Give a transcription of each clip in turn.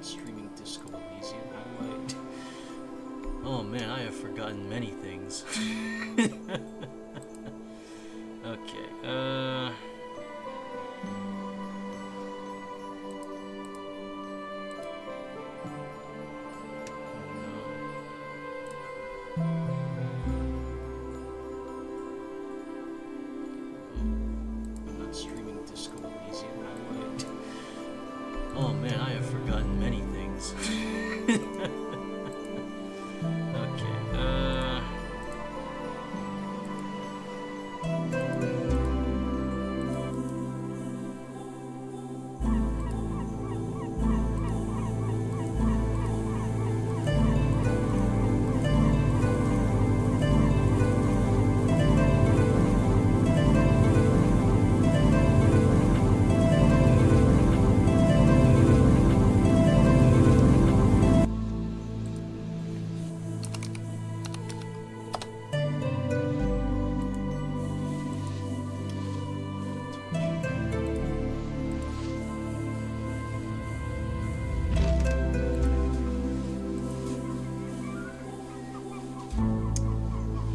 not streaming Disco Elysium. How do I... Oh man, I have forgotten many things. Okay, I'm not streaming Disco Elysium. How do I... Oh man, I have forgotten many things. Okay,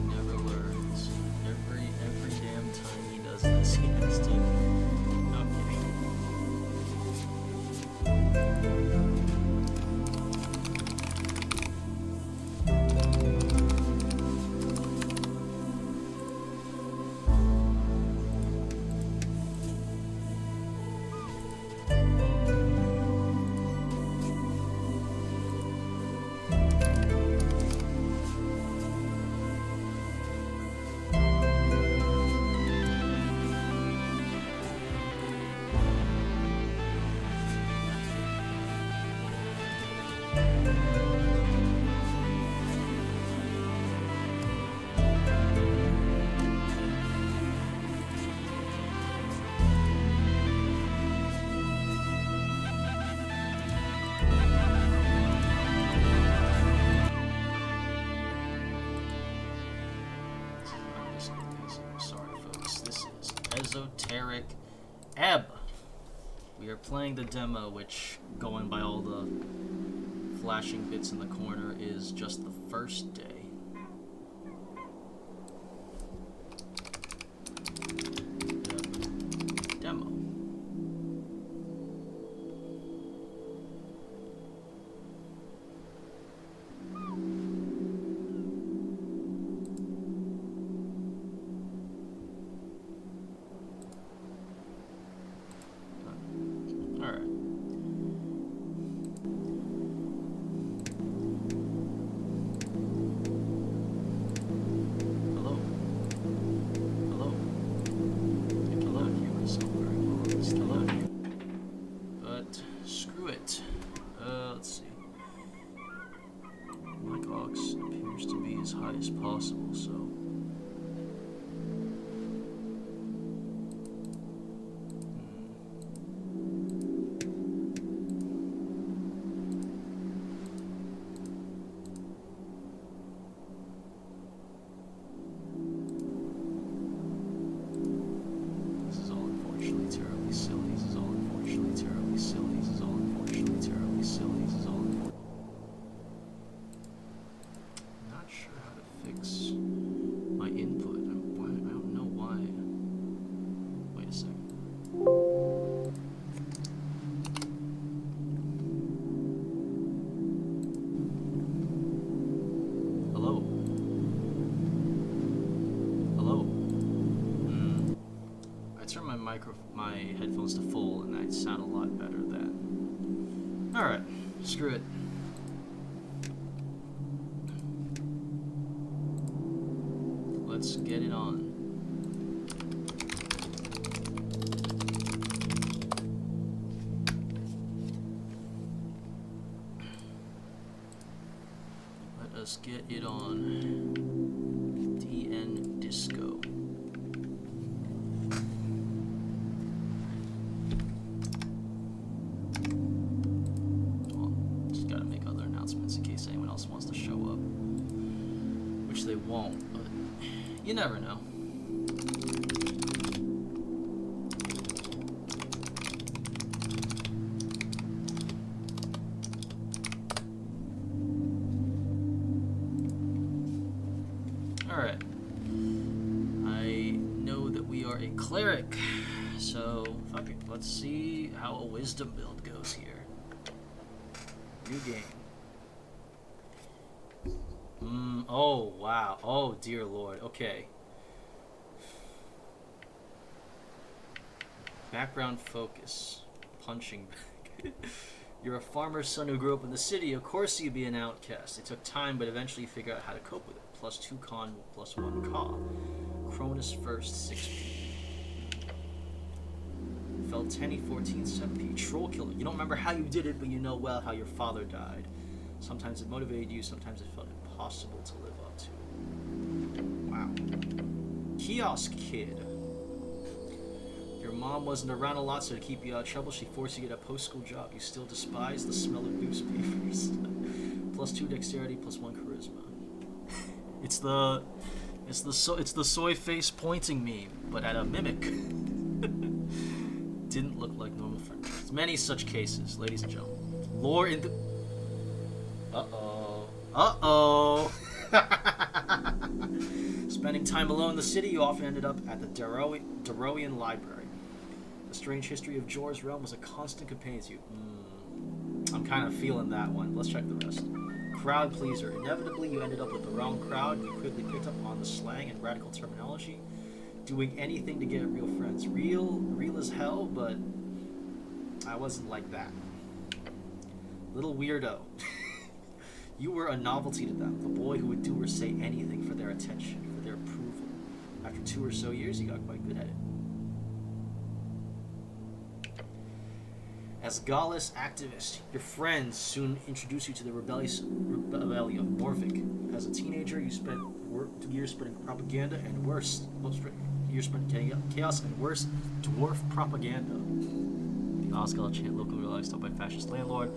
never learns. Every damn time he does this, he has to... Okay. Sorry, folks. This is Esoteric Ebb. We are playing the demo, which, going by all the flashing bits in the corner, is just the first day. Ebb Demo. Alright. Hello? Hello? I cannot hear myself very well on this telephone. But, screw it. Let's see. My aux appears to be as high as possible, so... This is all unfortunately terribly silly. This is all unfortunately terribly silly. This is all unfortunately terribly silly. This is all not sure how to fix my input. I don't know why. Wait a second. Hello? Hello? I turned my headphones to full, and I sound a lot better then. Alright, screw it. Let's get it on. Let us get it on. DN Disco. Just gotta make other announcements in case anyone else wants to show up. Which they won't, but you never know. So, fuck it. Let's see how a wisdom build goes here. New game. Oh, wow. Oh, dear Lord. Okay. Background focus. Punching bag. You're a farmer's son who grew up in the city. Of course you'd be an outcast. It took time, but eventually you figure out how to cope with it. +2 con, +1 caw. Cronus first, 6p. Fell 10e, 14, 7p. Troll killer. You don't remember how you did it, but you know well how your father died. Sometimes it motivated you, sometimes it felt impossible to live up to. Wow. Kiosk kid. Your mom wasn't around a lot, so to keep you out of trouble, she forced you to get a post-school job. You still despise the smell of newspapers. +2 dexterity, +1 charisma. It's the soy face pointing meme, but at a mimic. Didn't look like normal friends. There's many such cases, ladies and gentlemen. Lore in the... Uh-oh. Spending time alone in the city, you often ended up at the Daroian Library. The strange history of Jor's realm was a constant companion to you. I'm kind of feeling that one. Let's check the rest. Crowd pleaser. Inevitably, you ended up with the wrong crowd. You quickly picked up on the slang and radical terminology. Doing anything to get at real friends. Real as hell, but I wasn't like that. Little weirdo. You were a novelty to them, the boy who would do or say anything for their attention, for their approval. After 2 or so years, you got quite good at it. As Gaullist activist, your friends soon introduced you to the rebellion, Morvik. As a teenager, you spent years spreading propaganda and worse, years spent chaos and worse, dwarf propaganda. The Osgall chant locally realized stopped by fascist landlord.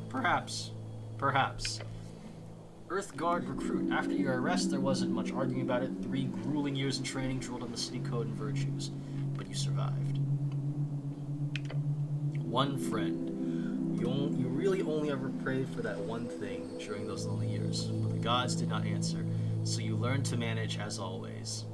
Perhaps. Earthguard recruit. After your arrest, there wasn't much arguing about it. 3 grueling years in training drilled on the city code and virtues. But you survived. 1 friend. You really only ever prayed for that one thing during those lonely years. But the gods did not answer, so you learned to manage as always.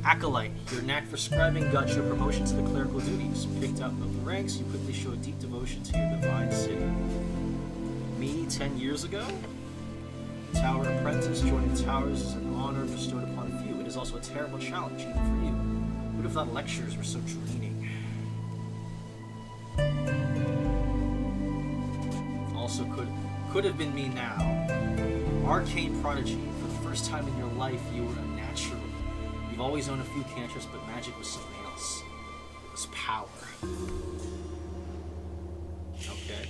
Acolyte, your knack for scribing got you a promotion to the clerical duties. Picked out of the ranks, you quickly showed deep devotion to your divine city. Me, 10 years ago? Tower apprentice, joining towers is an honor bestowed upon few. It is also a terrible challenge, even for you. Who would have thought lectures were so draining? Also could have been me now. Arcane prodigy, for the first time in your life, you were a natural. You've always known a few cantrips, but magic was something else. It was power. Okay.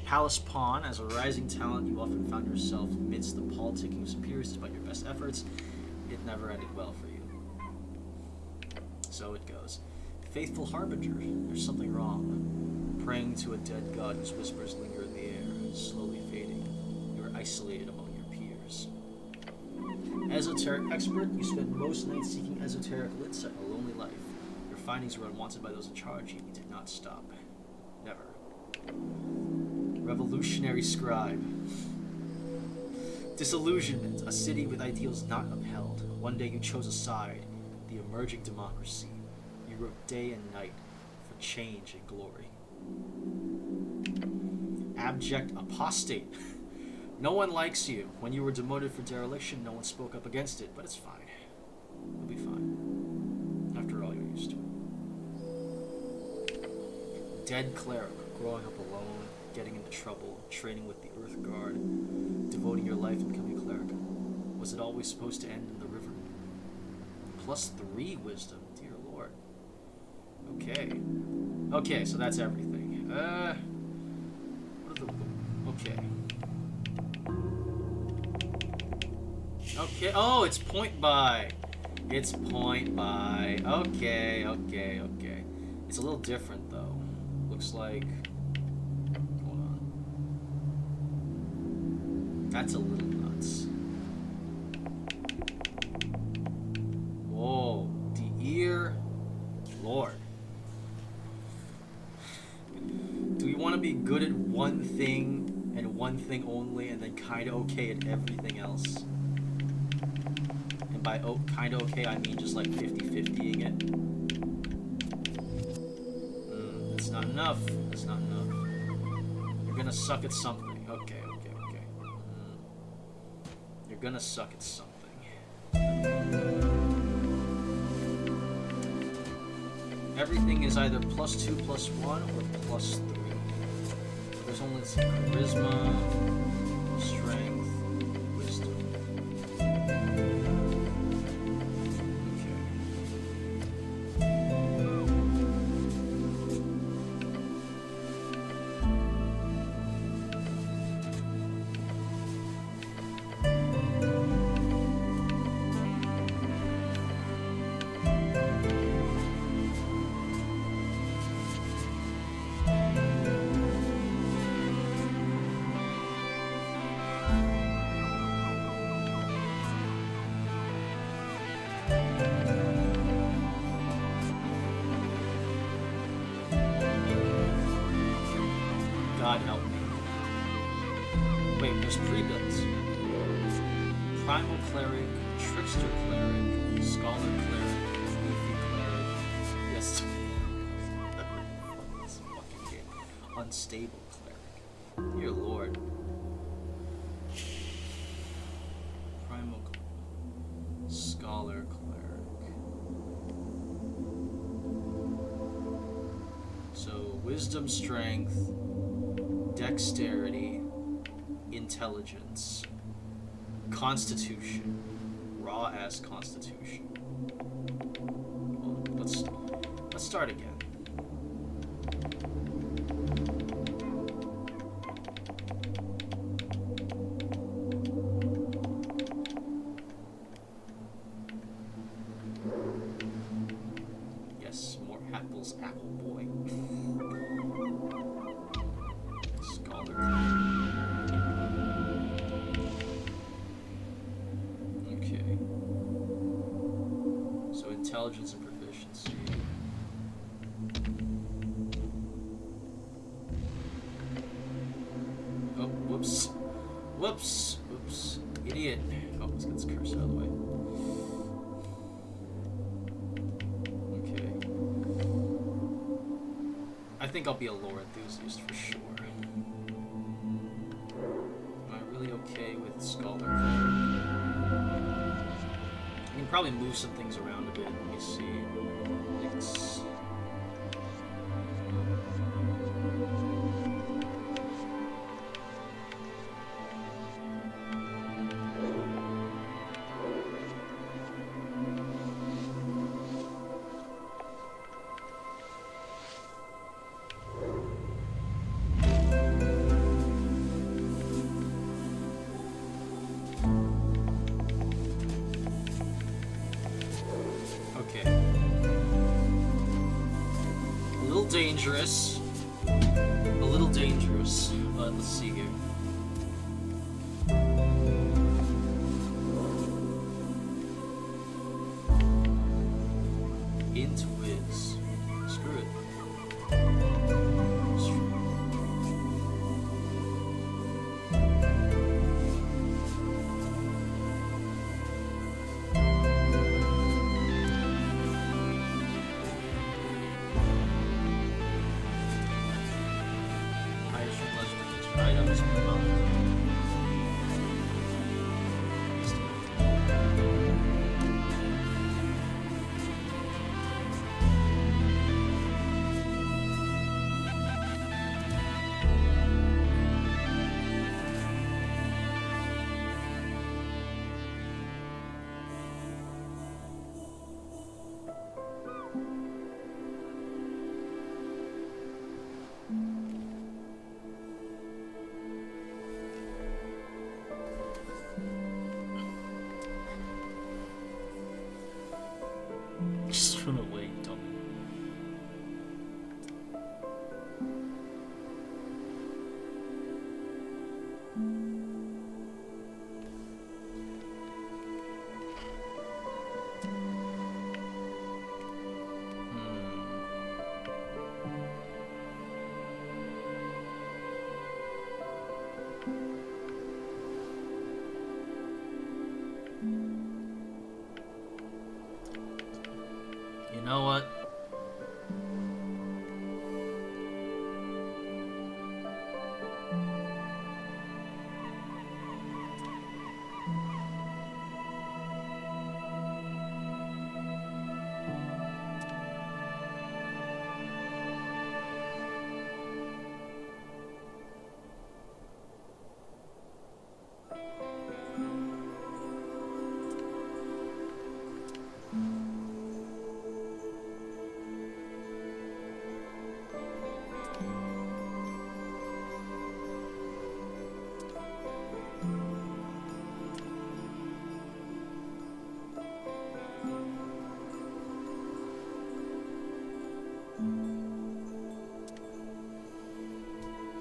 Palace Pawn, as a rising talent, you often found yourself amidst the politicking of superiors despite your best efforts. It never ended well for you. So it goes. Faithful Harbinger, there's something wrong. Praying to a dead god whose whispers linger in the air, slowly fading. You are isolated among your peers. Esoteric expert, you spend most nights seeking esoteric insight, a lonely life. Your findings were unwanted by those in charge, yet you did not stop. Never. Revolutionary scribe. Disillusionment, a city with ideals not upheld. One day you chose a side, the emerging democracy. You wrote day and night for change and glory. Abject apostate. No one likes you. When you were demoted for dereliction, no one spoke up against it, but it's fine. You'll be fine. After all, you're used to it. Dead cleric, growing up alone, getting into trouble, training with the Earth Guard, devoting your life to becoming a cleric. Was it always supposed to end in the river? +3 wisdom, dear Lord. Okay. Okay, so that's everything. Okay. Okay, oh, it's point buy. It's point buy. Okay. It's a little different, though. Looks like... Hold on. That's a little nuts. Whoa. The ear Lord. Do we want to be good at one thing and one thing only, and then kind of okay at everything else? And by kind of okay, I mean just like 50-50ing it. That's not enough. That's not enough. You're gonna suck at something. Okay. You're gonna suck at something. Everything is either +2, +1, or +3. There's only charisma, strength, wisdom. God help me. Wait, there's pre-builds. Primal Cleric, Trickster Cleric, Scholar Cleric, Leafy Cleric. Yes. This fucking game. Unstable Cleric. Dear Lord. Primal Scholar Cleric. So, Wisdom, Strength, Dexterity, Intelligence, Constitution, raw ass Constitution. Well, let's start again. Yes, more apples, apple boy. Scholar. Okay. So intelligence and proficiency. Oh, whoops. Whoops. Oops. Idiot. Oh, let's get this cursor out of the way. Okay. I think I'll be a lore enthusiast for sure. Am I really okay with Scholar? I can probably move some things around a bit. Let me see. It's... Okay. A little dangerous. A little dangerous. But let's see here. Into Wiz. Screw it. Items.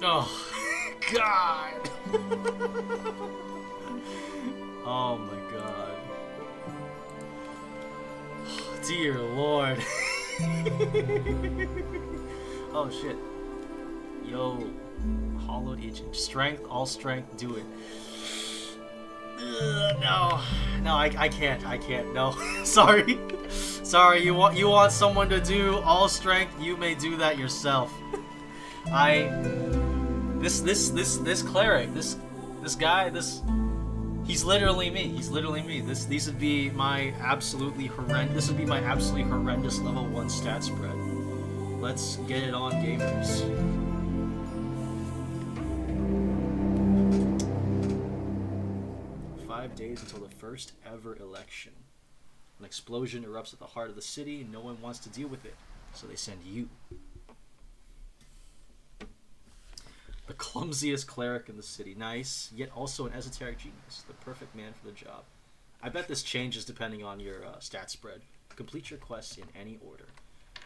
Oh, God. Oh, my God. Dear Lord. Oh, shit. Yo. Hollowed agent. Strength, all strength, do it. No. No, I can't. I can't. No. Sorry. Sorry, you want someone to do all strength, you may do that yourself. This cleric, this guy, he's literally me. He's literally me. These would be my absolutely horrendous. This would be my absolutely horrendous level 1 stat spread. Let's get it on, gamers. Days until the first ever election. An explosion erupts at the heart of the city. No one wants to deal with it, so they send you. The clumsiest cleric in the city. Nice, yet also an esoteric genius. The perfect man for the job. I bet this changes depending on your stat spread. Complete your quests in any order.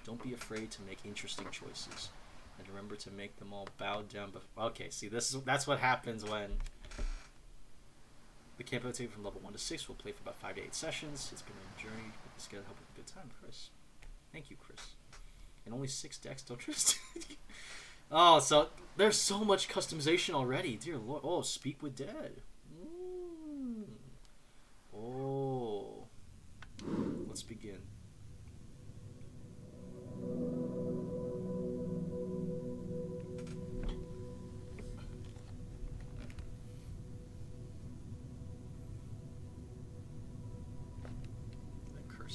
Don't be afraid to make interesting choices. And remember to make them all bow down okay, see, that's what happens when... The campaign from level 1 to 6 will play for about 5 to 8 sessions. It's been a journey, but this got help with a good time, Chris. Thank you, Chris. And only 6 decks, don't trust. Oh, so there's so much customization already, dear Lord. Oh, speak with dead. Oh, let's begin.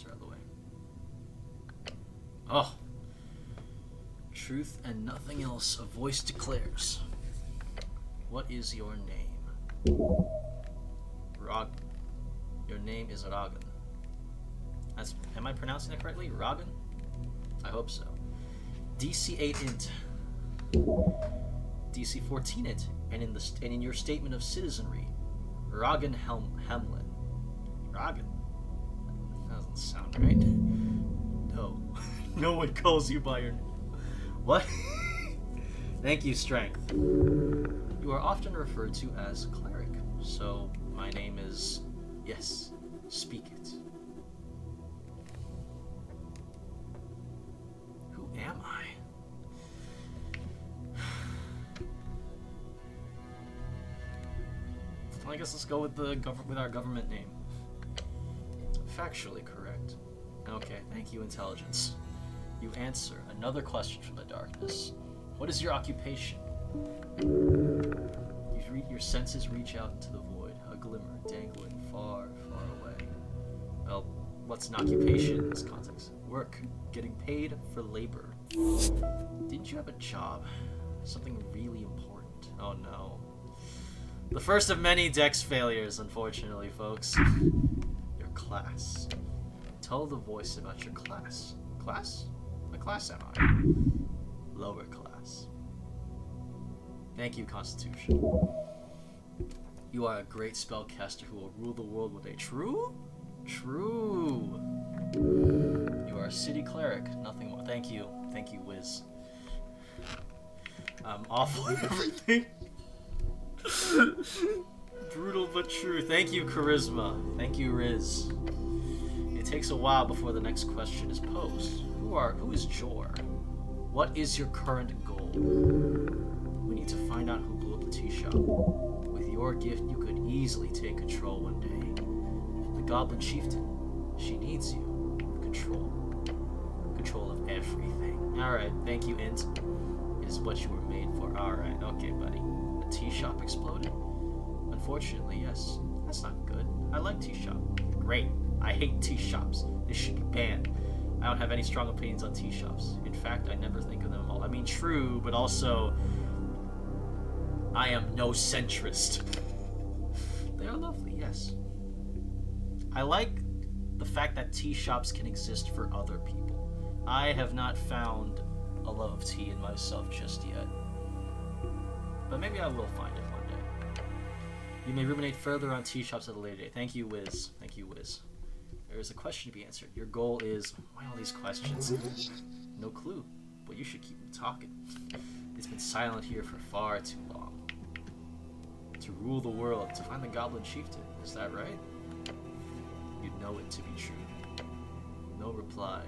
Out of the way. Oh. Truth and nothing else, a voice declares. What is your name? Rog. Your name is Ragan. Am I pronouncing it correctly? Ragan? I hope so. DC 8 int. DC 14 int. And in your statement of citizenry, Ragan Hamlin. Ragan. Doesn't sound right. No. No one calls you by your name. What? Thank you, Strength. You are often referred to as cleric, so my name is... Yes, speak it. Who am I? I guess let's go with our government name. Factually correct. Okay, thank you, intelligence. You answer another question from the darkness. What is your occupation? Your senses reach out into the void, a glimmer dangling far, far away. Well, what's an occupation in this context? Work, getting paid for labor. Didn't you have a job? Something really important? Oh no. The first of many Dex failures, unfortunately, folks. Class. Tell the voice about your class. Class? What class am I? Lower class. Thank you, Constitution. You are a great spellcaster who will rule the world one day. True? True. You are a city cleric. Nothing more. Thank you. Thank you, Wiz. I'm awful at everything. Brutal but true. Thank you, Charisma. Thank you, Riz. It takes a while before the next question is posed. Who is Jor? What is your current goal? We need to find out who blew up the tea shop. With your gift, you could easily take control one day. The Goblin Chieftain, she needs you. Control. Control of everything. Alright, thank you, Int. It is what you were made for. Alright, okay, buddy. The tea shop exploded? Unfortunately, yes. That's not good. I like tea shop. Great. I hate tea shops. They should be banned. I don't have any strong opinions on tea shops. In fact, I never think of them all. I mean, true, but also, I am no centrist. They are lovely, yes. I like the fact that tea shops can exist for other people. I have not found a love of tea in myself just yet. But maybe I will find it one day. You may ruminate further on tea shops at a later date. Thank you, Wiz. Thank you, Wiz. There is a question to be answered. Your goal is... Why all these questions? No clue. Well, you should keep talking. It's been silent here for far too long. To rule the world, to find the Goblin Chieftain, is that right? You know it to be true. No reply,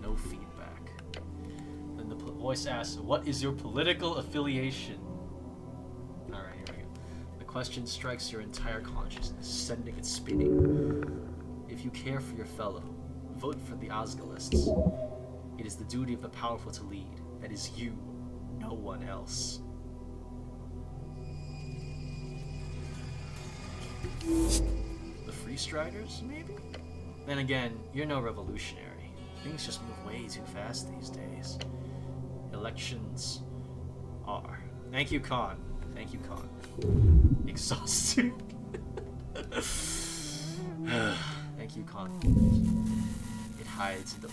no feedback. Then the voice asks, what is your political affiliation? Alright, here we go. The question strikes your entire consciousness, sending it spinning. If you care for your fellow, vote for the Osgalists. It is the duty of the powerful to lead. That is you, no one else. The Freestriders, maybe? Then again, you're no revolutionary. Things just move way too fast these days. Elections are. Thank you, Khan. Thank you, Khan. Exhausted. Thank you, Khan. It hides the...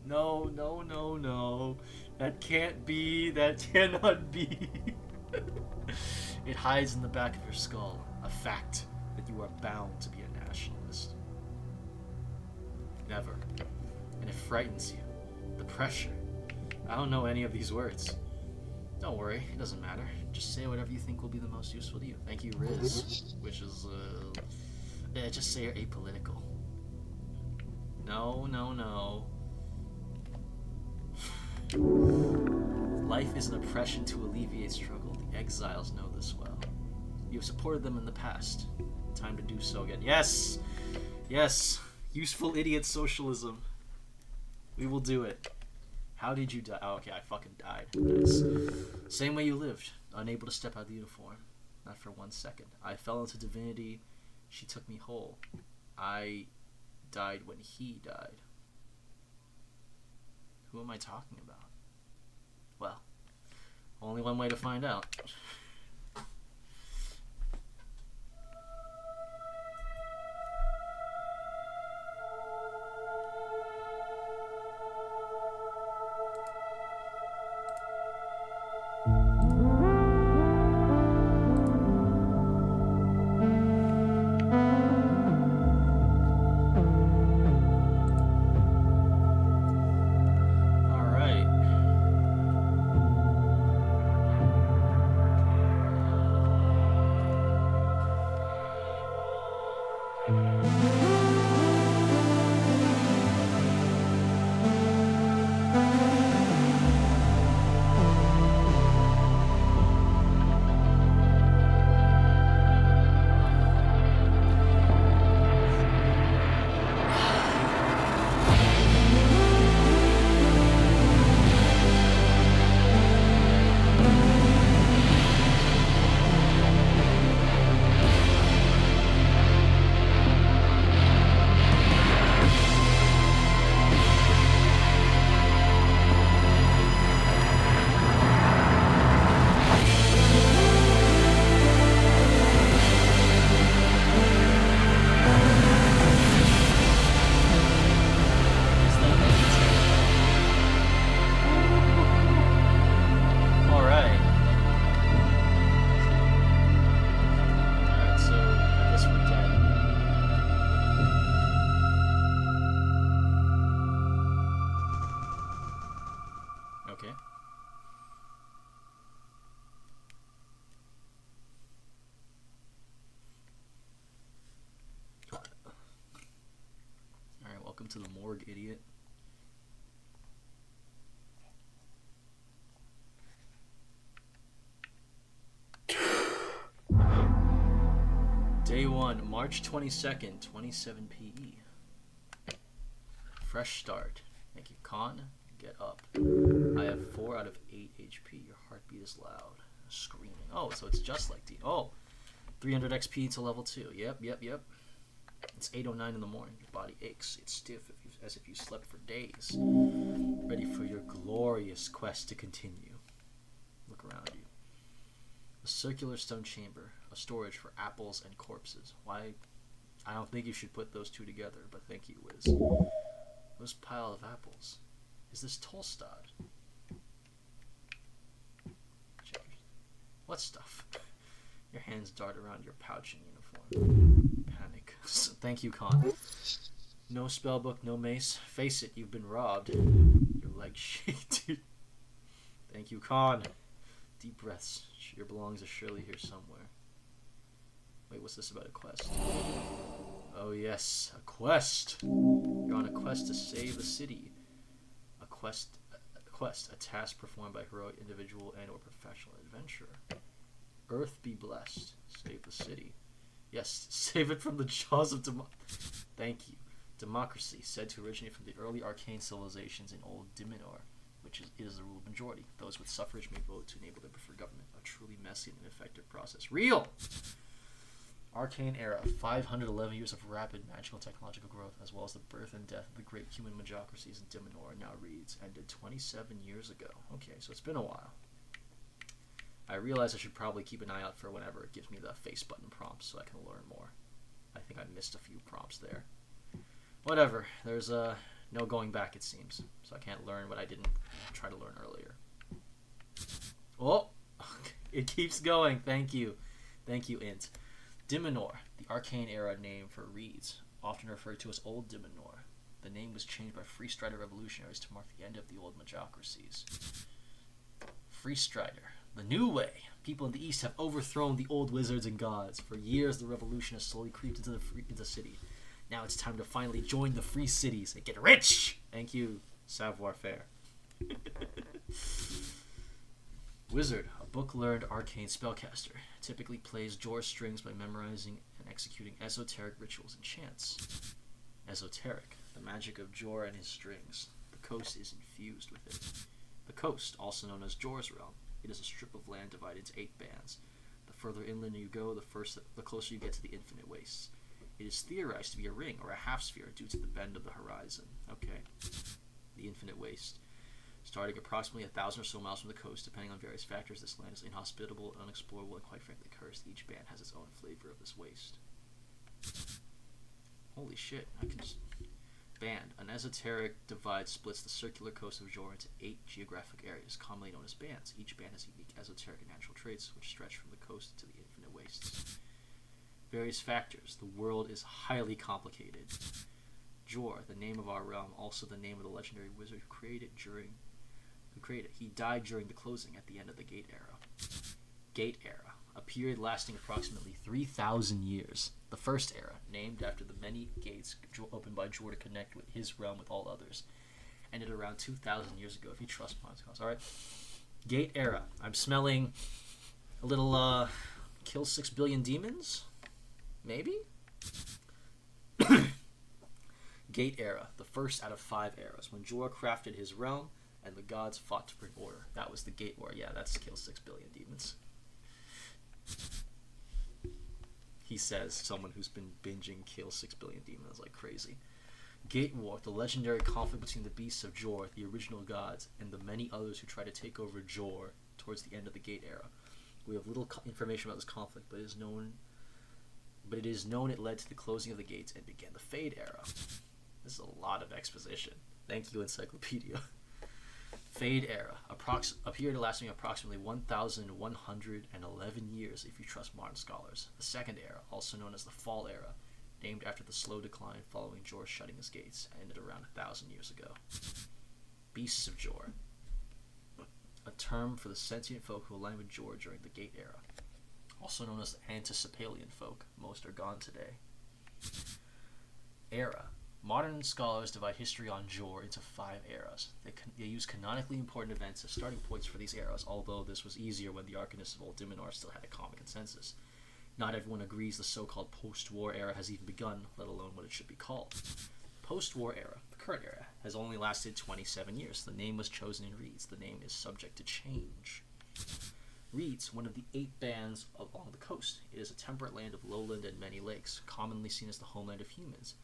No, no, no, no. That can't be. That cannot be. It hides in the back of your skull, a fact that you are bound to be a nationalist. Never. And it frightens you. The pressure. I don't know any of these words. Don't worry, it doesn't matter. Just say whatever you think will be the most useful to you. Thank you, Riz. Which is, yeah, just say you're apolitical. No, no, no. Life is an oppression to alleviate struggle. The exiles know this well. You have supported them in the past. Time to do so again. Yes! Yes! Useful idiot socialism. We will do it. How did you die? Oh, okay, I fucking died. Nice. Same way you lived. Unable to step out of the uniform. Not for 1 second. I fell into divinity. She took me whole. I died when he died. Who am I talking about? Well, only one way to find out. Welcome to the morgue, idiot. Day 1, March 22nd, 27 PE. Fresh start. Thank you, Khan. Get up. I have 4 out of 8 HP. Your heartbeat is loud. Screaming. Oh, so it's just like D. Oh, 300 XP to level 2. Yep. It's 8:09 in the morning. Your body aches. It's stiff as if you slept for days. Ready for your glorious quest to continue. Look around you. A circular stone chamber. A storage for apples and corpses. Why? I don't think you should put those two together, but thank you, Wiz. Those pile of apples. Is this Tolstad? What stuff? Your hands dart around your pouch and uniform. Panic. Thank you, Khan. No spellbook, no mace. Face it, you've been robbed. Your legs shake, dude. Thank you, Khan. Deep breaths. Your belongings are surely here somewhere. Wait, what's this about a quest? Oh yes, a quest. You're on a quest to save the city. A quest, a task performed by a heroic individual and or professional adventurer. Earth be blessed. Save the city. Yes, save it from the jaws of Thank you. Democracy, said to originate from the early arcane civilizations in Old Dimenor, which is the rule of majority. Those with suffrage may vote to enable their preferred government. A truly messy and ineffective process. Real! Arcane era, 511 years of rapid magical and technological growth, as well as the birth and death of the great human majocracies in Dimenor, now reads, ended 27 years ago. Okay, so it's been a while. I realize I should probably keep an eye out for whenever it gives me the face button prompts so I can learn more. I think I missed a few prompts there. Whatever, there's no going back, it seems, so I can't learn what I didn't try to learn earlier. Oh, it keeps going. Thank you, Int. Dimenor, the arcane era name for reeds, often referred to as Old Dimenor. The name was changed by Free Strider revolutionaries to mark the end of the old majocracies. Free Strider, the new way. People in the east have overthrown the old wizards and gods. For years, the revolution has slowly creeped into the city. Now it's time to finally join the free cities and get rich. Thank you, savoir-faire. Wizard, a book-learned arcane spellcaster, typically plays Jor strings by memorizing and executing esoteric rituals and chants. Esoteric, the magic of Jor and his strings. The coast is infused with it. The coast, also known as Jor's Realm, it is a strip of land divided into 8 bands. The further inland you go, the closer you get to the infinite wastes. It is theorized to be a ring or a half-sphere due to the bend of the horizon. Okay. The infinite waste. Starting approximately 1,000 or so miles from the coast, depending on various factors, this land is inhospitable, unexplorable, and quite frankly cursed. Each band has its own flavor of this waste. Holy shit, I can just... Band. An esoteric divide splits the circular coast of Jor into 8 geographic areas, commonly known as bands. Each band has unique esoteric and natural traits, which stretch from the coast to the infinite wastes. Various factors. The world is highly complicated. Jor, the name of our realm, also the name of the legendary wizard who created it. He died during the closing at the end of the Gate Era. Gate Era, a period lasting approximately 3,000 years. The first era, named after the many gates opened by Jor to connect with his realm with all others, ended around 2,000 years ago, if you trust Monscos. Alright? Gate Era. I'm smelling a little, kill 6 billion demons? Maybe? Gate Era, the first out of 5 eras, when Jor crafted his realm and the gods fought to bring order. That was the Gate War. Yeah, that's kill 6 billion demons. He says, someone who's been binging kill 6 billion demons like crazy. Gate War, the legendary conflict between the beasts of Jor, the original gods, and the many others who try to take over Jor towards the end of the Gate Era. We have little information about this conflict, but it is known it led to the closing of the gates and began the Fade Era. This is a lot of exposition. Thank you, Encyclopedia. Fade Era, a period lasting approximately 1,111 years if you trust modern scholars. The Second Era, also known as the Fall Era, named after the slow decline following Jor shutting his gates, ended around 1,000 years ago. Beasts of Jor, a term for the sentient folk who aligned with Jor during the Gate Era, also known as the Anticipalian folk. Most are gone today. Era. Modern scholars divide history on Jor into 5 eras. They use canonically important events as starting points for these eras, although this was easier when the arcanists of Old Dimenor still had a common consensus. Not everyone agrees the so-called post-war era has even begun, let alone what it should be called. Post-war era, the current era, has only lasted 27 years. The name was chosen in reeds. The name is subject to change. Reeds, one of the 8 bands along the coast. It is a temperate land of lowland and many lakes, commonly seen as the homeland of humans.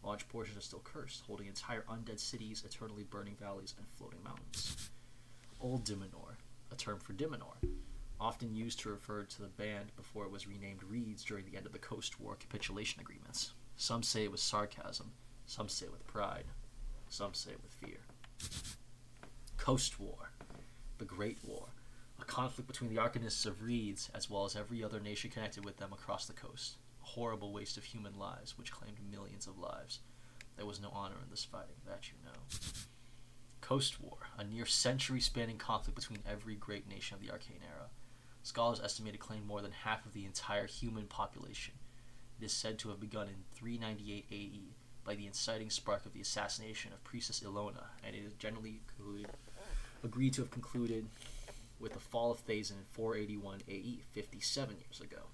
Large portions are still cursed, holding entire undead cities, eternally burning valleys, and floating mountains. Old Dimenor, a term for Dimenor, often used to refer to the band before it was renamed Reeds during the end of the Coast War capitulation agreements. Some say it was sarcasm, some say it with pride, some say it with fear. Coast War, the Great War, a conflict between the arcanists of Reeds as well as every other nation connected with them across the coast. A horrible waste of human lives, which claimed millions of lives. There was no honor in this fighting, that you know. Coast War, a near century-spanning conflict between every great nation of the Arcane Era. Scholars estimate it claimed more than half of the entire human population. It is said to have begun in 398 AE by the inciting spark of the assassination of Priestess Ilona, and it is generally agreed to have concluded with the fall of Thazin in 481 AE, 57 years ago.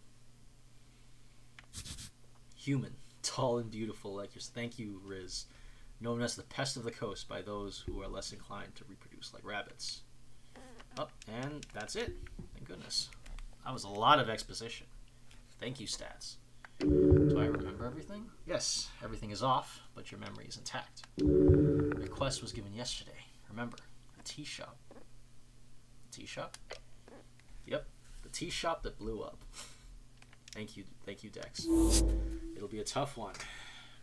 Human, tall and beautiful like yours. Thank you, Riz. Known as the pest of the coast by those who are less inclined to reproduce like rabbits. Oh, and that's it. Thank goodness. That was a lot of exposition. Thank you, stats. Do I remember everything? Yes, everything is off, but your memory is intact. Your quest was given yesterday. Remember, the tea shop. The tea shop? Yep, the tea shop that blew up. Thank you, Dex. It'll be a tough one.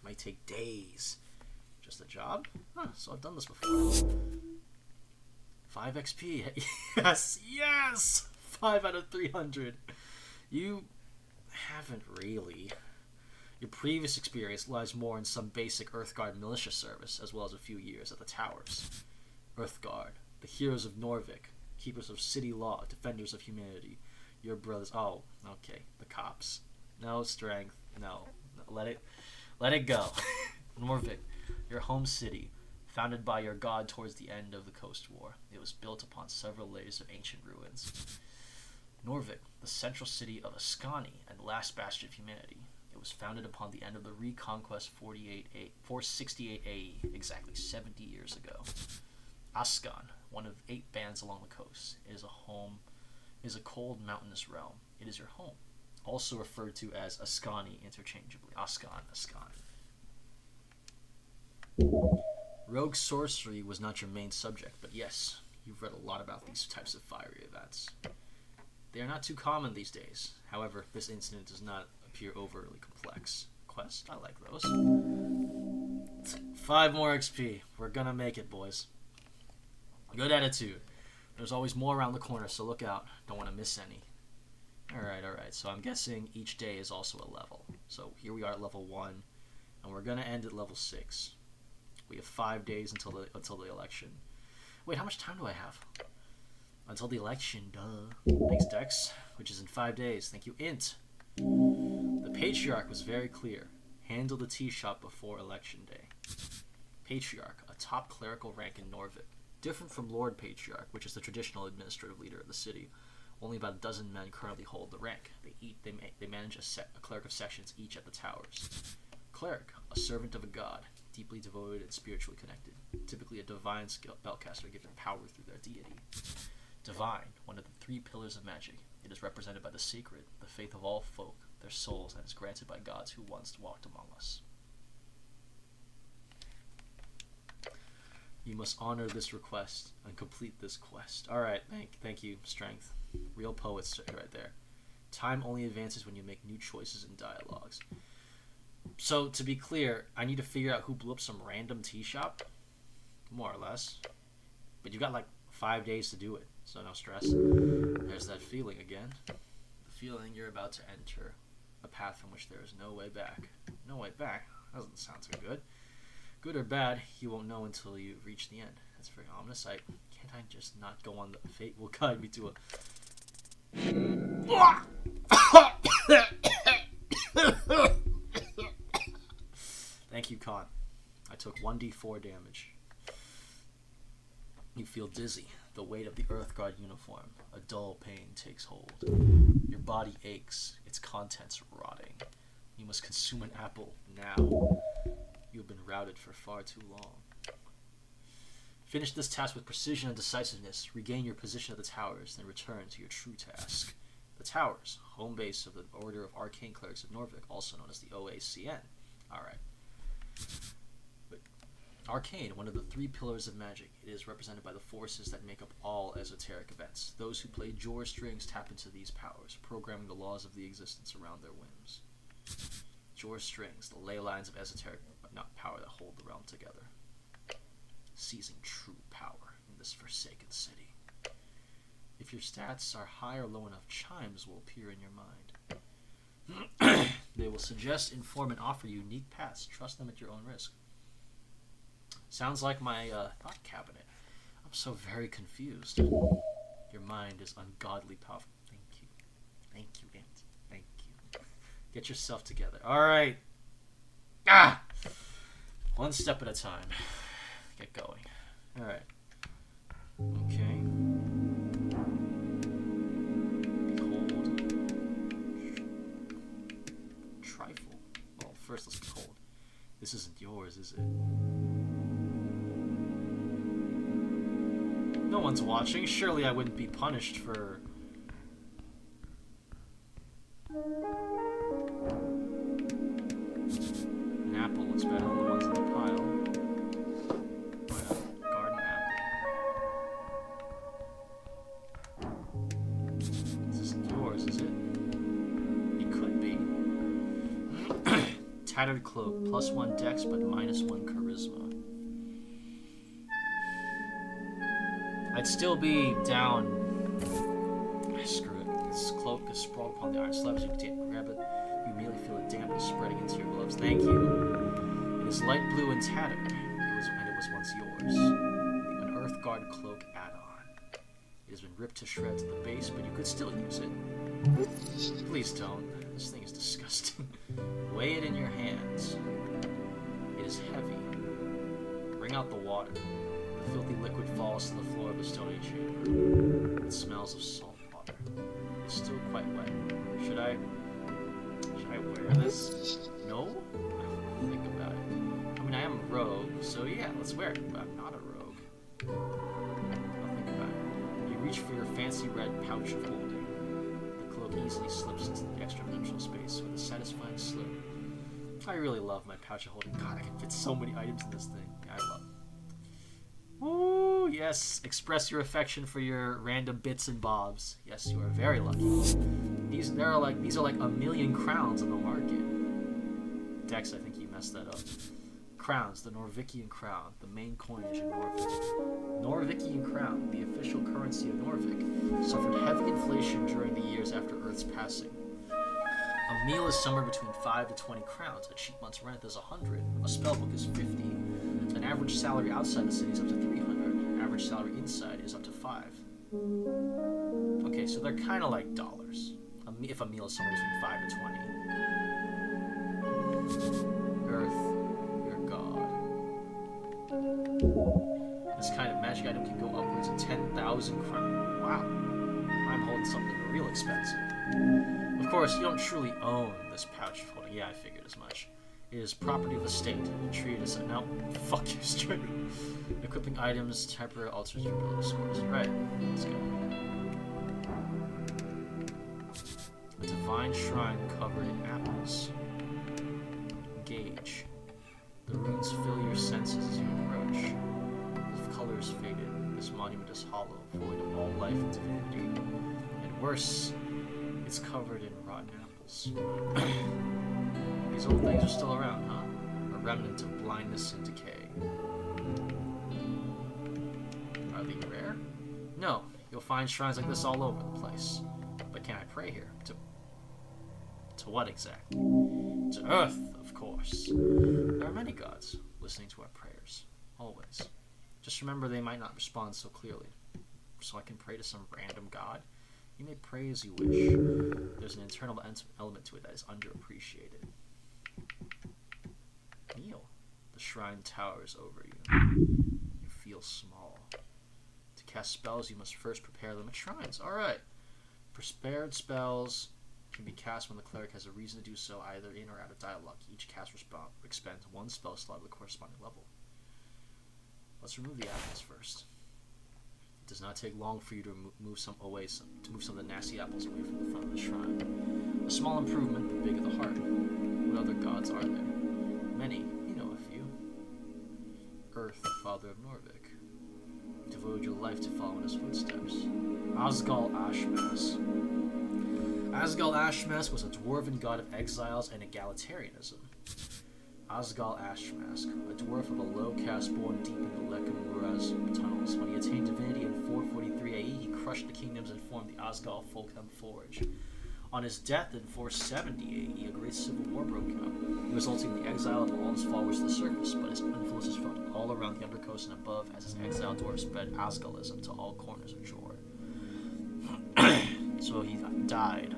Might take days. Just a job? Huh, so I've done this before. 5 XP. Yes! 5 out of 300. You haven't really. Your previous experience lies more in some basic Earthguard militia service, as well as a few years at the towers. Earthguard, the heroes of Norvik, keepers of city law, defenders of humanity. Your brothers. Oh, okay. The cops. No strength. No. Let it go. Norvik, your home city, founded by your god towards the end of the Coast War. It was built upon several layers of ancient ruins. Norvik, the central city of Ascani and last bastion of humanity. It was founded upon the end of the Reconquest 468 AE, exactly 70 years ago. Ascan, one of 8 bands along the coast, is a cold mountainous realm. It is your home, also referred to as Ascani interchangeably. Ascani. Rogue sorcery was not your main subject, but yes, you've read a lot about these types of fiery events. They are not too common these days. However, this incident does not appear overly complex. Quest? I like those. 5 more XP. We're gonna make it, boys. Good attitude. There's always more around the corner, so look out. Don't want to miss any. Alright. So I'm guessing each day is also a level. So here we are at level 1, and we're gonna end at level 6. We have 5 days until the election. Wait, how much time do I have? Until the election, duh. Thanks, Dex. Which is in 5 days. Thank you, Int. The Patriarch was very clear. Handle the tea shop before election day. Patriarch, a top clerical rank in Norvik. Different from Lord Patriarch, which is the traditional administrative leader of the city. Only about a dozen men currently hold the rank. They manage a cleric of sections each at the towers. Cleric, a servant of a god, deeply devoted and spiritually connected. Typically a divine spellcaster given power through their deity. Divine, one of the 3 pillars of magic. It is represented by the sacred, the faith of all folk, their souls, and is granted by gods who once walked among us. You must honor this request and complete this quest. Alright, thank you, Strength. Real poets right there. Time only advances when you make new choices and dialogues. So, to be clear, I need to figure out who blew up some random tea shop? More or less. But you've got like 5 days to do it, so no stress. There's that feeling again. The feeling you're about to enter a path from which there is no way back. No way back? That doesn't sound too good. Good or bad, you won't know until you reach the end. That's very ominous. Can't I just not go on? The fate will guide me to a... Thank you, Khan. I took 1d4 damage. You feel dizzy. The weight of the Earthguard uniform. A dull pain takes hold. Your body aches, its contents rotting. You must consume an apple now. You have been routed for far too long. Finish this task with precision and decisiveness. Regain your position at the towers, then return to your true task. The towers, home base of the Order of Arcane Clerics of Norvik, also known as the OACN. Alright. But Arcane, one of the 3 pillars of magic, it is represented by the forces that make up all esoteric events. Those who play Jor strings tap into these powers, programming the laws of the existence around their whims. Jor strings, the ley lines of esoteric power that hold the realm together. Seizing true power in this forsaken city. If your stats are high or low enough, chimes will appear in your mind. They will suggest, inform, and offer you unique paths. Trust them at your own risk. Sounds like my thought cabinet. I'm so very confused. Your mind is ungodly powerful. Thank you. Thank you, Aunt. Thank you. Get yourself together. Alright. Ah! One step at a time. Get going. Alright. Okay. Behold. Trifle. Well, first let's behold. This isn't yours, is it? No one's watching. Surely I wouldn't be punished for... An apple looks better than the ones in the pile. Oh yeah, garden apple. This isn't yours, is it? It could be. Tattered cloak, +1 dex, but -1 charisma. I'd still be down. Screw it. This cloak is sprawled upon the iron slabs. You can grab it. You immediately feel it damp and spreading into your gloves. Thank you. It is light blue and tattered. It was once yours. An Earthguard cloak add-on. It has been ripped to shreds at the base, but you could still use it. Please don't. This thing is disgusting. Weigh it in your hands. It is heavy. Bring out the water. The filthy liquid falls to the floor of the stony chamber. It smells of salt water. It's still quite wet. Should I wear this? No? Think about it. I mean, I am a rogue, so yeah, let's wear it. But I'm not a rogue. I'll think about it. You reach for your fancy red pouch of holding. The cloak easily slips into the extra dimensional space with a satisfying slip. I really love my pouch of holding. God, I can fit so many items in this thing. I love it. Ooh, yes. Express your affection for your random bits and bobs. Yes, you are very lucky. These are like a million crowns on the market. Dex, I think you messed that up. Crowns, the Norvikian crown, the main coinage in Norvik. Norvikian crown, the official currency of Norvik, suffered heavy inflation during the years after Earth's passing. A meal is somewhere between 5 to 20 crowns. A cheap month's rent is 100. A spellbook is 50. An average salary outside the city is up to 300. An average salary inside is up to 5. Okay, so they're kind of like dollars. If a meal is somewhere between 5 to 20. Earth, your god. This kind of magic item can go upwards of 10,000 crowns. Wow. I'm holding something real expensive. Of course, you don't truly own this pouch of holding. Yeah, I figured as much. It is property of the state. Treated as a... No, fuck you straight. Equipping items temporarily alters your ability scores. Right, let's go. A divine shrine covered in apples. Engage. The runes fill your senses as you approach. The color is faded. This monument is hollow, void of all life and divinity. And worse, it's covered in rotten apples. These old things are still around, huh? A remnant of blindness and decay. Are they rare? No, you'll find shrines like this all over the place. But can I pray here? To what exactly? To Earth, of course. There are many gods listening to our prayers. Always. Just remember they might not respond so clearly. So I can pray to some random god? You may pray as you wish. There's an internal element to it that is underappreciated. Kneel. The shrine towers over you. You feel small. To cast spells, you must first prepare them at shrines. Alright. Prepared spells can be cast when the cleric has a reason to do so, either in or out of dialogue. Each cast expends 1 spell slot of the corresponding level. Let's remove the apples first. It does not take long for you to move some of the nasty apples away from the front of the shrine. A small improvement, the big of the heart. What other gods are there? Many. You know a few. Earth, father of Norvik. You devoted your life to follow in his footsteps. Asgal Ashmas. Asgal Ashmas was a dwarven god of exiles and egalitarianism. Asgal Ashmask, a dwarf of a low caste born deep in the Lekamura's tunnels. When he attained divinity in 443 AE, he crushed the kingdoms and formed the Asgal Folkhem Forge. On his death in 470 AE, a great civil war broke out, resulting in the exile of all his followers to the surface, but his influence is felt all around the undercoast and above as his exiled dwarf spread Asgalism to all corners of Jor. So he died.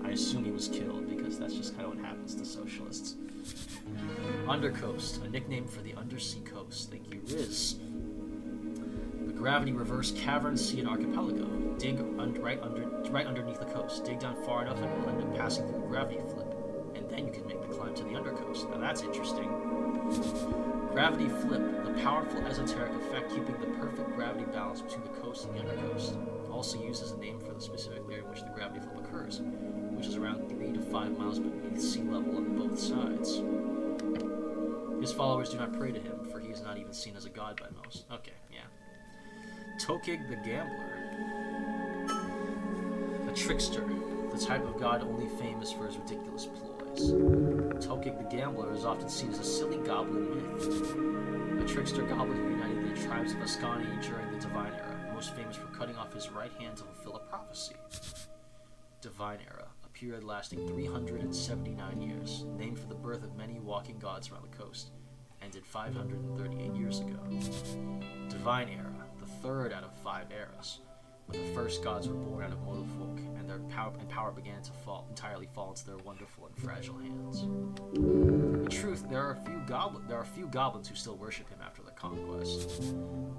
I assume he was killed, because that's just kind of what happens to socialists. Undercoast, a nickname for the undersea coast. Thank you, Riz. The gravity reverse cavern sea and archipelago. Dig right underneath the coast. Dig down far enough and you'll end up passing through a gravity flip. And then you can make the climb to the undercoast. Now that's interesting. Gravity flip, the powerful esoteric effect keeping the perfect gravity balance between the coast and the undercoast. Also used as a name for the specific area in which the gravity flip occurs, which is around 3 to 5 miles beneath sea level on both sides. His followers do not pray to him, for he is not even seen as a god by most. Okay, yeah. Tokig the Gambler. A trickster, the type of god only famous for his ridiculous ploys. Tokig the Gambler is often seen as a silly goblin myth. A trickster goblin who united the tribes of Ascani during the Divine Era, most famous for cutting off his right hand to fulfill a prophecy. Divine Era, a period lasting 379 years, named for the birth of many walking gods around the coast, ended 538 years ago. Divine Era, the third out of 5 eras, when the first gods were born out of mortal folk, and their power began to entirely fall into their wonderful and fragile hands. In truth, there are a few goblins who still worship him after the conquest.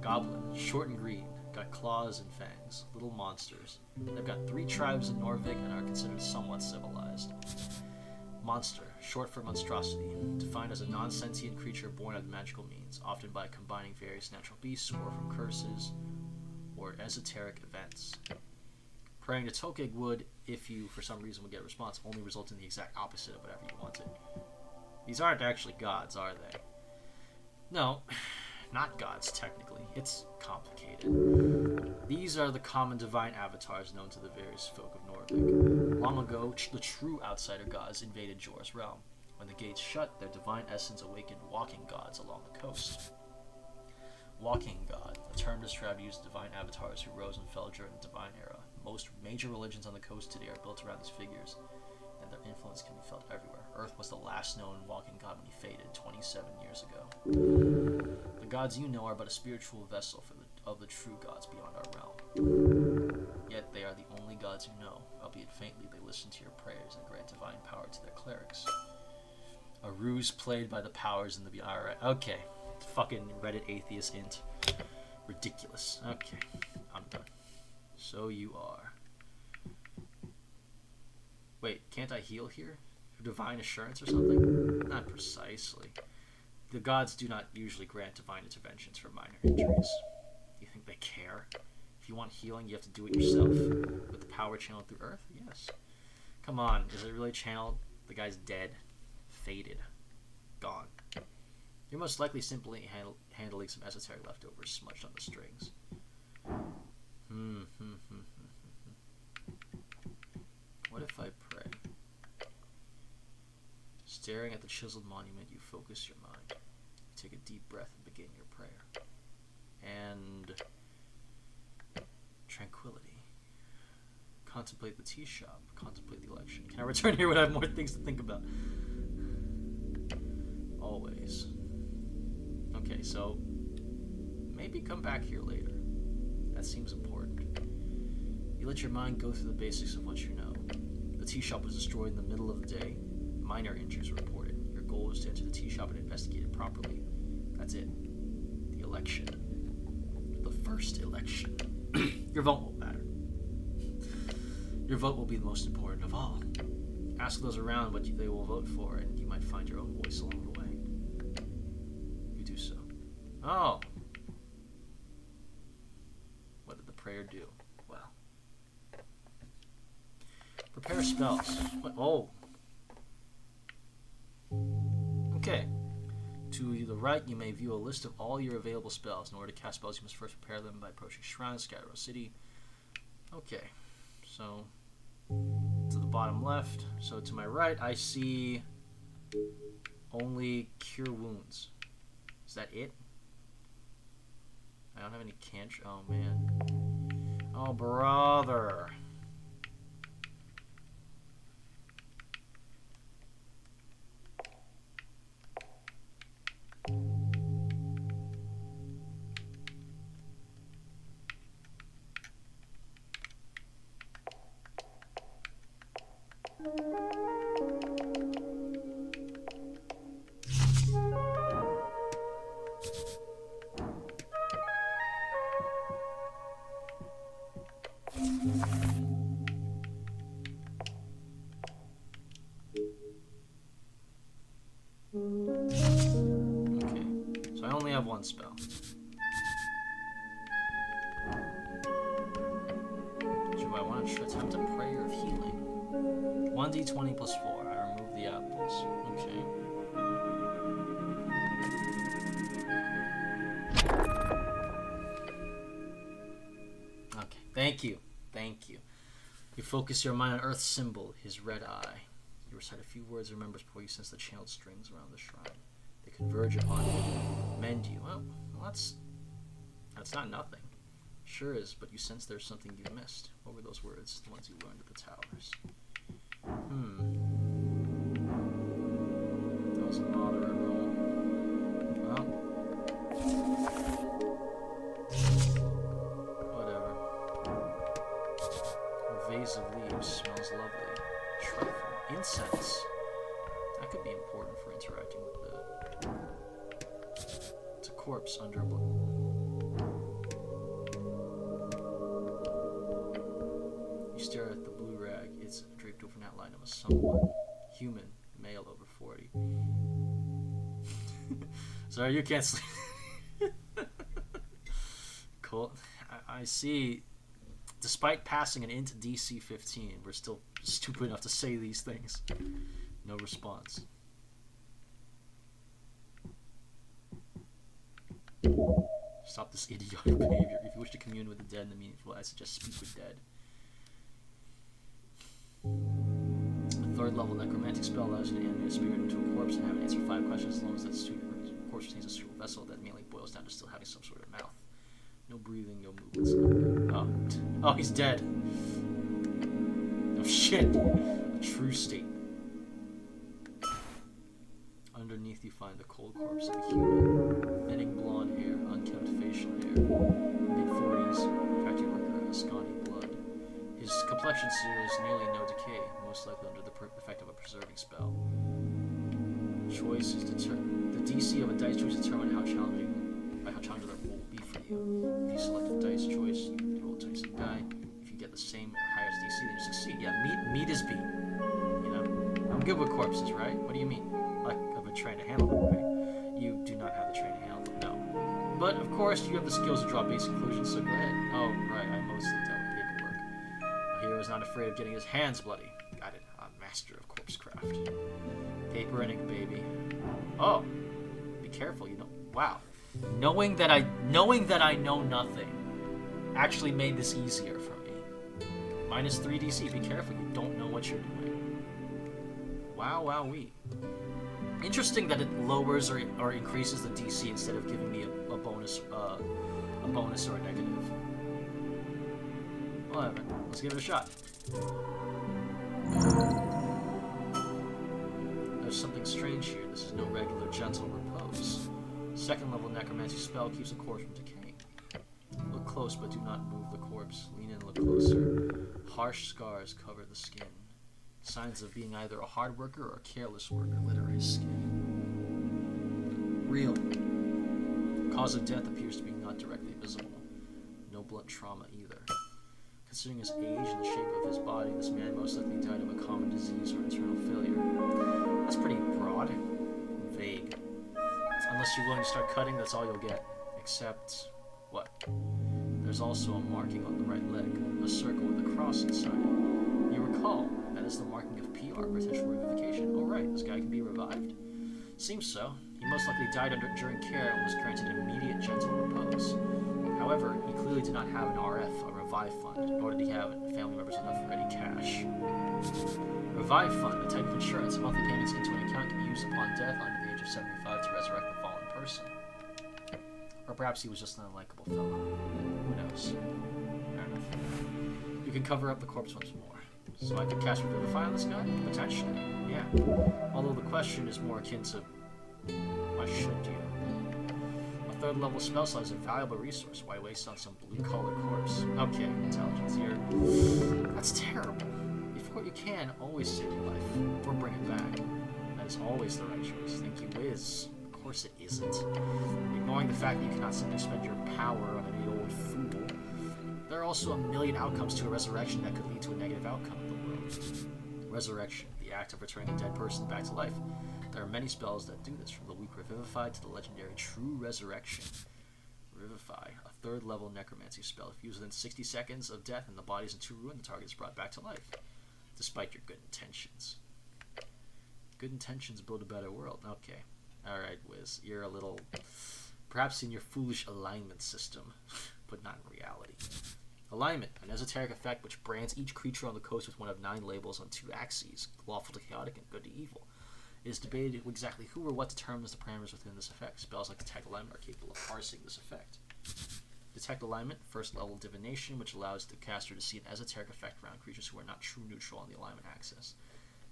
Goblin, short and green, got claws and fangs, little monsters. They've got 3 tribes in Norvik and are considered somewhat civilized. Monster, short for monstrosity, defined as a non-sentient creature born out of magical means, often by combining various natural beasts or from curses or esoteric events. Praying to Tokig would, if you for some reason would get a response, only result in the exact opposite of whatever you wanted. These aren't actually gods, are they? No, not gods technically. It's complicated. These are the common divine avatars known to the various folk of Norvik. Long ago, the true outsider gods invaded Jor's realm. When the gates shut, their divine essence awakened walking gods along the coast. Walking god, a term to describe used divine avatars who rose and fell during the Divine Era. Most major religions on the coast today are built around these figures, and their influence can be felt everywhere. Earth was the last known walking god when he faded 27 years ago. The gods you know are but a spiritual vessel of the true gods beyond our realm. Yet they are the only gods you know, albeit faintly they listen to your prayers and grant divine power to their clerics. A ruse played by the powers in the beyond. Alright, okay. Fucking Reddit atheist int. Ridiculous. Okay, I'm done. So you are. Wait, can't I heal here? For divine assurance or something? Not precisely. The gods do not usually grant divine interventions for minor injuries. You think they care? If you want healing, you have to do it yourself. With the power channeled through Earth? Yes. Come on, is it really channeled? The guy's dead. Faded. Gone. You're most likely simply handling some esoteric leftovers smudged on the strings. What if I pray? Staring at the chiseled monument, you focus your mind. You take a deep breath and begin your prayer. And tranquility. Contemplate the tea shop. Contemplate the election. Can I return here when I have more things to think about? Always. Okay, so maybe come back here later. That seems important. You let your mind go through the basics of what you know. The tea shop was destroyed in the middle of the day. Minor injuries were reported. Your goal is to enter the tea shop and investigate it properly. That's it. The election. The first election. Your vote won't matter. Your vote will be the most important of all. Ask those around what they will vote for, and you might find your own voice along the way. You do so. Oh. What did the prayer do? Well. Prepare spells. What? Oh. Okay. To the right, you may view a list of all your available spells. In order to cast spells, you must first prepare them by approaching shrines, Skyro City. Okay. So, to the bottom left. So, to my right, I see only Cure Wounds. Is that it? I don't have any cantrip. Oh, man. Oh, brother. Okay, so I only have one spell. Do I want to attempt a prayer of healing? 1d20 plus 4. I remove the apples. Okay. Okay, thank you. Thank you. You focus your mind on Earth's symbol, his red eye. You recite a few words and remembers before you sense the channeled strings around the shrine. They converge upon you, mend you. Well, that's not nothing. Sure is, but you sense there's something you missed. What were those words? The ones you learned at the towers. That was a moderate roll. Well, whatever. A vase of leaves smells lovely. Trifle. Incense. That could be important for interacting with the... It's a corpse under a book. You stare at the blue rag. It's draped over an outline of a someone. Human. Male over 40. Sorry, you can't sleep. Cool. I see. Despite passing an int DC 15, we're still stupid enough to say these things. No response. Stop this idiotic behavior. If you wish to commune with the dead in a meaningful way, I suggest speak with dead. A third level necromantic spell allows you to animate a spirit into a corpse and have it answer 5 questions as long as that corpse contains a suitable vessel that mainly boils down to still having some sort of mouth. No breathing, no movements. Oh, he's dead. Oh shit. A true state. Underneath you find the cold corpse of a human. Thinning blonde hair, unkempt facial hair. Mid-40s, factory worker, scrawny blood. His complexion shows nearly no decay, most likely under the effect of a preserving spell. Choice is the DC of a dice choice determine how challenging that will be for you. If you select a dice choice, you roll a dice die. If you get the same or highest DC, then you succeed. Yeah, meat is beat. You know, I'm good with corpses, right? What do you mean? Like, I've been trained to handle them, right? You do not have the training to handle them, no. But of course, you have the skills to draw basic conclusions, so go ahead. Oh, right, I mostly dealt with paperwork. A hero is not afraid of getting his hands bloody. Got it. I'm master of corpse craft. Paper and ink, baby. Oh, be careful. You know. Wow. Knowing that I know nothing actually made this easier for me. Minus 3 DC. Be careful. You don't know what you're doing. Wow, wowee. Interesting that it lowers or increases the DC instead of giving me a bonus or a negative. Whatever. Let's give it a shot. There's something strange here. This is no regular gentle repose. Second level necromancy spell keeps a corpse from decaying. Look close, but do not move the corpse. Lean in, look closer. Harsh scars cover the skin. Signs of being either a hard worker or a careless worker litter his skin. Real. Cause of death appears to be not directly visible. No blunt trauma either. Considering his age and the shape of his body, this man most likely died of a common disease or internal failure. That's pretty broad and vague. Unless you're willing to start cutting, that's all you'll get. Except, what? There's also a marking on the right leg, a circle with a cross inside it. You recall, that is the marking of PR, potential revivification. Oh right, this guy can be revived? Seems so. He most likely died during care and was granted immediate gentle repose. However, he clearly did not have an RF, a revive fund, nor did he have family members enough ready cash. Revive fund, a type of insurance. Monthly payments into an account can be used upon death under the age of 75 to resurrect the fallen person. Or perhaps he was just an unlikable fellow. Who knows? Fair enough. You can cover up the corpse once more. So I could cast Revivify on this guy? Potentially, yeah. Although the question is more akin to, why should you? A third level spell slot is a valuable resource. Why waste on some blue-collar corpse? Okay, intelligence here. That's terrible. If Of course, you can always save your life or bring it back. That is always the right choice. Thank you, Wiz. Of course it isn't. Ignoring the fact that you cannot simply spend your power on any old fool, there are also a million outcomes to a resurrection that could lead to a negative outcome in the world. Resurrection, the act of returning a dead person back to life. There are many spells that do this, from the weak Revivify to the legendary True Resurrection. Revivify, a 3rd level necromancy spell. If used within 60 seconds of death and the body is into ruin, the target is brought back to life, despite your good intentions. Good intentions build a better world. Okay. Alright, Wiz. You're a little... perhaps in your foolish alignment system, but not in reality. Alignment, an esoteric effect which brands each creature on the coast with one of 9 labels on 2 axes, lawful to chaotic and good to evil. It is debated exactly who or what determines the parameters within this effect. Spells like Detect Alignment are capable of parsing this effect. Detect Alignment, 1st level divination, which allows the caster to see an esoteric effect around creatures who are not true neutral on the alignment axis.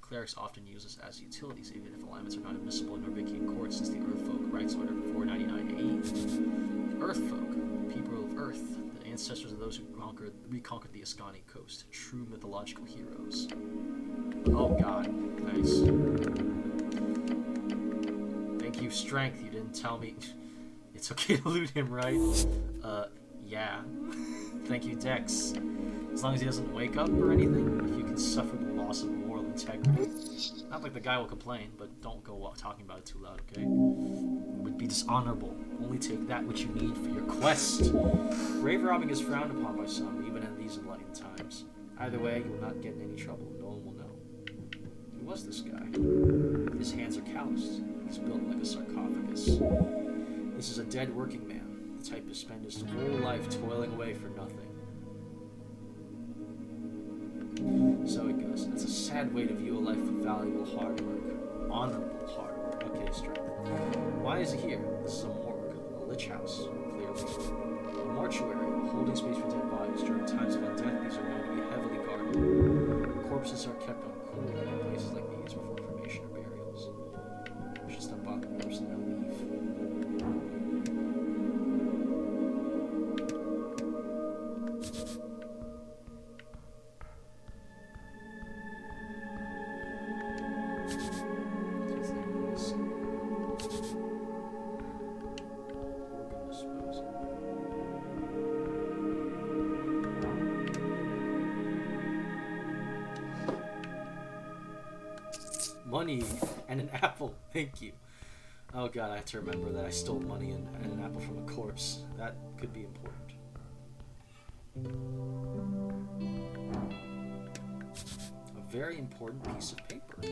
Clerics often use this as utilities, even if alignments are not admissible nor vacate court, since the Earthfolk Rights Order 499A. Earthfolk, people of Earth, the ancestors of those who reconquered the Ascani coast, true mythological heroes. Oh god, nice. Thank you, Strength. You didn't tell me. It's okay to loot him, right? Yeah. Thank you, Dex. As long as he doesn't wake up or anything, if you can suffer the loss of moral integrity. Not like the guy will complain, but don't go talking about it too loud, okay? It would be dishonorable. Only take that which you need for your quest. Grave robbing is frowned upon by some, even in these enlightened times. Either way, you will not get in any trouble. No one will know. Who was this guy? His hands are calloused. He's built like a sarcophagus. This is a dead working man, the type to spend his whole life toiling away for nothing. So it goes. That's a sad way to view a life of valuable hard work. Honorable hard work. Okay, Strength. Why is he here? This is a morgue, a lich house, clearly. A mortuary, a holding space for dead bodies. During times of undeath, these are known to be heavily guarded. Corpses are kept on cool in places like these before cremation or burials. We should step off the corpse and now leave. Money and an apple. Thank you. Oh god, I have to remember that I stole money and an apple from a corpse. That could be important. A very important piece of paper.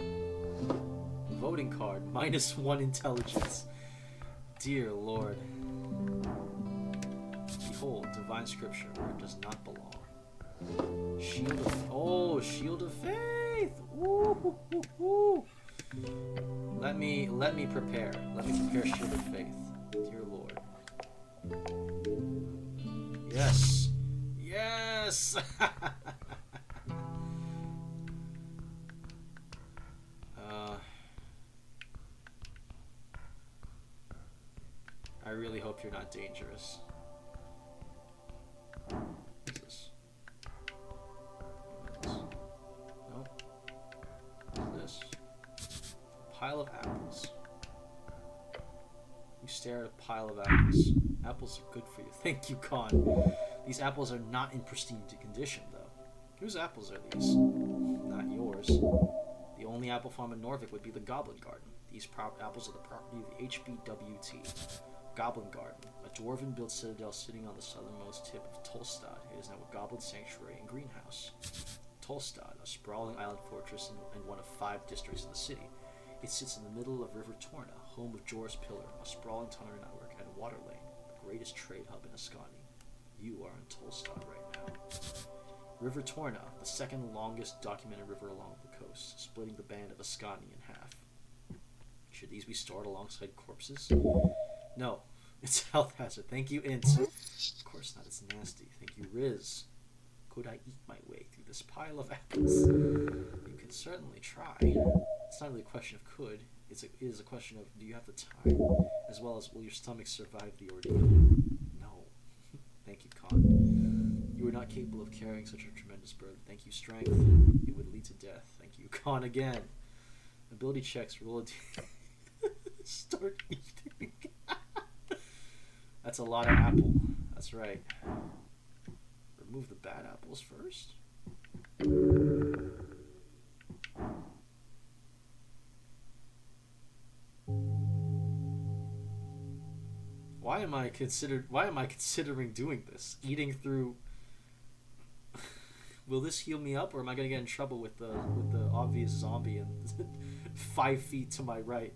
Voting card. -1 intelligence. Dear Lord. Behold, divine scripture where it does not belong. Shield of... oh, Shield of Faith! Ooh, ooh, ooh. Let me prepare. Let me prepare Shield of Faith. Dear Lord. Yes! Yes! I really hope you're not dangerous. What's this? Nope. What's this? A pile of apples. You stare at a pile of apples. Apples are good for you. Thank you, Khan. These apples are not in pristine condition, though. Whose apples are these? Not yours. The only apple farm in Norvik would be the Goblin Garden. These apples are the property of the HBWT. Goblin Garden, a dwarven-built citadel sitting on the southernmost tip of Tolstad. It is now a goblin sanctuary and greenhouse. Tolstad, a sprawling island fortress and one of 5 districts in the city. It sits in the middle of River Torna, home of Jor's Pillar, a sprawling tunnel network, and Water Lane, the greatest trade hub in Ascani. You are in Tolstad right now. River Torna, the second longest documented river along the coast, splitting the band of Ascani in half. Should these be stored alongside corpses? No, it's a health hazard. Thank you, Int. Of course not, it's nasty. Thank you, Riz. Could I eat my way through this pile of apples? You can certainly try. It's not really a question of could. It is a question of do you have the time, as well as will your stomach survive the ordeal? No. Thank you, Con. You are not capable of carrying such a tremendous burden. Thank you, strength. It would lead to death. Thank you. Gone again. Ability checks. Roll a start eating. That's a lot of apple. That's right. Remove the bad apples first. Why am I considering doing this? Eating through. Will this heal me up, or am I gonna get in trouble with the obvious zombie and 5 feet to my right?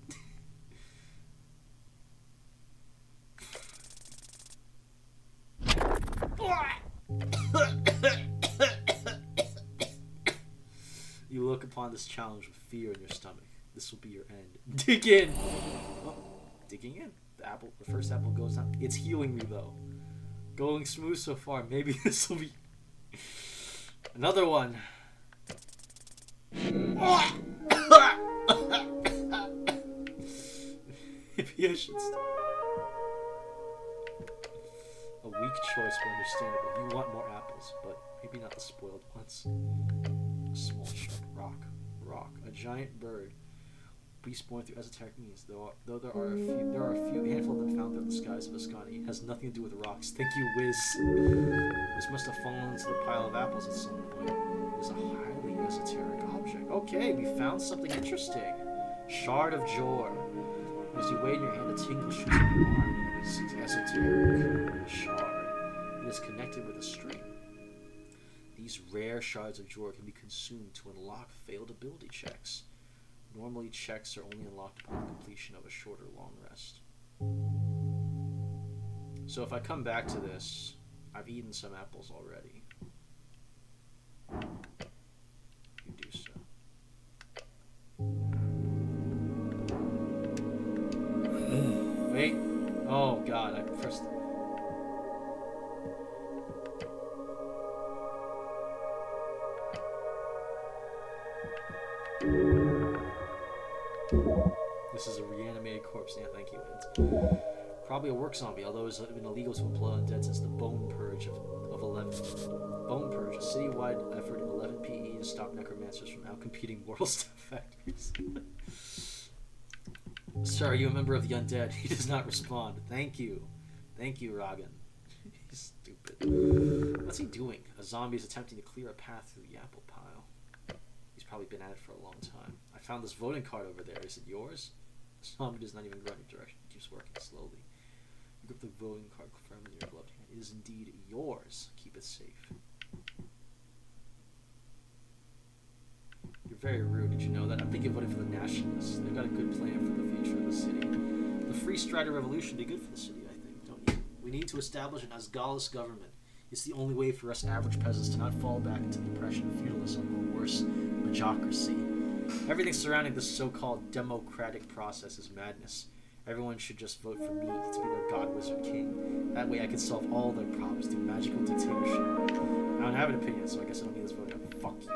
You look upon this challenge with fear in your stomach. This will be your end. Dig in. Oh, digging in. The first apple goes down. It's healing me though. Going smooth so far. Maybe this will be another one. Maybe I should stop. A weak choice, but understandable. You want more apples, but maybe not the spoiled ones. A small sharp rock. A giant bird. Beast born through esoteric means. Though there are a few handful of them found throughout the skies of Ascani. It has nothing to do with rocks. Thank you, Wiz. This must have fallen into the pile of apples at some point. It is a highly esoteric object. Okay, we found something interesting. Shard of Jor. As you wave in your hand, a tingle shoots up your arm. It is esoteric shard. It is connected with a string. These rare shards of Jor can be consumed to unlock failed ability checks. Normally, checks are only unlocked upon the completion of a short or long rest. So if I come back to this, I've eaten some apples already. You do so. Wait. Oh god, I pressed... This is a reanimated corpse. Yeah, thank you, Ed. Probably a work zombie, although it's been illegal to employ undead since the Bone Purge of 11. Bone Purge, a citywide effort in 11 PE to stop necromancers from outcompeting mortal stuff factories. Sir, are you a member of the undead? He does not respond. Thank you. Thank you, Ragan. He's stupid. What's he doing? A zombie is attempting to clear a path through the apple pile. He's probably been at it for a long time. I found this voting card over there. Is it yours? The zombie does not even run in your direction. It keeps working slowly. You grip the voting card firmly in your gloved hand. It is indeed yours. Keep it safe. You're very rude. Did you know that? I'm thinking of voting for the Nationalists. They've got a good plan for the future of the city. The Free Strider Revolution would be good for the city, I think, don't you? We need to establish an Asgalis government. It's the only way for us average peasants to not fall back into the oppression of feudalism or worse, majocracy. Everything surrounding this so-called democratic process is madness. Everyone should just vote for me to be their god wizard king. That way I could solve all their problems through magical dictatorship. I don't have an opinion, so I guess I don't need this vote. Fuck you.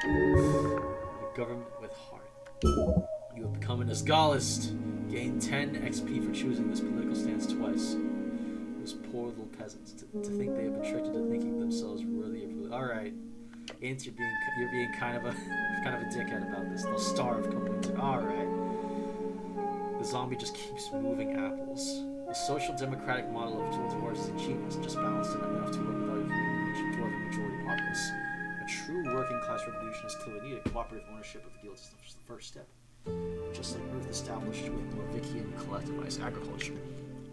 A government with heart. You have become an Asgalist. Gain 10 XP for choosing this political stance twice. Those poor little peasants. To think they have been tricked into thinking themselves worthy of rule. Alright. Int, you're being kind of a dickhead about this. They'll starve coming into. Alright. The zombie just keeps moving apples. The social democratic model of Tool Wars is ingenious, just balanced enough to avoid the majority populace. A true working class revolution is clearly needed. Cooperative ownership of the guilds is the first step. Just like Earth established with Norvikian collectivized agriculture.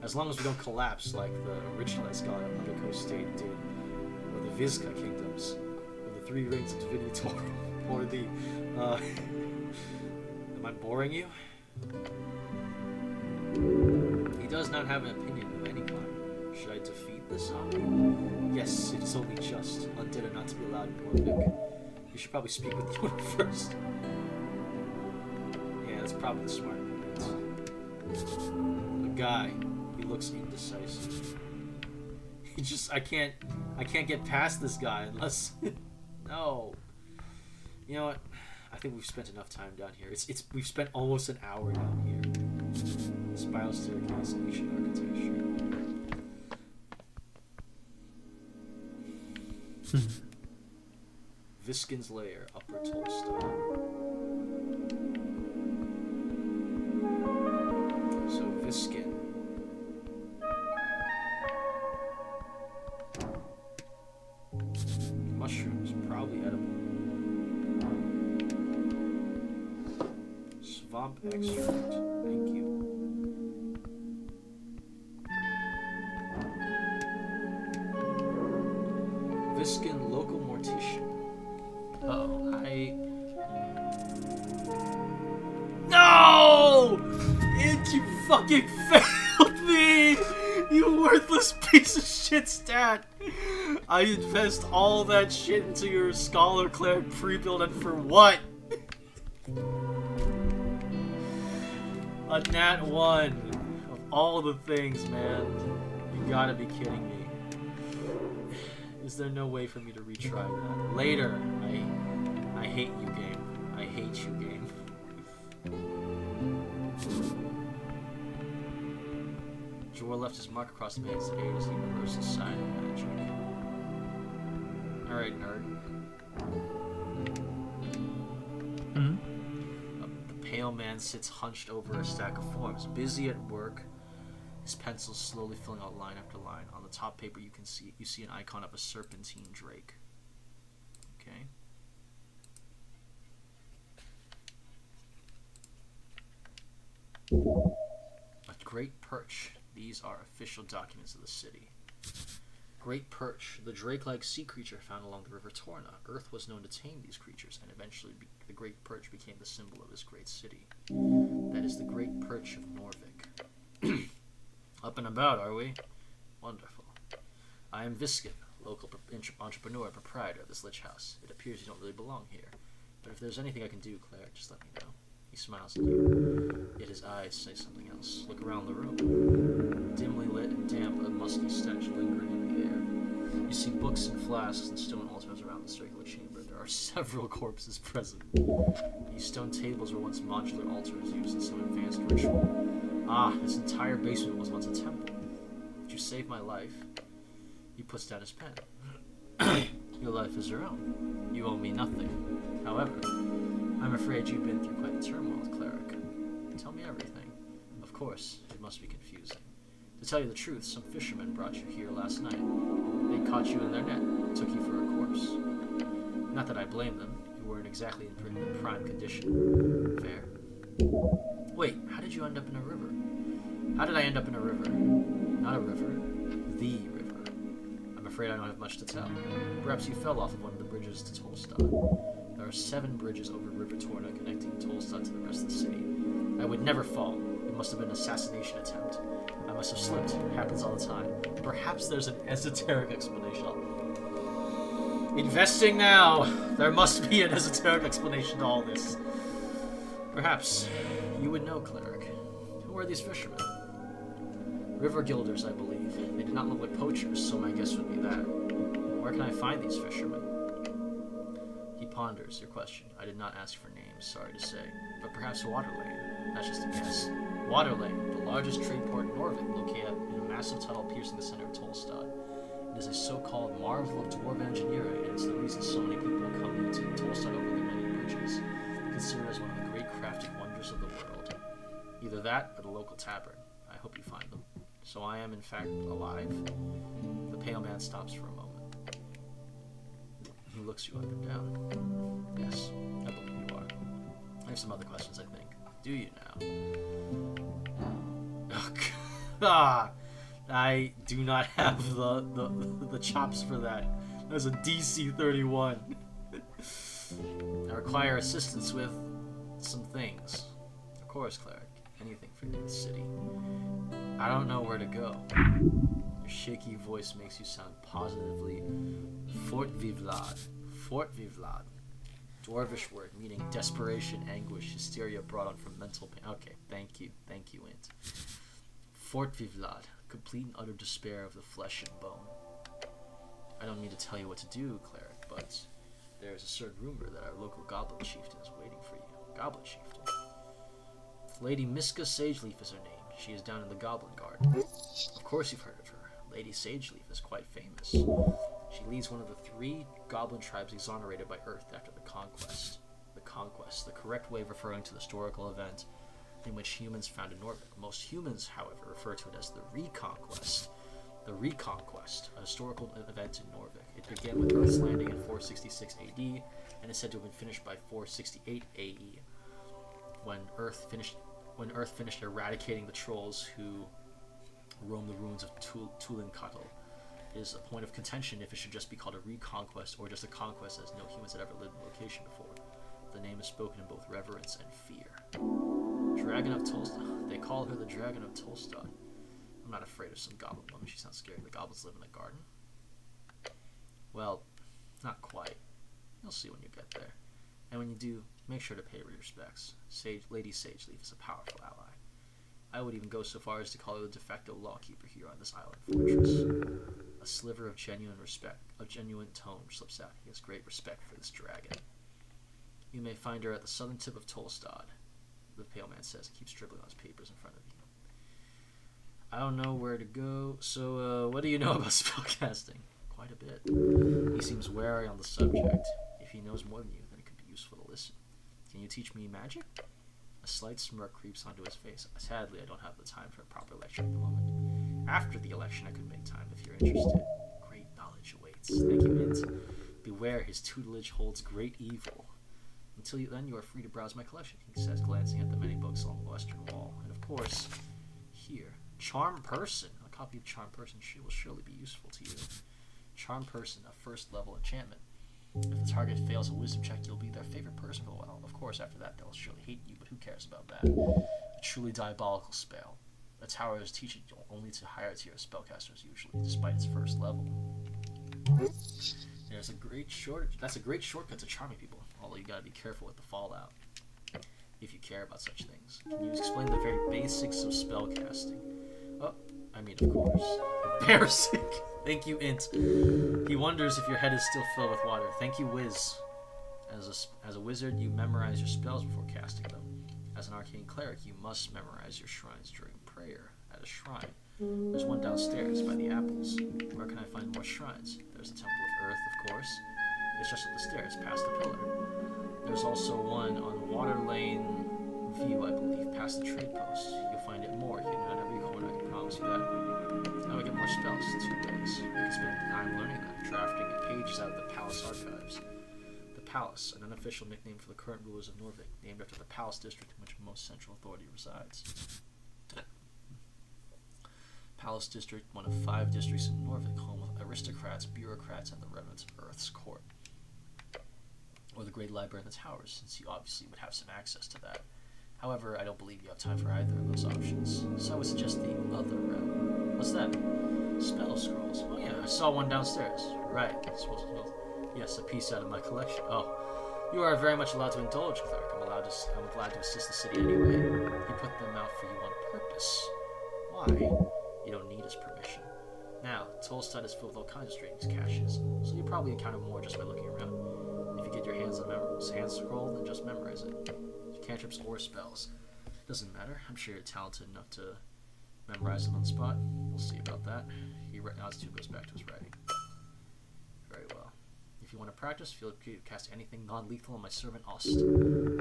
As long as we don't collapse like the original Asgard and Undercoast state did, or the Vizca kingdoms, or the Three Rings of Divinitor, or the, am I boring you? He does not have an opinion of any kind. Should I defeat the zombie? Yes, it is only just. Undead are not to be allowed in Norvik. You should probably speak with the owner first. Yeah, that's probably the smart move. A guy. He looks indecisive. He just I can't get past this guy unless no. You know what? I think we've spent enough time down here. We've spent almost an hour down here. Spiral staircase, ancient architecture. Viskin's Lair, Upper Tolstad. So Viskin. Mushrooms, probably edible. Swamp extract, thank you. Viskin local mortician. Oh, No! You fucking failed me! You worthless piece of shit stat! I invest all that shit into your Scholar Cleric pre-build, and for what? A nat 1 of all the things, man. You gotta be kidding me. Is there no way for me to retry that? Later. I hate you, game. I hate you, game. Jor left his mark across the page that aid is the universal sign of magic. Alright, nerd. The pale man sits hunched over a stack of forms, busy at work, his pencil slowly filling out line after line. On the top paper you see an icon of a serpentine drake. Okay. A great perch. These are official documents of the city. Great perch, the drake-like sea creature found along the river Torna. Earth was known to tame these creatures, and eventually the great perch became the symbol of this great city. That is the great perch of Norvik. Up and about, are we? Wonderful. I am Viskin, local entrepreneur and proprietor of this lich house. It appears you don't really belong here, but if there's anything I can do, Claire, just let me know. He smiles at you, yet his eyes say something else. Look around the room. Dimly lit and damp, a musky stench lingering in the air. You see books and flasks and stone altars around the circular chamber. There are several corpses present. These stone tables were once modular altars used in some advanced ritual. Ah, this entire basement was once a temple. Did you save my life? He puts down his pen. Your life is your own. You owe me nothing. However, I'm afraid you've been through quite the turmoil with Cleric. Tell me everything. Of course, it must be confusing. To tell you the truth, some fishermen brought you here last night. They caught you in their net, took you for a corpse. Not that I blame them. You weren't exactly in prime condition. Fair. Wait, how did you end up in a river? How did I end up in a river? Not a river. The river. I'm afraid I don't have much to tell. Perhaps you fell off of one of the bridges to Tolstad. There are 7 bridges over River Torna connecting Tolstad to the rest of the city. I would never fall. It must have been an assassination attempt. I must have slipped. It happens all the time. Perhaps there's an esoteric explanation. Investing now! There must be an esoteric explanation to all this. Perhaps. You would know, Cleric. Who are these fishermen? River Guilders, I believe. They did not look like poachers, so my guess would be that. Where can I find these fishermen? He ponders your question. I did not ask for names, sorry to say. But perhaps Waterlane. That's just a guess. Waterlane, the largest trade port in Norvik, located in a massive tunnel piercing the center of Tolstad. It is a so-called marvel of dwarven engineering, and it's the reason so many people come into Tolstad over the many bridges, considered as one of the great crafting wonders of the world. Either that, or the local tavern. I hope you find them. So I am, in fact, alive. The pale man stops for a moment. He looks you up and down. Yes, I believe you are. I have some other questions, I think. Do you now? Oh, God. I do not have the chops for that. That's a DC 31. I require assistance with some things. Of course, Cleric. Anything for the city. I don't know where to go. Your shaky voice makes you sound positively Fort Vivlad. Fort Vivlad. Dwarvish word meaning desperation, anguish, hysteria brought on from mental pain. Okay, thank you, Int. Fort Vivlad. Complete and utter despair of the flesh and bone. I don't need to tell you what to do, Cleric, but there is a certain rumor that our local goblin chieftain is waiting for you. Goblin chieftain? Lady Miska Sageleaf is her name. She is down in the Goblin Garden. Of course you've heard of her. Lady Sageleaf is quite famous. She leads one of the 3 goblin tribes exonerated by Earth after the conquest. The correct way of referring to the historical event in which humans founded Norvik. Most humans, however, refer to it as the Reconquest. The Reconquest, a historical event in Norvik. It began with Earth's landing in 466 AD and is said to have been finished by 468 AE, when Earth finished eradicating the trolls who roam the ruins of Tulinkatl. It is a point of contention if it should just be called a reconquest or just a conquest, as no humans had ever lived in the location before. The name is spoken in both reverence and fear. Dragon of Tolstad. They call her the Dragon of Tolstad. I'm not afraid of some goblin woman. She sounds scary. The goblins live in a garden. Well, not quite. You'll see when you get there. And when you do, make sure to pay her respects. Lady Sageleaf is a powerful ally. I would even go so far as to call her the de facto lawkeeper here on this island fortress. A sliver of genuine tone slips out. He has great respect for this dragon. You may find her at the southern tip of Tolstad, the pale man says, and keeps scribbling on his papers in front of you. I don't know where to go, so what do you know about spellcasting? Quite a bit. He seems wary on the subject. If he knows more than you, then it could be useful to listen. Can you teach me magic? A slight smirk creeps onto his face. Sadly, I don't have the time for a proper lecture at the moment. After the election, I could make time if you're interested. Great knowledge awaits. Thank you, Int. Beware, his tutelage holds great evil. Until then, you are free to browse my collection, he says, glancing at the many books along the western wall. And of course, here, Charm Person. A copy of Charm Person will surely be useful to you. Charm Person, a first-level enchantment. If the target fails a wisdom check, you'll be their favorite person for a while. Of course, after that, they'll surely hate you, but who cares about that? A truly diabolical spell. The tower is teaching only to higher tier spellcasters, usually, despite its first level. That's a great shortcut to charming people, although you gotta be careful with the fallout, if you care about such things. Can you explain the very basics of spellcasting? Oh, I mean, of course. Embarrassing. Thank you, Int. He wonders if your head is still filled with water. Thank you, Wiz. As a wizard, you memorize your spells before casting them. As an arcane cleric, you must memorize your shrines during prayer at a shrine. There's one downstairs by the apples. Where can I find more shrines? There's the Temple of Earth, of course. It's just up the stairs, past the pillar. There's also one on Water Lane View, I believe, past the trade post. You'll find it more hidden at every corner, I can promise you that. How do I get more spells? 2 ways. You can spend time learning them, drafting pages out of the palace archives. The Palace, an unofficial nickname for the current rulers of Norvik, named after the Palace district in which most central authority resides. Palace District, one of 5 districts in Norvik, home of aristocrats, bureaucrats, and the remnants of Earth's court. Or the Great Library and the Towers, since you obviously would have some access to that. However, I don't believe you have time for either of those options, so I would suggest the other route. What's that? Spell scrolls. Oh yeah, I saw one downstairs. Right. Yes, a piece out of my collection. Oh, you are very much allowed to indulge, cleric. I'm glad to assist the city anyway. He put them out for you on purpose. Why? You don't need his permission. Now, Tolstad is filled with all kinds of strange caches, so you probably encounter more just by looking around. If you get your hands on hand scroll, then just memorize it. Cantrips or spells. Doesn't matter. I'm sure you're talented enough to memorize them on the spot. We'll see about that. He nods to goes back to his writing. Very well. If you want to practice, feel free to cast anything non-lethal on my servant Ost.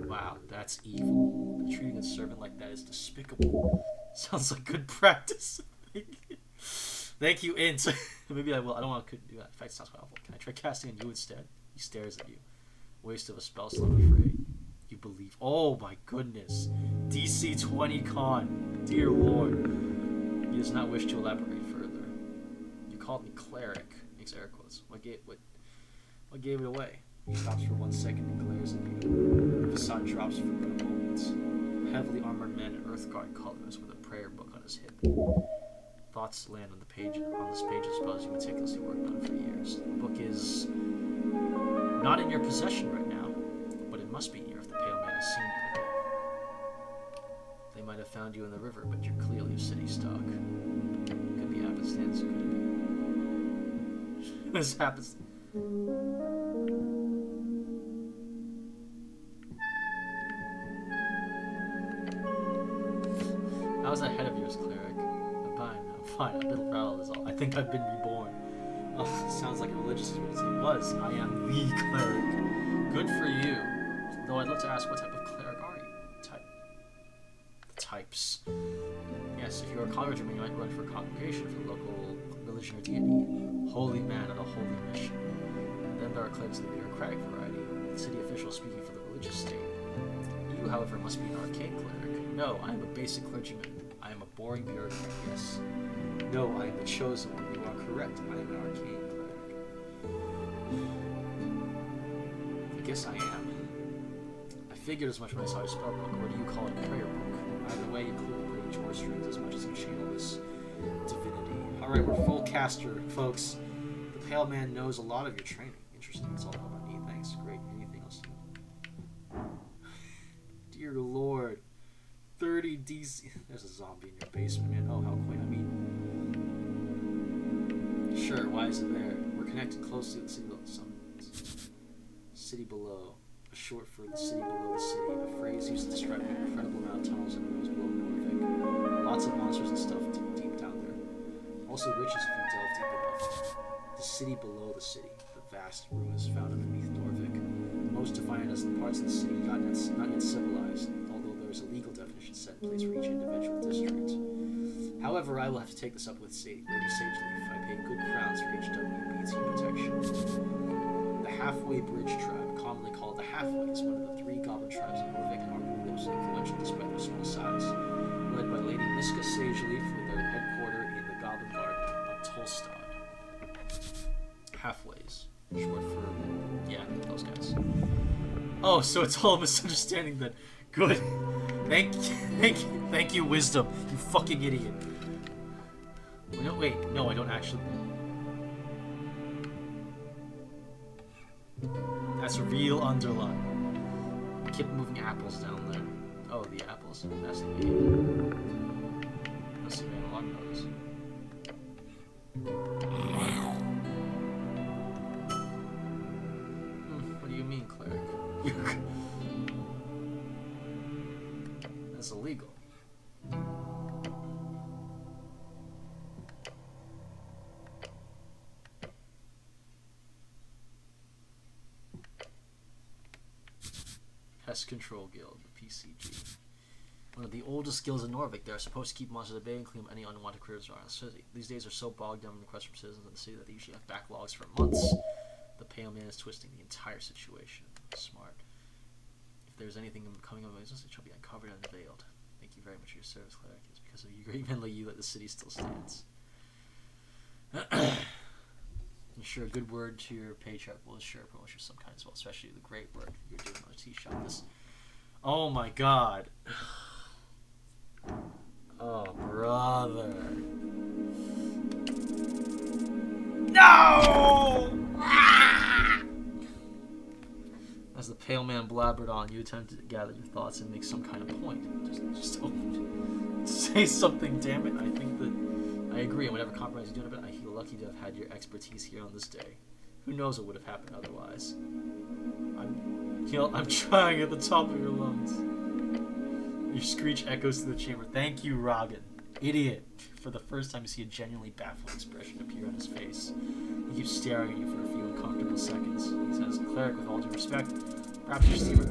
Wow, that's evil. Treating a servant like that is despicable. Sounds like good practice. Thank you, Int. Maybe I will. I don't want to do that. In fact, it sounds quite awful. Can I try casting on you instead? He stares at you. Waste of a spell slot, I'm afraid. You believe. Oh my goodness. DC 20 con. Dear Lord. He does not wish to elaborate further. You called me cleric. Makes air quotes. What gave it away? He stops for 1 second and glares at you. The facade drops for a moment. Heavily armored man in Earthguard colors with a prayer book on his hip. Thoughts land on this page of spells you meticulously worked on for years. The book is not in your possession right now, but it must be near if the pale man has seen you again. They might have found you in the river, but you're clearly of city stock. Could be happenstance, could it be? This happens. How's that head of yours, cleric? I'm fine. A little rattled is all. I think I've been reborn. Oh, sounds like a religious experience. It was. I am the cleric. Good for you. Though I'd love to ask, what type of cleric are you? Types. Yes, if you're a clergyman, you might run for a congregation for the local religion or deity. Holy man on a holy mission. Then there are clerics of the bureaucratic variety, with city officials speaking for the religious state. You, however, must be an arcane cleric. No, I am a basic clergyman. I am a boring bureaucrat, yes. No, I am the chosen one. You are correct. I am an arcane cleric. I guess I am. I figured as much when I saw your spellbook. What do you call it? Prayer book. Either way, you clearly play each war strings as much as you channel this divinity. Alright, we're full caster, folks. The Pale Man knows a lot of your training. Interesting. That's all about me. Thanks. Great. Anything else? Dear Lord. 30 DC. There's a zombie in your basement, man. Oh, how quaint. I mean, sure. Why is it there? We're connected closely to the city below. City below. A short for the city below the city. A phrase used to describe an incredible amount of tunnels and rooms below Norvik. Lots of monsters and stuff deep down there. Also riches if you delve deep enough. The city below the city. The vast ruins found underneath Norvik. Most define it as the parts of the city not yet civilized. There is a legal definition set in place for each individual district. However, I will have to take this up with Lady Sageleaf. I pay good crowns for HWBT protection. The Halfway Bridge tribe, commonly called the Halfway, is one of the 3 goblin tribes in Norvik and arguably most influential despite their small size. Led by Lady Miska Sageleaf with their headquarters in the Goblin Garden of Tolstad. Halfways. Short for, yeah, those guys. Oh, so it's all a misunderstanding then. Good. Thank you, wisdom. You fucking idiot. Wait, no, I don't actually. That's a real underline. Keep moving apples down there. Oh, the apples? That's the way. Let's see if I unlock those. What do you mean, cleric? That's illegal. Pest Control Guild, the PCG. One of the oldest guilds in Norvik. They are supposed to keep monsters at bay and clean up any unwanted critters around the city. These days are so bogged down in requests from citizens of the city that they usually have backlogs for months. The Pale Man is twisting the entire situation. Smart. If there's anything coming of business, it shall be uncovered and unveiled. Thank you very much for your service, cleric. It's because of you, great men like you, that the city still stands. I'm sure a good word to your paycheck will assure promotion of some kind as well, especially the great work you're doing on a tea shop. This. Oh my God. Oh, brother. No! As the Pale Man blabbered on, you attempted to gather your thoughts and make some kind of point. Just say something, damn it. I think that I agree on whatever compromise you're doing, but I feel lucky to have had your expertise here on this day. Who knows what would have happened otherwise? I'm trying at the top of your lungs. Your screech echoes through the chamber. Thank you, Robin. Idiot. For the first time, you see a genuinely baffled expression appear on his face. He keeps staring at you for a few uncomfortable seconds. He says, "Cleric, with all due respect, perhaps your steamer."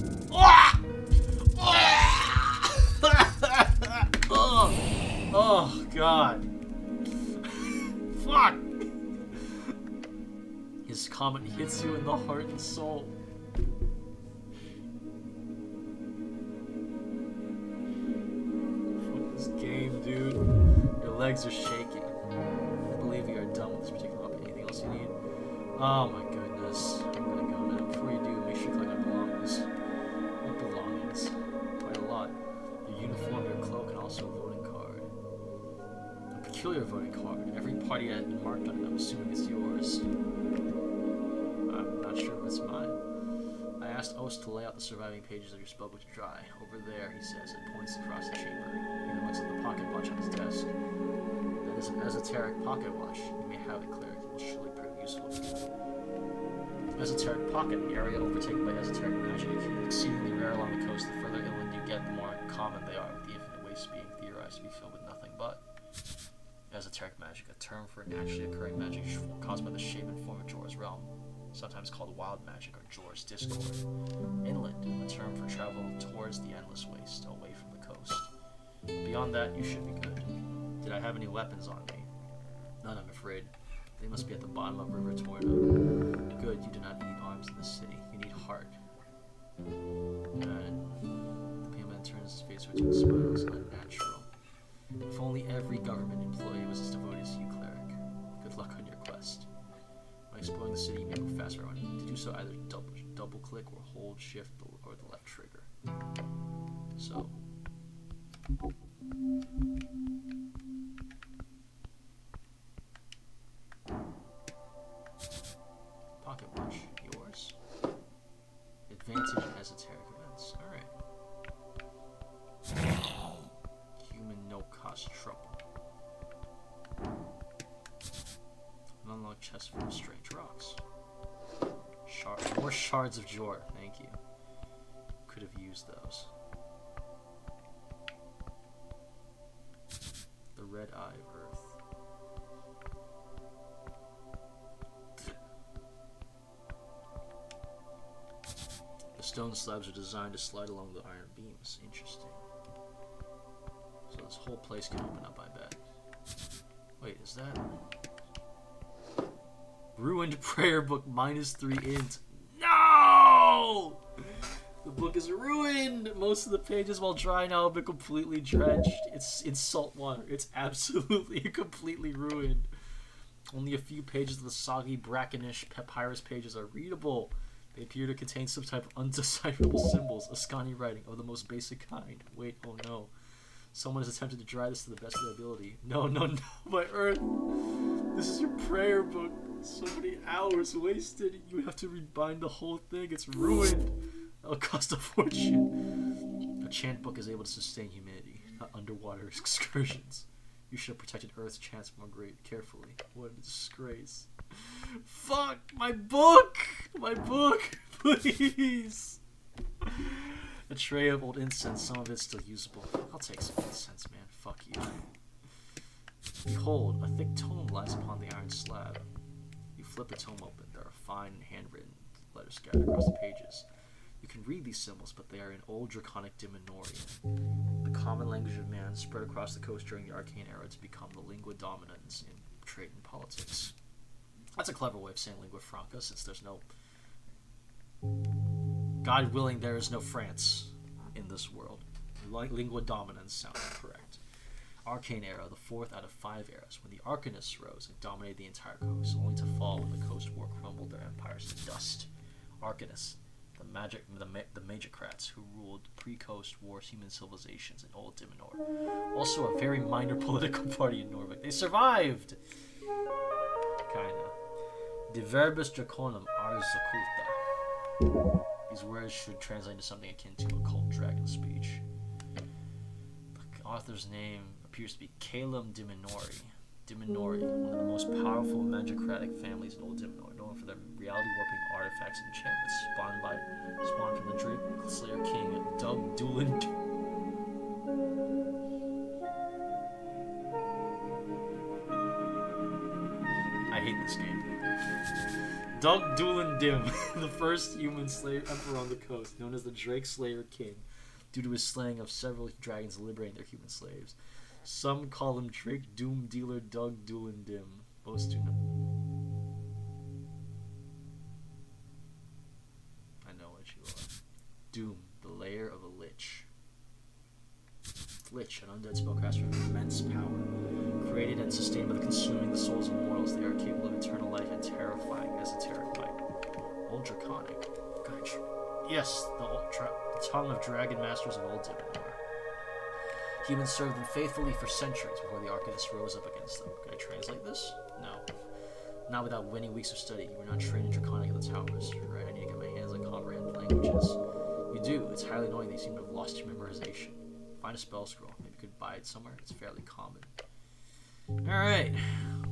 Oh, God. Fuck. His comment hits you in the heart and soul. Fuck this game, dude. Your legs are shaking. I believe we are done with this particular topic. Anything else you need? Oh my goodness. I'm gonna go now. Before you do, make sure you collect my belongings. What belongings? Quite a lot. Your uniform, your cloak, and also a voting card. A peculiar voting card. Every party has been marked on it. I'm assuming it's yours. I'm not sure if it's mine. I asked Ost to lay out the surviving pages of your spellbook to dry. Over there, he says, it points across the chamber. He then looks at the pocket watch on his desk. That is an esoteric pocket watch. You may have it, cleric. It will surely prove useful to you. Esoteric pocket, the area overtaken by esoteric magic. Exceedingly rare along the coast. The further inland you get, the more common they are, with the infinite wastes being theorized to be filled with nothing but esoteric magic, a term for naturally occurring magic caused by the shape sometimes called wild magic or Jor's discord. Inland, a term for travel towards the endless waste, away from the coast. Beyond that, you should be good. Did I have any weapons on me? None, I'm afraid. They must be at the bottom of River Torno. Good, you do not need arms in the city. You need heart. And the pale man turns his face with two smiles, unnatural. If only every government employee was as devoted as you, cleric. Good luck on your quest. When exploring the city, you may go faster on it. To do so, either double click or hold shift or the left trigger. So. Pocket watch, yours. Advantage in esoteric events. Alright. Human no-cost trouble. An unlocked chest full of strange rocks. More shards of Jor, thank you. Could have used those. The red eye of Earth. The stone slabs are designed to slide along the iron beams. Interesting. So this whole place can open up, I bet. Wait, is that... Ruined prayer book -3 int. No! The book is ruined! Most of the pages, while dry now, have been completely drenched. It's in salt water. It's absolutely completely ruined. Only a few pages of the soggy, brackenish papyrus pages are readable. They appear to contain some type of undecipherable symbols, Ascani writing of the most basic kind. Wait, oh no. Someone has attempted to dry this to the best of their ability. No, no, no, my Earth. This is your prayer book. So many hours wasted. You have to rebind the whole thing. It's ruined. That'll cost a fortune. A chant book is able to sustain humanity, not underwater excursions. You should have protected Earth's chants more carefully. What a disgrace. Fuck! My book! My book! Please! A tray of old incense, some of it's still usable. I'll take some incense, man. Fuck you. Behold, a thick tome lies upon the iron slab. You flip the tome open. There are fine handwritten letters scattered across the pages. You can read these symbols, but they are in old draconic Diminorian, the common language of man spread across the coast during the Arcane Era to become the lingua dominans in trade and politics. That's a clever way of saying lingua franca, since there's no... God willing, there is no France in this world. Lingua dominans sound correct. Arcane Era, the 4th out of 5 eras, when the Arcanists rose and dominated the entire coast, only to fall when the Coast War crumbled their empires to dust. Arcanists, the magicrats who ruled pre-Coast War human civilizations in Old Diminor. Also a very minor political party in Norvik. They survived! Kinda. De verbis draconum ars occulta. These words should translate into something akin to occult dragon speech. The author's name appears to be Calum Diminori. Diminori, one of the most powerful magicratic families in Old Diminor, known for their reality-warping artifacts and enchantments spawned from the Drake Slayer King, Doug Doolan. I hate this game. Doug Doolan Dim, the first human slave emperor on the coast, known as the Drake Slayer King, due to his slaying of several dragons liberating their human slaves. Some call him Drake Doom Dealer Doug Doolan Dim. Most do not. I know what you are. Doom, the lair of a lich. Lich, an undead spellcaster of immense power. Created and sustained by consuming the souls of mortals, they are capable of eternal life and terrifying esoteric might. Old Draconic. Yes, the tongue of dragon masters of Old Diminor. Humans served them faithfully for centuries before the Arcanists rose up against them. Can I translate this? No. Not without many weeks of study. You were not trained in Draconic at the towers. You're right, I need to get my hands on comprehend languages. You do. It's highly annoying that you seem to have lost your memorization. Find a spell scroll. Maybe you could buy it somewhere. It's fairly common. Alright.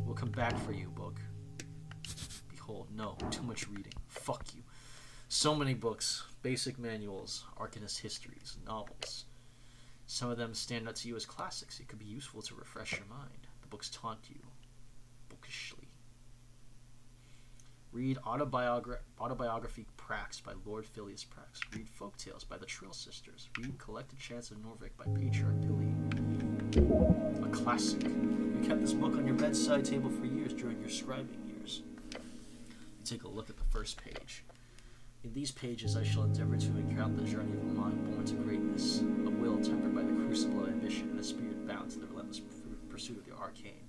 We'll come back for you, book. Behold, no. Too much reading. Fuck you. So many books. Basic manuals. Arcanist histories. Novels. Some of them stand out to you as classics. It could be useful to refresh your mind. The books taunt you bookishly. Read Autobiography Prax by Lord Phileas Prax. Read Folktales by the Trill Sisters. Read Collected Chants of Norvik by Patriarch Billy. A classic. You kept this book on your bedside table for years during your scribing years. You take a look at the first page. In these pages I shall endeavor to recount the journey of a mind born to greatness, a will tempered by the crucible of ambition, and a spirit bound to the relentless pursuit of the arcane.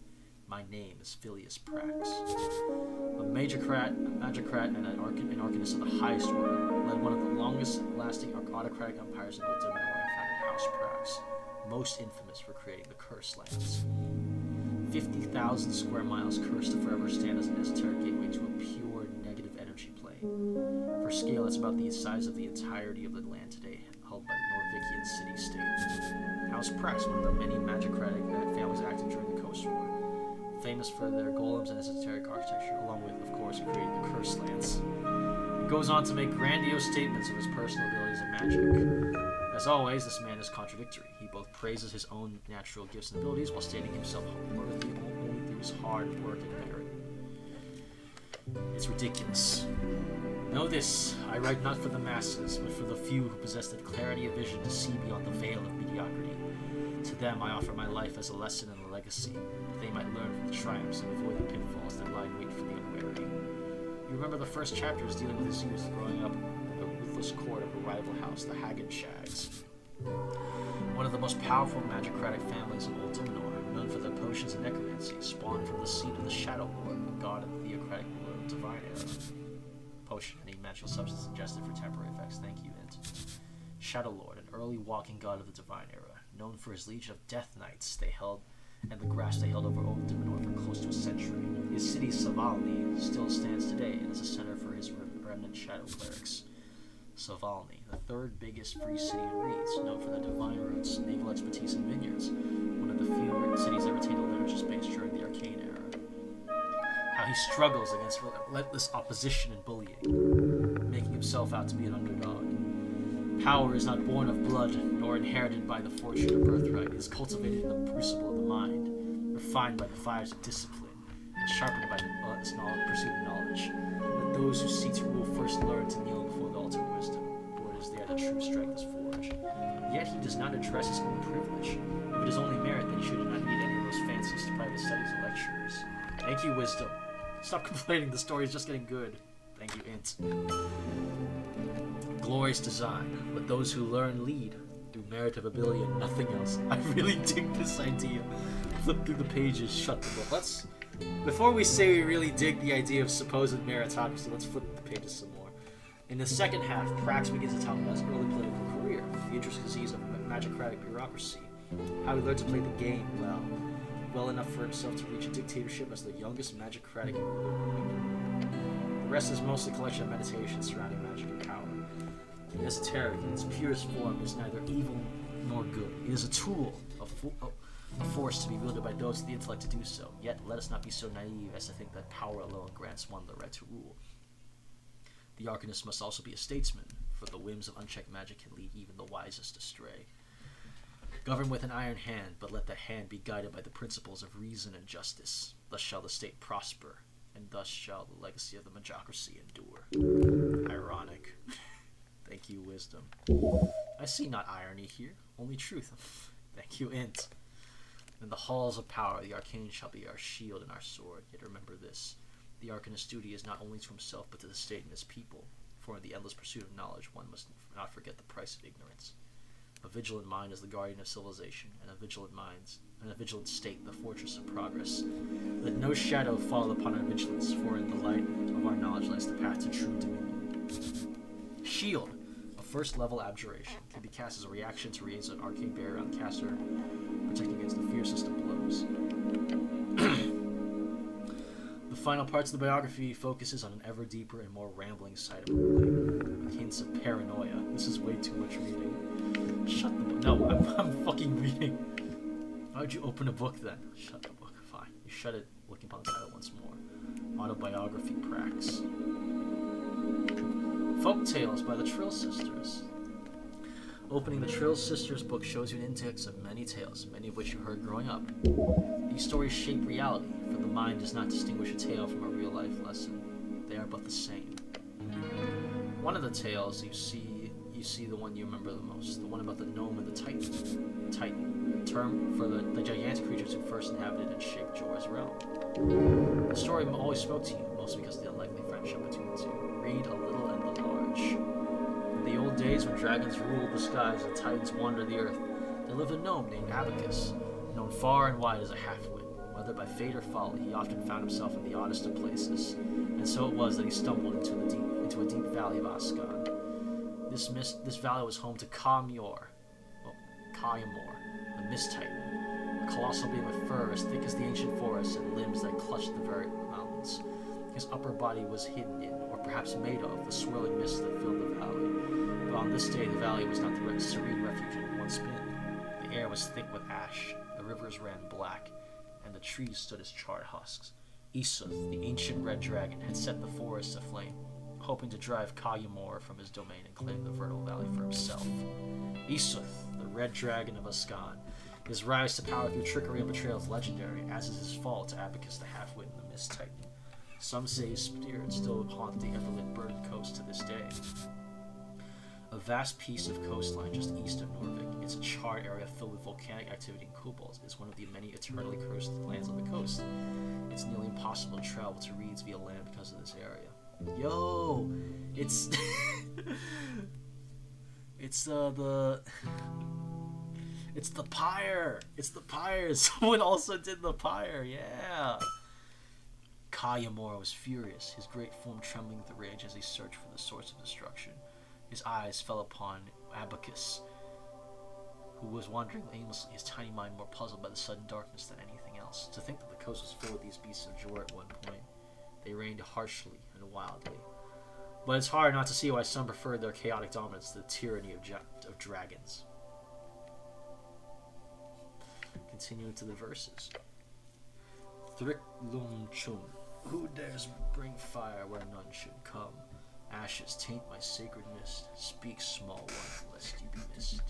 My name is Phileas Prax. A magicrat, and an arcanist of the highest order, led one of the longest-lasting autocratic empires in Old Dimnor, and founded House Prax, most infamous for creating the Cursed Lands. 50,000 square miles cursed to forever stand as an esoteric gateway to a pure negative energy plane. For scale, it's about the size of the entirety of the land today, held by the Norvikian city-state. House Prax, one of the many magicratic families active during the Coast War, famous for their golems and esoteric architecture, along with, of course, creating the Cursed Lands. He goes on to make grandiose statements of his personal abilities in magic. As always, this man is contradictory. He both praises his own natural gifts and abilities while stating himself worthy only through his hard work and merit. It's ridiculous. Know this, I write not for the masses, but for the few who possess the clarity of vision to see beyond the veil of mediocrity. To them I offer my life as a lesson and a legacy, that they might learn from the triumphs and avoid the pitfalls that lie in wait for the unwary. You remember the first chapters dealing with his youth growing up in the ruthless court of a rival house, the Hagen Shags. One of the most powerful magicratic families in Old Dimnor, known for their potions and necromancy, spawned from the seed of the Shadow Lord, a god of the theocratic world of Divine Era. Potion, any magical substance ingested for temporary effects. Thank you, Int. Shadow Lord, an early walking god of the Divine Era, known for his legion of Death Knights they held, and the grasp they held over Old Dimnor for close to a century. His city, Savalny, still stands today and is a center for his remnant shadow clerics. Savalny, the third biggest free city in Reeds, known for their divine roots, naval expertise, and vineyards, one of the few cities that retained a literature space during the Arcane Era. How he struggles against relentless opposition and bullying, making himself out to be an underdog. Power is not born of blood, nor inherited by the fortune or birthright. It is cultivated in the crucible of the mind, refined by the fires of discipline, and sharpened by the pursuit of knowledge. Let those who seek to rule first learn to kneel before the altar of wisdom, for it is there that true strength is forged. Yet he does not address his own privilege. If it is only merit, then he should not need any of those fancies to private studies and lecturers. Thank you, Wisdom. Stop complaining, the story is just getting good. Thank you, Int. Glorious design. Let those who learn lead, through merit of ability and nothing else. I really dig this idea. Flip through the pages, shut the book. Before we say we really dig the idea of supposed meritocracy, let's flip the pages some more. In the second half, Prax begins to tell about his early political career, the intricacies of magicratic bureaucracy, how he learned to play the game well enough for himself to reach a dictatorship as the youngest magicratic. The rest is mostly a collection of meditations surrounding magic and power. The esoteric, in its purest form, is neither evil nor good. It is a tool, a force to be wielded by those with the intellect to do so. Yet, let us not be so naive as to think that power alone grants one the right to rule. The arcanist must also be a statesman, for the whims of unchecked magic can lead even the wisest astray. Govern with an iron hand, but let that hand be guided by the principles of reason and justice. Thus shall the state prosper, and thus shall the legacy of the magocracy endure. Ironic. Thank you, Wisdom. I see not irony here, only truth. Thank you, Int. In the halls of power, the arcane shall be our shield and our sword. Yet remember this, the arcanist's duty is not only to himself, but to the state and his people. For in the endless pursuit of knowledge, one must not forget the price of ignorance. A vigilant mind is the guardian of civilization, and a vigilant state the fortress of progress. Let no shadow fall upon our vigilance, for in the light of our knowledge lies the path to true dominion. Shield, a first-level abjuration, can be cast as a reaction to raise an arcane barrier on the caster, protecting against the fiercest of blows. The final parts of the biography focuses on an ever deeper and more rambling side of ruling, with hints of paranoia. This is way too much reading. Shut the book. No, I'm fucking reading. Why'd you open a book then? Shut the book. Fine. You shut it looking upon the title once more. Autobiography Prax. Folktales by the Trill Sisters. Opening the Trill Sisters book shows you an index of many tales, many of which you heard growing up. These stories shape reality, for the mind does not distinguish a tale from a real-life lesson. They are but the same. One of the tales you see the one you remember the most, the one about the gnome and the Titan. Titan, a term for the gigantic creatures who first inhabited and shaped Jorah's realm. The story always spoke to you, mostly because of the unlikely friendship between the two. Read a little and the large. In the old days when dragons ruled the skies and titans wandered the earth, there lived a gnome named Abacus, known far and wide as a half-wit. Whether by fate or folly, he often found himself in the oddest of places, and so it was that he stumbled into a deep valley of Ascan. This valley was home to Ka'Mor, the Mist Titan, a colossal being with fur as thick as the ancient forests and limbs that clutched the very mountains. His upper body was hidden in, or perhaps made of, the swirling mist that filled the valley. But on this day, the valley was not the serene refuge it had once been. The air was thick with ash, the rivers ran black, and the trees stood as charred husks. Esoth, the ancient red dragon, had set the forests aflame, hoping to drive Ka'Mor from his domain and claim the fertile valley for himself. Esoth, the red dragon of Ascan, his rise to power through trickery and betrayal is legendary, as is his fall to Abacus the half-wit and the Mist Titan. Some say his spirit still haunts the everlit burdened coast to this day. A vast piece of coastline just east of Norvik, it's a charred area filled with volcanic activity and kobolds, is one of the many eternally cursed lands on the coast. It's nearly impossible to travel to Reeds via land because of this area. Yo, it's it's the pyre. It's the pyre. Someone also did the pyre. Yeah. Ka'Mor was furious, his great form trembling with rage as he searched for the source of destruction. His eyes fell upon Abacus, who was wandering aimlessly, his tiny mind more puzzled by the sudden darkness than anything else. To think that the coast was filled with these beasts of Jorah at one point. They reigned harshly and wildly. But it's hard not to see why some preferred their chaotic dominance to the tyranny of dragons. Continuing to the verses. Thrik Lum Chum, who dares bring fire where none should come? Ashes taint my sacred mist. Speak, small one, lest you be missed.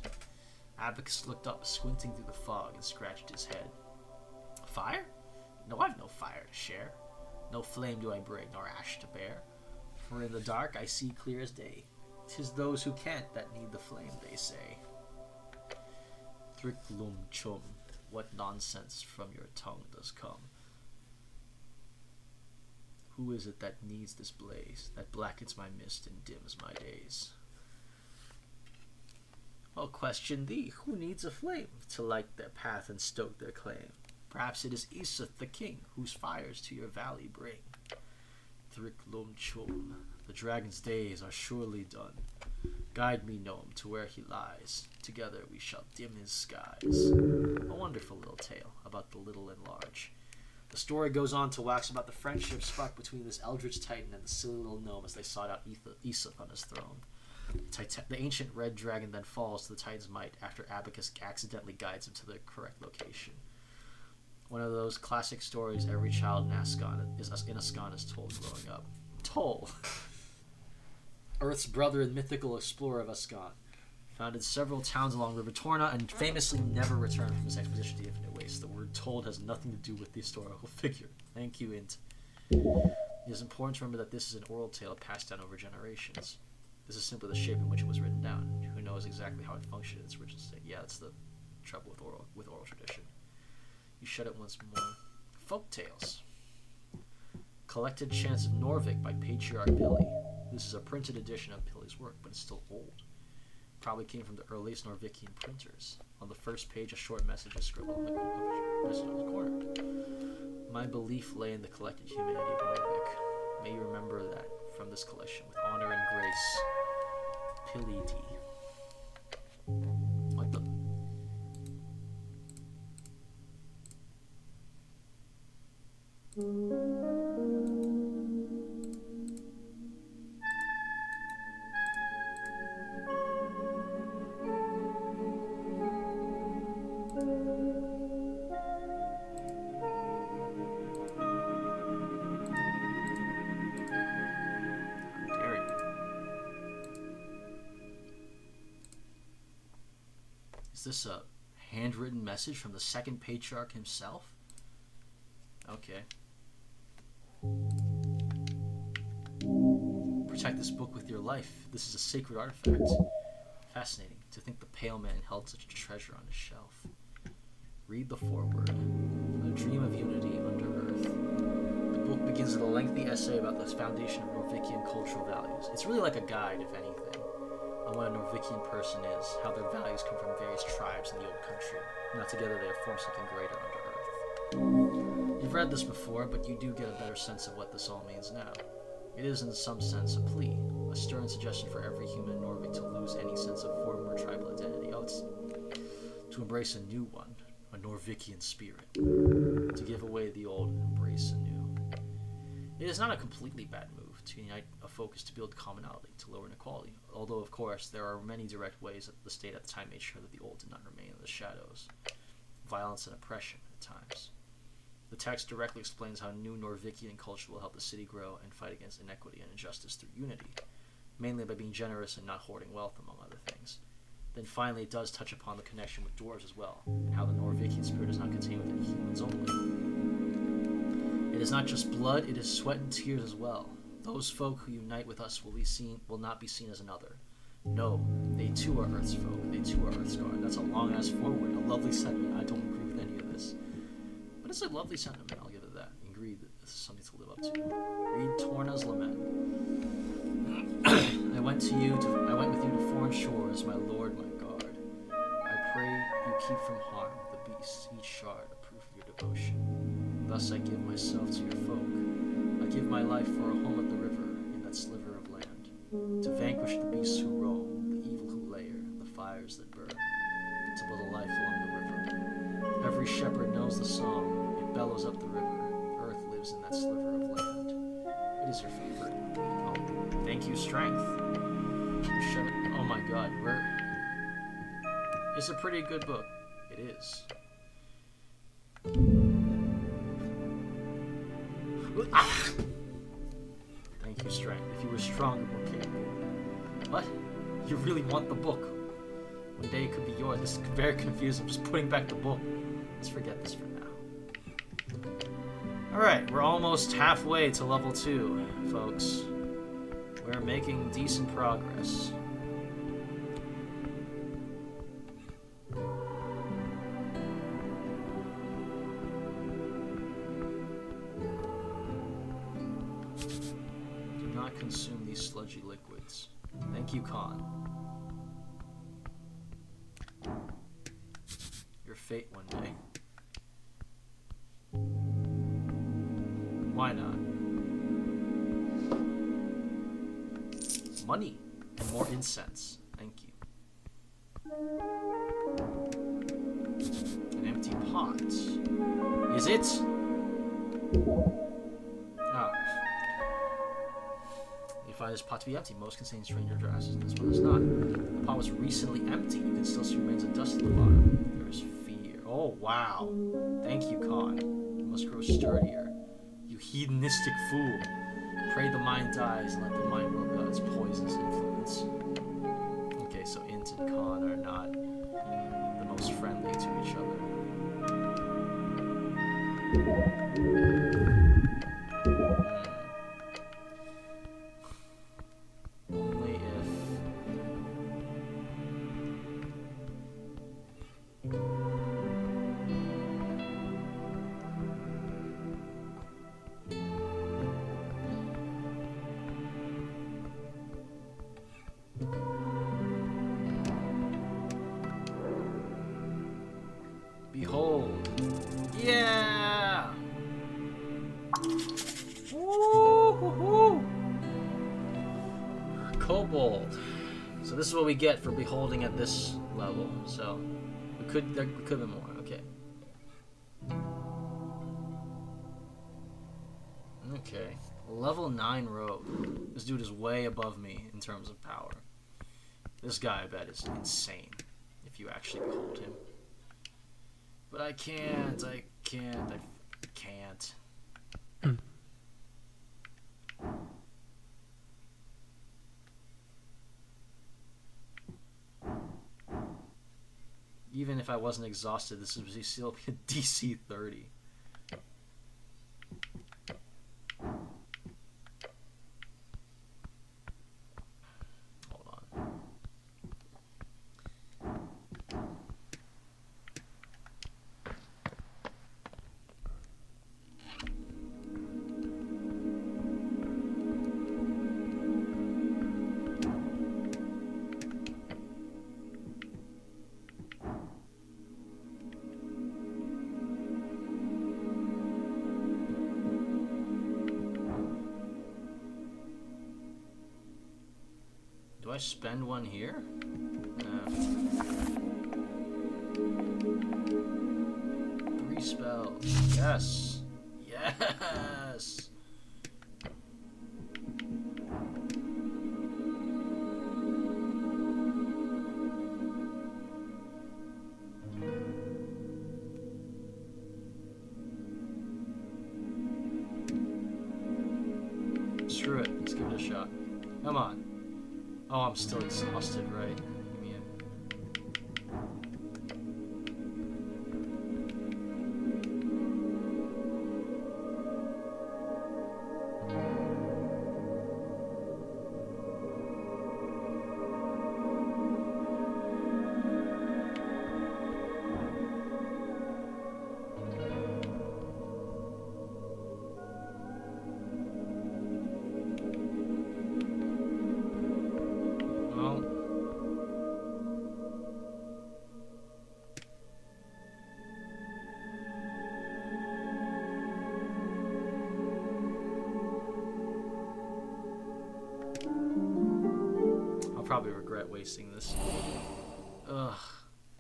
Abacus looked up, squinting through the fog, and scratched his head. Fire? No, I've no fire to share. No flame do I bring, nor ash to bear. For in the dark I see clear as day. 'Tis those who can't that need the flame, they say. Thrik Lum Chum, what nonsense from your tongue does come? Who is it that needs this blaze, that blackens my mist and dims my days? I'll question thee, who needs a flame to light their path and stoke their claim? Perhaps it is Esoth the king, whose fires to your valley bring. Thrik Lum Chum, the dragon's days are surely done. Guide me, gnome, to where he lies. Together we shall dim his skies. A wonderful little tale about the little and large. The story goes on to wax about the friendship sparked between this eldritch titan and the silly little gnome as they sought out Esoth on his throne. The ancient red dragon then falls to the titan's might after Abacus accidentally guides him to the correct location. One of those classic stories every child in Ascan is told growing up. Toll, Earth's brother and mythical explorer of Ascan, founded several towns along River Torna and famously never returned from his expedition to the Infinite Waste. The word told has nothing to do with the historical figure. Thank you, Int. It is important to remember that this is an oral tale passed down over generations. This is simply the shape in which it was written down. Who knows exactly how it functioned in its original state? Yeah, that's the trouble with oral tradition. You shut it once more. Folk tales. Collected Chants of Norvik by Patriarch Pili. This is a printed edition of Pili's work, but it's still old. Probably came from the earliest Norvikian printers. On the first page, a short message is scribbled on the corner. My belief lay in the collected humanity of Norvik. May you remember that from this collection with honor and grace. Pili D. What the? Is this a handwritten message from the second patriarch himself? Okay. protect this book with your life. This is a sacred artifact. Fascinating to think the Pale Man held such a treasure on his shelf. Read the foreword. A dream of unity under Earth. The book begins with a lengthy essay about the foundation of Norvikian cultural values. It's really like a guide, if anything, on what a Norvikian person is, how their values come from various tribes in the old country. Now together they have formed something greater under Earth. You've read this before, but you do get a better sense of what this all means now. It is, in some sense, a plea, a stern suggestion for every human in Norvik to lose any sense of former tribal identity. Oh, it's to embrace a new one, a Norvikian spirit. To give away the old and embrace a new. It is not a completely bad move to unite a focus to build commonality, to lower inequality, although, of course, there are many direct ways that the state at the time made sure that the old did not remain in the shadows. Violence and oppression, at times. The text directly explains how new Norvikian culture will help the city grow and fight against inequity and injustice through unity, mainly by being generous and not hoarding wealth, among other things. Then finally it does touch upon the connection with dwarves as well, and how the Norvikian spirit is not contained within humans only. It is not just blood, it is sweat and tears as well. Those folk who unite with us will not be seen as another. No, they too are Earth's folk, they too are Earthscarred. That's a long-ass forward, a lovely sentiment. I don't agree with any of this. But it's a lovely sentiment, I'll give it that. You agree that this is something to live up to. Read Torna's Lament. I went with you to foreign shores, my lord, my guard. I pray you keep from harm the beasts, each shard a proof of your devotion. Thus I give myself to your folk. I give my life for a home at the river, in that sliver of land, to vanquish the beasts who roam, the evil who lair, the fires that burn, to build a life along the river. Every shepherd knows the song, it bellows up the river, Earth lives in that sliver of land. It is your favorite. Oh, thank you, Strength. Oh my god, it's a pretty good book. It is. Ah! Thank you, Strength. If you were stronger, more capable. What? You really want the book? One day it could be yours. This is very confusing. I'm just putting back the book. Let's forget this for now. Alright, we're almost halfway to level 2, folks. We're making decent progress. Do not consume these sludgy liquids. Thank you, Khan. Your fate one day. Why not? Money and more incense. Thank you. An empty pot. Is it? Ah. You find this pot to be empty. Most contain stranger grasses, and this one is not. The pot was recently empty. You can still see remains of dust at the bottom. There is fear. Oh, wow. Thank you, Khan. You must grow sturdier. You hedonistic fool. Pray the mind dies and let the mind work without its poisonous influence. Okay, so Int and Khan are not the most friendly to each other. Only if... Behold. Yeah! Woo-hoo-hoo! Kobold. So this is what we get for beholding at this level. So there could be more. Okay. Okay. Level 9 rogue. This dude is way above me in terms of power. This guy, I bet, is insane if you actually behold him. But I can't. Even if I wasn't exhausted, this would still be a DC 30. I spend one here? No. 3 spells. Yes. Yes. Screw it. Let's give it a shot. Come on. Oh, I'm still exhausted, right? Give me a... probably regret wasting this. Ugh.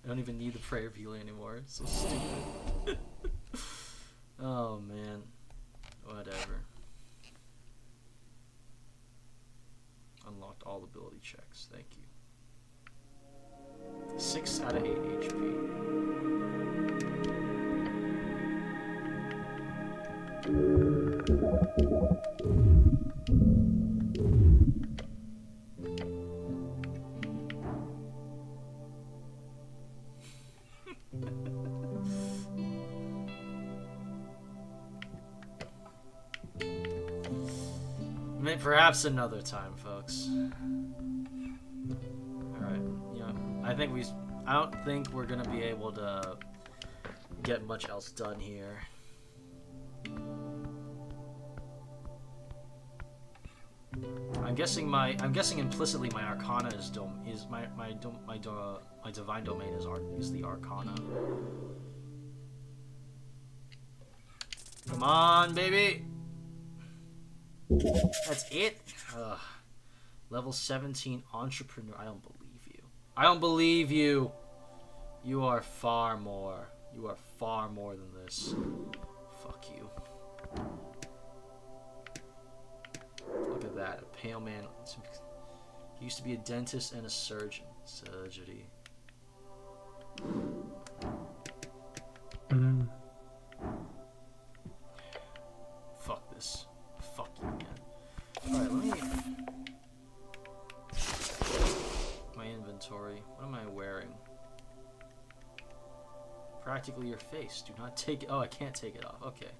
I don't even need the prayer view anymore. It's so stupid. Oh man. Whatever. Unlocked all ability checks. Thank you. 6 out of 8 HP. Perhaps another time, folks. Alright, you know, I don't think we're gonna be able to get much else done here. I'm guessing implicitly my Arcana is my divine domain is the Arcana. Come on, baby. That's it? Ugh. Level 17 entrepreneur. I don't believe you. I don't believe you. You are far more. You are far more than this. Fuck you. Look at that. A pale man. He used to be a dentist and a surgeon. Surgery. Fuck this. Fuck you, man. Alright, let me... My inventory. What am I wearing? Practically your face. Do not take it. Oh, I can't take it off. Okay.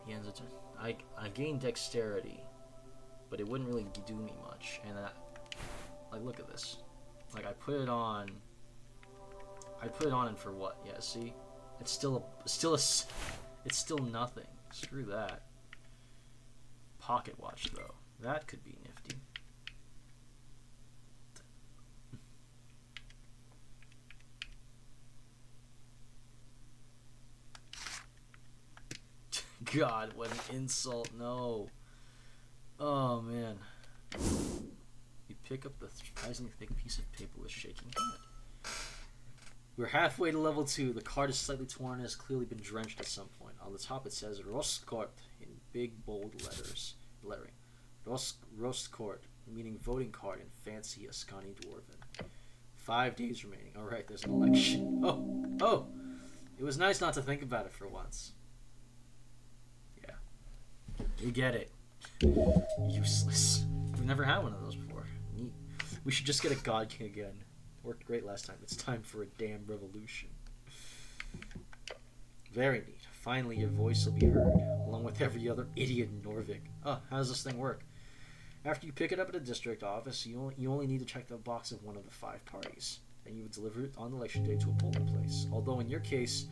He ends it. I gained dexterity, but it wouldn't really do me much. And like, look at this. Like, I put it on, and for what? Yeah, see? It's still nothing. Screw that. Pocket watch, though. That could be nifty. God, what an insult. No. Oh, man. You pick up the surprisingly thick piece of paper with shaking hand. We're halfway to level 2. The card is slightly torn and has clearly been drenched at some point. On the top it says Rostkort in big bold lettering. Rostkort, meaning voting card in fancy Ascani Dwarven. 5 days remaining. Alright, there's an election. Oh! It was nice not to think about it for once. Yeah. You get it. Useless. We've never had one of those before. Neat. We should just get a God King again. Worked great last time. It's time for a damn revolution. Very neat. Finally, your voice will be heard, along with every other idiot in Norvik. Oh, how does this thing work? After you pick it up at a district office, you only need to check the box of one of the 5 parties. Then you would deliver it on election day to a polling place. Although in your case,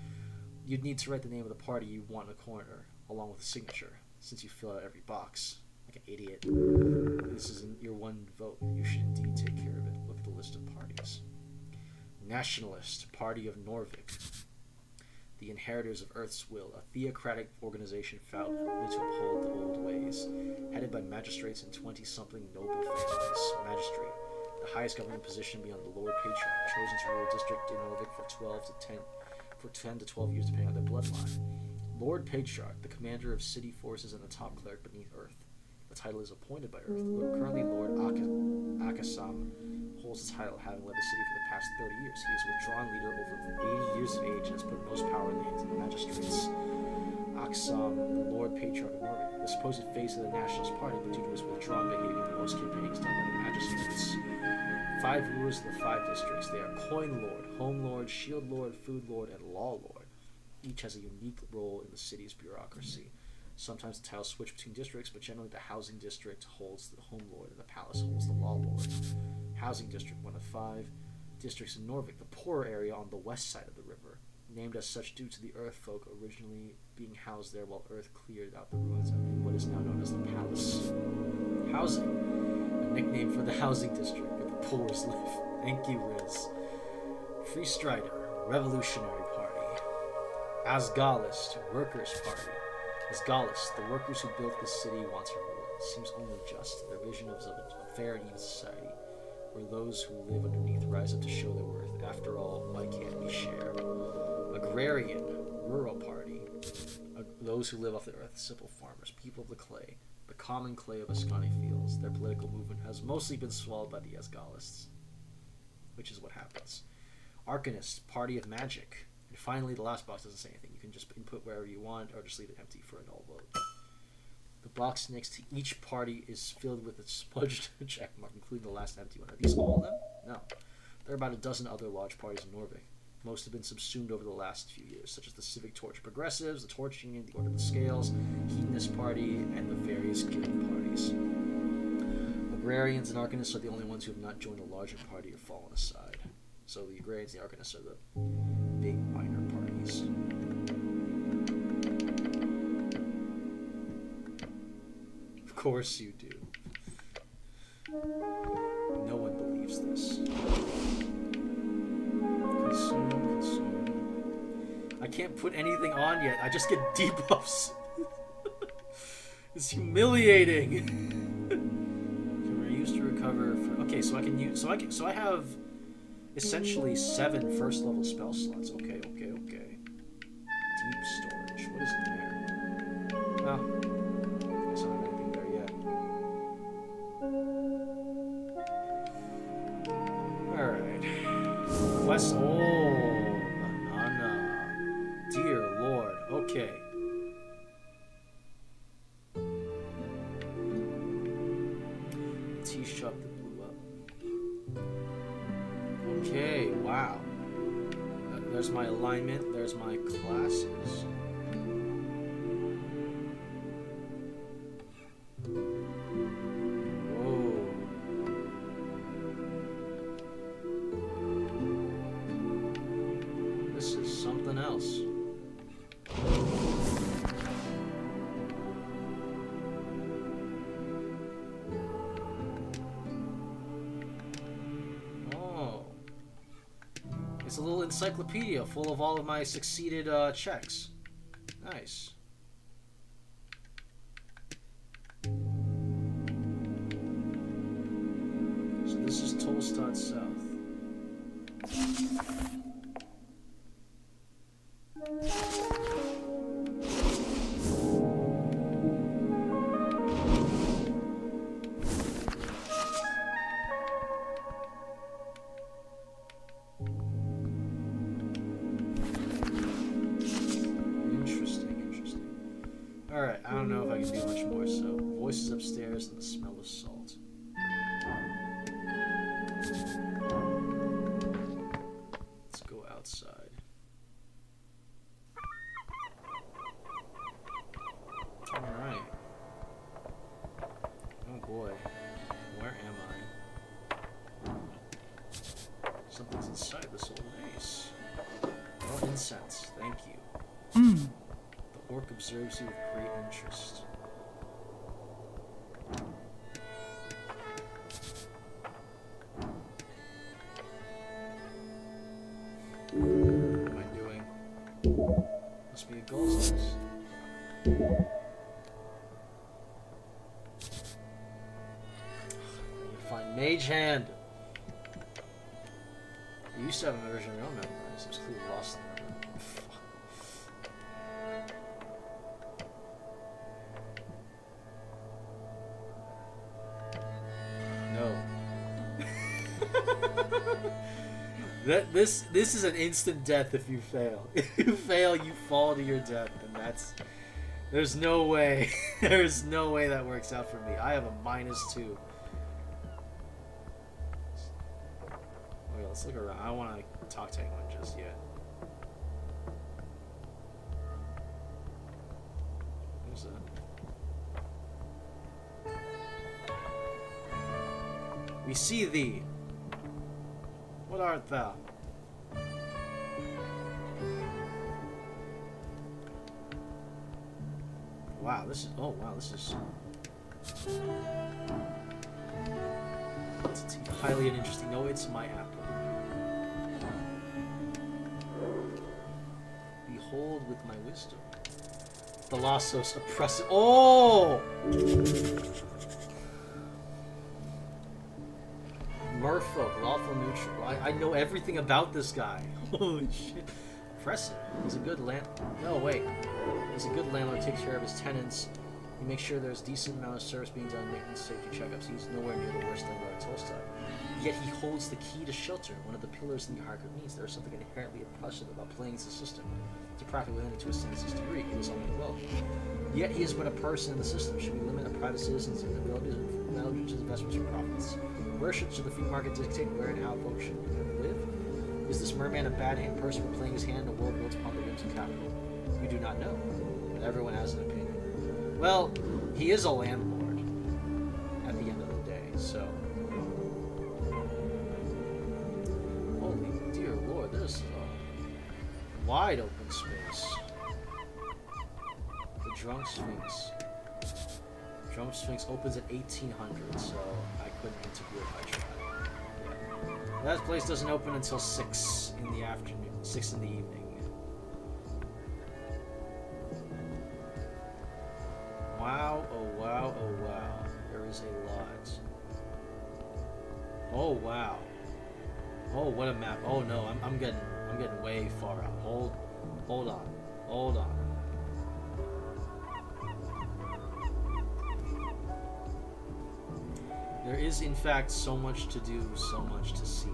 you'd need to write the name of the party you want in a corner, along with a signature, since you fill out every box. Like an idiot. This isn't your one vote. You should indeed take care of it. Look at the list of parties. Nationalist, Party of Norvik. the inheritors of Earth's will, a theocratic organization founded to uphold the old ways, headed by magistrates and 20-something noble families. Magistrate, the highest government position beyond the Lord Patriarch, chosen to rule a district in Norvik for 10 to 12 years depending on their bloodline. Lord Patriarch, the commander of city forces and the top cleric beneath Earth. The title is appointed by Earth. Currently, Lord Akasam holds the title, having led the city for the past 30 years. He is a withdrawn leader over 80 years of age and has put most power in the hands of the magistrates. Aksam, the Lord Patriarch of Norway, the supposed face of the Nationalist Party, but due to his withdrawn behavior, the most campaigns done by the magistrates. 5 rulers of the 5 districts. They are Coin Lord, Home Lord, Shield Lord, Food Lord, and Law Lord. Each has a unique role in the city's bureaucracy. Sometimes the titles switch between districts, but generally the Housing District holds the Home Lord and the Palace holds the Law Lord. Housing District, 1 of 5 districts in Norvik, the poorer area on the west side of the river, named as such due to the Earth folk originally being housed there while Earth cleared out the ruins in what is now known as the Palace. Housing, a nickname for the Housing District where the poors live. Thank you, Riz. Free Strider, Revolutionary Party. Asgalist, Workers' Party. Asgalist, the workers who built this city once ruled. Seems only just. Their vision of a fair and even society, where those who live underneath rise up to show their worth. After all, why can't we share? Agrarian, Rural Party. Those who live off the earth, simple farmers, people of the clay, the common clay of Ascani fields. Their political movement has mostly been swallowed by the Asgalists, which is what happens. Arcanist, Party of Magic. And finally, the last box doesn't say anything. You can just input wherever you want or just leave it empty for a null vote. The box next to each party is filled with a smudged checkmark, including the last empty one. Are these all of them? No. There are about a dozen other large parties in Norvik. Most have been subsumed over the last few years, such as the Civic Torch Progressives, the Torch Union, the Order of the Scales, Hedonist Party, and the various guild parties. Agrarians and Arcanists are the only ones who have not joined a larger party or fallen aside. So the Agrarians and the Arcanists are the big minor parties. Of course you do. No one believes this. Consume. I can't put anything on yet. I just get debuffs. It's humiliating. Can we use to recover for... Okay, so I can use... So I have essentially 7 first level spell slots. Okay. Deep storage. What is in there? Oh. There's not anything there yet. Alright. Quest. Oh, banana. Dear Lord. Okay. Tea shop that blew up. Okay, wow. There's my alignment. There's my classes. Whoa. This is something else. It's a little encyclopedia full of all of my succeeded checks. Nice. So this is Tolstad South. Alright, I don't know if I can do much more, so voices upstairs and the smell of salt. Let's go outside. Alright. Oh boy. Where am I? Something's inside this old vase. More incense, thank you. The orc observes you with great interest. What am I doing? Mage Hand. You used to have a version of your own memorized. It was clearly lost there. This is an instant death if you fail. If you fail, you fall to your death, and there's no way. There's no way that works out for me. I have a -2. Okay, let's look around. I don't want to talk to anyone just yet. Who's that? We see thee. What art thou? Wow, this is... Oh, wow, this is... It's highly uninteresting. No, it's my apple. Behold with my wisdom. Thalassos oppressive... Oh! Merfolk, lawful neutral. I know everything about this guy. Holy shit. Oppressive. He's a good No, wait. He's a good landlord, takes care of his tenants. He makes sure there's decent amount of service being done, maintenance, safety checkups. He's nowhere near the worst landlord in Tolstoy. Yet he holds the key to shelter, one of the pillars in the hierarchy of needs. There is something inherently oppressive about playing as a system. To practically limit to a senseless degree, he was only well. Yet he is but a person in the system. Should we limit a private citizen's abilities and values his investments for profits? Where should the free market dictate where and how folks should live? Is this merman a bad-hand person for playing his hand in a world built upon the whims of capital? We do not know, but everyone has an opinion. Well, he is a landlord at the end of the day, so... Holy dear lord, there's a wide open space. The Drunk Sphinx. Drunk Sphinx opens at 1800, so I couldn't interview if I tried. Yeah. That place doesn't open until 6 in the afternoon, 6 in the evening. Wow, oh wow, oh wow. There is a lot. Oh wow. Oh, what a map. Oh no, I'm getting way far out. Hold on. Hold on. There is, in fact, so much to do, so much to see.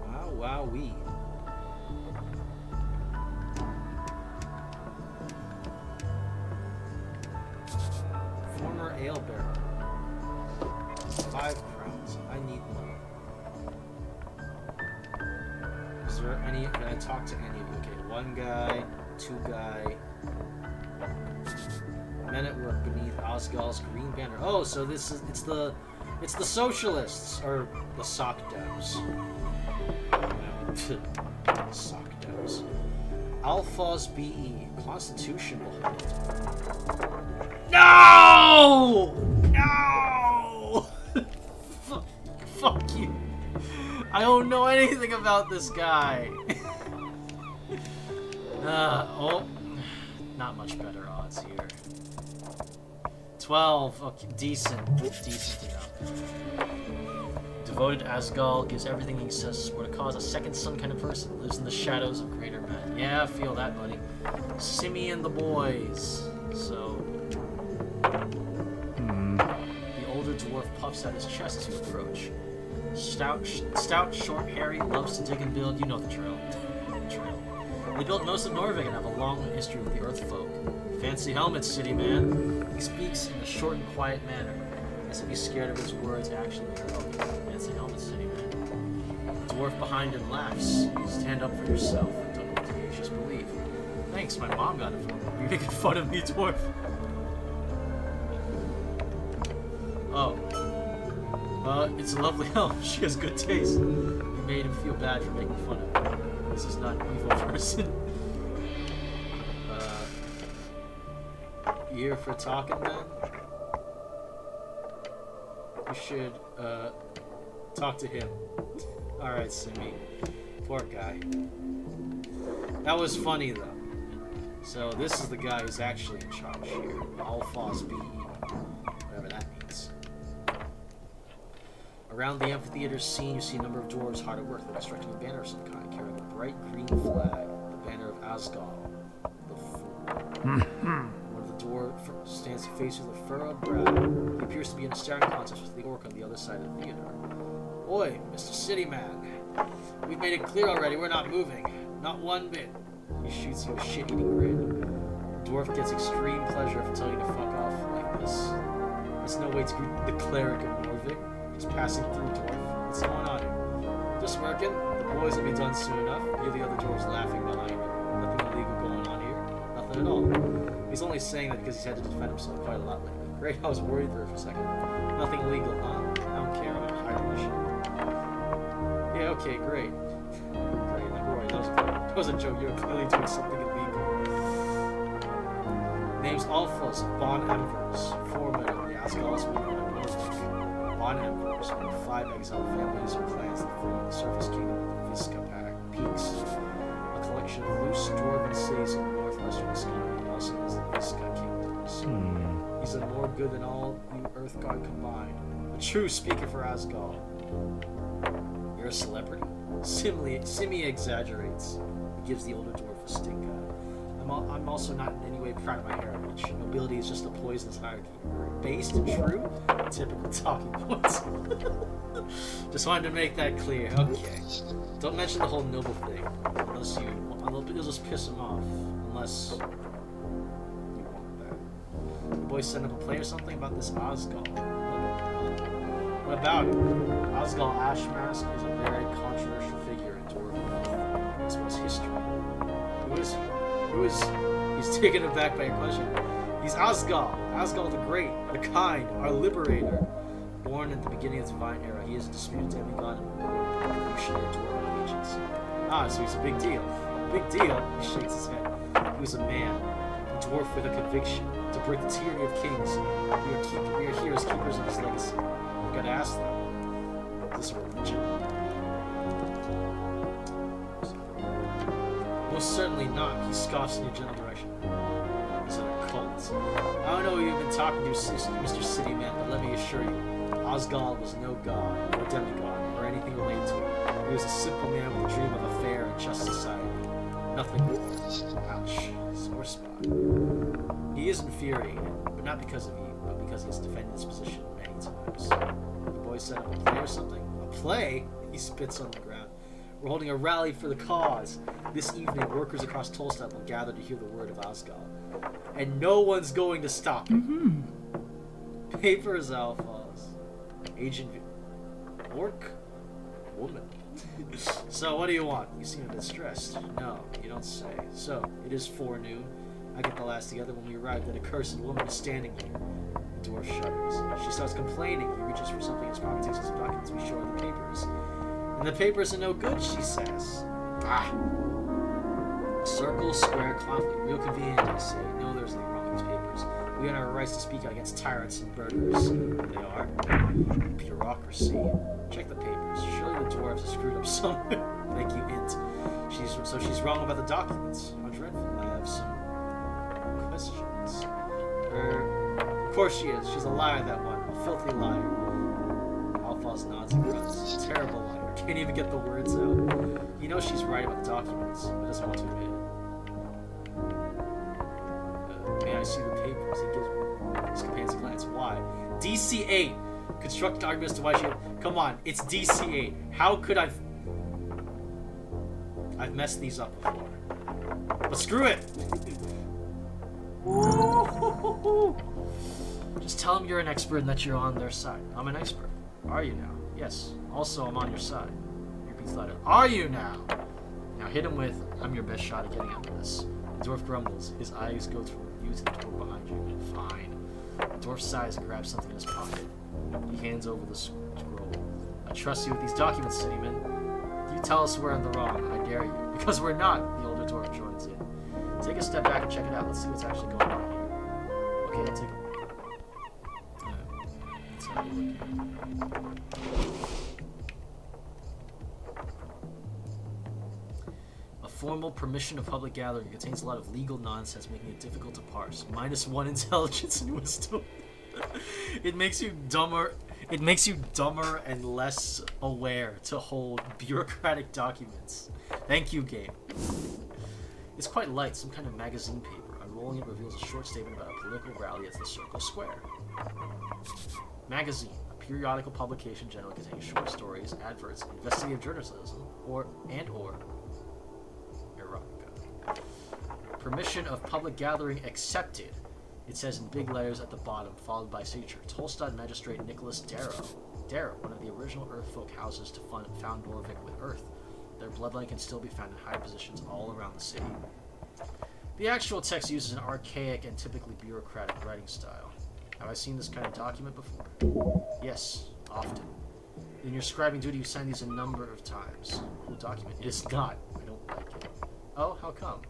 Wow, wowee. Former ale barrel. 5 crowns. I need money. Is there any... Can I talk to any of you? Okay, 1 guy, 2 guy. Men at work beneath Osgall's green banner. Oh, so this is... It's the socialists, or the sock devs. Sock devs. Alphas BE. Constitution behold. No! No! Fuck you. I don't know anything about this guy. Oh. Not much better odds here. 12. Okay, decent. Decent enough. Devoted Asgal, gives everything he says for the cause. A second son kind of person. Lives in the shadows of greater men. Yeah, I feel that, buddy. Simeon the boys. So... The older dwarf puffs out his chest as you approach. Stout, short, hairy, loves to dig and build. You know the drill. They built most of Norvig and have a long history with the Earth folk. Fancy helmets, city man. He speaks in a short and quiet manner, as if he's scared of his words actually heard. Fancy helmets, city man. The dwarf behind him laughs. Stand up for yourself. Don't let the ages believe. Thanks, my mom got it for me. You're making fun of me, dwarf. Oh. It's a lovely helm. She has good taste. You made him feel bad for making fun of her. This is not an evil person. You here for talking, man? You should, Talk to him. Alright, Simi. Poor guy. That was funny, though. So, this is the guy who's actually in charge here. Alphonse B.E. Whatever that means. Around the amphitheater scene, you see a number of dwarves hard at work. They're constructing a banner of some kind, carrying a bright green flag, the banner of Asgal, the Fool. One of the dwarves stands faced with a furrowed brow. He appears to be in a staring contest with the orc on the other side of the theater. Oi, Mr. Cityman. We've made it clear already, we're not moving. Not one bit. He shoots you a shit-eating grin. The dwarf gets extreme pleasure from telling you to fuck off like this. There's no way to greet the cleric of Norvik. Just passing through, dwarf. What's going on here? Just working. The boys will be done soon enough. You the other dwarves laughing behind him. Nothing illegal going on here. Nothing at all. He's only saying that because he's had to defend himself quite a lot lately. Great, I was worried there for a second. Nothing illegal, huh? I don't care. I'm a Irish. Yeah, okay, great. Great, like, worry. That was a joke. You're clearly doing something illegal. Name's Alphas of Bon Embers, foreman of the Asgalis movement of Norfolk. Bon Embers, one of 5 exiled families or clans that form the surface kingdom of the Visca Peaks, a collection of loose dwarven cities in northwestern Scotland, also known as the Visca Kingdoms. He's done more good than all you Earthgard combined. A true speaker for Asgard. You're a celebrity? Simi exaggerates. He gives the older dwarf a stink eye. I'm also not in any way proud of my heritage. Nobility is just a poisonous hierarchy. Based and true? Typical talking points. Just wanted to make that clear. Okay. Don't mention the whole noble thing. Unless you'll just piss him off. Unless you want that. The boys sent up a play or something about this Osgal. What about it? Osgal Ashmask is a very controversial figure in Dwarven as well as history. Who is he? He's taken aback by your question. He's Asgal the Great, the Kind, our liberator. Born at the beginning of the Divine Era, he is a disputed demigod and revolutionary dwarven allegiance. Ah, so he's a big deal. Big deal? He shakes his head. He was a man, a dwarf with a conviction, to break the tyranny of kings. We are here as keepers of his legacy. I've got to ask them, is this a religion? Most certainly not. He scoffs in your general direction. He's an occult. I don't know who you've been talking to, Mr. Cityman, but let me assure you, Osgal was no god, or demigod, or anything related to it. He was a simple man with a dream of a fair and just society. Nothing more. Ouch. Sore spot. He is infuriated, but not because of you, but because he has defended his position many times. The boy set up a play or something? A play? He spits on the ground. We're holding a rally for the cause. This evening, workers across Tolstad will gather to hear the word of Asgal. And no one's going to stop it. Papers, Alphas. Agent... Orc? Woman. So, what do you want? You seem a bit stressed. No, you don't say. So, it is forenoon. I get the last together when we arrived, that accursed woman is standing here. The dwarf shudders. She starts complaining. He reaches for something in his pocket, takes some documents, we show her the papers. And the papers are no good, she says. Ah. Circle, square, conflict. Real convenient, I say. No, there's nothing wrong with these papers. We have our rights to speak out against tyrants and burglars. They are. Bureaucracy. Check the papers. Surely the dwarves have screwed up somewhere. Thank you, Int. She's wrong about the documents. How dreadful. I have some questions. Of course she is. She's a liar, that one. A filthy liar. Alphonse nods and grunts. Terrible liar. Can't even get the words out. He knows she's right about the documents, but doesn't want to admit it. May I see the papers? He gives his companions a glance. Why? DC-8! Construct arguments to why she... Come on, it's DC-8. How could I've messed these up before. But screw it! Just tell them you're an expert and that you're on their side. I'm an expert. Are you now? Yes. Also, I'm on your side. He repeats louder. Are you now? Now hit him with, I'm your best shot at getting out of this. The dwarf grumbles. His eyes go from you to the door behind you. Fine. The dwarf sighs and grabs something in his pocket. He hands over the scroll. I trust you with these documents, Cityman. You tell us we're in the wrong. I dare you. Because we're not. The older dwarf joins in. Take a step back and check it out. Let's see what's actually going on here. Okay, I'll take a look. Let's have a look here. Formal permission of public gathering. It contains a lot of legal nonsense, making it difficult to parse. -1 intelligence and wisdom. It makes you dumber. It makes you dumber and less aware to hold bureaucratic documents. Thank you, game. It's quite light, some kind of magazine paper. Unrolling it reveals a short statement about a political rally at the Circle Square. Magazine, a periodical publication generally containing short stories, adverts, investigative journalism, or erotica. Permission of public gathering accepted. It says in big letters at the bottom, followed by signature. Tolstad magistrate Nicholas Darrow. Darrow, one of the original Earthfolk houses to found Norvik with Earth. Their bloodline can still be found in high positions all around the city. The actual text uses an archaic and typically bureaucratic writing style. Have I seen this kind of document before? Yes, often. In your scribing duty, you sign these a number of times. The document is not. I don't like it. Oh, how come?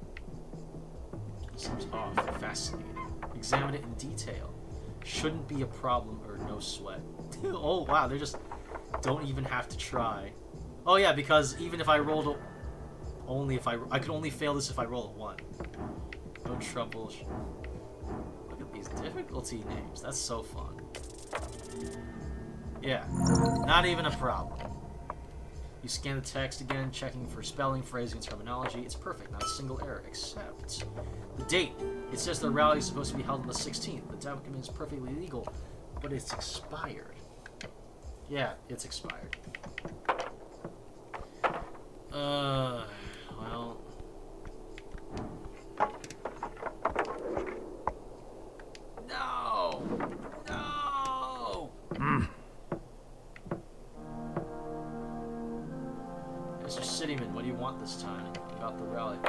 It seems off. Fascinating. Examine it in detail. Shouldn't be a problem or no sweat. Oh, wow, they just don't even have to try. Oh, yeah, because even if I rolled I could only fail this if I roll a 1. No trouble. Look at these difficulty names. That's so fun. Yeah, not even a problem. You scan the text again, checking for spelling, phrasing, and terminology. It's perfect, not a single error, except the date. It says the rally is supposed to be held on the 16th. The document is perfectly legal, but it's expired. Yeah, it's expired. Well... No! No! Mr. Cityman, what do you want this time about the rally?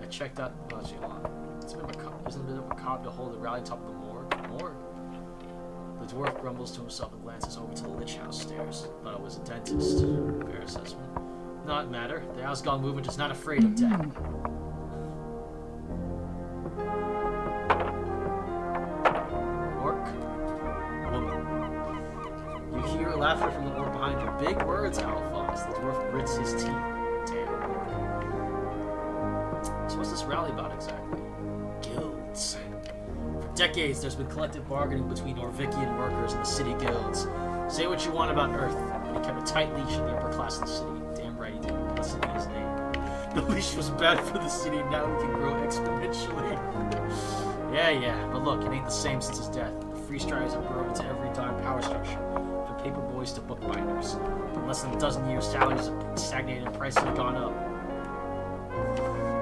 I checked out... Oh, actually, hold on. Isn't it a bit of a macabre to hold the rally atop of the morgue? Morgue? The dwarf grumbles to himself and glances over to the Lich House stairs. Thought it was a dentist. Fair assessment. Not matter. The Asgal movement is not afraid of death. Orc. Woman. You hear laughter from the orc behind you. Big words, Alphonse. The dwarf grits his teeth. Damn orc. So what's this rally about exactly? Guilds. For decades, there's been collective bargaining between Norvikian workers and the city guilds. Say what you want about Earth, but he kept a tight leash on the upper class of the city. Damn right he did. Put city in his name. The leash was bad for the city, now it can grow exponentially. Yeah, but look, it ain't the same since his death. The free striders have burrowed into every darn power structure, from paper boys to bookbinders. In less than a dozen years, salaries have stagnated and prices have gone up.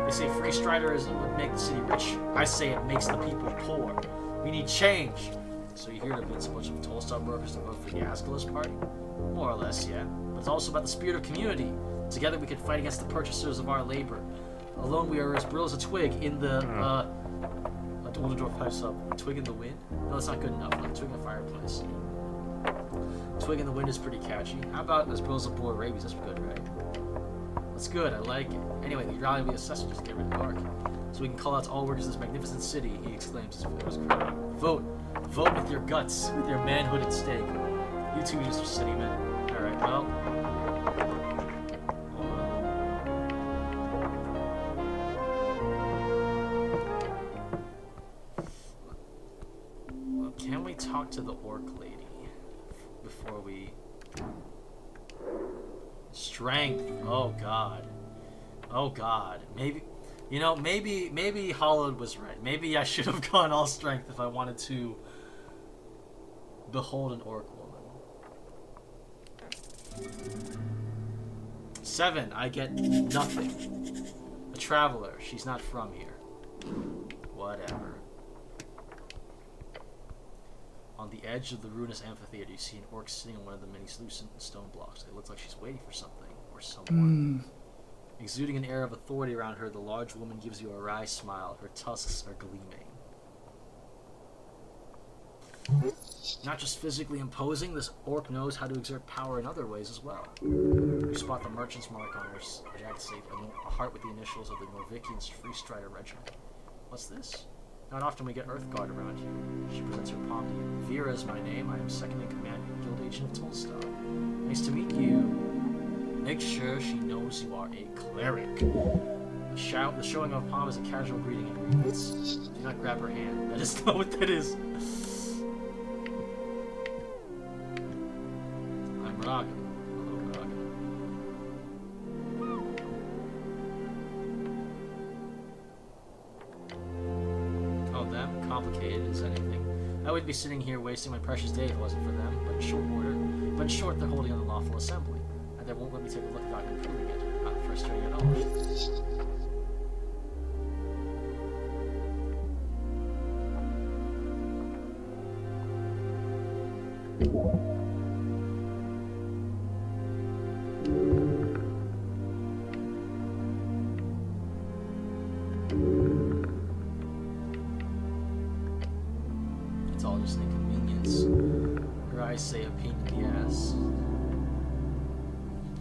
They say free striders would make the city rich. I say it makes the people poor. We need change. So you hear it means a bunch of Tolstad workers to vote for the Ascalus party? More or less, yeah. But it's also about the spirit of community. Together we could fight against the purchasers of our labor. Alone we are as brittle as a twig in the, Oldendorf pipes up. A twig in the wind? No, that's not good enough. Like a twig in the fireplace. Twig in the wind is pretty catchy. How about as brittle as a boar rabies? That's good, right? That's good, I like it. Anyway, the rally will be assessed just to get rid of Dark. So we can call out to all workers of this magnificent city, he exclaims as for his crowd. Vote. Vote with your guts, with your manhood at stake. You too, Mr. Cityman. Alright, well... Can we talk to the orc lady before we... Strength. Oh god. Oh god. Maybe... You know, maybe Hollowed was right. Maybe I should have gone all strength if I wanted to behold an orc woman. 7. I get nothing. A traveler. She's not from here. Whatever. On the edge of the ruinous amphitheater, you see an orc sitting on one of the many loosened stone blocks. It looks like she's waiting for something or someone. Exuding an air of authority around her, the large woman gives you a wry smile. Her tusks are gleaming. Not just physically imposing, this orc knows how to exert power in other ways as well. You spot the merchant's mark on her jacket safe, a heart with the initials of the Norvikian's Free Strider Regiment. What's this? Not often we get Earthguard around here. She presents her palm to you. Vera is my name. I am second in command, guild agent of Tolstad. Nice to meet you. Make sure she knows you are a cleric. The showing of palm is a casual greeting in greetings. Do not grab her hand. That is not what that is. I'm Raga. Hello, Raga. Oh, them? Complicated as anything. I wouldn't be sitting here wasting my precious day if it wasn't for them, but in short, they're holding an unlawful assembly, and they won't let me take a look without improving it. Not frustrating at all. It's all just an inconvenience. Or I say a pain in the ass.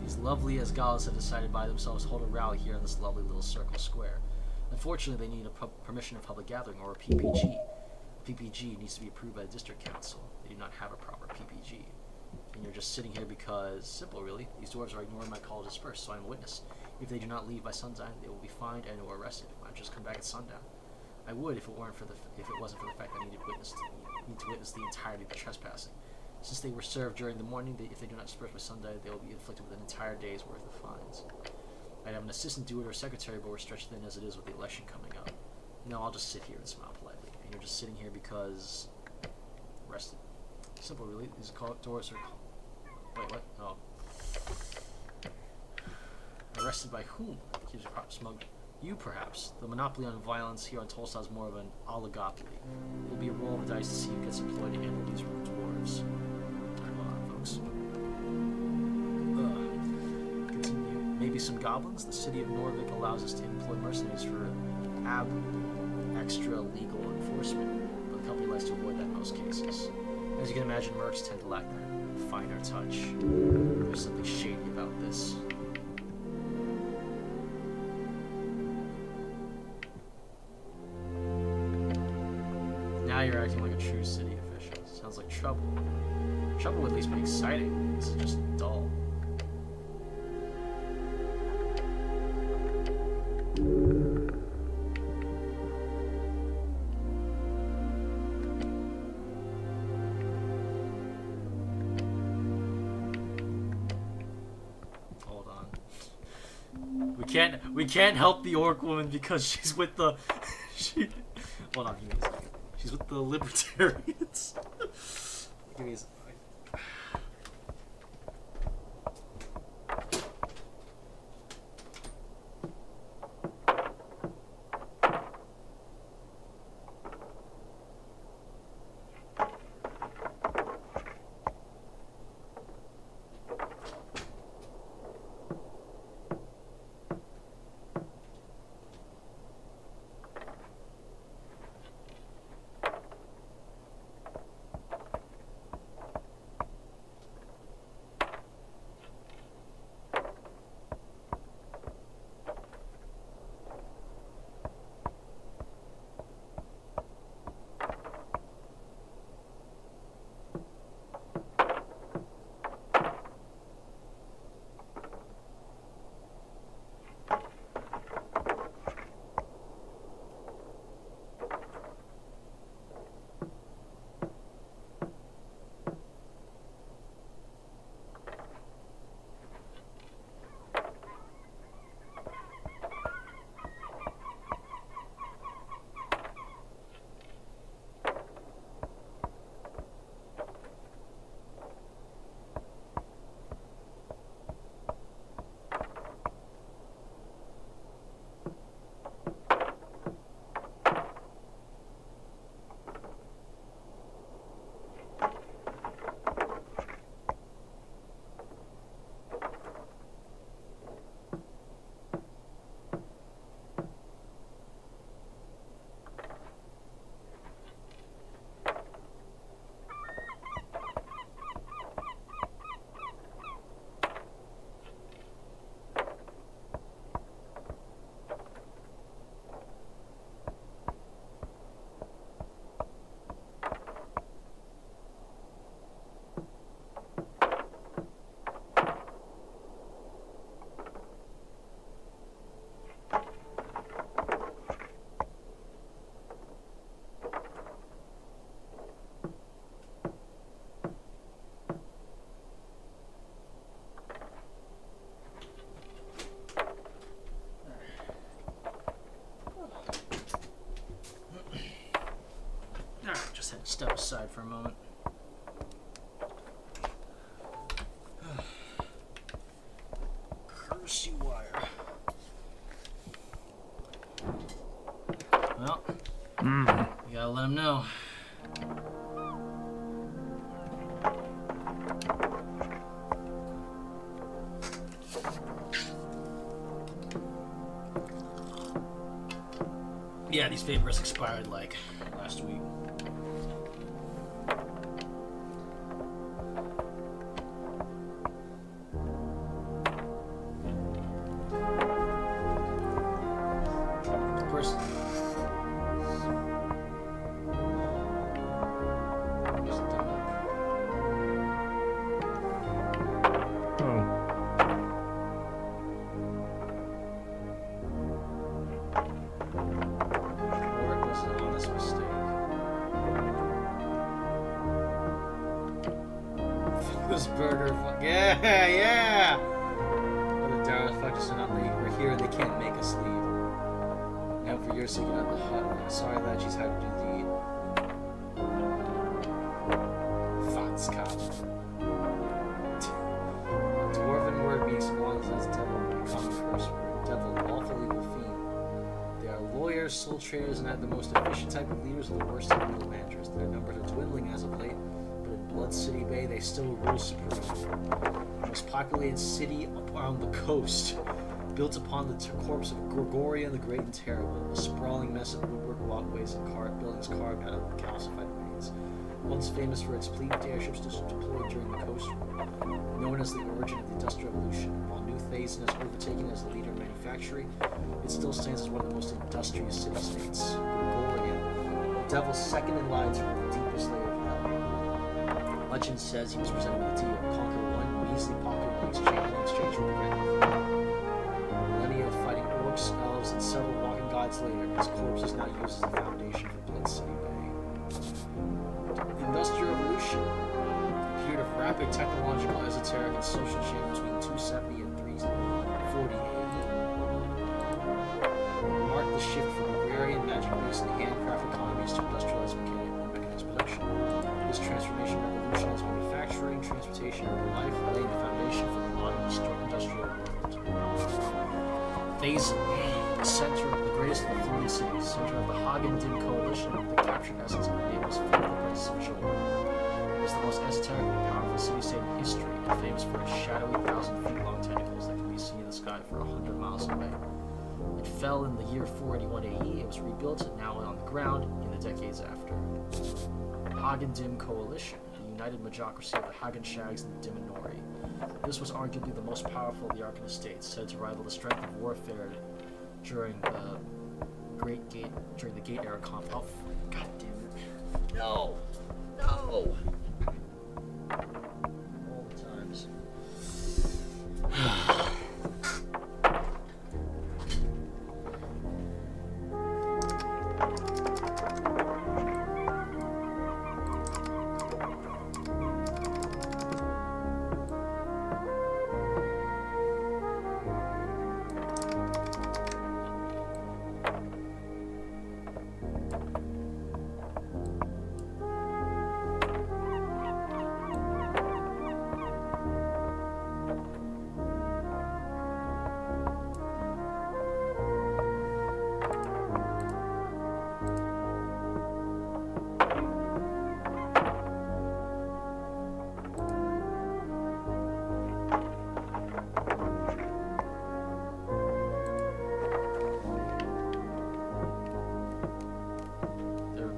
These lovely as Galas have decided by themselves to hold a rally here in this lovely little circle square. Unfortunately, they need a permission of public gathering, or a PPG. A PPG needs to be approved by the district council. They do not have a proper PPG. And you're just sitting here because, simple really, these dwarves are ignoring my call to disperse, so I'm a witness. If they do not leave by sundown, they will be fined and or arrested. I've just come back at sundown. I would if it wasn't for the fact that I need to witness the entirety of the trespassing. Since they were served during the morning, if they do not disperse by sundown, they will be inflicted with an entire day's worth of fines. I'd have an assistant do it or a secretary, but we're stretched thin as it is with the election coming up. No, I'll just sit here and smile politely. And you're just sitting here because... arrested. Simple, really. These doors are... Wait, what? Oh. Arrested by whom? Accused of smug. You, perhaps. The monopoly on violence here on Tolstoi is more of an oligopoly. It will be a roll of the dice to see who gets employed to handle these dwarves. Alright, hold on, folks. Continue. Maybe some goblins? The city of Norvik allows us to employ mercenaries for extra-legal enforcement, but the company likes to avoid that in most cases. As you can imagine, mercs tend to lack that finer touch. There's something shady about this. Now you're acting like a true city official. Sounds like trouble. Trouble would at least be exciting. This is just dull. Hold on. We can't help the orc woman because she's with the hold on, give me a second. She's with the libertarians. Give me a second. outside for a moment. Curse you, wire. Well, you gotta let him know. Yeah, these papers expired like last week. Of course. This burger, yeah! Other Dara fuckers are not late. We're here and they can't make us leave. Now for your sake, out the hut. Sorry that she's had to do the Fatskap. Dwarven word means one as devil, a common curse word. Devil, lawful evil fiend. They are lawyers, soul traders, and are the most efficient type of leaders of the worst of legal managers. Their numbers are dwindling as of late. Blood City Bay, they still rule supreme. The most populated city on the coast, built upon the corpse of Gregoria the Great and Terrible, a sprawling mess of woodwork walkways and buildings carved out of calcified remains. Once famous for its fleet of airships deployed during the Coast War, known as the origin of the Industrial Revolution, while New Thason has overtaken as the leader of manufacturing, it still stands as one of the most industrious city-states. Gregoria, the devil's second in line to rule the deepest layer of hell. Legend says he was presented with a deal: conquer one measly pocket in exchange for the great. Millennia of fighting orcs, elves, and several walking gods later, his corpse is now used as the foundation for Blood City Bay. The Industrial Revolution, a period of rapid technological, esoteric, and social change between 270 and 340 AD, marked the shift from agrarian magic-based and handcraft economies to industrialized mechanized production. This transformation revolutionized manufacturing, transportation, and life, laying the foundation for the modern industrial world. Thason, the center of the greatest of the fleeing cities, center of the Hagen Dim coalition, the captured essence of the nameless fleet of princes of joy. It is the most esoteric and powerful city-state in history, and famous for its shadowy 1,000-feet-long tentacles that can be seen in the sky for 100 miles away. It fell in the year 481 AE. It was rebuilt and now on the ground in the decades after. Hagen Dim Coalition, a united majocracy of the Hagen Shags and the Diminori. This was arguably the most powerful of the Arcan estates, said to rival the strength of warfare during the Gate era conflict. Oh, God damn it! No, no! All the times.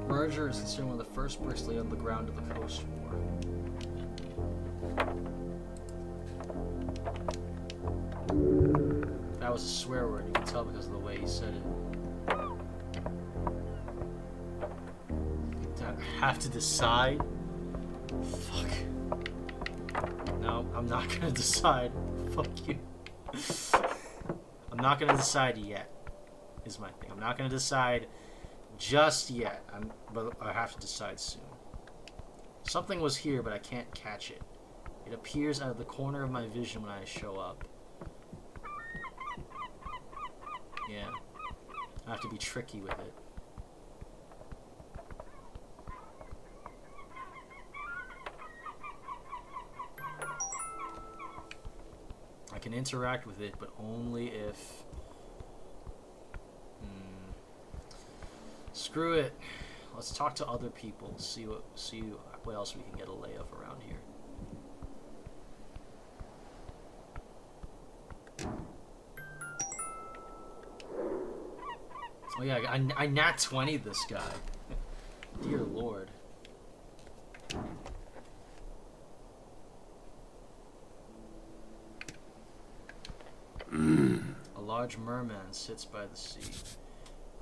Merger is considered one of the first bricks laid on the ground of the Coast War. That was a swear word, you can tell because of the way he said it. I have to decide? Fuck. No, I'm not gonna decide. Fuck you. I'm not gonna decide yet, is my thing. I'm not gonna decide just yet, but I have to decide soon. Something was here, but I can't catch it. It appears out of the corner of my vision when I show up. Yeah. I have to be tricky with it. can interact with it, but only if... Screw it. Let's talk to other people. See what else we can get a lay of around here. Oh yeah, I nat 20'd this guy. Dear Lord. A large merman sits by the sea.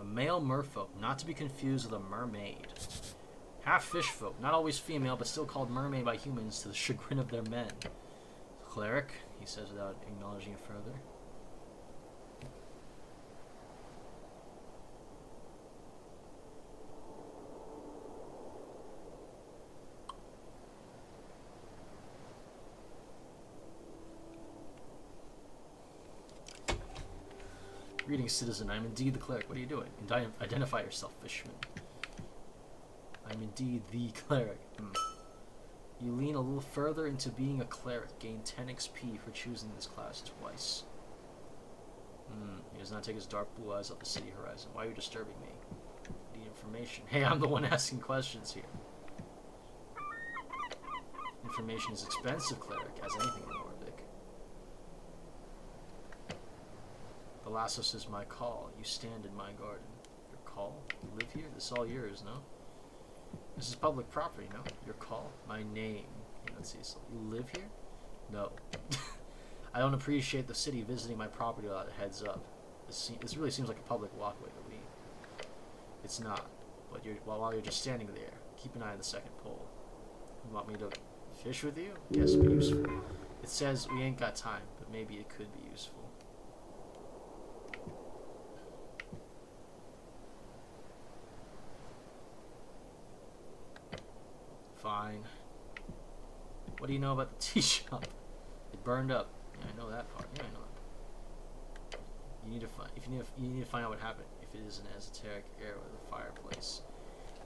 A male merfolk, not to be confused with a mermaid. Half fish folk, not always female, but still called mermaid by humans to the chagrin of their men. Cleric, he says without acknowledging it further. Greetings, citizen. I am indeed the cleric. What are you doing? Identify yourself, fisherman. I am indeed the cleric. You lean a little further into being a cleric. Gain 10 XP for choosing this class twice. He does not take his dark blue eyes off the city horizon. Why are you disturbing me? I need information. Hey, I'm the one asking questions here. Information is expensive, cleric, as anything in Nordic. The Lassos is my call. You stand in my garden. Your call? You live here? This is all yours, no? This is public property, no? Your call? My name. Let's see. So you live here? No. I don't appreciate the city visiting my property without a heads up. This really seems like a public walkway to me. It's not. But while you're just standing there, keep an eye on the second pole. You want me to fish with you? Yes, be useful. It says we ain't got time, but maybe it could be useful. Fine. What do you know about the tea shop? It burned up. Yeah, I know that part. Yeah, I know that. You need to find out what happened. If it is an esoteric area with a fireplace.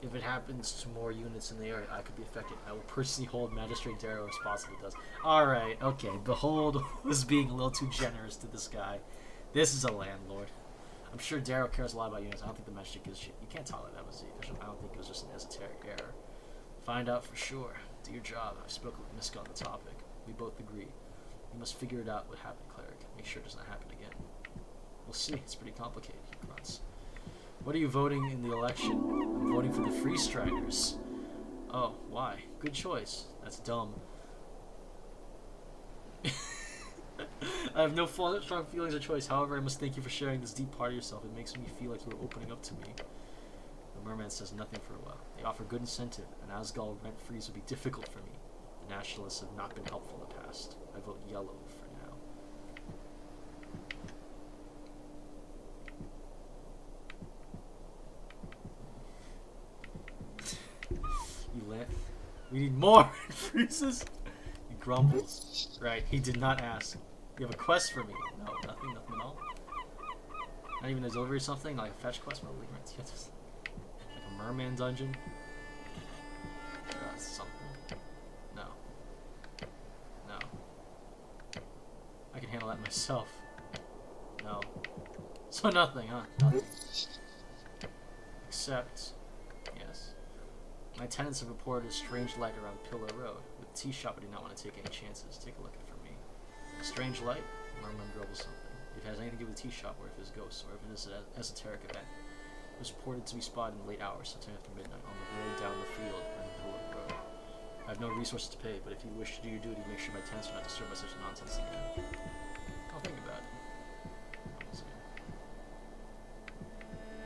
If it happens to more units in the area, I could be affected. I will personally hold Magistrate Darrow responsible. Does. Alright, okay. Behold was being a little too generous to this guy. This is a landlord. I'm sure Darrow cares a lot about units. I don't think the Magistrate gives a shit. You can't talk like that, was he? I don't think it was just an esoteric error. Find out for sure. Do your job. I've spoken with Miska on the topic. We both agree. You must figure it out what happened, cleric. Make sure it does not happen again. We'll see. It's pretty complicated, he grunts. What are you voting in the election? I'm voting for the Free Striders. Oh, why? Good choice. That's dumb. I have no strong feelings or choice. However, I must thank you for sharing this deep part of yourself. It makes me feel like you are opening up to me. The merman says nothing for a while. They offer good incentive. An Asgard rent freeze would be difficult for me. The nationalists have not been helpful in the past. I vote yellow for now. We need more freezes. He grumbles. Right, he did not ask. You have a quest for me? No, nothing at all. Not even a delivery or something, like a fetch quest. Like a merman dungeon. Something. No. No. I can handle that myself. No. So nothing, huh? Nothing. Except, yes. My tenants have reported a strange light around Pillar Road. With the tea shop, I do not want to take any chances. Take a look at it for me. A strange light? Merman grumbles something. If it has anything to do with the tea shop, or if it's ghosts, or if it is an esoteric event. It was reported to be spotted in the late hours, sometime after midnight, on the road down the field and the middle of the road. I have no resources to pay, but if you wish to do your duty, make sure my tenants are not disturbed by such nonsense again. I'll think about it.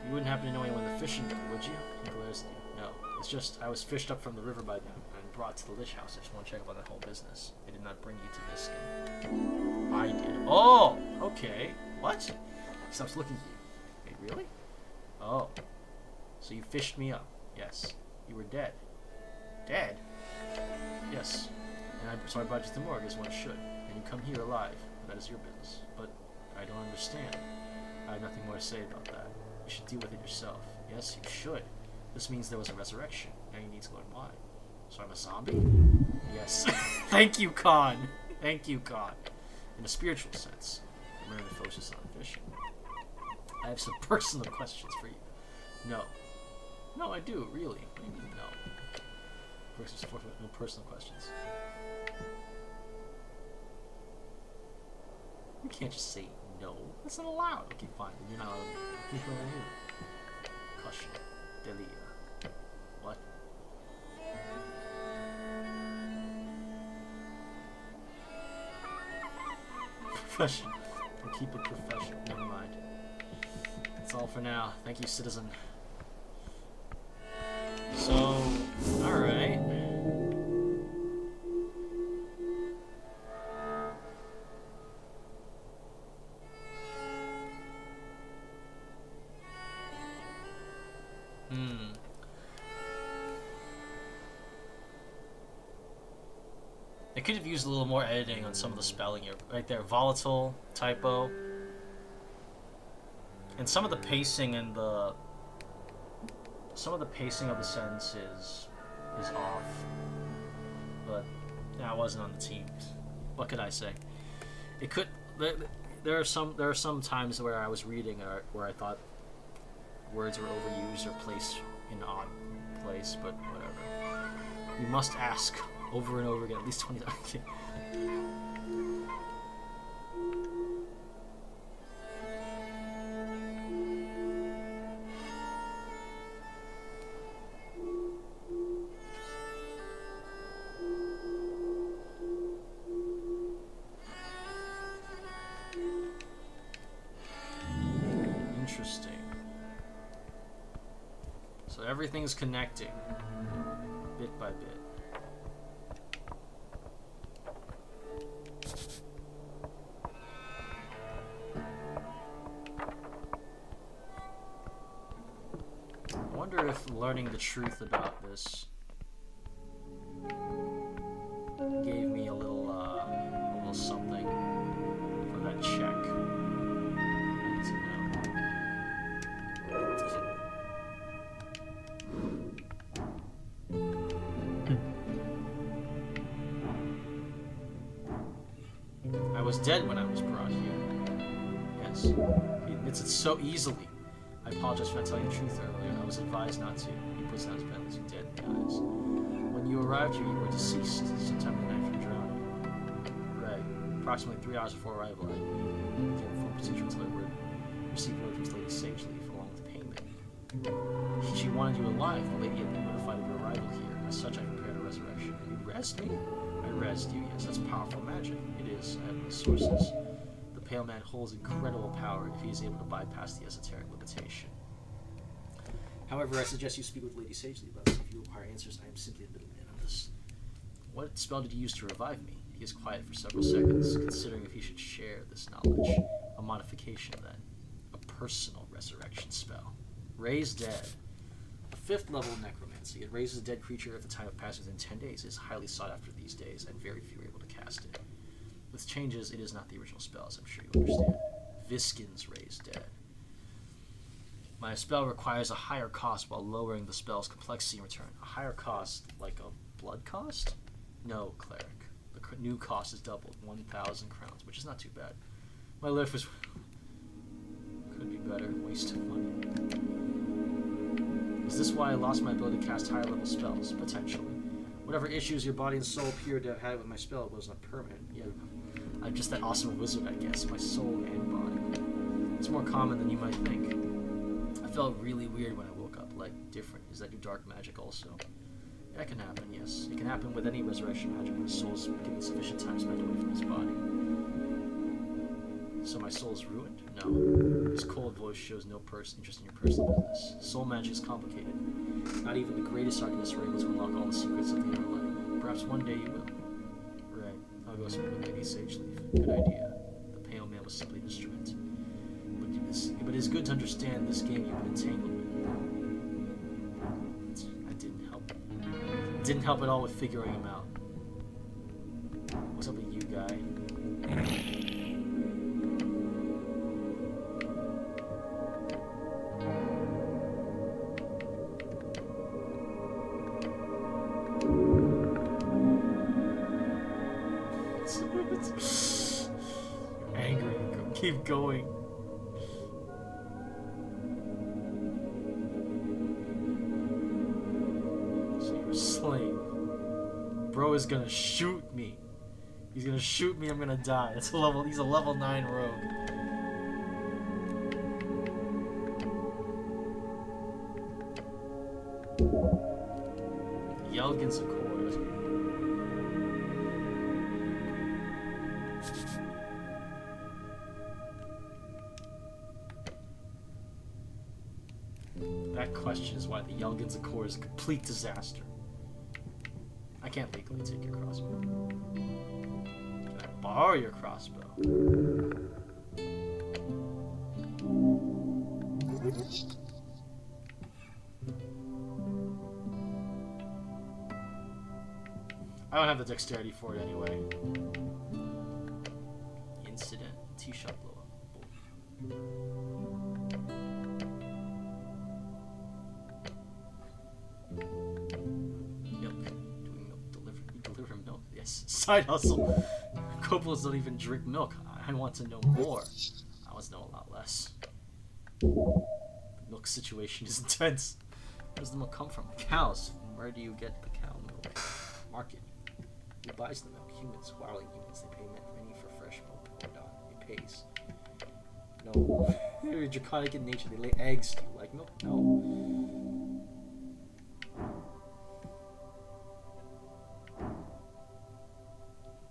You wouldn't happen to know anyone in the fishing boat, would you? He glares at you. No. It's just, I was fished up from the river by them and brought to the Lich House. I just want to check up on that whole business. They did not bring you to this skin. I did. Oh! Okay. What? He stops looking at you. Wait, really? Oh. So you fished me up. Yes. You were dead. Dead? Yes. And so I brought you to the morgue as one should. And you come here alive. That is your business. But I don't understand. I have nothing more to say about that. You should deal with it yourself. Yes, you should. This means there was a resurrection. Now you need to learn why. So I'm a zombie? Yes. Thank you, Khan. Thank you, Khan. in a spiritual sense. Remember to focus on fishing. I have some personal questions for you. No. No, I do, really. What do you mean, no? No personal questions. You can't just say no. That's not allowed. Okay, fine. You're not allowed. Question. Delia. What? Profession. We'll keep it professional. Never mind. That's all for now. Thank you, citizen. So, alright. I could have used a little more editing on some of the spelling here. Right there, volatile, typo. And some of the pacing and the... Some of the pacing of the sentences is off. But, yeah, I wasn't on the team. What could I say? It could... There are some times where I was reading where I thought words were overused or placed in an odd place, but whatever. You must ask over and over again, at least 20 times. Interesting. So everything's connecting, bit by bit. I wonder if learning the truth about this gave me a little something for that check. I need to know. I was dead when I was brought here. Yes. He admits it so easily. I apologize for not telling the truth earlier. I was advised not to. He puts down his pen, looks you dead in the eyes. When you arrived here, you were deceased sometime in the night from drowning. Right. Approximately 3 hours before arrival, I began the full procedure until I received word from Lady Sageleaf along with payment. She wanted you alive. The lady had been notified of your arrival here. As such, I prepared a resurrection. You rezzed me? I rezzed you, yes. That's powerful magic. It is. I have the sources. The Pale Man holds incredible power if he is able to bypass the esoteric limitation. However, I suggest you speak with Lady Sageleaf about this. If you require answers, I am simply the middleman on this. What spell did you use to revive me? He is quiet for several seconds, considering if he should share this knowledge. A modification, then. A personal resurrection spell. Raise dead. A 5th level necromancy. It raises a dead creature if the time of passing within 10 days. It is highly sought after these days, and very few are able to cast it. With changes, it is not the original spell, as I'm sure you understand. Viskin's Raise Dead. My spell requires a higher cost while lowering the spell's complexity in return. A higher cost, like a blood cost? No, cleric. The new cost is doubled, 1,000 crowns, which is not too bad. My life was... could be better. Waste of money. Is this why I lost my ability to cast higher level spells? Potentially. Whatever issues your body and soul appeared to have had with my spell was not permanent. Yeah, I'm just that awesome wizard, I guess. My soul and body. It's more common than you might think. I felt really weird when I woke up, like different. Is that your dark magic also? That can happen, yes. It can happen with any resurrection magic when the soul's given sufficient time spent away from his body. So my soul is ruined? No. His cold voice shows no interest in your personal business. Soul magic is complicated. Not even the greatest alchemists are able to unlock all the secrets of the inner light. Perhaps one day you will. Right. I'll go speak with Lady Sageleaf. Good idea. The Pale Man was simply an instrument. But it is good to understand this game you've been entangled with. I didn't help. It didn't help at all with figuring him out. What's up with you, guy? angry. Keep going. So you're a slave. Bro is gonna shoot me. He's gonna shoot me, I'm gonna die. He's a level 9 rogue. Yelgin's a core. That question is why the Yelgin's Accord is a complete disaster. I can't legally take your crossbow. Can I borrow your crossbow? I don't have the dexterity for it anyway. Incident. T-shot blow up. Milk. Doing milk delivery. Deliver milk. Yes. Side hustle. Kobolds don't even drink milk. I want to know more. I want to know a lot less. The milk situation is intense. Where does the milk come from? Cows. Where do you get the cow milk? Market. Who buys the milk? Humans. Wildly humans. They pay money for fresh milk. Or not. It pays. No. They're draconic in nature. They lay eggs. Do you like milk? No.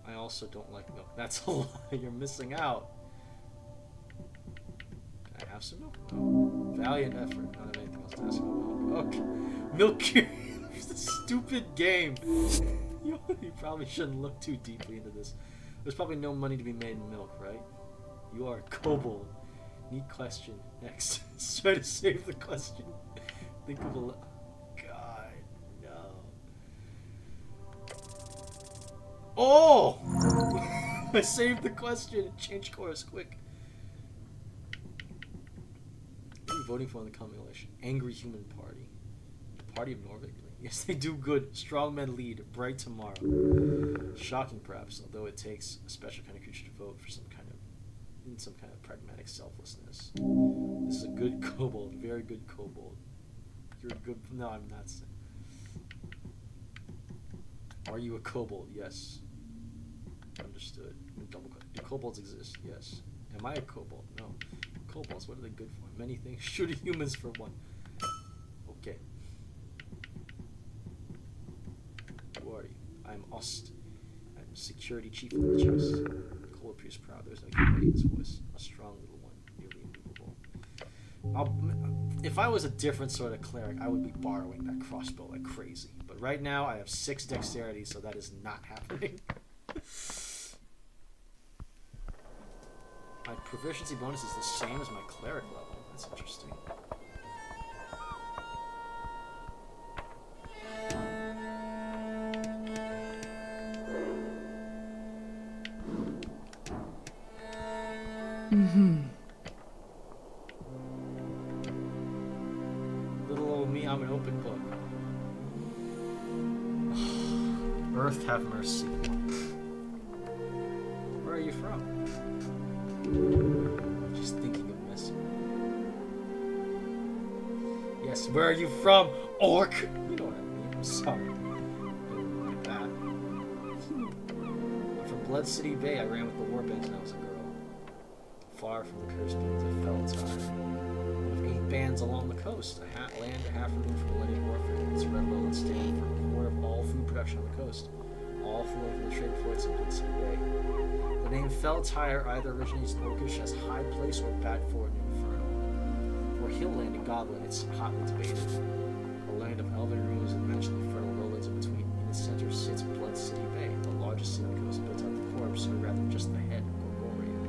I also don't like milk. That's a lie. You're missing out. Can I have some milk? No. Valiant effort. Not have anything else to ask about milk. Okay. Milk. It's a stupid game. You probably shouldn't look too deeply into this. There's probably no money to be made in milk, right? You are a kobold. Neat question. Next. Let's try to save the question. Think of a... God, no. Oh! I saved the question. Change course, quick. What are you voting for in the coming election? Angry Human Party. The Party of Norvik? Yes, they do good. Strong men lead. Bright tomorrow. Shocking, perhaps, although it takes a special kind of creature to vote for some kind of pragmatic selflessness. This is a good kobold. Very good kobold. You're a good... No, I'm not saying. Are you a kobold? Yes. Understood. Double click. Do kobolds exist? Yes. Am I a kobold? No. Kobolds, what are they good for? Many things. Shooting humans for one. Okay. Who are you? I'm Ost. I'm security chief of the chest. Cole appears proud. There's no humility in his voice. A strong little one. Nearly immovable. If I was a different sort of cleric, I would be borrowing that crossbow like crazy. But right now, I have 6 dexterity, so that is not happening. My proficiency bonus is the same as my cleric level. That's interesting. Little old me, I'm an open book. Earth have mercy. Where are you from? I'm just thinking of messing. Yes, where are you from, orc? You know what I mean. I'm sorry. Like that. I'm from Blood City Bay. I ran with the warbands when I was a girl. Far from the cursed bands of Feltar. With 8 bands along the coast. Land a half removed from millennium warfare. It's red lowland stand for a quarter of all food production on the coast. All flowing from the trade ports in Blood City Bay. The name Feltire either originates in Orcish as high place or bad forward in Inferno. For hill land in Goblin, it's hotly debated. A land of elven ruins and mentioned the fertile lowlands in between. In the center sits Blood City Bay, the largest city on the coast built out of the corpse, or rather just the head of Gorgorian.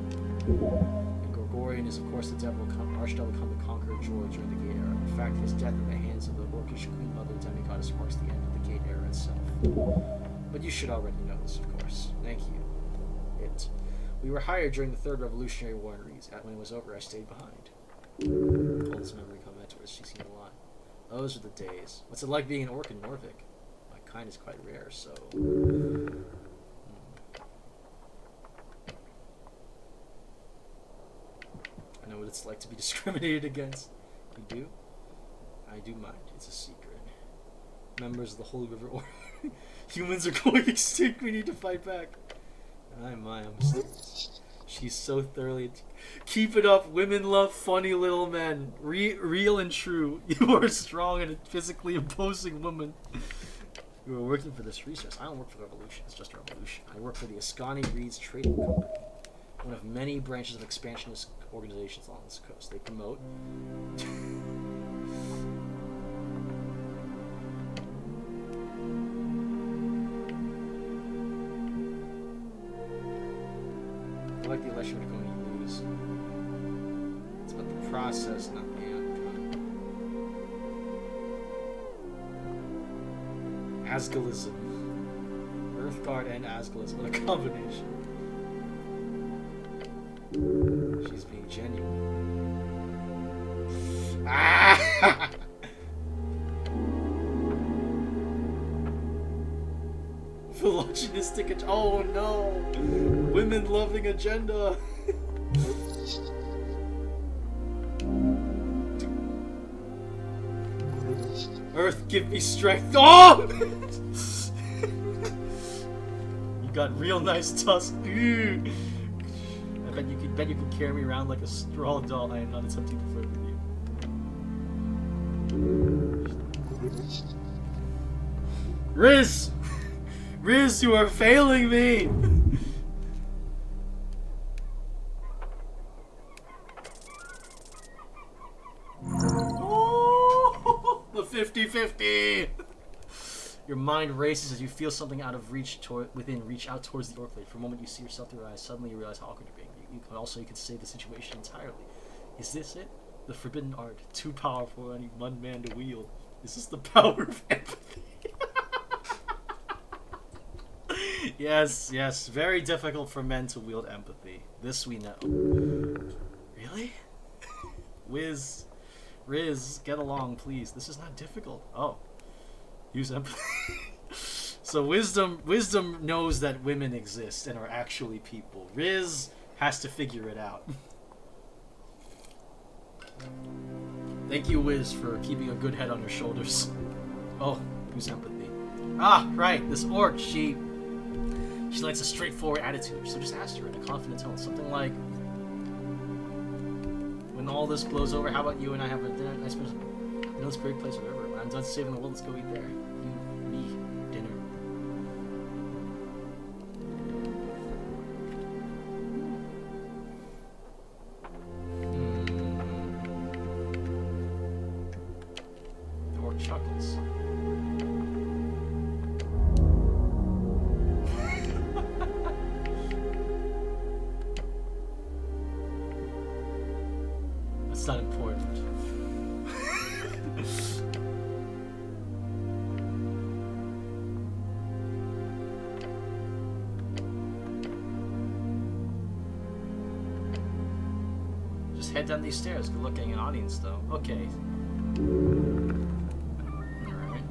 And Gorgorian is of course the archdevil come to conquer Jor during the Gate Era. In fact, his death in the hands of the Orcish Queen Mother Demigoddess marks the end of the Gate Era itself. But you should already know this, of course. Thank you. We were hired during the Third Revolutionary War in Rees. When it was over, I stayed behind. All this memory coming towards she's seen a lot. Those are the days. What's it like being an orc in Norvik? My kind is quite rare, so... it's like to be discriminated against. You do? I do mind. It's a secret. Members of the Holy River Order. Humans are going extinct. We need to fight back. I'm mysterious. She's so thoroughly... Keep it up. Women love funny little men. Real and true. You are a strong and physically imposing woman. You are working for this resource. I don't work for the Revolution. It's just a revolution. I work for the Ascani Reeds Trading Company, one of many branches of expansionist organizations along this coast. They promote... I like the election we're going to lose. It's about the process, not the outcome. Asgalism. Earthguard and Asgalism. What a combination. She's being genuine. Ah! Philogenistic. Oh no! Women loving agenda. Earth, give me strength. Oh! You got real nice tusks. I bet you could carry me around like a straw doll. I am not attempting to flirt with you. Riz! Riz, you are failing me! Oh, the 50-50! Your mind races as you feel something out of reach within. Reach out towards the orc. For a moment you see yourself through your eyes. Suddenly you realize how awkward you're being. You can save the situation entirely. Is this it? The forbidden art. Too powerful for any one man to wield. Is this the power of empathy? Yes. Very difficult for men to wield empathy. This we know. Really? Riz, get along, please. This is not difficult. Oh. Use empathy. So wisdom knows that women exist and are actually people. Riz has to figure it out. Thank you, Wiz, for keeping a good head on your shoulders. Oh, use empathy. Ah, right, this orc, she likes a straightforward attitude, so just ask her in a confident tone. Something like, when all this blows over, how about you and I have a dinner? I know this great place, whatever. When I'm done saving the world, let's go eat there. You, me, dinner. The orc chuckles. That's not important. Just head down these stairs. Good looking an audience, though. Okay. Alright.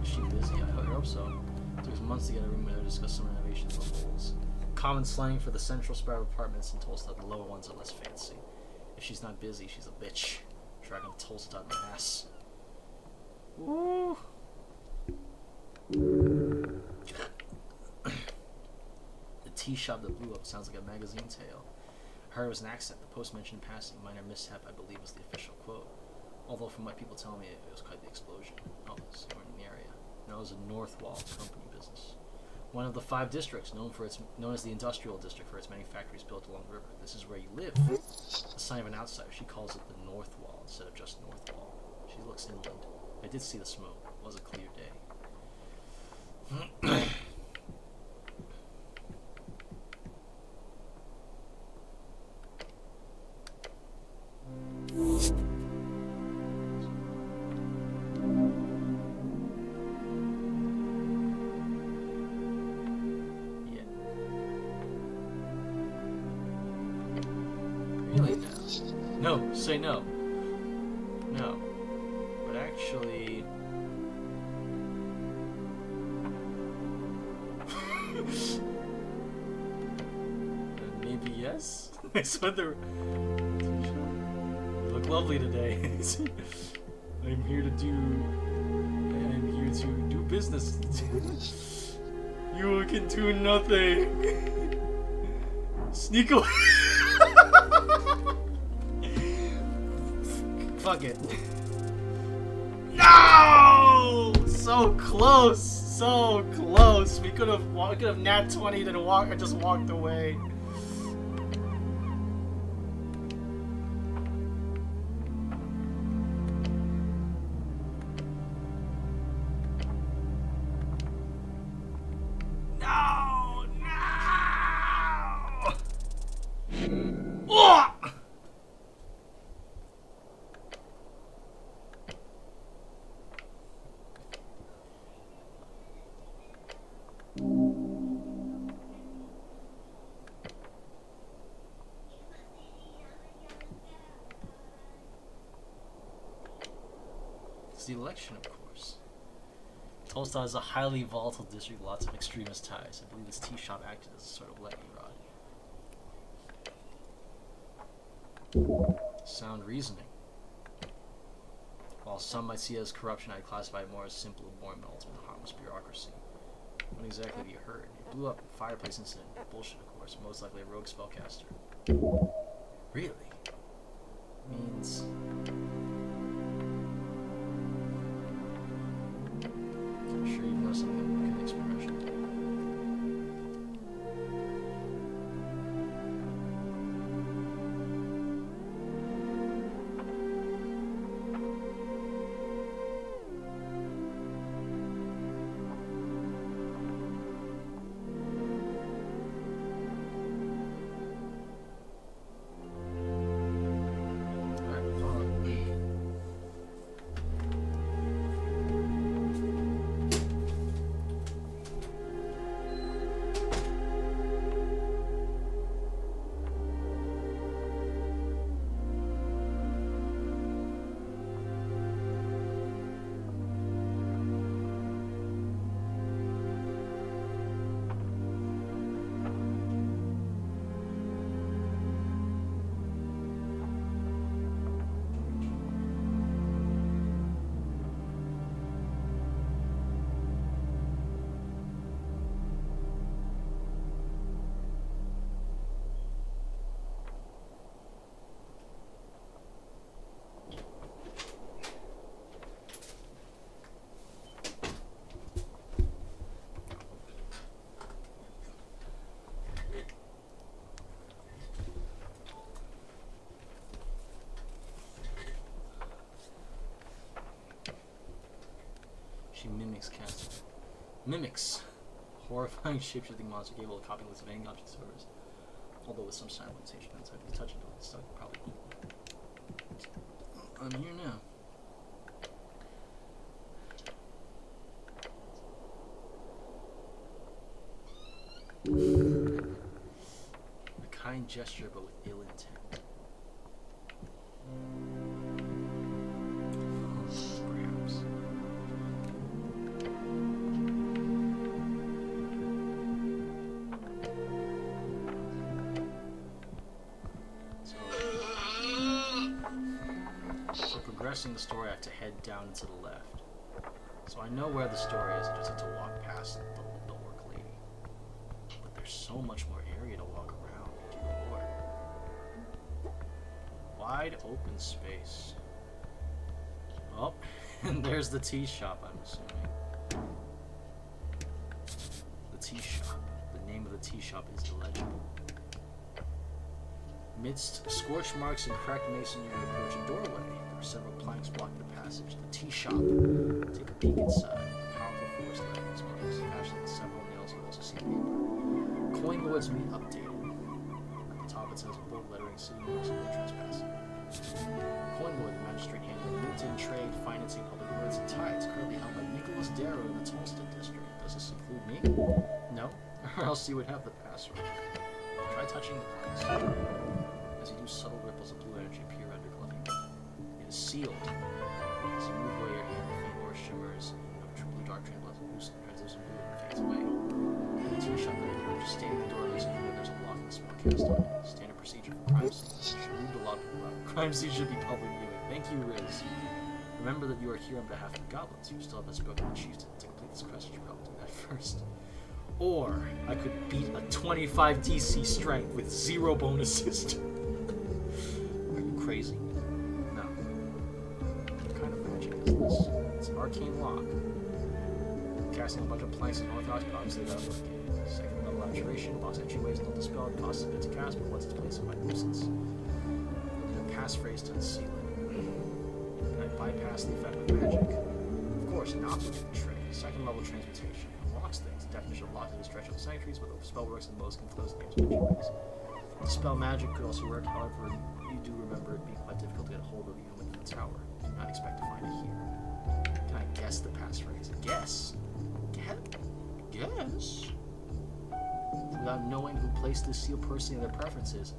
Is she busy? I hope so. It took us months to get a room to discuss some renovations on holes. Common slang for the central spire of apartments in Tulsa. The lower ones are less fancy. If she's not busy, she's a bitch. Dragging Tulsa out my ass. Woo! The tea shop that blew up sounds like a magazine tale. I heard it was an accident. The post mentioned passing. Minor mishap, I believe, was the official quote. Although from what people tell me, it was quite the explosion. Oh, it's somewhere in the area. And it was a North Wall company business. One of the 5 districts known as the Industrial District for its many factories built along the river. This is where you live. A sign of an outsider. She calls it the North Wall instead of just North Wall. She looks inland. I did see the smoke. It was a clear day. No, say no. No. But actually... maybe yes? I said there. You look lovely today. I'm here to do business. You can do nothing. Sneak away. Fuck it. No! So close. So close. We could have nat 20'd and just walked away. The election, of course. Tulsa is a highly volatile district with lots of extremist ties. I believe this tea shop acted as a sort of lightning rod. Sound reasoning. While some might see it as corruption, I'd classify it more as simple, boring, but ultimately harmless bureaucracy. What exactly have you heard? It blew up a fireplace incident. Bullshit, of course. Most likely a rogue spellcaster. Really? Means... I'm sure you know something of a good expression. She mimics casting. Mimics. Horrifying shape-shifting monster capable of copying lists of any object servers. Although with some sign limitation on type of touch until it's stuck probably. I'm here now. A kind gesture but with ill intent. Perhaps. So progressing the story, I have to head down and to the left. So I know where the story is, I just have to walk past the orc lady. But there's so much more area to walk around. Dear Lord. Wide open space. Oh, and there's the tea shop, I'm assuming. The tea shop. The name of the tea shop is illegible. Amidst scorch marks and cracked masonry, you approach a doorway. There are several planks blocking the passage. The tea shop. Take a peek inside. A powerful force letters marks fashioned with several nails. You also see paper. Coin lords meet updated. At the top it says bold lettering, city marks, and no trespassing. Coin lord, the magistrate handling limited trade, financing, public words, and tides, currently held by Nicholas Darrow in the Tolston district. Does this include me? No? Or else you would have the password. Try touching the planks. As you do, subtle ripples of blue energy appear under gloving. It is sealed. As you move away your hand, the faint aura shimmers of blue dark translucent blue and fades away. The tea shop that approaches, standing at the door, makes clear there's a lock and a small cast on it. Standard procedure for Read a lot of people out. Crime scene should be public viewing. Thank you, Riz. Remember that you are here on behalf of the goblins. You still haven't spoken to the chieftain. To complete this quest, you should probably do that first. Or I could beat a 25 DC strength with 0 bonuses. Are you crazy? No. What kind of magic is this? It's an arcane lock. Casting a bunch of planks in Orthodox, but obviously that would work. Second level abjuration, box entryways don't dispel, it costs a bit to cast, but what's its place in my nuisance? You'll need a passphrase to unseal it. Can I bypass the effect of magic? Of course, an operative trick. Second level transmutation. Unlocks things. The definition of lock is a stretch of the sanctuaries, but the spell works in most can close names of entryways. Dispel magic could also work, however, you do remember it being quite difficult to get a hold of even within the tower. Do not expect to find it here. Can I guess the passphrase? Guess? Guess? Without knowing who placed this seal personally and their preferences,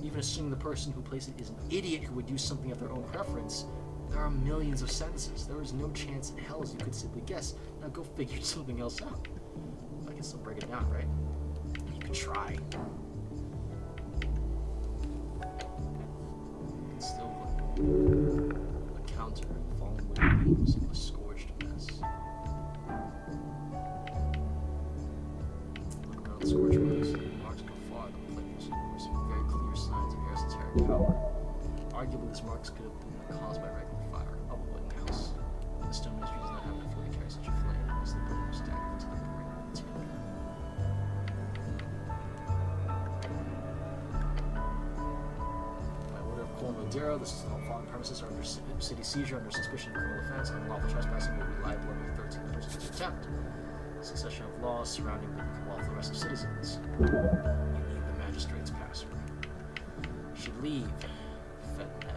even assuming the person who placed it is an idiot who would use something of their own preference, there are millions of sentences. There is no chance in hell as you could simply guess. Now go figure something else out. I can still break it down, right? You could try. It's still a counter, fallen with beams, a scorched mess. Look around the scorched marks. Marks go far on the players. There some very clear signs of esoteric power. Arguably, this marks could have been caused by regular fire. A wooden house. The stone ministry does not have enough wood to carry such a flame, unless the burner was staggered into the brain of the tinder. By order of Col Modero, the following premises are under city seizure under suspicion of criminal offense. Unlawful trespassing will be liable under 13 penalties of contempt. Succession of laws surrounding the lawful arrest of citizens. You need the magistrate's password. You should leave. Fentanyl.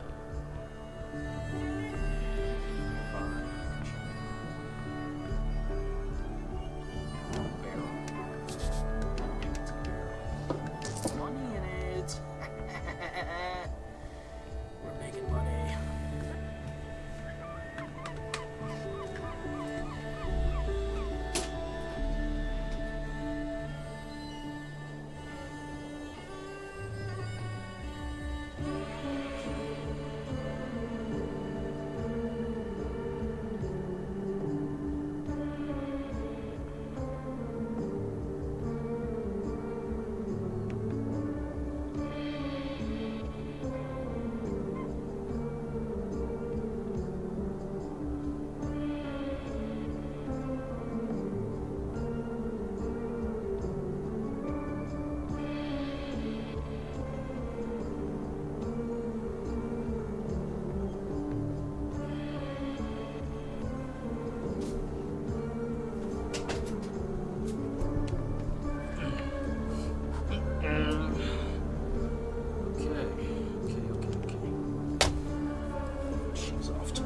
Money in it. We're making money.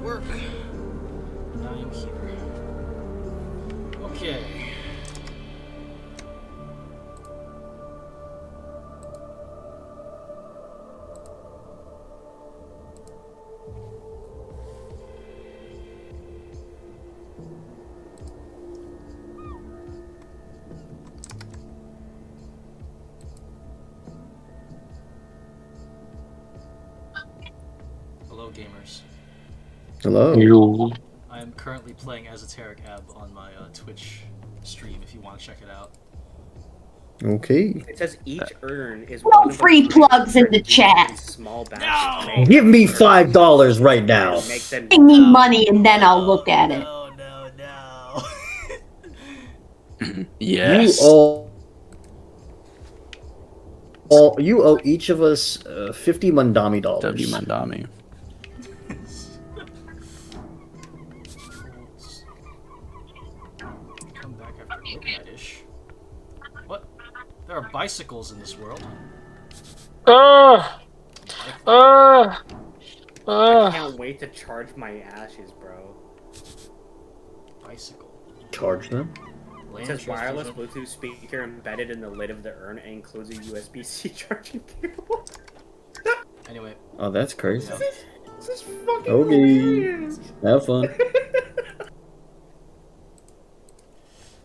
Work. And I am here. Okay. Hello, gamers. Hello. You. I am currently playing Esoteric Ebb on my Twitch stream if you want to check it out. Okay. It says each urn is No one of a free kind plugs in the produced chat. in small batches No! made Give me from $5 right now. and make them Pay me money and then I'll look at it. No. Yes. You owe each of us 50 Mandami dollars. W Mandami. Come back after midnight-ish. What? There are bicycles in this world. I can't wait to charge my ashes, bro. Bicycle. Charge them? It says wireless Bluetooth speaker embedded in the lid of the urn and includes a USB-C charging cable. Anyway. Oh, that's crazy. Yeah. This is fucking Okay. hilarious. Have fun.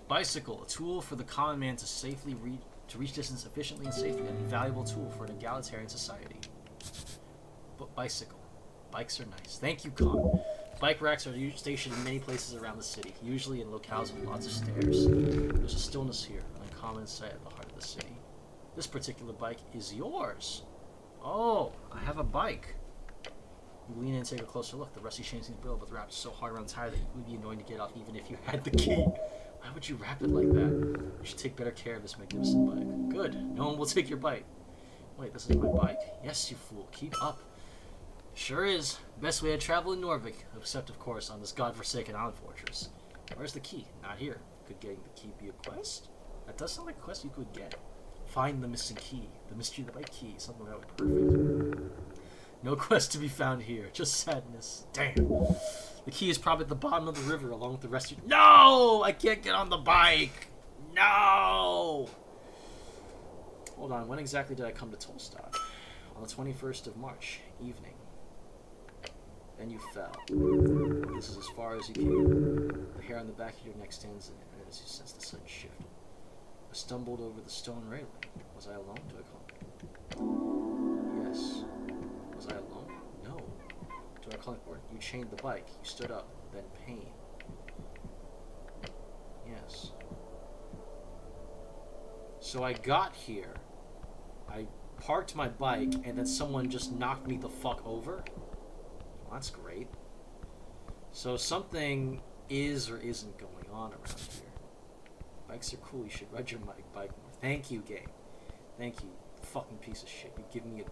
Bicycle, a tool for the common man to safely reach distance efficiently and safely, an invaluable tool for an egalitarian society. bicycle. Bikes are nice. Thank you, Con. Bike racks are stationed in many places around the city, usually in locales with lots of stairs. There's a stillness here, an uncommon sight at the heart of the city. This particular bike is yours. Oh, I have a bike. You lean in and take a closer look. The rusty chain seems brittle, but the wrap is so hard around the tire that it would be annoying to get off even if you had the key. Why would you wrap it like that? You should take better care of this magnificent bike. Good. No one will take your bike. Wait, this is my bike? Yes, you fool. Keep up. Sure is. Best way to travel in Norvik, except, of course, on this godforsaken island fortress. Where's the key? Not here. Could getting the key be a quest? That does sound like a quest you could get. Find the missing key. The mystery of the bike key. Something that would be perfect. No quest to be found here. Just sadness. Damn. The key is probably at the bottom of the river along with the rest of you. No! I can't get on the bike! No! Hold on. When exactly did I come to Tolstad? On the 21st of March. Evening. Then you fell. This is as far as you came. The hair on the back of your neck stands in it as you sense the sudden shift. I stumbled over the stone railing. Was I alone? Do I call? Yes. Was I alone? No. Do I call it? You chained the bike. You stood up. Then pain. Yes. So I got here. I parked my bike, and then someone just knocked me the fuck over? Well, that's great. So something is or isn't going on around here. Bikes are cool. You should ride your bike more. Thank you, game. Thank you, fucking piece of shit. You give me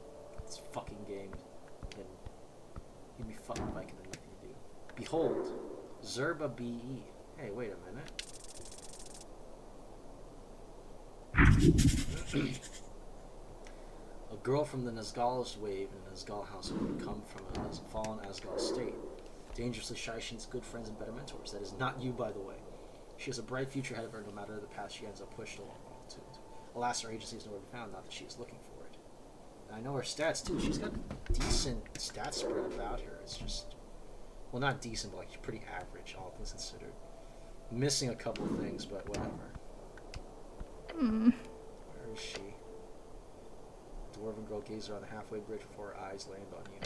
this fucking game, then give me fucking bike and then nothing to do. Behold, Zerba BE. Hey, wait a minute. A girl from the Nazgal's wave in a Nazgal household come from a fallen Asgal state. Dangerously shy, she needs good friends and better mentors. That is not you, by the way. She has a bright future ahead of her, no matter the path she ends up pushed along. Alas, her agency is nowhere to be found, not that she is looking for it. And I know her stats, too. She's got decent stats spread about her. It's just... Well, not decent, but like pretty average, all things considered. Missing a couple of things, but whatever. Where is she? The dwarven girl gazes around the halfway bridge before her eyes land on you.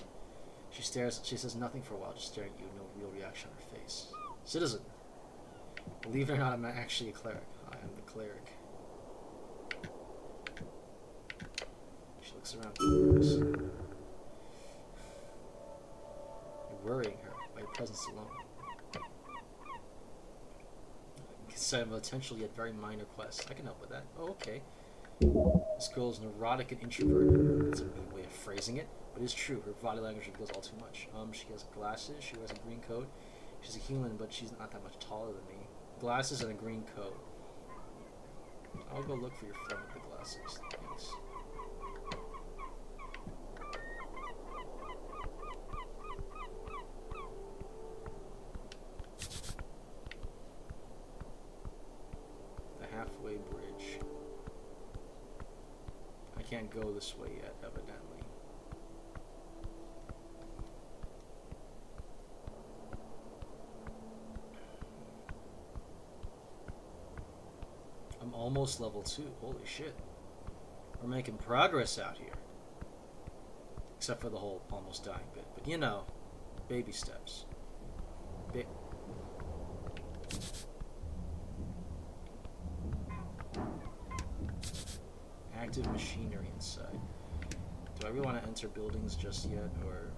She stares. She says nothing for a while, just staring at you, no real reaction on her face. Citizen! Believe it or not, I'm actually a cleric. I am the cleric. She looks around curious. You're worrying her by your presence alone. It's a potential yet very minor quest. I can help with that. Oh, okay. This girl is neurotic and introverted. That's a mean way of phrasing it, but it's true. Her body language reveals all too much. She has glasses. She wears a green coat. She's a human, but she's not that much taller than me. Glasses and a green coat. I'll go look for your friend with the glasses. Thanks. The halfway bridge. I can't go this way yet, evidently. I'm almost level 2. Holy shit. We're making progress out here. Except for the whole almost dying bit. But you know, baby steps. Active machinery inside. Do I really want to enter buildings just yet, or...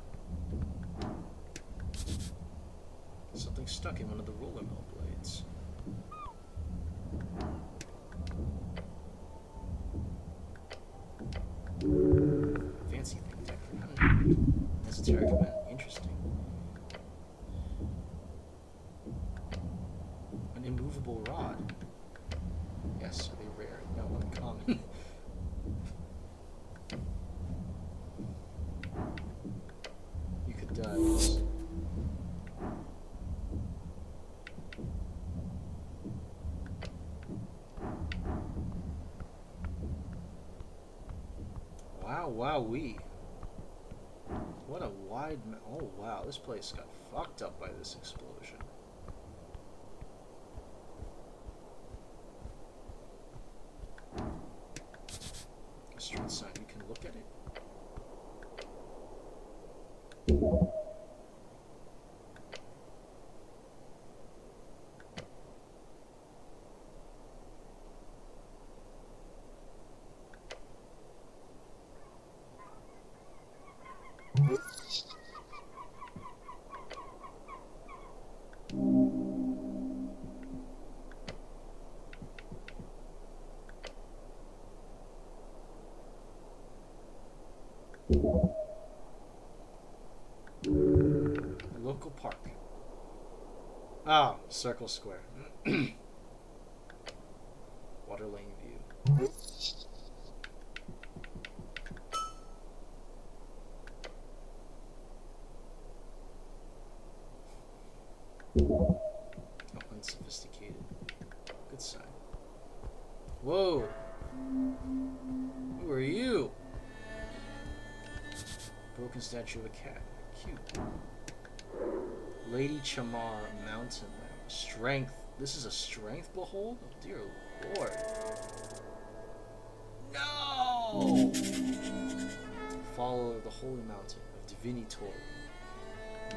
Something stuck in one of the roller mill blades. Fancy thing decorated. Esoteric event. Interesting. An immovable rod. Yes, are they rare? No, uncommon. You could die. Wowee. What a wide... Oh, wow. This place got fucked up by this explosion. A street sign. You can look at it. A local park. Oh, Circle Square. Water Lane View. Oh, unsophisticated. Good sign. Whoa! Who are you? Broken statue of a cat. Cute. Lady Chamar Mountain Lamp. Strength. This is a strength behold? Oh, dear Lord. No! Follower of the Holy Mountain of Divinitor.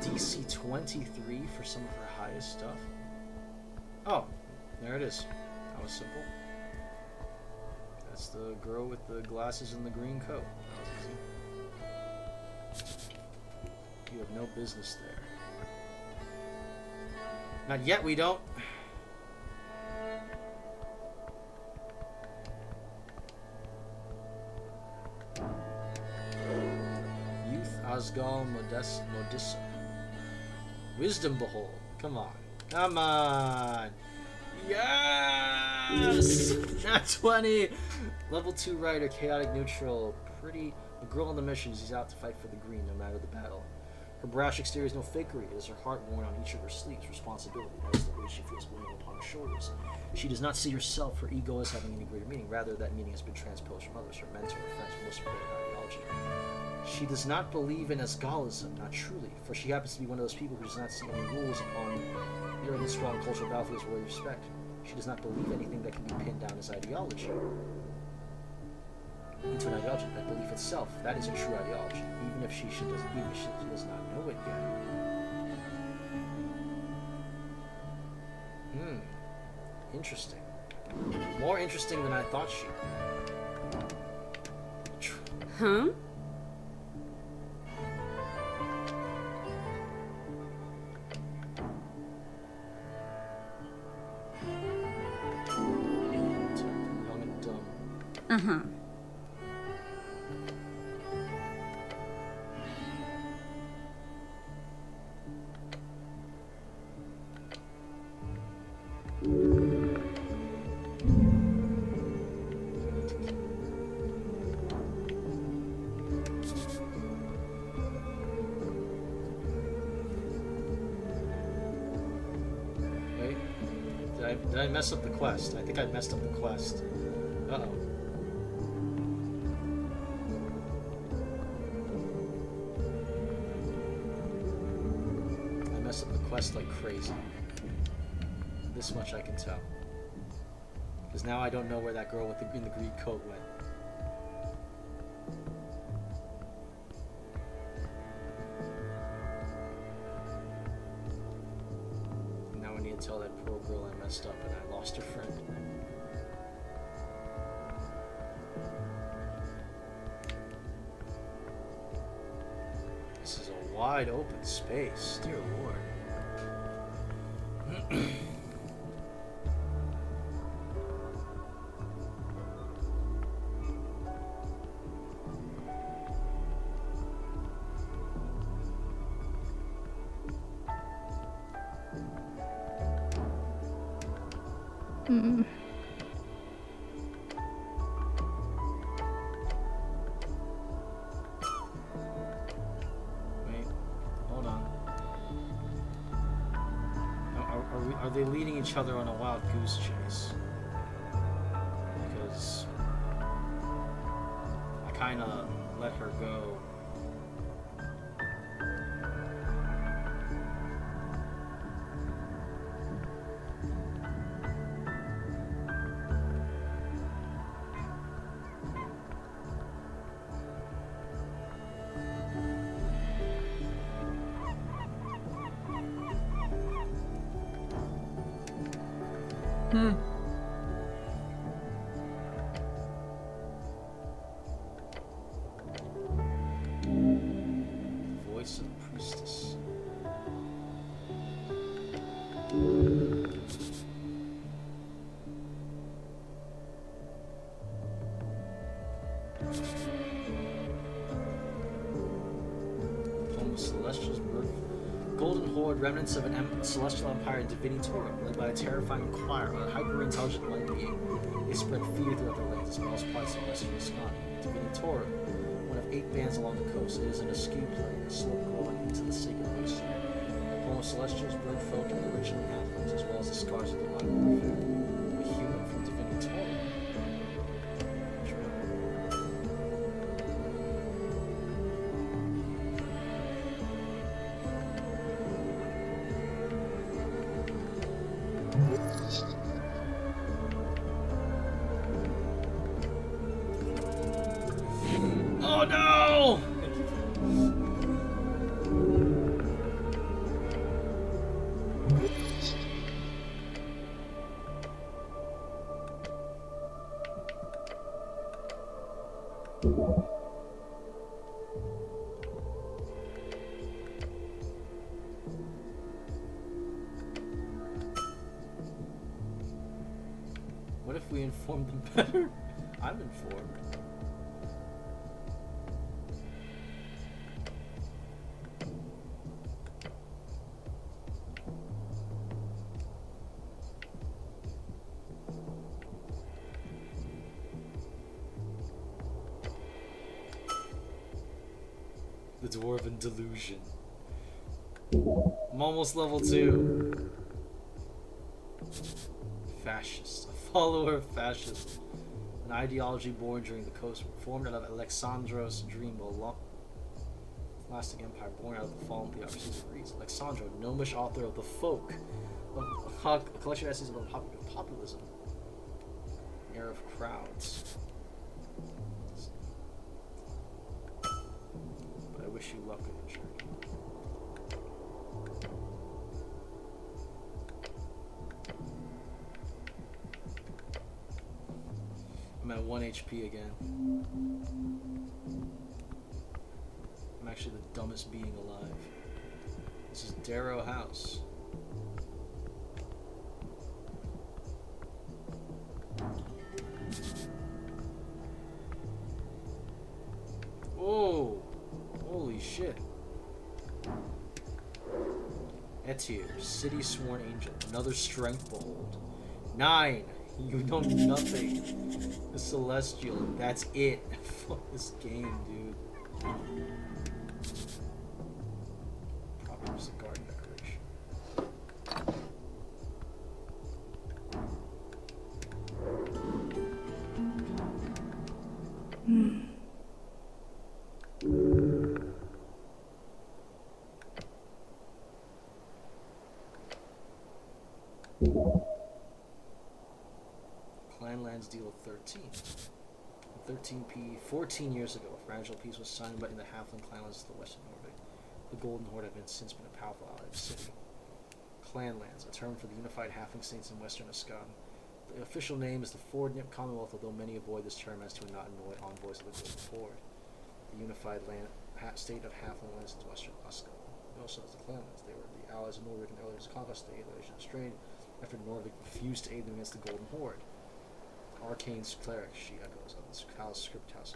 DC 23 for some of her highest stuff. Oh, there it is. That was simple. That's the girl with the glasses and the green coat. That was easy. You have no business there. Not yet, we don't. Youth Asgal Modissa. Wisdom Behold. Come on. Come on. Yes! Nat 20! Level 2 Rider, Chaotic Neutral. Pretty. A girl on the mission. She's out to fight for the green no matter the battle. Her brash exterior is no fakery. It is her heart worn on each of her sleeves. Responsibility. That is the weight she feels weighing upon her shoulders. She does not see herself, her ego, as having any greater meaning. Rather, that meaning has been transposed from others, her mentor, her friends, most important ideology. She does not believe in Asgalism, not truly, for she happens to be one of those people who does not see any rules upon the early strong cultural battlefields worthy of respect. She does not believe anything that can be pinned down as ideology. Into an ideology, that belief itself, that is a true ideology, even if she does not know it yet. Interesting. More interesting than I thought she would. Huh? Young and dumb. Uh-huh. Wait. Did I mess up the quest? I think I messed up the quest. Uh-oh. I messed up the quest like crazy. This much I can tell. Because now I don't know where that girl in the green coat went. Now I need to tell that poor girl I messed up and I lost her friend. This is a wide open space, dear lord. Wait, hold on. Are they leading each other on a wild goose chase? Because I kind of let her go. Voice of the priestess. Home of Celestial's birth. Golden Horde, remnants of an celestial empire in Divinitorum, led by a terrifying Inquirer, a hyper-intelligent light being. They spread fear throughout the lands as well as parts of western Wisconsin. Divinitorum, one of 8 bands along the coast, it is an askew plain, a slope growing into the sacred wasteland. Home of Celestials, bird folk, and the original halflings, as well as the scars of divine warfare. A human from Divinitorum. Oh no! What if we inform them better? I'm informed. The Dwarven Delusion. I'm almost level 2. Fascist. A follower of fascism. An ideology born during the coast, formed out of Alexandros' dream of a lasting empire born out of the fallen theocracies of Greece. Alexandro, gnomish author of The Folk, a collection of essays about populism. An era of crowds. But I wish you luck in your journey. I'm at 1 HP again. I'm actually the dumbest being alive. This is Darrow House. Oh! Holy shit. Etier, City Sworn Angel. Another strength behold. 9! You know nothing. The Celestial. That's it. Fuck this game, dude. Probably just a garden decoration. Clanlands deal of 13. 13p, 14 years ago, a fragile peace was signed in the Halfling clanlands of the Western Nordic. The Golden Horde have since been a powerful ally of the city. Clanlands, a term for the unified Halfling states in Western Wisconsin. The official name is the Fordnip Commonwealth, although many avoid this term as to not annoy envoys of the Golden Horde. The unified state of Halfling lands in Western Wisconsin. Also as the Clanlands, they were the allies of Norvik and Elders conquest the Allies strayed after Norvik refused to aid them against the Golden Horde. Arcane cleric, she echoes on this Cal's script house.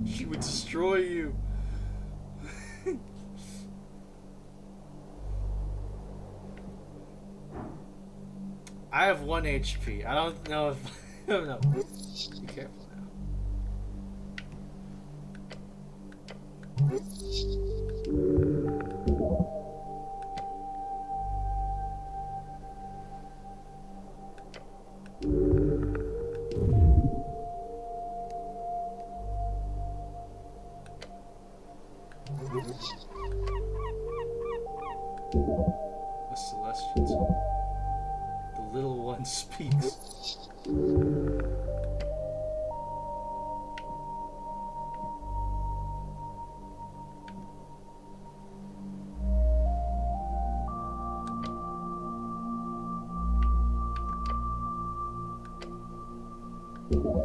She would destroy you. I have 1 HP. I don't know if I don't know. Be careful now. one speaks.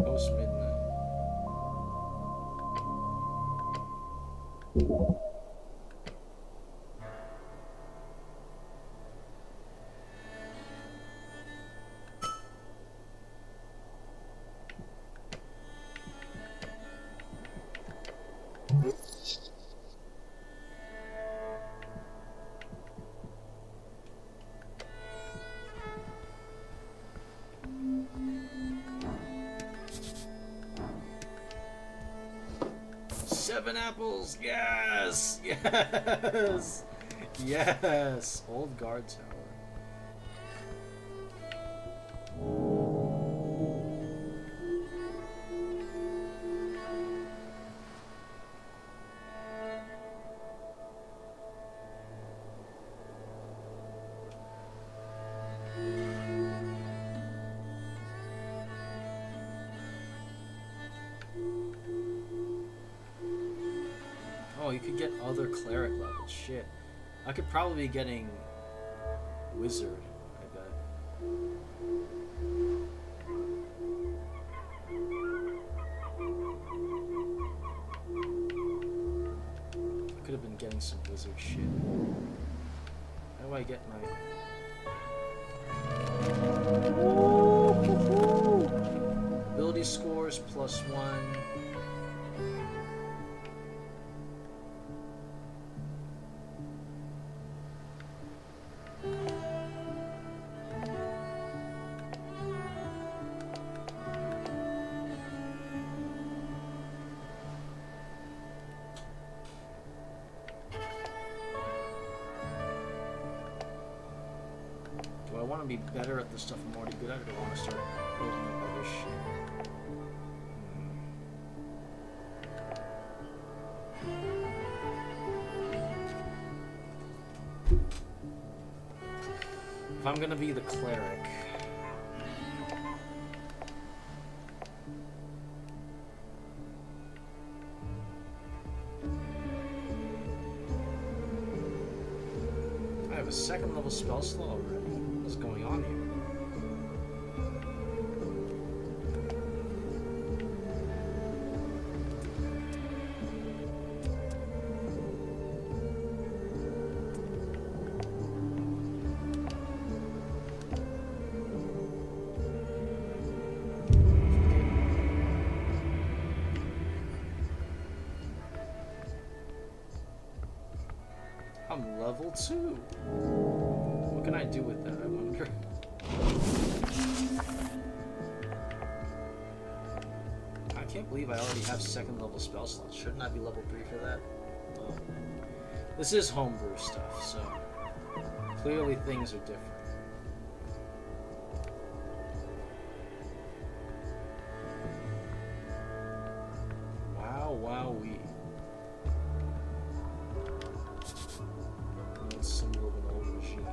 Post midnight. Seven apples! Yes! Yes! Yes! Old guard tower. Oh, you could get other cleric levels. Shit. I could probably be getting wizard, I bet. I could have been getting some wizard shit. How do I get my... Ability scores +1. Do I want to be better at the stuff I'm already good at, or do I want to start building up other shit? If I'm gonna be the cleric, I have a second level spell slot already. What's going on here? I'm level 2. What can I do with that, I wonder? I can't believe I already have second level spell slots. Shouldn't I be level 3 for that? Well, this is homebrew stuff, so clearly things are different. Wow, wowee. Symbol of an old regime.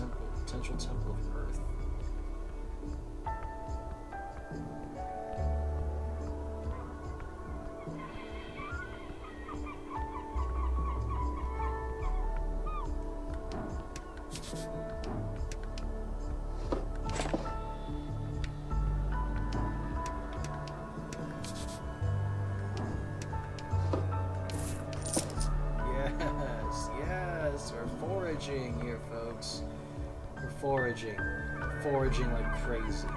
A potential temple of Earth. Yes, we're foraging here, folks. We're foraging. We're foraging like crazy.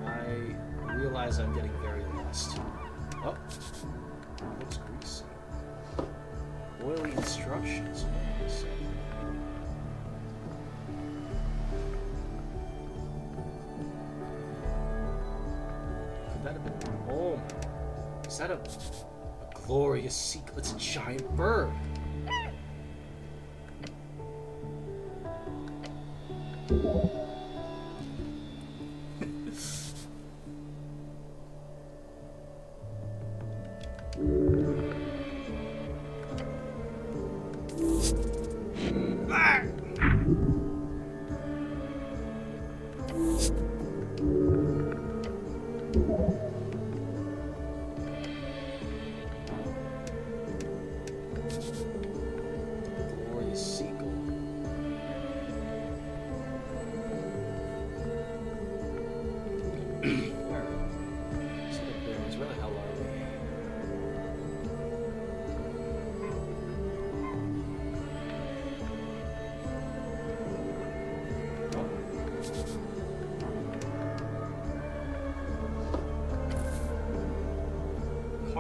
I realize I'm getting very lost. Oh, it looks greasy. Oily instructions. What does it say? Could that have been? Oh, is that a glorious secret? It's a giant bird.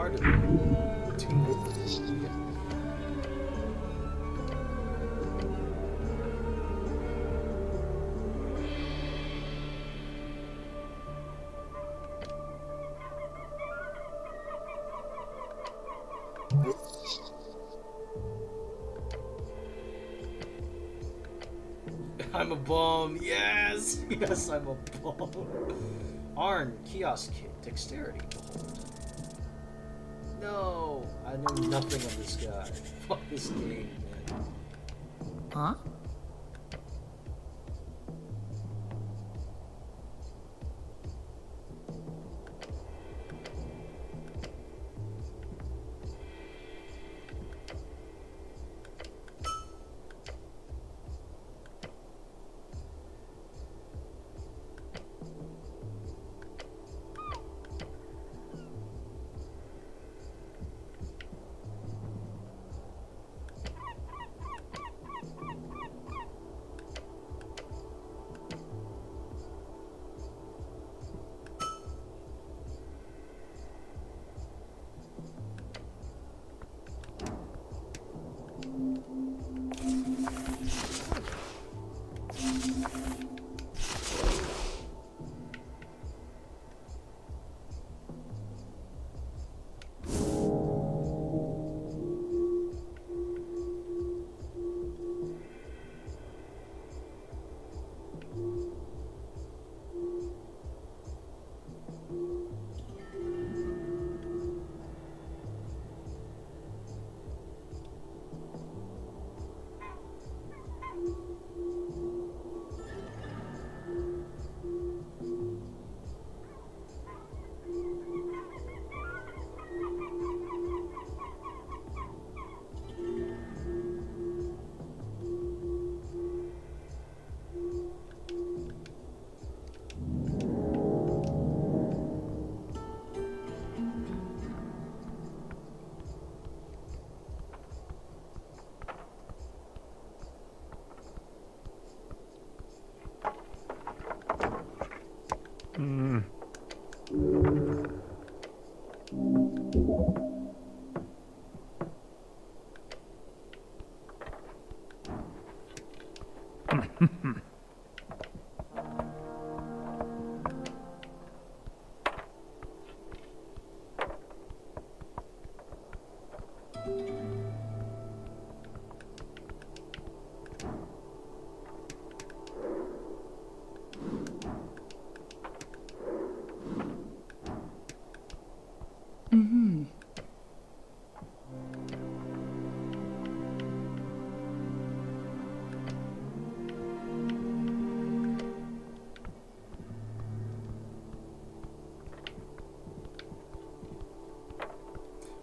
part of it. I'm a bum. Yes, yes, I'm a bum. Arn, kiosk kit, dexterity. No, I know nothing of this guy. Fuck this game, man. Huh?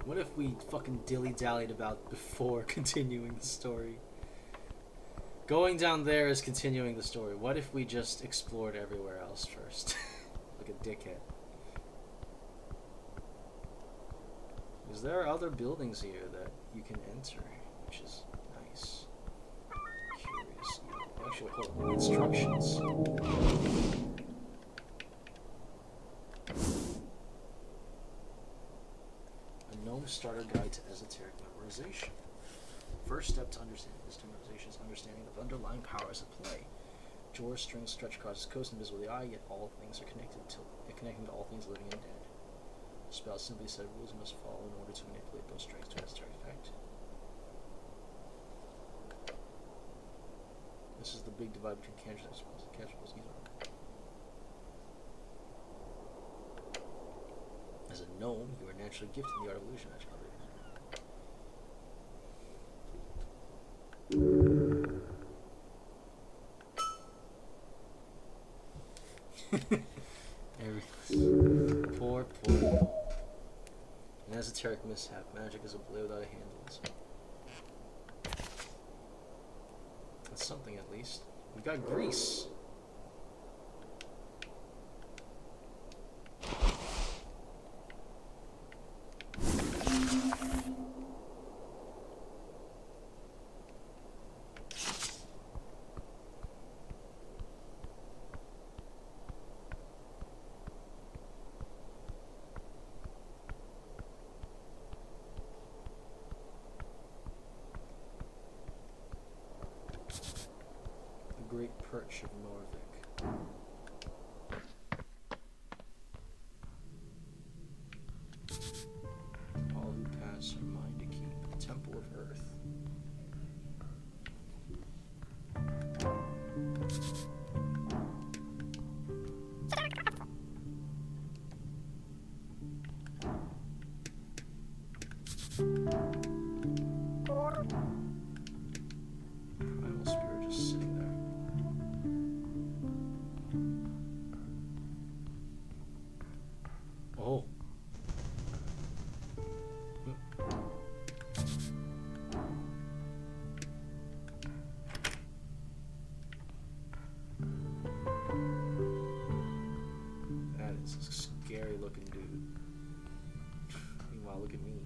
What if we fucking dilly-dallied about before continuing the story? Going down there is continuing the story. What if we just explored everywhere else first? Like a dickhead. Because there are other buildings here that you can enter, which is nice. Curious. Actually, hold on. Instructions. Starter guide to esoteric memorization. First step to understanding this memorization is understanding the underlying powers at play. Drawers, strings, stretch cards, coast invisible to the eye, yet all things are connecting to all things living and dead. Spell simply said rules you must follow in order to manipulate those strings to esoteric effect. This is the big divide between casual spells and casual spells. As a gnome, you are naturally gifted in the art of illusion. Poor. An esoteric mishap. Magic is a blade without a handle. That's something at least. We got grease. great perch of Morvik. All who pass are mine to keep. Temple of Earth. Primal Spirit just sitting there. Oh. That is a scary looking dude. Meanwhile, look at me.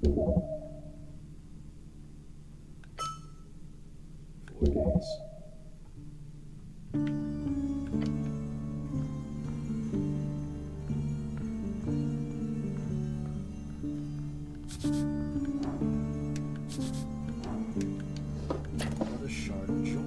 Dweeb. 4 days. Another shard of joy.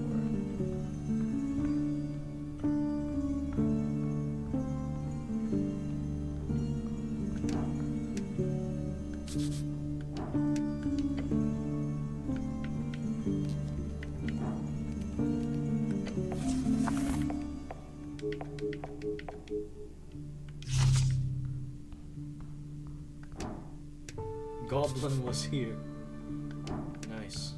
Goblin was here. Nice.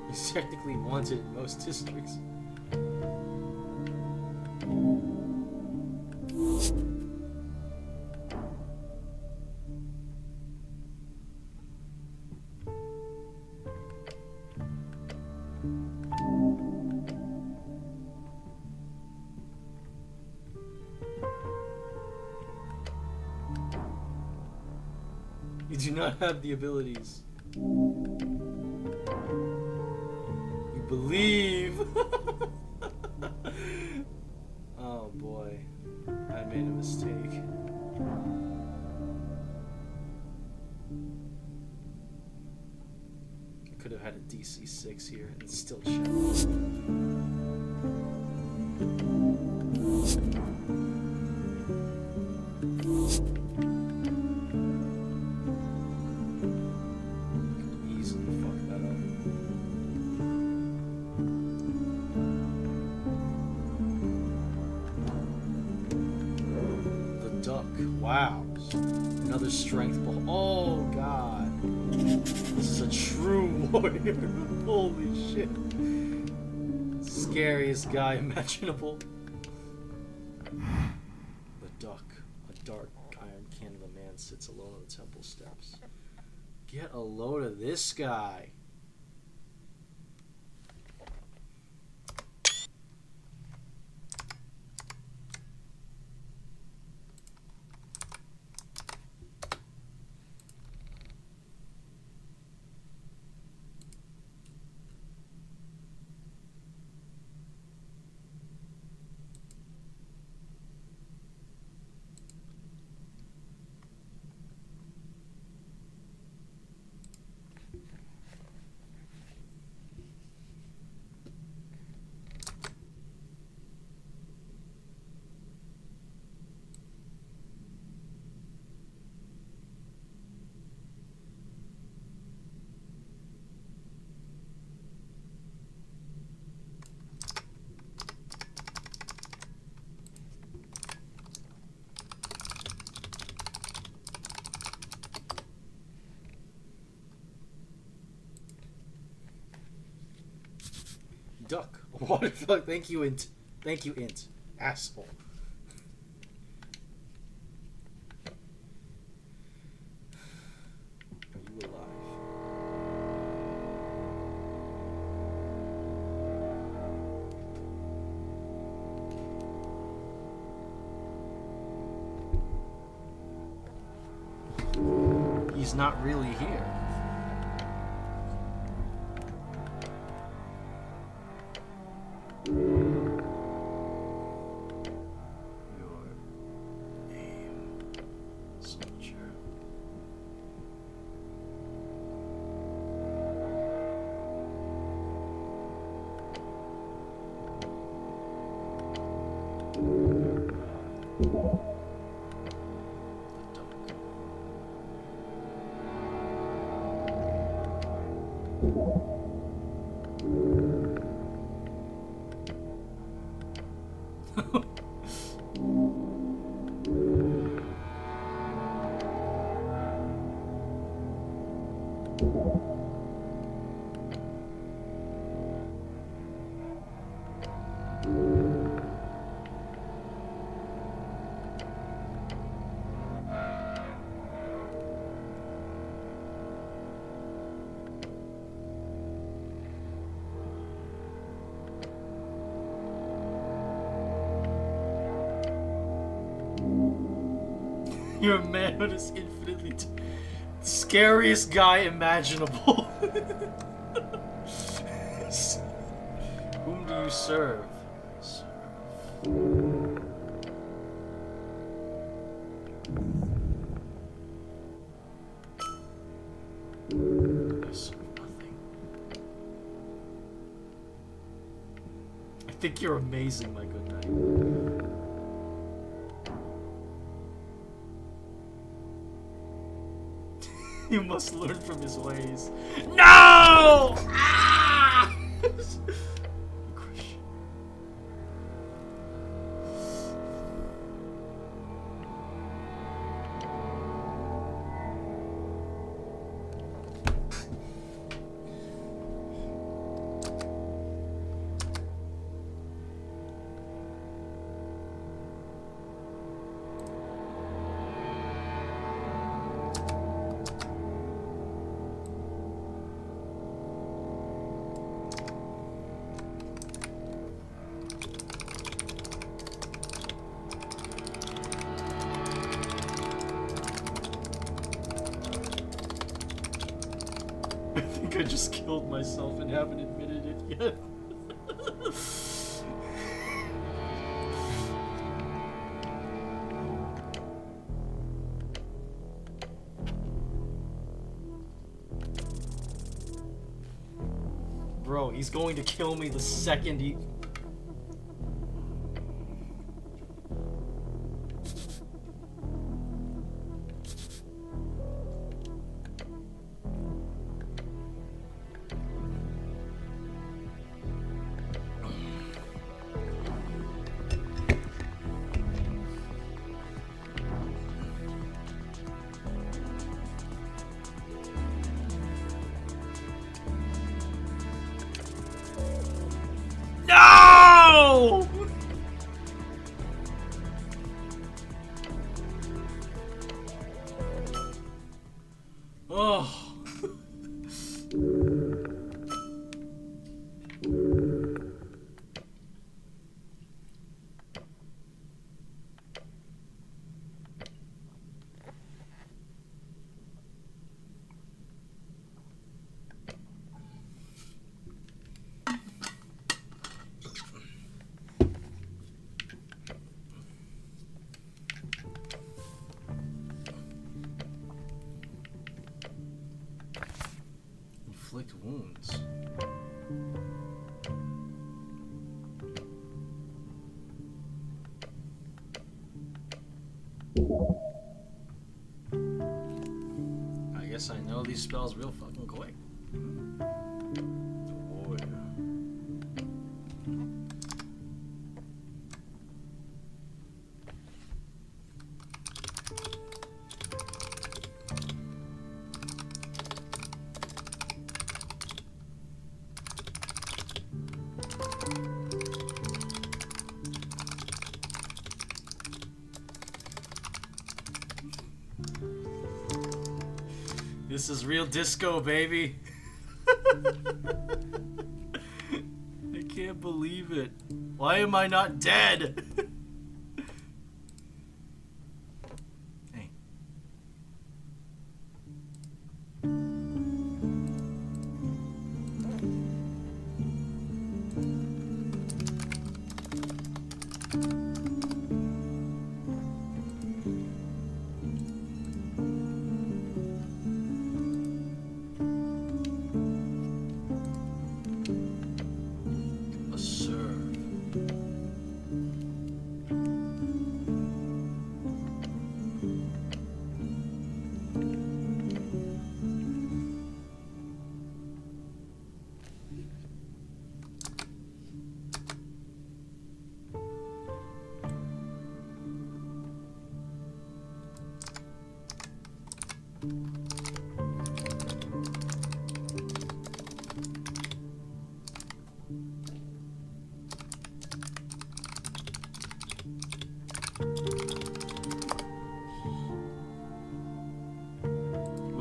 He's technically wanted in most districts. You do not have the abilities. You believe. Oh boy. I made a mistake. I could have had a DC 6 here and still challenge. Easily fuck that up. The duck. Wow. Another strength ball. Oh god. This is a true warrior. Holy shit. Scariest guy imaginable. The duck. A dark iron can of a man sits alone on the temple steps. Get a load of this guy. Duck. What the fuck? Thank you, Int. Thank you, Int. Asshole. Are you alive? he's not really here. Your name, soldier. You're a man who is infinitely scariest guy imaginable. Whom do you serve? I serve nothing. I think you're amazing, my good knight. You must learn from his ways. No! Ah! I think I just killed myself and haven't admitted it yet. Bro, he's going to kill me the second he... No! Oh. Inflict wounds. I guess I know these spells real fucking quick. Oh yeah. This is real disco, baby. I can't believe it. Why am I not dead? Hey.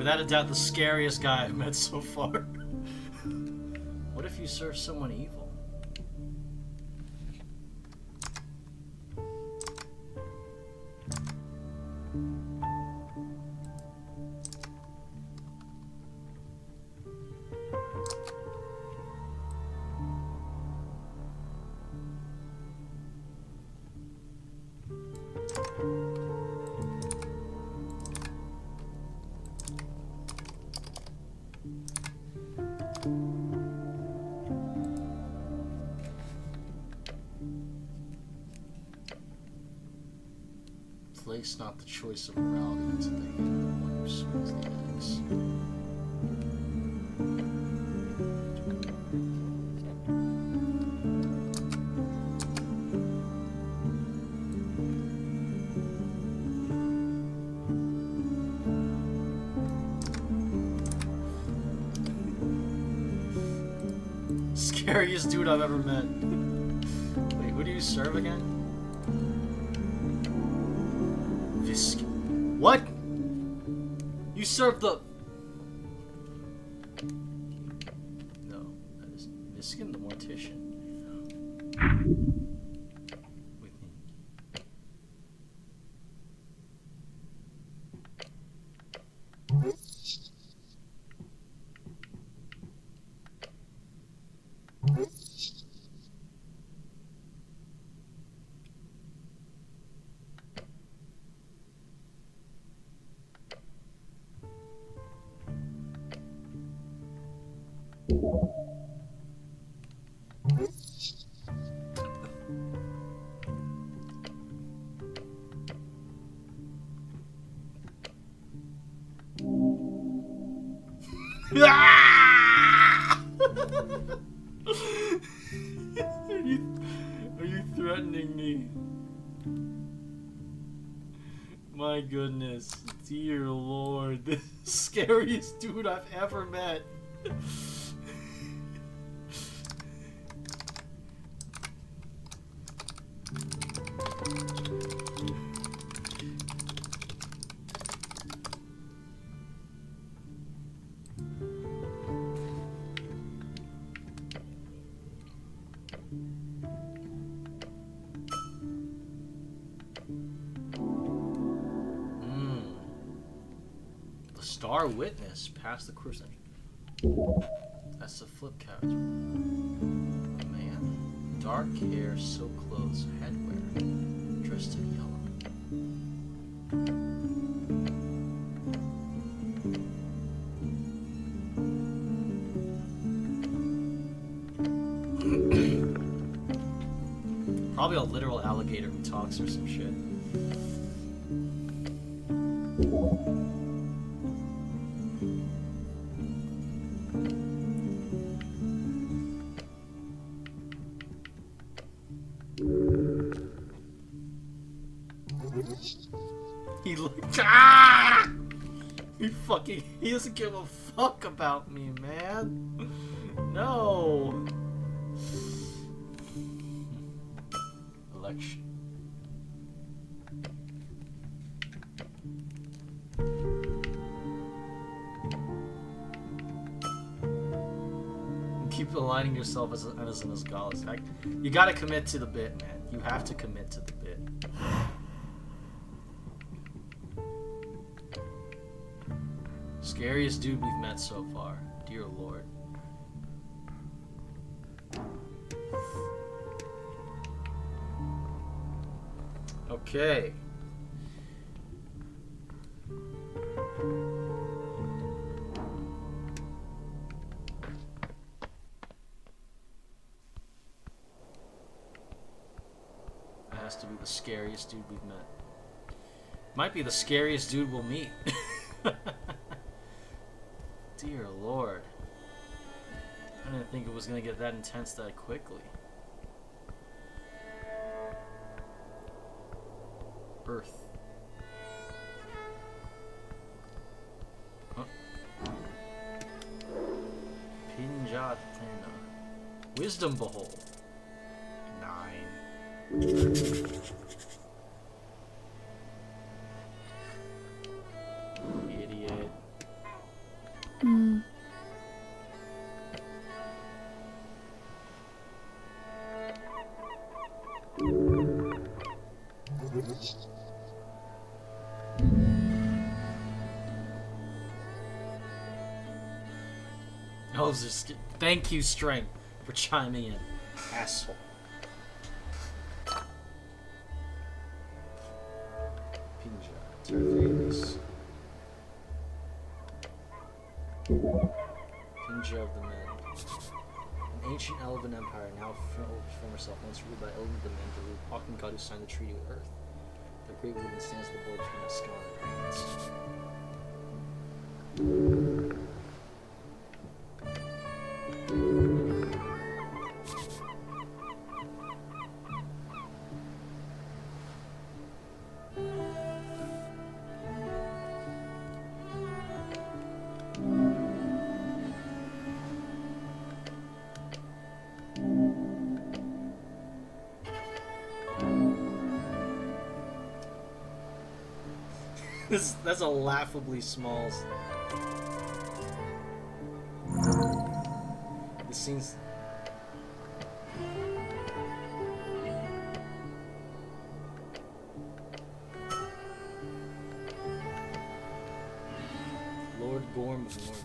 without a doubt the scariest guy I've met so far. What if you serve someone evil? Place not the choice of morality into the hand of one who swings the axe. Scariest dude I've ever met. Wait, who do you serve again? What? You serve the... No, that is Miskin the Mortician. With me. Are you threatening me? My goodness, dear Lord, the scariest dude I've ever met. Star Witness past the cruise engine. That's the flip couch. Oh man. Dark hair, so close, headwear, dressed in yellow. Probably a literal alligator who talks or some shit. He looked. Ah! He doesn't give a fuck about me, man. No. Election. Keep aligning yourself as an Asgalis. You gotta commit to the bit, man. You have to commit to the bit. Scariest dude we've met so far. Dear Lord. Okay. That has to be the scariest dude we've met. Might be the scariest dude we'll meet. Dear Lord. I didn't think it was going to get that intense that quickly. Earth. Huh? Pinjat Thena. Wisdom Behold. 9. Idiot. Elves are thank you, Strength, for chiming in. Asshole. Pinja. Tervalis. Pinja of the Men. An ancient elven empire now former self, once ruled by elven the men, the walking god who signed the treaty with Earth. The great woman stands at the border between Ascon and France. That's a laughably small. This seems. Lord Gorm of Norway.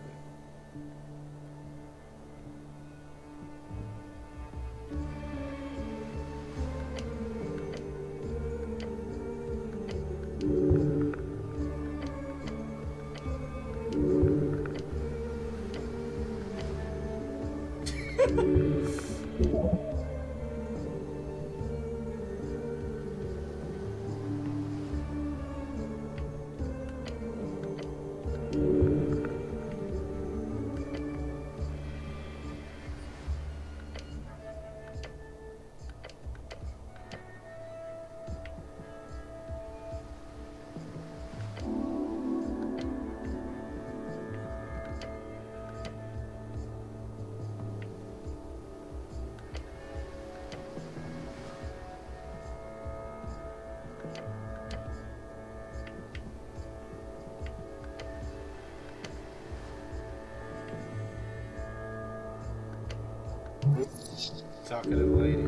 Talkative lady.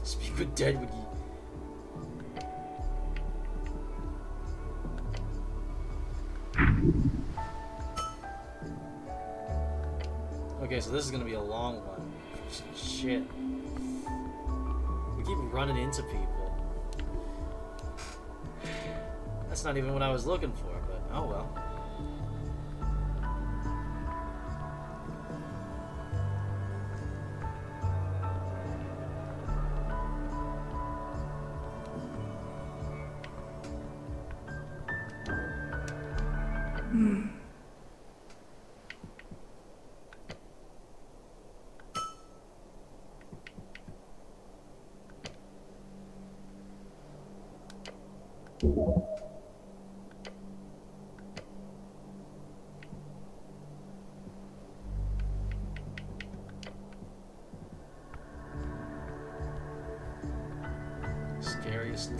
Speak with dead would you? Okay, so this is gonna be a long one. Shit. We keep running into people. That's not even what I was looking for, but oh well. Scariest.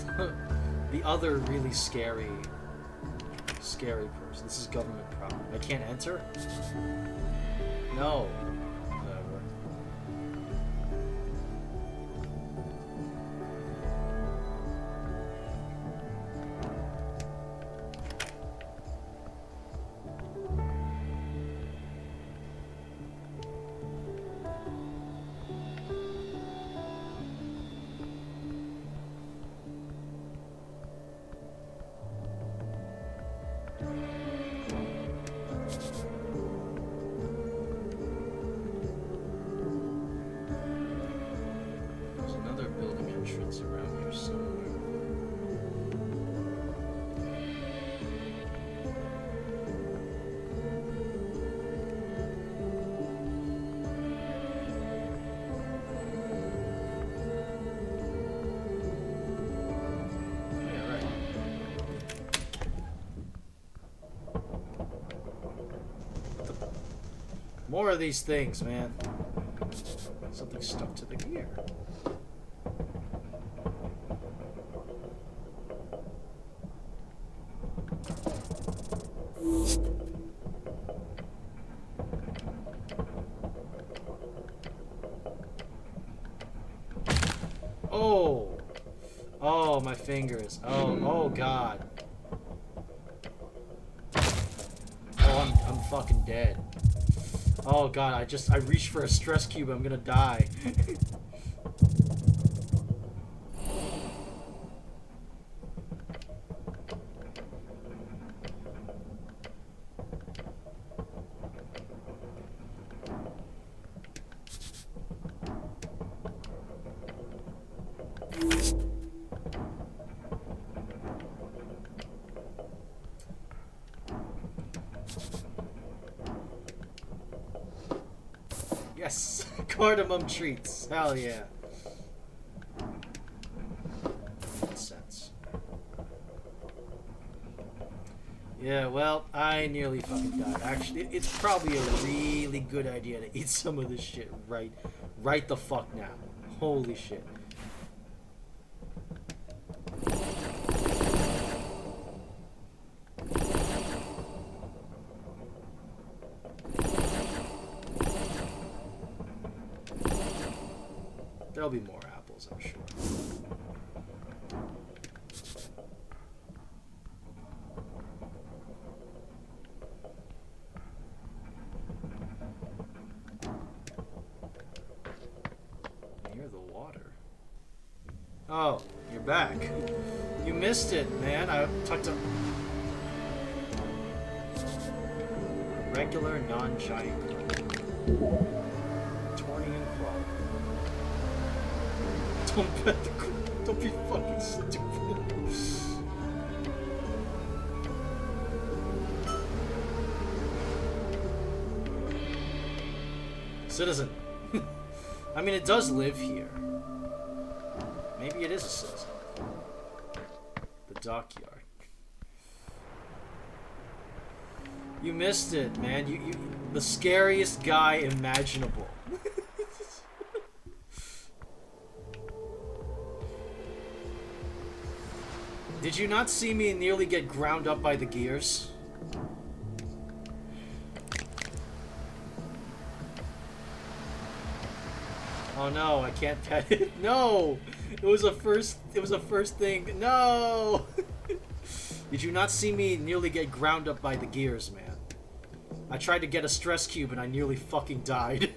The other really scary person. This is government problem. I can't enter? No. Whatever. There's another building entrance around here somewhere. Yeah, right. More of these things, man. Something stuck to the gear. Oh! Oh, my fingers. Oh, oh God. Oh, I'm fucking dead. Oh god, I reached for a stress cube, I'm gonna die. Yes! Cardamom treats! Hell yeah. Makes sense. Yeah, well, I nearly fucking died. Actually, it's probably a really good idea to eat some of this shit right the fuck now. Holy shit. There'll be more apples, I'm sure. Near the water. Oh, you're back. You missed it, man. I tucked a regular, non-giant Tornian claw. Don't be fucking stupid. Citizen. I mean, it does live here. Maybe it is a citizen. The dockyard. You missed it, man. You the scariest guy imaginable. Did you not see me nearly get ground up by the gears? Oh no, I can't pet it. No! It was a first thing. No! Did you not see me nearly get ground up by the gears, man? I tried to get a stress cube and I nearly fucking died.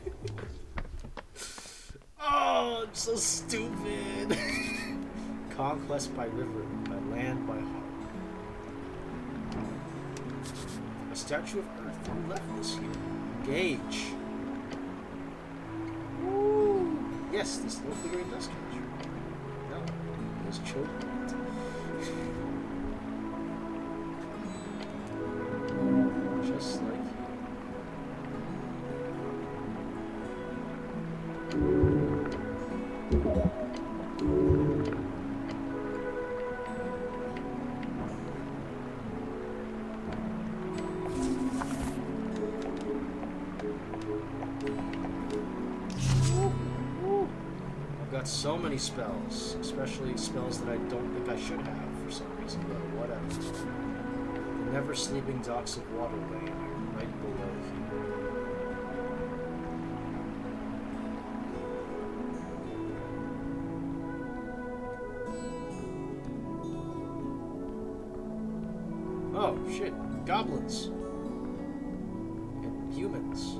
Oh, I'm so stupid. Conquest by river, by land, by heart. A statue of Earth. Who left this here? Engage. Woo! Yes, this little figurine does catch you. No, those children. Just like so many spells, especially spells that I don't think I should have for some reason, but whatever. The never sleeping docks of Waterway are right below here. Oh shit, goblins and humans.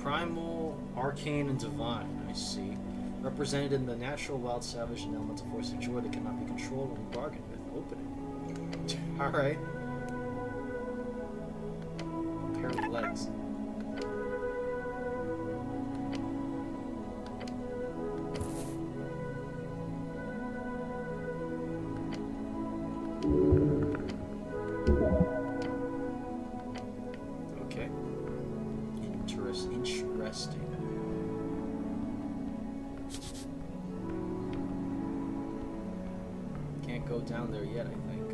Primal, arcane, and divine, I see. Represented in the natural, wild, savage, and elemental force of joy that cannot be controlled or bargained with. Open it. Alright. A pair of legs. Interesting. Can't go down there yet, I think.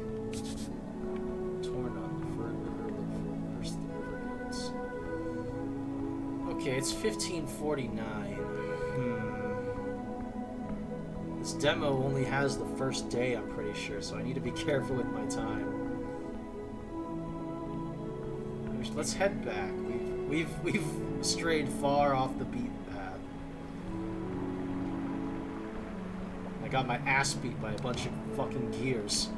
Torn on the Fern River, look for first the river goats. Okay, it's 1549. This demo only has the first day, I'm pretty sure, so I need to be careful with my time. Let's head back. We've strayed far off the beaten path. I got my ass beat by a bunch of fucking gears.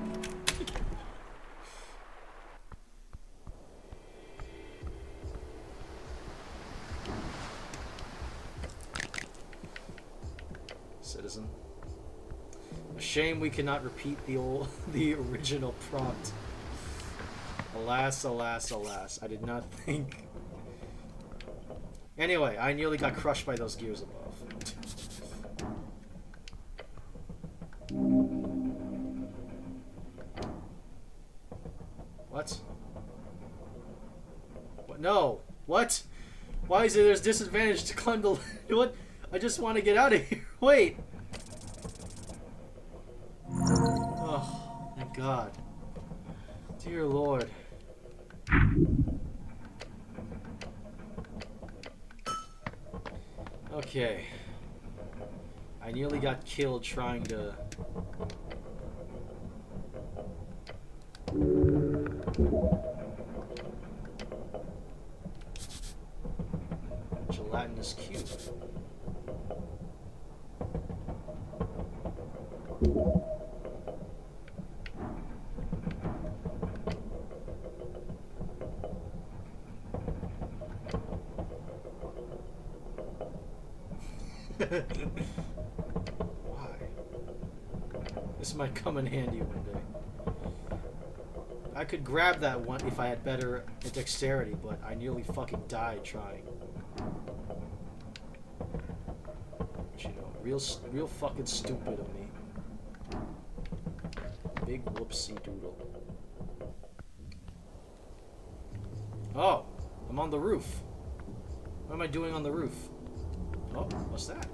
Citizen. A shame we cannot repeat the original prompt. Alas, alas, alas. I did not think. Anyway, I nearly got crushed by those gears above. What? What? No. What? Why is there's disadvantage to climb the... What? I just want to get out of here. Wait. Oh, thank God. Dear Lord. Okay. I nearly got killed trying to... Gelatinous cube. Why? This might come in handy one day. I could grab that one if I had better dexterity, but I nearly fucking died trying. But, you know, real fucking stupid of me. Big whoopsie doodle. Oh, I'm on the roof. What am I doing on the roof? Oh, what's that?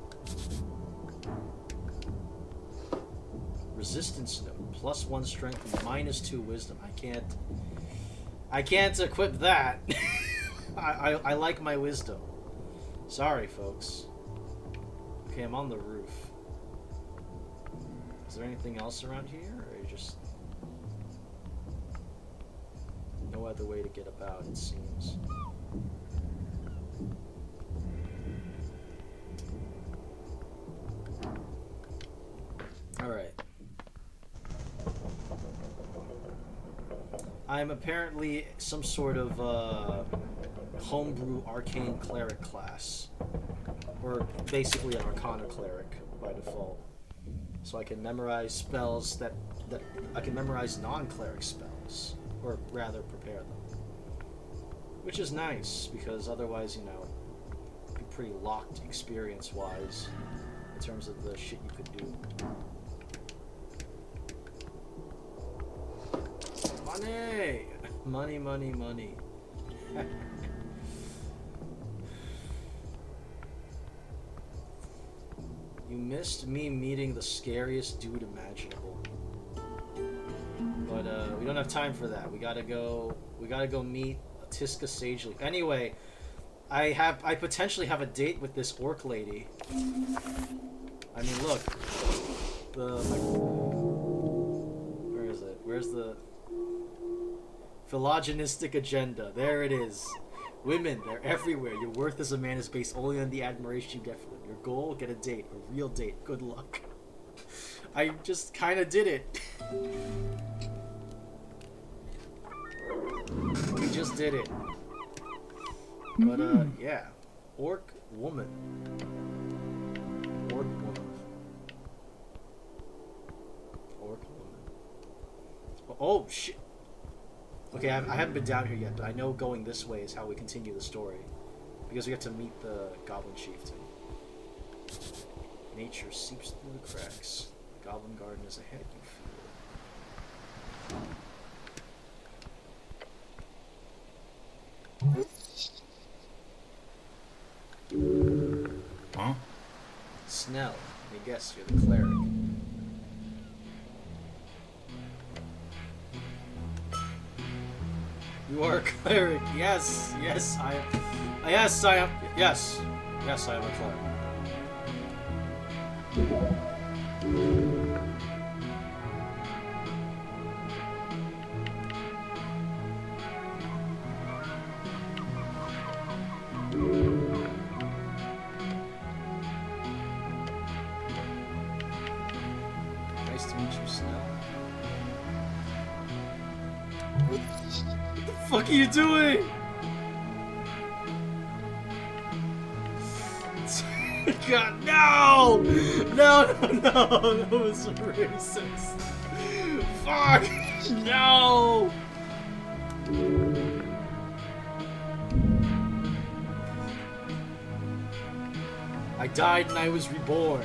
Resistance note. +1 strength, -2 wisdom. I can't equip that. I like my wisdom. Sorry, folks. Okay, I'm on the roof. Is there anything else around here? Or just... No other way to get about, it seems. Alright. I'm apparently some sort of homebrew arcane cleric class. Or basically an arcana cleric by default. So I can memorize spells that I can memorize non-cleric spells. Or rather prepare them. Which is nice, because otherwise, you know, it'd be pretty locked experience-wise in terms of the shit you could do. Money! Money, money, money. You missed me meeting the scariest dude imaginable. But we don't have time for that. We gotta go meet Tiska Sagely. Anyway, I potentially have a date with this orc lady. I mean, look. Where is it? Where's the philogenistic agenda? There it is. Women, they're everywhere. Your worth as a man is based only on the admiration you get from them. Your goal, get a date. A real date. Good luck. I just kind of did it. We just did it. But, yeah. Orc woman. Orc woman. Orc woman. Oh, shit. Okay, I haven't been down here yet, but I know going this way is how we continue the story. Because we get to meet the Goblin Chieftain. Nature seeps through the cracks. The Goblin Garden is ahead, you feel. Huh? Snell, I guess you're the cleric. You are a cleric. Yes, yes, Yes, I am. Yes. Yes, I am a cleric. Nice to meet you, Snell. What the fuck are you doing? God, no! No, no, no! That was racist. Fuck! No! I died and I was reborn.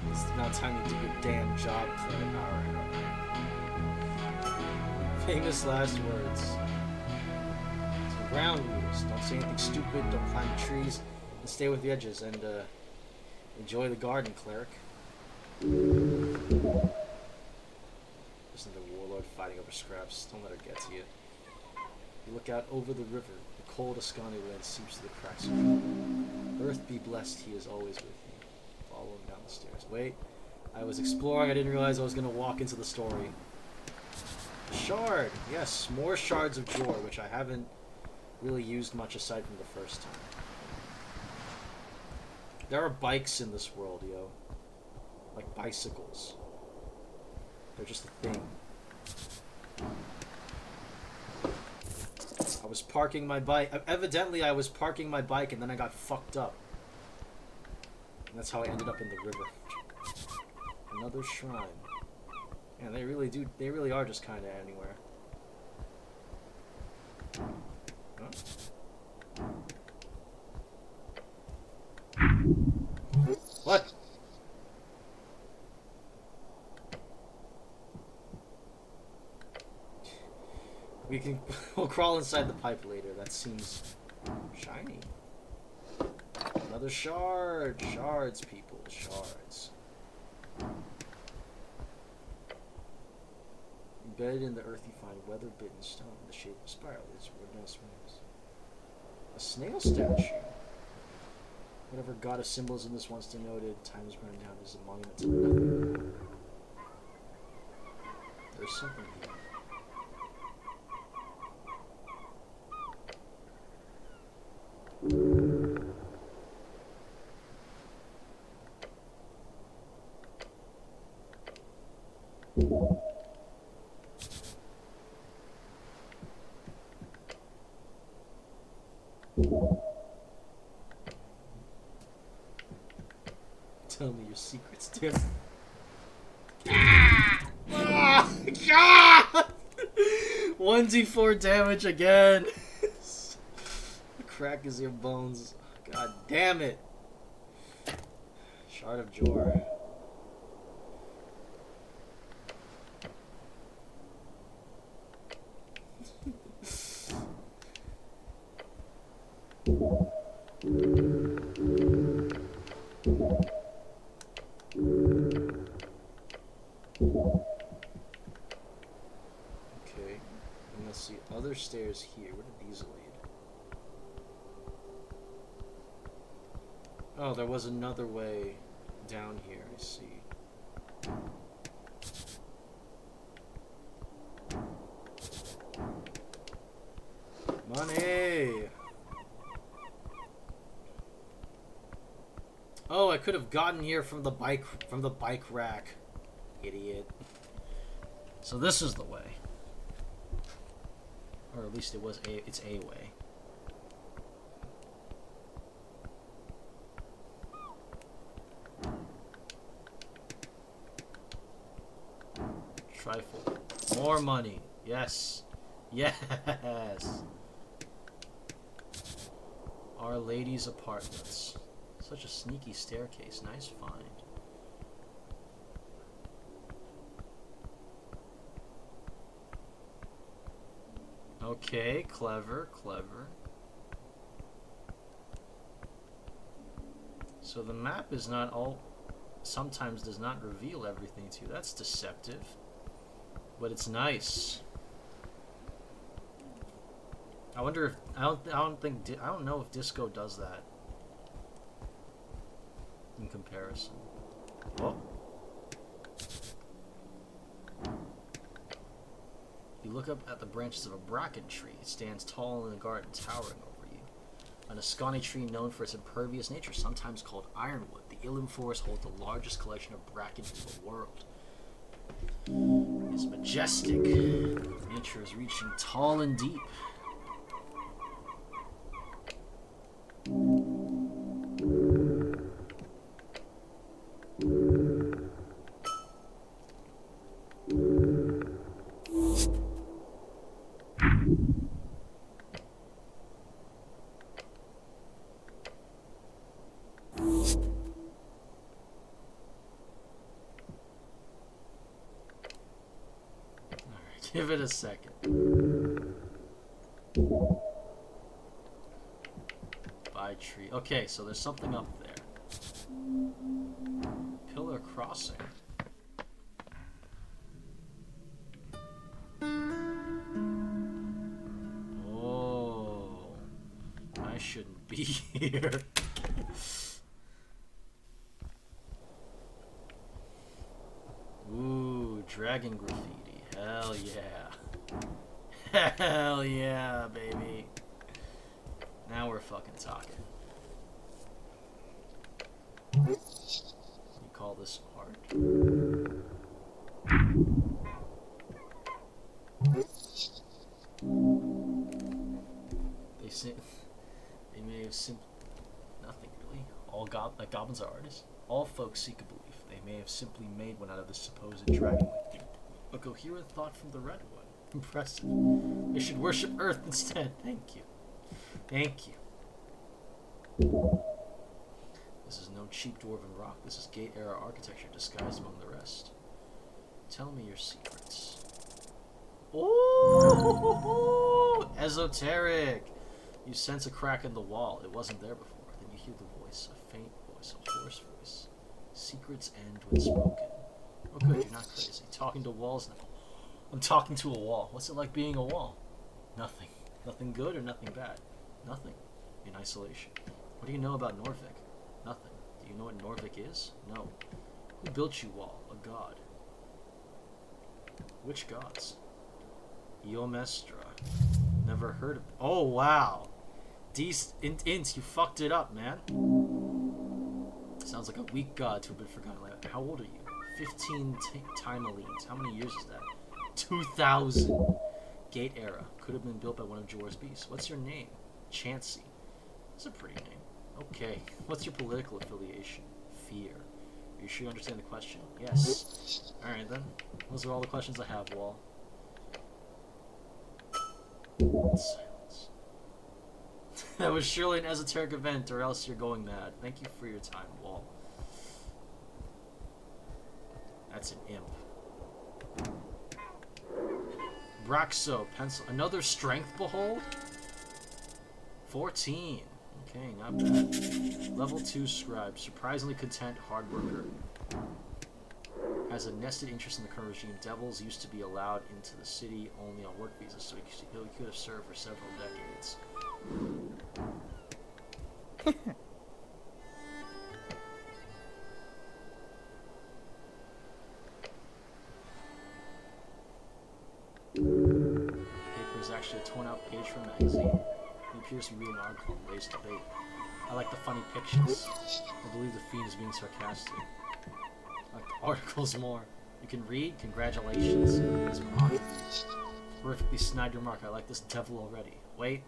It's not time to do your damn job, Claire. Alright. Famous last words. So ground rules. Don't say anything stupid, don't climb trees, and stay with the edges, and enjoy the garden, cleric. Listen to the warlord fighting over scraps. Don't let her get to you. You look out over the river. The cold Ascani wind seeps through the cracks of the wall. Earth be blessed, he is always with you. Follow him down the stairs. Wait, I was exploring. I didn't realize I was going to walk into the story. Shard! Yes, more shards of Jor, which I haven't really used much aside from the first time. There are bikes in this world, yo. Like bicycles. They're just a thing. I was parking my bike. Evidently, I was parking my bike and then I got fucked up. And that's how I ended up in the river. Another shrine. Yeah, they really do. They really are just kind of anywhere. Huh? What? We'll crawl inside the pipe later. That seems shiny. Another shard. Shards, people. Shards. Embedded in the earth you find weather-bitten stone in the shape of a spiral. It's ordinance rings. A snail statue. Whatever goddess symbolism this once denoted, time is running down as a monument to nothing. There's something here. Tell me your secrets, Tim. Ah! God! 1d4 damage again. The crack is your bones. God damn it. Shard of Jor. Okay, and let's see, other stairs here. Where did these lead? Oh, there was another way down here, I see. Money! Oh, I could have gotten here from the bike rack. Idiot. So this is the way. Or at least it's a way. Trifle. More money. Yes. Yes. Our Lady's apartments. Such a sneaky staircase. Nice find. Okay, clever, clever. So the map is not all... sometimes does not reveal everything to you. That's deceptive. But it's nice. I wonder if... I don't know if Disco does that. In comparison. Oh. You look up at the branches of a bracken tree. It stands tall in the garden, towering over you. An Ascani tree known for its impervious nature, sometimes called ironwood, the Ilim Forest holds the largest collection of bracken in the world. It's majestic. Nature is reaching tall and deep. Give it a second. By tree. Okay, so there's something up there. Pillar crossing. Oh, I shouldn't be here. Ooh, dragon graffiti. Hell yeah. Hell yeah, baby. Now we're fucking talking. You call this art? They may have simply... nothing really. All goblins are artists. All folks seek a belief. They may have simply made one out of this supposed dragon-like thing. A coherent thought from the red one. Impressive. They should worship Earth instead. Thank you. Thank you. This is no cheap dwarven rock. This is Gate-era architecture disguised among the rest. Tell me your secrets. Oh, esoteric! You sense a crack in the wall. It wasn't there before. Then you hear the voice, a faint voice, a hoarse voice. Secrets end when spoken. Oh good, you're not crazy. Talking to walls now. I'm talking to a wall. What's it like being a wall? Nothing. Nothing good or nothing bad? Nothing. In isolation. What do you know about Norvik? Nothing. Do you know what Norvik is? No. Who built you, wall? A god. Which gods? Eomestra. Never heard of... Oh, wow. Int, you fucked it up, man. Sounds like a weak god to have been forgotten. Like, how old are you? 15 Timelines. How many years is that? 2,000. Gate era. Could have been built by one of Jor's beasts. What's your name? Chansey. That's a pretty name. Okay. What's your political affiliation? Fear. Are you sure you understand the question? Yes. Alright then. Those are all the questions I have, Wall. Silence. That was surely an esoteric event, or else you're going mad. Thank you for your time, Wall. That's an imp. Braxo, pencil. Another strength behold? 14. Okay, not bad. Level 2 scribe. Surprisingly content, hard worker. Has a nested interest in the current regime. Devils used to be allowed into the city only on work visas, so he could have served for several decades. Paper is actually a torn-out page from a magazine. He appears to be reading an article on race debate. I like the funny pictures. I believe the fiend is being sarcastic. I like the articles more. You can read? Congratulations. It's mine. Horrifically snide remark. I like this devil already. Wait.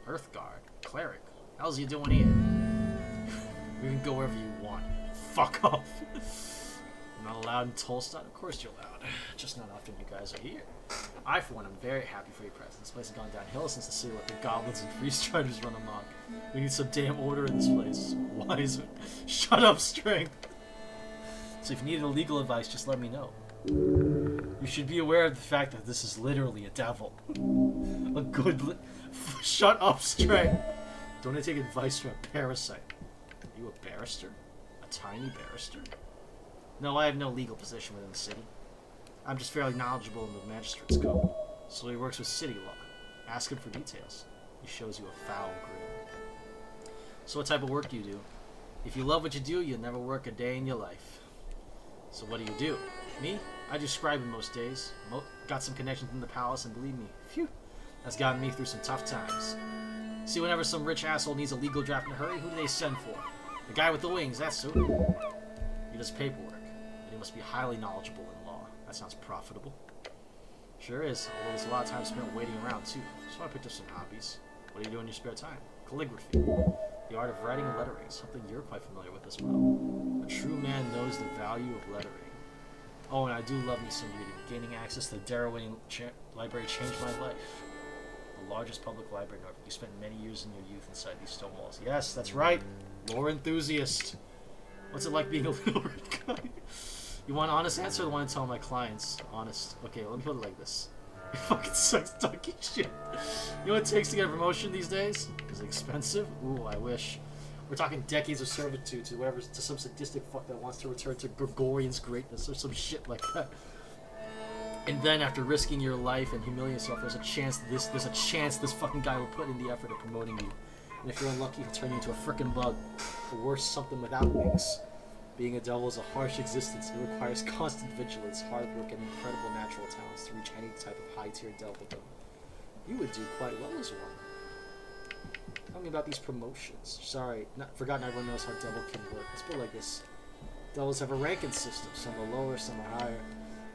Earthguard. Cleric. How's you doing here? You can go wherever you want. Fuck off. I'm not allowed in Tolstad? Of course you're allowed. Just not often you guys are here. I, for one, am very happy for your presence. This place has gone downhill since the city let the goblins and free striders run amok. We need some damn order in this place. Wise. Shut up, strength. So if you need legal advice, just let me know. You should be aware of the fact that this is literally a devil. A good shut up, Stray. Don't I take advice from a parasite? Are you a barrister? A tiny barrister? No, I have no legal position within the city. I'm just fairly knowledgeable in the magistrate's code. So he works with city law. Ask him for details. He shows you a foul grin. So what type of work do you do? If you love what you do, you'll never work a day in your life. So what do? Me? I do scribing most days. Got some connections in the palace, and believe me, phew, that's gotten me through some tough times. See, whenever some rich asshole needs a legal draft in a hurry, who do they send for? The guy with the wings, that's who. He does paperwork, and he must be highly knowledgeable in law. That sounds profitable. Sure is, although there's a lot of time spent waiting around, too. So I picked up some hobbies. What do you do in your spare time? Calligraphy. The art of writing and lettering, something you're quite familiar with as well. A true man knows the value of lettering. Oh, and I do love me some reading. Gaining access to the Darwin Library changed my life. The largest public library in Norfolk. You spent many years in your youth inside these stone walls. Yes, that's right. Lore enthusiast. What's it like being a little red guy? You want an honest answer? I want to tell my clients. Honest. Okay, let me put it like this. It fucking sucks talking shit. You know what it takes to get a promotion these days? Is it expensive? Ooh, I wish. We're talking decades of servitude to some sadistic fuck that wants to return to Gregorian's greatness or some shit like that. And then after risking your life and humiliating yourself, there's a chance this fucking guy will put in the effort of promoting you. And if you're unlucky, he'll turn you into a frickin' bug. Or worse, something without wings. Being a devil is a harsh existence. It requires constant vigilance, hard work, and incredible natural talents to reach any type of high-tier devildom. You would do quite well as one. Tell me about these promotions. Sorry, forgot not everyone knows how devil can work. Let's put it like this. Devils have a ranking system. Some are lower, some are higher.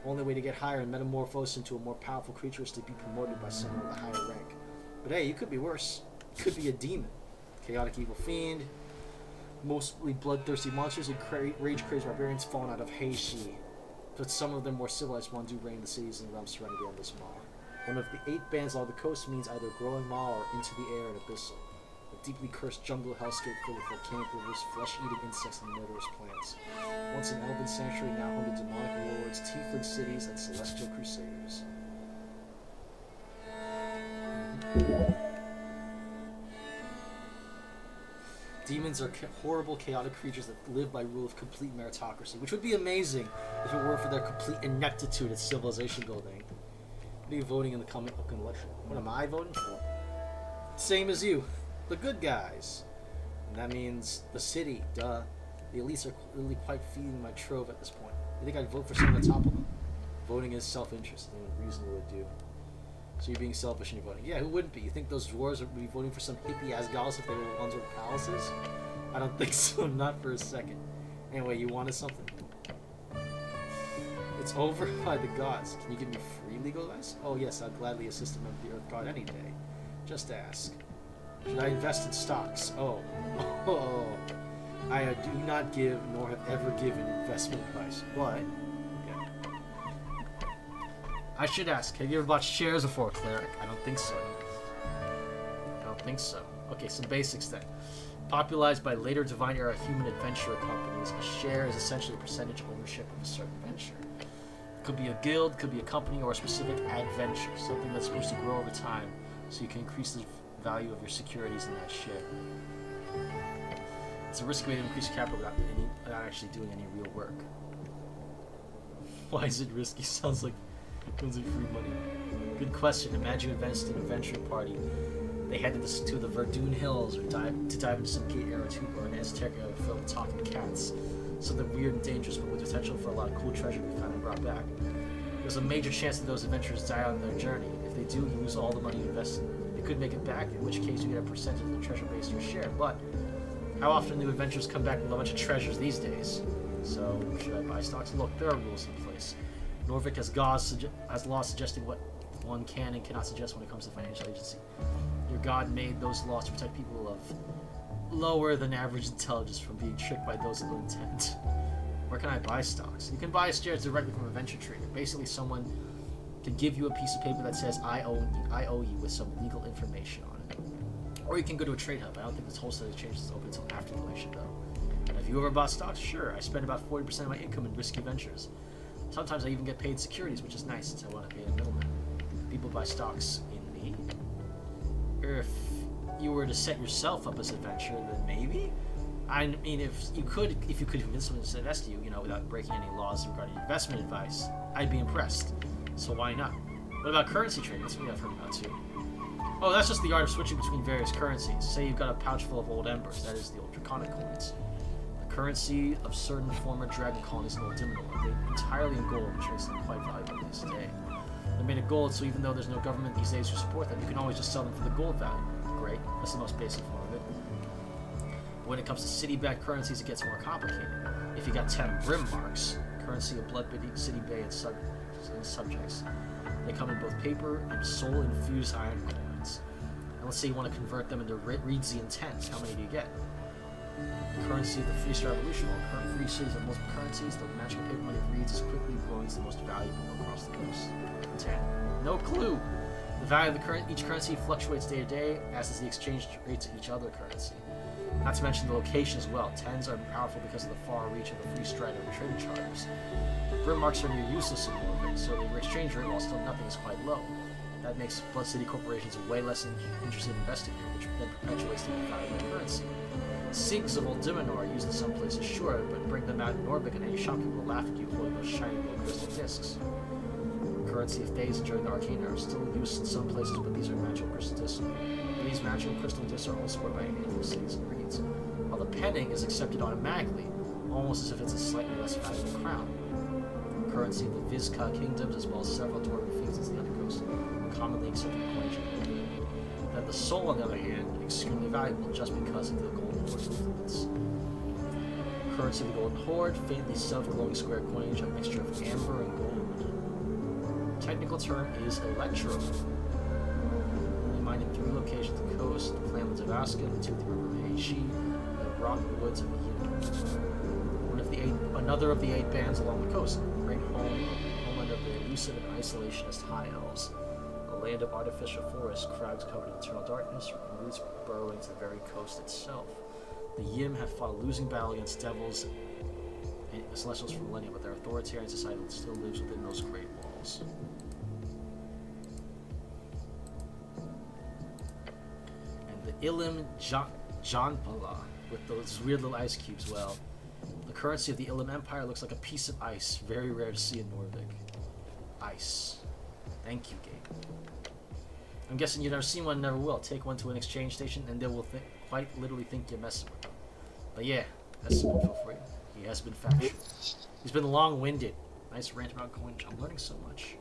Only way to get higher and metamorphose into a more powerful creature is to be promoted by someone with a higher rank. But hey, you could be worse. You could be a demon. Chaotic evil fiend. Mostly bloodthirsty monsters and rage-crazed barbarians fallen out of Heishi. But some of them more civilized ones do reign in the cities and realms surrounding the endless maw. One of the 8 bands along the coast means either growing maw or into the air and abyssal. A deeply cursed jungle hellscape filled with volcanic rivers, flesh-eating insects, and murderous plants. Once an elven sanctuary, now home to demonic warlords, tiefling cities, and celestial crusaders. Demons are horrible, chaotic creatures that live by rule of complete meritocracy, which would be amazing if it weren't for their complete ineptitude at civilization building. What are you voting in the coming election? What am I voting for? Same as you. The good guys. And that means the city, duh. The elites are really quite feeding my trove at this point. You think I'd vote for someone to topple them? Voting is self-interest, and a reason would do. So you're being selfish and you're voting. Yeah, who wouldn't be? You think those dwarves would be voting for some hippie-ass gals if they were the ones with palaces? I don't think so, not for a second. Anyway, you wanted something? It's over by the gods. Can you give me free legal advice? Oh yes, I'll gladly assist a member of the Earth God any day. Just ask. Should I invest in stocks? Oh. I do not give, nor have ever given investment advice, but... I should ask, have you ever bought shares before, cleric? I don't think so. Okay, some basics then. Popularized by later Divine Era human adventurer companies, a share is essentially a percentage ownership of a certain venture. It could be a guild, could be a company, or a specific adventure, something that's supposed to grow over time, so you can increase the value of your securities in that share. It's a risky way to increase your capital without actually doing any real work. Why is it risky? Sounds like free money. Good question. Imagine you invest in a venture party. They headed to the Verdun Hills or dive into some Gate Era 2 or an Esoteric Ebb filled with talking cats. Something weird and dangerous, but with potential for a lot of cool treasure to be found and brought back. There's a major chance that those adventurers die on their journey. If they do, you lose all the money you invested. They could make it back, in which case you get a percentage of the treasure base your share. But how often do adventurers come back with a bunch of treasures these days? So, should I buy stocks? Look, there are rules in place. Norfolk has laws suggesting what one can and cannot suggest when it comes to financial agency. Your god made those laws to protect people of lower than average intelligence from being tricked by those of ill intent. Where can I buy stocks? You can buy shares directly from a venture trader. Basically, someone can give you a piece of paper that says, I owe you with some legal information on it. Or you can go to a trade hub. I don't think this wholesale exchange is open until after the election, though. Have you ever bought stocks? Sure. I spend about 40% of my income in risky ventures. Sometimes I even get paid securities, which is nice since I want to pay a middleman. People buy stocks in me. if you were to set yourself up as an adventurer, then maybe. I mean, if you could convince someone to invest in you, without breaking any laws regarding investment advice, I'd be impressed. So why not? What about currency trading? That's something I've heard about too. Oh, that's just the art of switching between various currencies. Say you've got a pouch full of old embers, that is the old draconic coins. The currency of certain former dragon colonies in Old Dimnor, they're entirely in gold, which makes them quite valuable to this day. They're made of gold, so even though there's no government these days to support them, you can always just sell them for the gold value. Great, that's the most basic form of it. But when it comes to city-backed currencies, it gets more complicated. If you got 10 brim marks, currency of Blood City Bay and subjects, they come in both paper and soul-infused iron coins. And let's say you want to convert them into Reedsian 10s. How many do you get? The currency of the Freestar Revolution, or current free cities of most currencies, the magical paper money of Reeds is quickly growing to the most valuable across the coast. 10. No clue! The value of each currency fluctuates day to day, as does the exchange rates of each other currency. Not to mention the location as well. 10s are powerful because of the far reach of the Free Strider trading charters. Brim marks are near useless in Norvik, so the exchange rate, while still nothing, is quite low. That makes Blood City corporations way less interested in investing here, which then perpetuates the value of the currency. Sigs of Old Dimnor are used in some places, sure, but bring them out in Norvik and any shopkeeper will laugh at you holding those shiny little crystal discs. Currency of Thays during the Arcane are still used in some places, but these are magical crystal discs. These magical crystal discs are only supported by a handful of cities and reeds, while the penning is accepted automatically, almost as if it's a slightly less valuable crown. Currency of the Vizca kingdoms, as well as several dwarven fiefs in the Undercoast, are commonly accepted coinage. Then the soul, on the other hand, is extremely valuable just because of the Golden Horde influence. Currency of the Golden Horde, faintly self-glowing square coinage, a mixture of amber and gold. Technical term is electro. Only mined in 3 locations on the coast: the Planlands of Askin, the Toothy River of Heishi, the Rock Woods of the Another of the 8 bands along the coast, great homeland of the elusive and isolationist High Elves, a land of artificial forests, crags covered in eternal darkness, and roots burrowing to the very coast itself. The Yim have fought a losing battle against devils and celestials for millennia, but their authoritarian society still lives within those great walls. And the Ilim Janpala, with those weird little ice cubes, well, the currency of the Ilim Empire looks like a piece of ice, very rare to see in Norvik. Ice. Thank you, Gabe. I'm guessing you've never seen one and never will. Take one to an exchange station and they will quite literally think you're messing with them. But yeah, that's some info for you. He has been factual. He's been long-winded. Nice rant about coinage. I'm learning so much.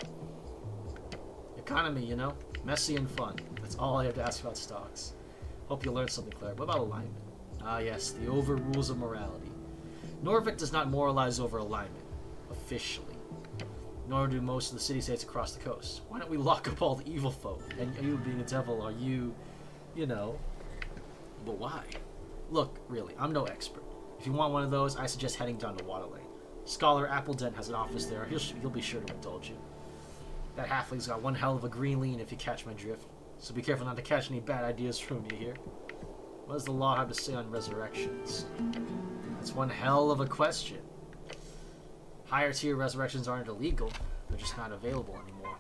Economy, messy and fun. That's all I have to ask about stocks. Hope you learned something, Claire. What about alignment? Ah yes, the overrules of morality. Norvik does not moralize over alignment, officially. Nor do most of the city-states across the coast. Why don't we lock up all the evil folk? And you being a devil, are you, But why? Look, really, I'm no expert. If you want one of those, I suggest heading down to Waterlane. Scholar Appledent has an office there. He'll be sure to indulge you. That halfling's got one hell of a green lean, if you catch my drift. So be careful not to catch any bad ideas from me here. What does the law have to say on resurrections? That's one hell of a question. Higher tier resurrections aren't illegal, they're just not available anymore.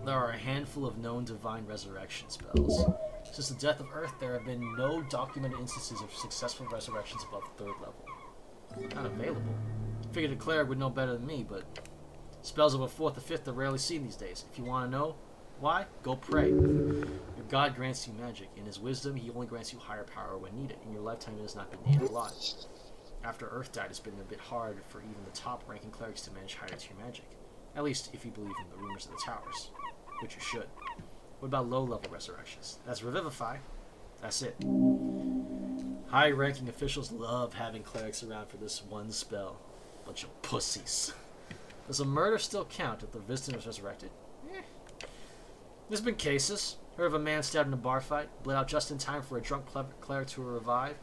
There are a handful of known divine resurrection spells. Since the death of Earth, there have been no documented instances of successful resurrections above 3rd level. Not available. Figured a cleric would know better than me, but spells of a 4th or 5th are rarely seen these days. If you want to know why, go pray. Your god grants you magic. In his wisdom, he only grants you higher power when needed. In your lifetime, it has not been needed a lot. After Earth died, it's been a bit hard for even the top-ranking clerics to manage higher tier magic. At least if you believe in the rumors of the towers, which you should. What about low-level resurrections? That's Revivify. That's it. High-ranking officials love having clerics around for this one spell. Bunch of pussies. Does a murder still count if the visitor is resurrected? There's been cases. Heard of a man stabbed in a bar fight, bled out just in time for a drunk cleric to revive,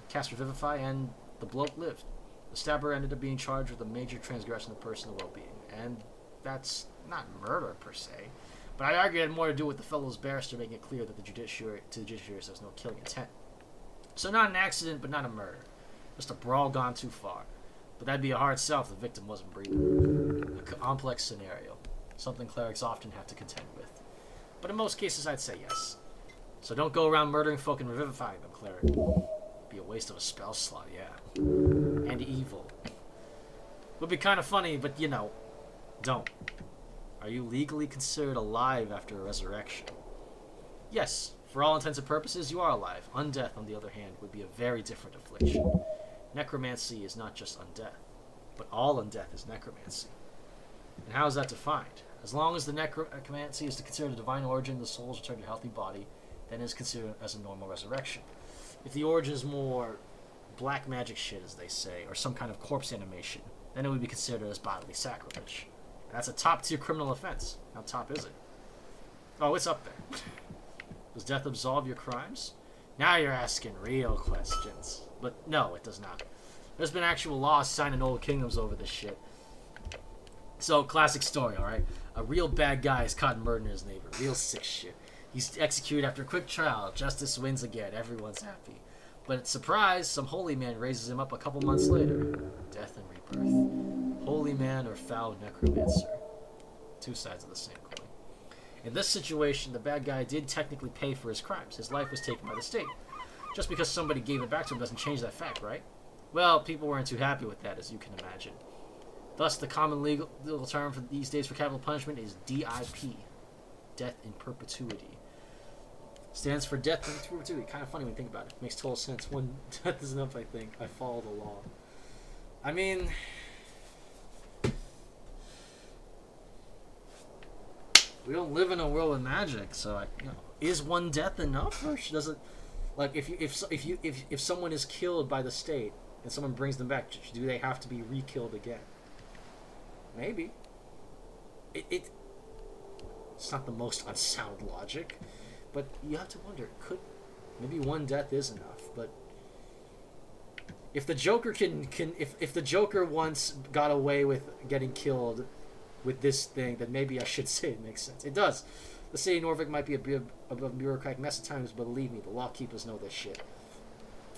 cast Revivify, and the bloke lived. The stabber ended up being charged with a major transgression of personal well-being, and that's not murder per se, but I'd argue it had more to do with the fellow's barrister making it clear that the judiciary there was no killing intent. So not an accident, but not a murder. Just a brawl gone too far. But that'd be a hard sell if the victim wasn't breathing. A complex scenario. Something clerics often have to contend with. but in most cases I'd say yes. So don't go around murdering folk and revivifying them, cleric. Be a waste of a spell slot, yeah. And evil. Would be kind of funny, but you know, don't. Are you legally considered alive after a resurrection? Yes, for all intents and purposes, you are alive. Undeath, on the other hand, would be a very different affliction. Necromancy is not just undeath, but all undeath is necromancy. And how is that defined? As long as the necromancy is considered a divine origin, the soul's return to a healthy body, then it is considered as a normal resurrection. If the origin is more black magic shit, as they say, or some kind of corpse animation, then it would be considered as bodily sacrilege. And that's a top-tier criminal offense. How top is it? Oh, it's up there. Does death absolve your crimes? Now you're asking real questions. But no, it does not. There's been actual laws signed in old kingdoms over this shit. So, classic story, alright? A real bad guy is caught murdering his neighbor. Real sick shit. He's executed after a quick trial. Justice wins again. Everyone's happy. But surprise, some holy man raises him up a couple months later. Death and rebirth. Holy man or foul necromancer. Two sides of the same coin. In this situation, the bad guy did technically pay for his crimes. His life was taken by the state. Just because somebody gave it back to him doesn't change that fact, right? Well, people weren't too happy with that, as you can imagine. Thus, the common legal term for these days for capital punishment is DIP. Death in perpetuity. Stands for death in perpetuity. Kind of funny when you think about it. Makes total sense. One death is enough, I think. I follow the law. I mean, we don't live in a world with magic, so is one death enough, or does it? Like, if someone is killed by the state and someone brings them back, do they have to be re-killed again? Maybe. It's not the most unsound logic, but you have to wonder, maybe one death is enough? But if the Joker if the Joker once got away with getting killed with this thing, then maybe I should say it makes sense. It does. The city of Norfolk might be a bureaucratic mess at times, but believe me, the law keepers know this shit.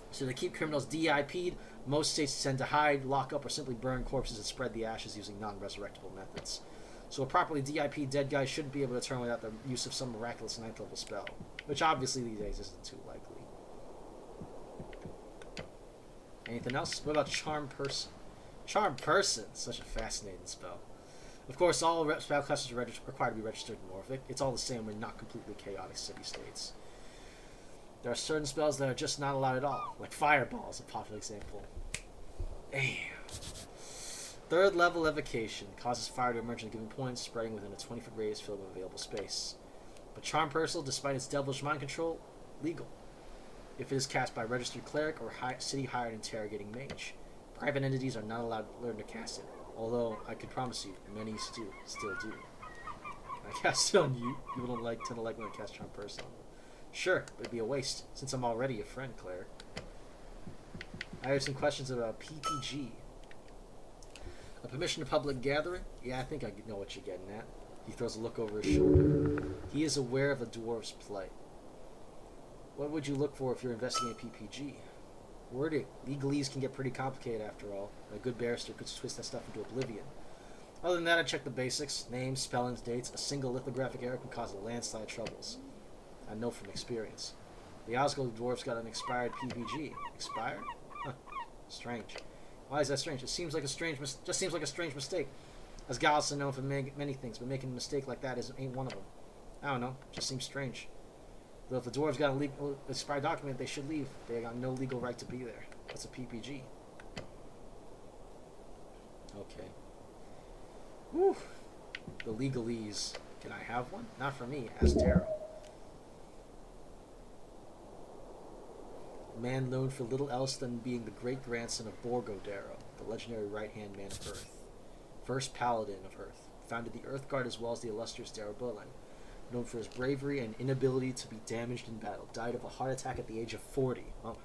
So to keep criminals DIP'd, most states tend to hide, lock up, or simply burn corpses and spread the ashes using non-resurrectable methods. So a properly DIP'd dead guy shouldn't be able to turn without the use of some miraculous 9th level spell, which obviously these days isn't too likely. Anything else? What about Charm Person? Charm Person! Such a fascinating spell. Of course, all spell classes are required to be registered in Norfolk. It's all the same in not completely chaotic city-states. There are certain spells that are just not allowed at all, like Fireball is a popular example. Damn. 3rd level evocation causes fire to emerge at a given point, spreading within a 20-foot radius filled with available space. But Charm Person, despite its devilish mind control, legal. If it is cast by a registered cleric or city-hired interrogating mage. Private entities are not allowed to learn to cast it, although I can promise you, many still do. I cast it on you. People don't tend to like when I cast Charm Person on them. Sure, but it'd be a waste, since I'm already a friend, Claire. I have some questions about PPG. A permission to public gathering? Yeah, I think I know what you're getting at. He throws a look over his shoulder. He is aware of the dwarf's plight. What would you look for if you're investigating PPG? Wording. Legalese can get pretty complicated after all. A good barrister could twist that stuff into oblivion. Other than that, I check the basics. Names, spellings, dates. A single lithographic error can cause a landslide of troubles. I know from experience. The Osgold dwarf's got an expired PPG. Expired? Huh. Strange. Why is that strange? It seems like a strange just seems like a strange mistake. As Gallus is known for many things, but making a mistake like that ain't one of them. I don't know. Just seems strange. Though if the dwarves got a legal expired document, they should leave. They got no legal right to be there. That's a PPG. Okay. Whew. The legalese. Can I have one? Not for me. Ask Darrow. A man known for little else than being the great-grandson of Borgo Darrow, the legendary right-hand man of Earth. First paladin of Earth. Founded the Earth Guard as well as the illustrious Darrow Berlin. Known for his bravery and inability to be damaged in battle. Died of a heart attack at the age of 40. Oh.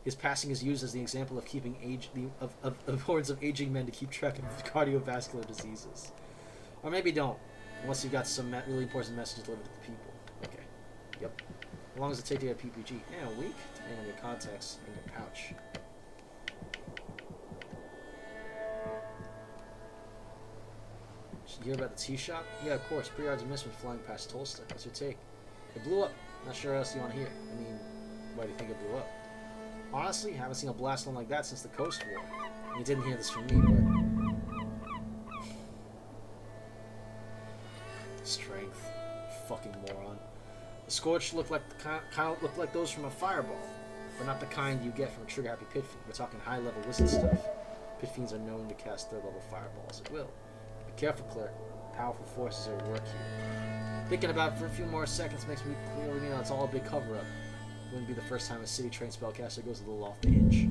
His passing is used as the example of keeping of hordes of aging men to keep track of cardiovascular diseases. Or maybe don't, unless you've got some really important messages delivered to the people. Okay. Yep. How long does it take to get a PPG? Yeah, a week, depending on your contacts in your pouch. You hear about the tea shop? Yeah, of course. Pre-yards of mist when flying past Tolstoy. What's your take? It blew up. Not sure what else you want to hear. I mean, why do you think it blew up? Honestly, haven't seen a blast one like that since the Coast War. You didn't hear this from me, but... Strength. Fucking moron. The Scorch looked like kind of looked like those from a fireball, but not the kind you get from a trigger-happy pit fiend. We're talking high-level wizard stuff. Pit fiends are known to cast third-level fireballs at will. Be careful, cleric. Powerful forces are at work here. Thinking about it for a few more seconds makes me clearly know it's all a big cover-up. Wouldn't be the first time a city-trained spellcaster goes a little off the hinge.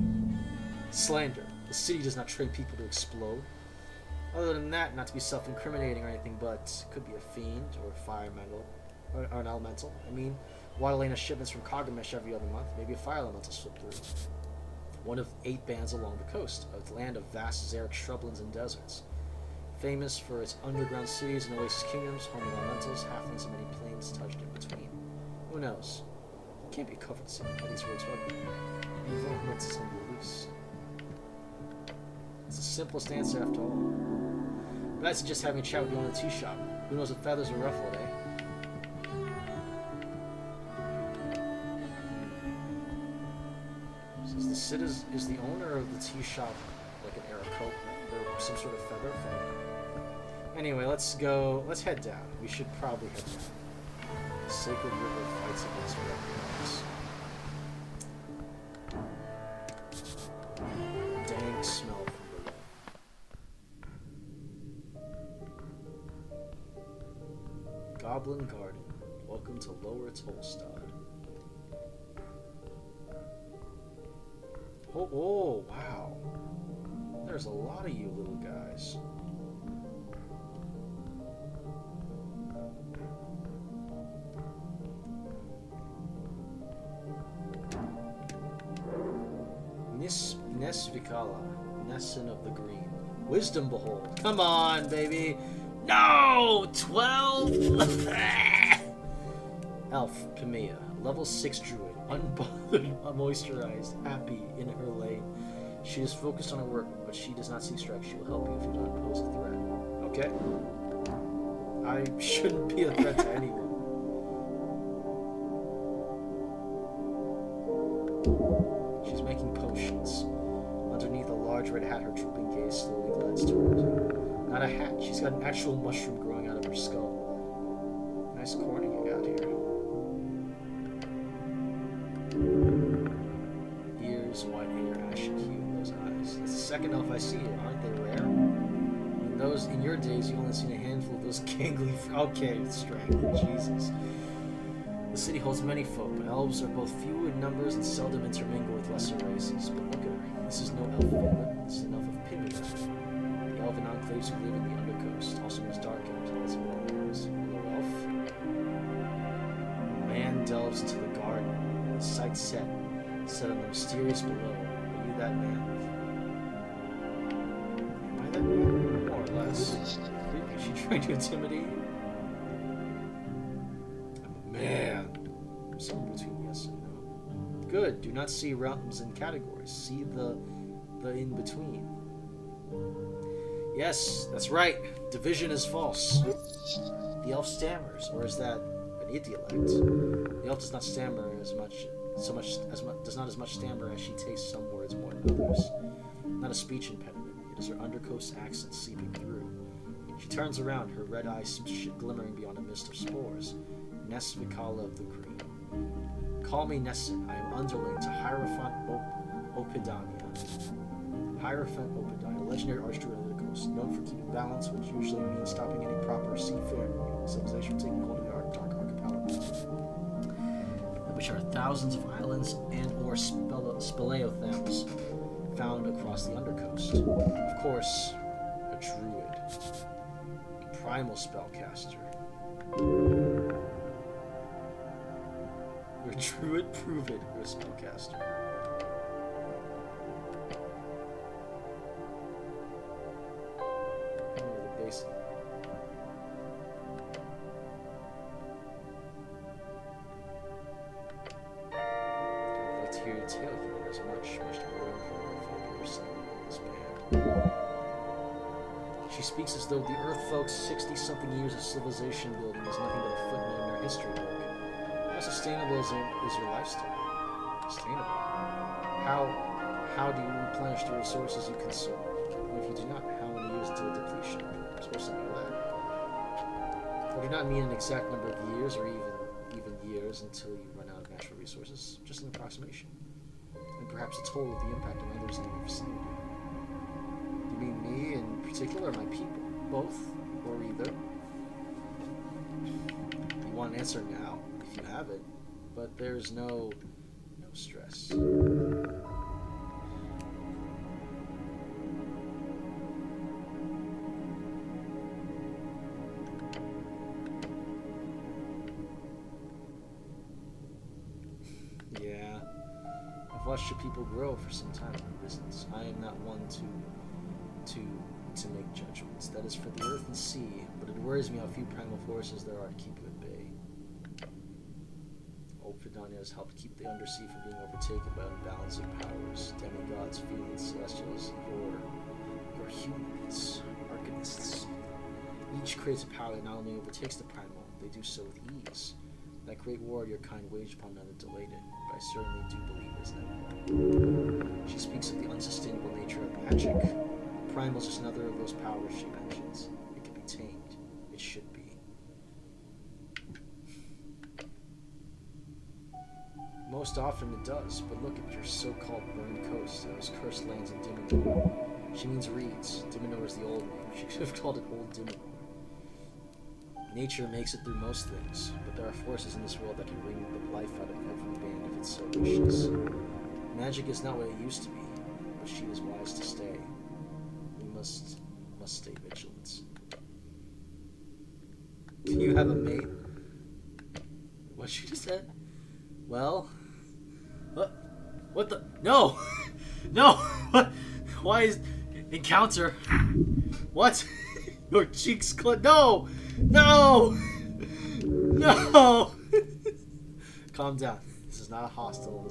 Slander. The city does not train people to explode. Other than that, not to be self-incriminating or anything, but could be a fiend or a fire elemental, or an elemental. I mean, Waterlane has shipments from Kagamesh every other month. Maybe a fire elemental slipped through. One of 8 bands along the coast, a land of vast xeric shrublands and deserts. Famous for its underground cities and oasis kingdoms, home of elementals, halflings, and many planes touched in between. Who knows? It can't be a covered city. At least where it's rugged. Evil lets its be loose. It's the simplest answer after all. But I suggest having a chat with you on the tea shop. Who knows if feathers are ruffled, eh? Is the owner of the tea shop like an Aarakocra or some sort of feather folk? Anyway, let's head down. We should probably head down. The Sacred River fights against red dogs. Dank smell from below. Goblin Garden. Welcome to Lower Tolstad. Oh, wow. There's a lot of you little guys. Nesvikala, Nesson of the Green. Wisdom Behold. Come on, baby. No! 12? Elf, Pimea. Level 6 druid. Unbothered, moisturized, happy in her lane. She is focused on her work, but she does not seek strike. She will help you if you don't pose a threat. Okay. I shouldn't be a threat to anyone. She's making potions. Underneath a large red hat, her drooping gaze slowly glides toward it. Not a hat. She's got an actual mushroom growing out of her skull. Nice corner you got here. Ears, white hair, ashen hue, those eyes. That's the second elf I see here. Aren't they rare? In your days, you only seen a handful of those gangly... Okay, strength. Jesus. The city holds many folk, but elves are both few in numbers and seldom intermingle with lesser races. But look at her. This is no elf of England. This is an elf of Pimia. The elven enclaves who live in the Undercoast, also known as Dark Elves, and lots of more names. Hello, elf. A man delves into the garden. The sight set on the mysterious below. Are you that man? Am I that man? More or less. Is she trying to intimidate you? I'm a man. Somewhere between yes and no. Good. Do not see realms and categories. See the in-between. Yes, that's right. Division is false. The elf stammers, or is that an idiolect? The elf does not stammer does not as much stammer as she tastes some words more than others. Not a speech impediment. It is her undercoast accent seeping through. She turns around, her red eyes glimmering beyond a mist of spores. Nesvikala of the Green. Call me Nesson. I am underling to Hierophant Opidania. Hierophant Opidania, legendary archdruid of the coast, known for keeping balance, which usually means stopping any proper seafaring civilization from taking hold of the Dark Archipelago, which are thousands of islands and or speleothems found across the Undercoast. Of course, a druid. Primal spellcaster. You're a druid? Prove it. You're a spellcaster. Oh, the basin. I'd like to hear your tale here. There's much to learn from your folk and your son in this band. She speaks as though the Earth folks' 60-something years of civilization building is nothing but a footnote in their history book. How sustainable is your lifestyle? Sustainable? How do you replenish the resources you consume? And if you do not, how many years until depletion? You're supposed to know that. I do not mean an exact number of years or even years until you run out of natural resources, just an approximation. And perhaps a total of the impact on others in your vicinity. Do you mean me in particular or my people? Both? Or either? You want an answer now, if you have it, but there's no stress. Yeah, I've watched your people grow for some time in the business. I am not one to make judgments. That is for the earth and sea, but it worries me how few primal forces there are to keep you at bay. Old Vidania has helped keep the undersea from being overtaken by unbalancing powers, demigods, fiends, celestials, your humans, arcanists. Each creates a power that not only overtakes the primal, they do so with ease. That great war your kind waged upon none that delayed it, but I certainly do believe it is inevitable. She speaks of the unsustainable nature of magic. Primal is just another of those powers she mentions. It can be tamed. It should be. Most often it does, but look at your so-called burned coast, those cursed lands in Diminor. She means reeds. Diminor is the old name. She could have called it Old Diminor. Nature makes it through most things, but there are forces in this world that can wring the life out of every band if it so wishes. Magic is not what it used to be, but she is wise to stay. We must stay vigilant. Do you have a mate? What she just said? Well, what the? No, no. What? Why is encounter? What? Your cheeks no, no, no. Calm down. This is not a hostile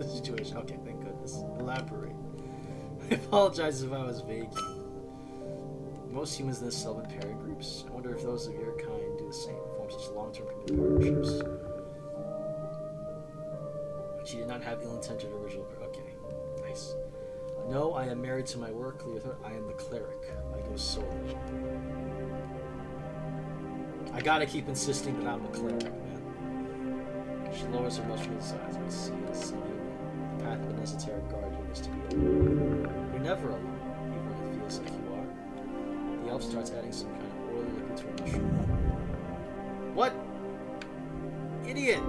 situation. Okay, thank goodness. Elaborate. I apologize if I was vague. Most humans in this cell in pairing groups. I wonder if those of your kind do the same, form such long-term committed partnerships. She did not have ill-intentioned original. Okay, nice. No, I am married to my work. I am the cleric. I go solo. I gotta keep insisting that I'm the cleric, man. She lowers her muscular sides. I see it as the path of an esoteric guardian is to be alone. You're never alone, even when it feels like you are. The elf starts adding some kind of oily liquid to her mushroom. What? Idiot!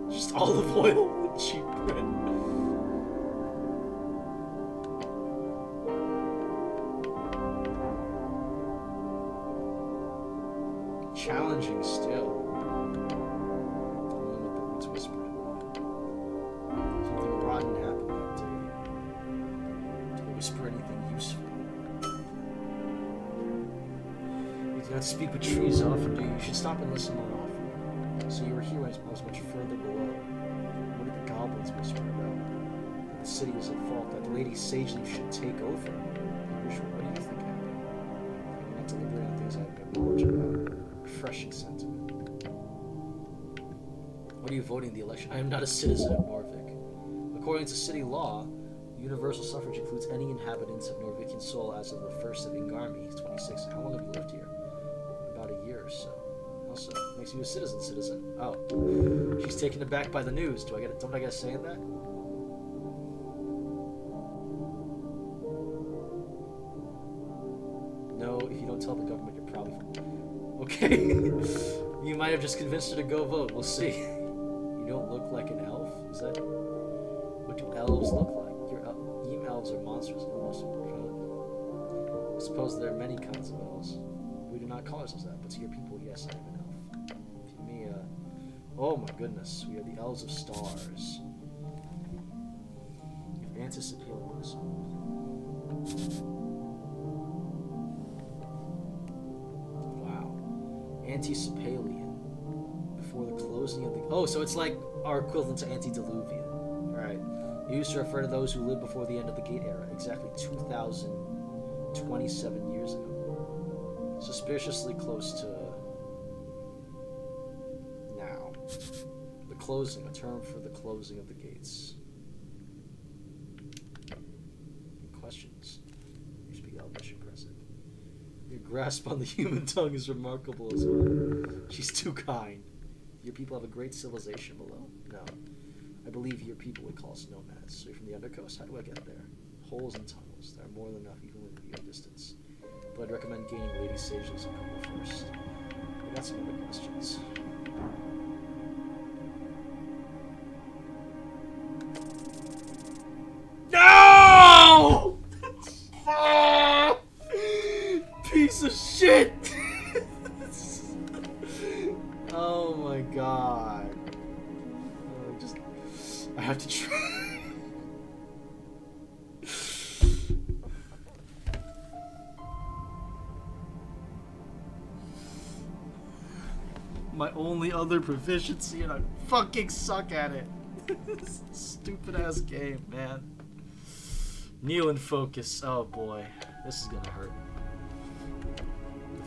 Just olive oil and cheap bread. Challenging still. It's whispering. Something rotten happened that day. Did it whisper anything useful? You do not speak with trees often, do you? You should stop and listen more often. So you were here when I was much further below. What did the goblins whisper about? That the city was at fault, that the Lady Sageleaf should take over. What do you think happened? I'm not deliberating on things I have no knowledge about. Refreshing sentiment. What are you voting in the election? I am not a citizen of Norvik. According to city law, universal suffrage includes any inhabitants of Norvikian soul as of the 1st of Ingarmi, 26. How long have you lived here? About a year or so. How so? Makes you a citizen. Oh. She's taken aback by the news. Don't I get a say in that? No, if you don't tell the government, you're probably... Okay. You might have just convinced her to go vote. We'll see. You don't look like an elf? Is that... What do elves look like? Ym elves are monsters. I suppose there are many kinds of elves. We do not call ourselves that, but to your people, yes, I am an elf. To me, oh my goodness, we are the elves of stars. If anticipating this. Anti-Sepalian. Before the closing of the... Oh, so it's like our equivalent to antediluvian. Alright. It used to refer to those who lived before the end of the Gate era, exactly 2,027 years ago. Suspiciously close to now. The closing, a term for the closing of the gates. Any questions? You speak Elvish, impressive. Your grasp on the human tongue is remarkable as well. She's too kind. Your people have a great civilization below? No. I believe your people would call us nomads. So you're from the Undercoast? How do I get there? Holes and tunnels. There are more than enough even within the distance. But I'd recommend gaining Lady Sage's approval first. I got some other questions. No! Piece of shit! Oh my god. I have to try. My only other proficiency, and I fucking suck at it. Stupid ass game, man. Kneel and focus. Oh boy, this is gonna hurt.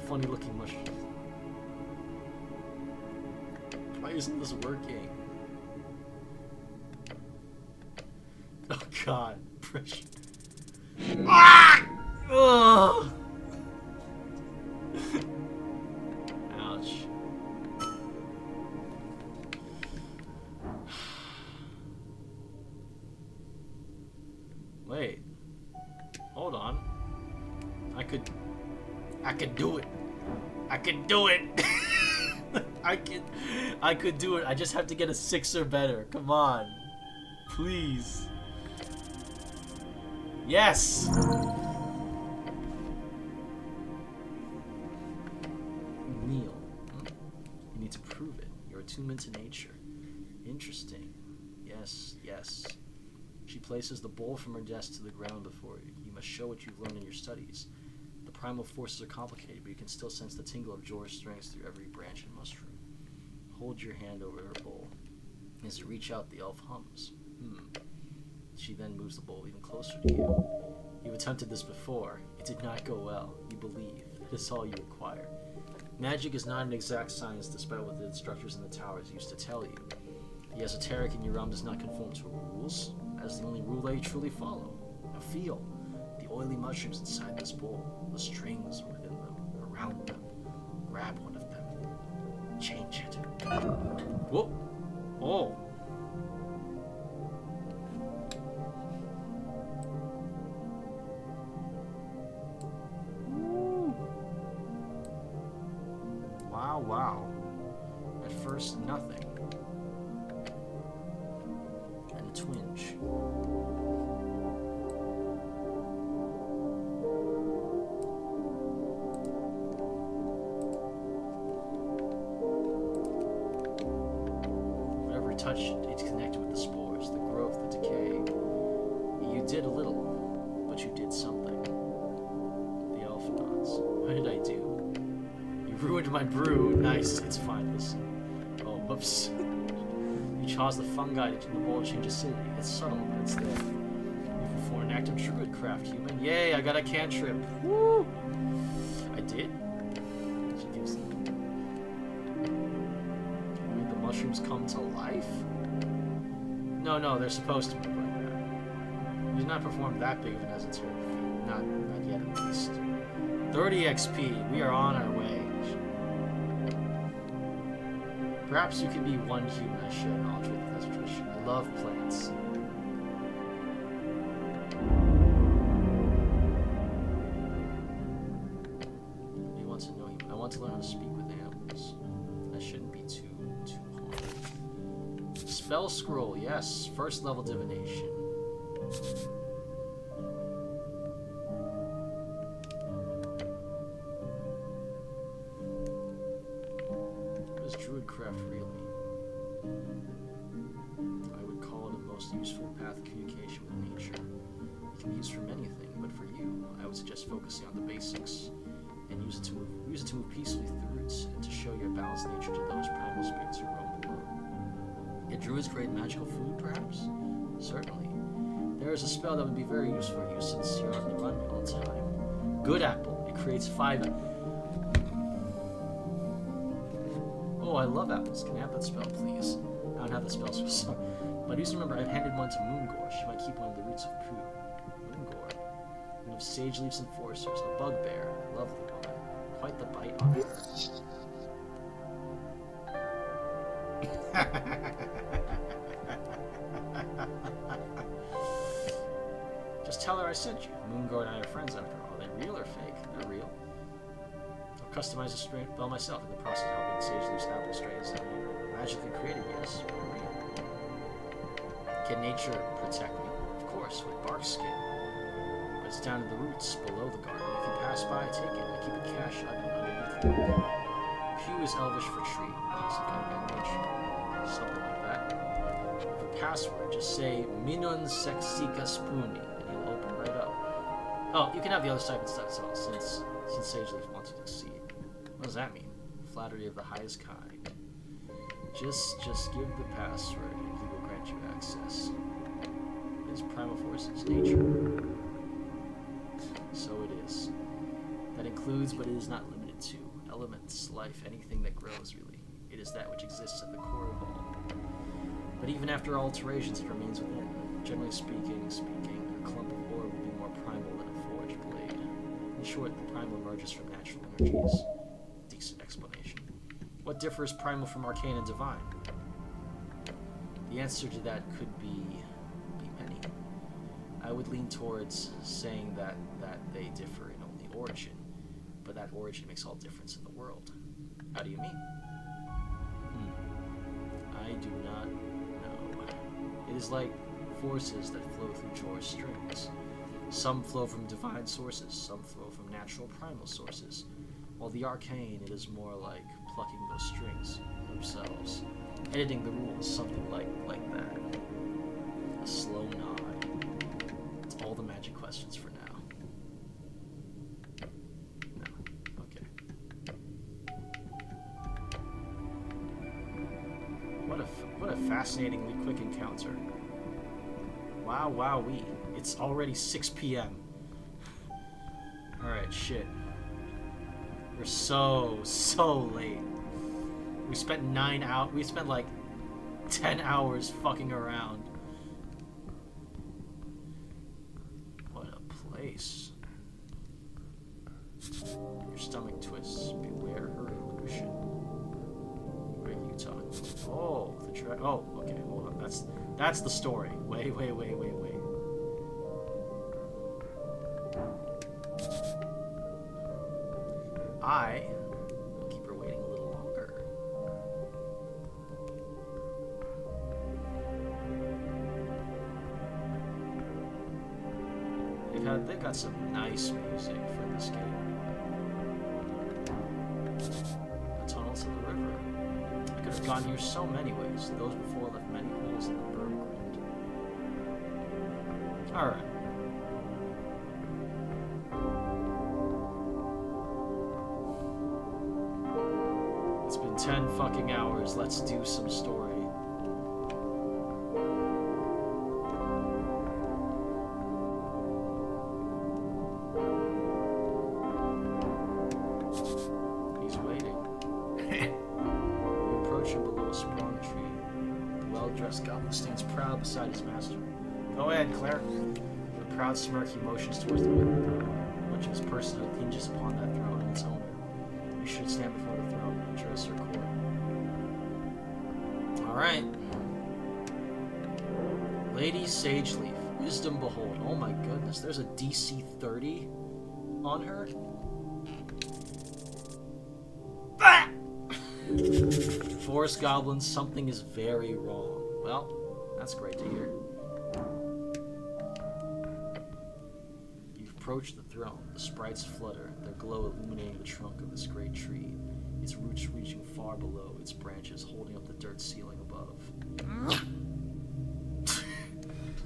Funny looking mushroom. Why isn't this working? Oh god, pressure. Ah! Ugh! Ouch. Wait. Hold on. I could do it. I could do it. I could do it. I just have to get a 6 or better. Come on. Please. Yes! Kneel. You need to prove it. Your attunement to nature. Interesting. Yes, yes. She places the bowl from her desk to the ground before you. You must show what you've learned in your studies. The primal forces are complicated, but you can still sense the tingle of Jor's strength through every branch and mushroom. Hold your hand over her bowl. As you reach out, the elf hums. She then moves the bowl even closer to you. You've attempted this before. It did not go well. You believe. It is all you require. Magic is not an exact science, despite what the instructors in the towers used to tell you. The esoteric in your realm does not conform to rules. That is the only rule that you truly follow. Now feel the oily mushrooms inside this bowl. The strings within them, around them. Grab one of them. Change it. Whoa! Oh! Wow, wow. At first, nothing. And a twinge. Whatever touched it's connected with the spores, the growth, the decay. You did a little, but you did something. The elf nods. What did I do? Ruined my brew. Nice. It's fine. Listen. Oh, whoops. You chose the fungi to the bowl change acidity. It's subtle, but it's there. You performed an act of druid craft, human. Yay, I got a cantrip. Woo! I did? Did the mushrooms come to life? No, they're supposed to move like that. You did not perform that big of an esoteric feat. Not yet, at least. 30 XP. We are on our way. Perhaps you could be one human I share knowledge with as a tradition. I love plants. You want to know? I want to learn how to speak with animals. That shouldn't be too hard. Spell scroll, yes. First level divination. Druidcraft really? I would call it a most useful path of communication with nature. It can be used for many things, but for you, I would suggest focusing on the basics and use it to move peacefully through it and to show your balanced nature to those primal spirits who roam below. Did druids create magical food, perhaps? Certainly. There is a spell that would be very useful for you since you're on the run all the time. Good apple. It creates 5... Oh, I love apples. Can I have that spell, please? I don't have that spell, so... But I used to remember I handed one to Moongore. She might keep one of the roots of Pooh. Moongore. One of Sage Leaf's enforcers. A bugbear. Lovely woman. Quite the bite on her. Just tell her I sent you. Moongore and I are friends after all. Are they real or fake? They're real. I'll customize a spell myself in the process of helping Sage Leaf's apple strains down here. Magically created, yes, but real. Can nature protect me? Of course, with bark skin. But it's down in the roots, below the garden. If you pass by, take it. I keep a cache underneath it. Pew is Elvish for tree. Some kind of nature. Something like that. For password, just say Minun Sexika Spoony, and he'll open right up. Oh, you can have the other type instead, so since Sage Leaf wants you to succeed. What does that mean? Flattery of the highest kind. Just give the password, and he will grant you access. It is primal forces, nature. So it is. That includes, but it is not limited to, elements, life, anything that grows, really. It is that which exists at the core of all. But even after alterations, it remains within. Generally speaking, a clump of ore will be more primal than a forged blade. In short, the primal emerges from natural energies. Decent explanation. What differs primal from arcane and divine? The answer to that could be many. I would lean towards saying that they differ in only origin, but that origin makes all difference in the world. How do you mean? I do not know. It is like forces that flow through Jor's strings. Some flow from divine sources, some flow from natural primal sources. While the arcane, it is more like plucking those strings themselves. Editing the rules, something like that. A slow nod. It's all the magic questions for now. No. Okay. What a fascinatingly quick encounter. Wow, wowee. It's already 6 p.m. Alright, shit. We're so late. We spent we spent like 10 hours fucking around. What a place. Your stomach twists. Beware her illusion. What are you talking about? Oh, oh, okay, hold on. That's the story. Wait. I will keep her waiting a little longer. They've got some nice music for this game. A tunnel to the river. I could have gone here so many ways. Those before left many holes in the berm ground. Alright. It's been 10 fucking hours. Let's do some story. He's waiting. You approach him below a sprung tree. The well-dressed goblin stands proud beside his master. Go ahead, Claire. With a proud smirk, he motions towards the wooden throne. Much of his personhood hinges upon that throne and its owner. You should stand before the throne and address her court. Alright. Lady Sage Leaf. Wisdom Behold. Oh my goodness, there's a DC 30 on her? Ah! Forest goblins, something is very wrong. Well, that's great to hear. You've approached the throne. The sprites flutter, their glow illuminating the trunk of this great tree, its roots reaching far below, its branches holding up the dirt ceiling above.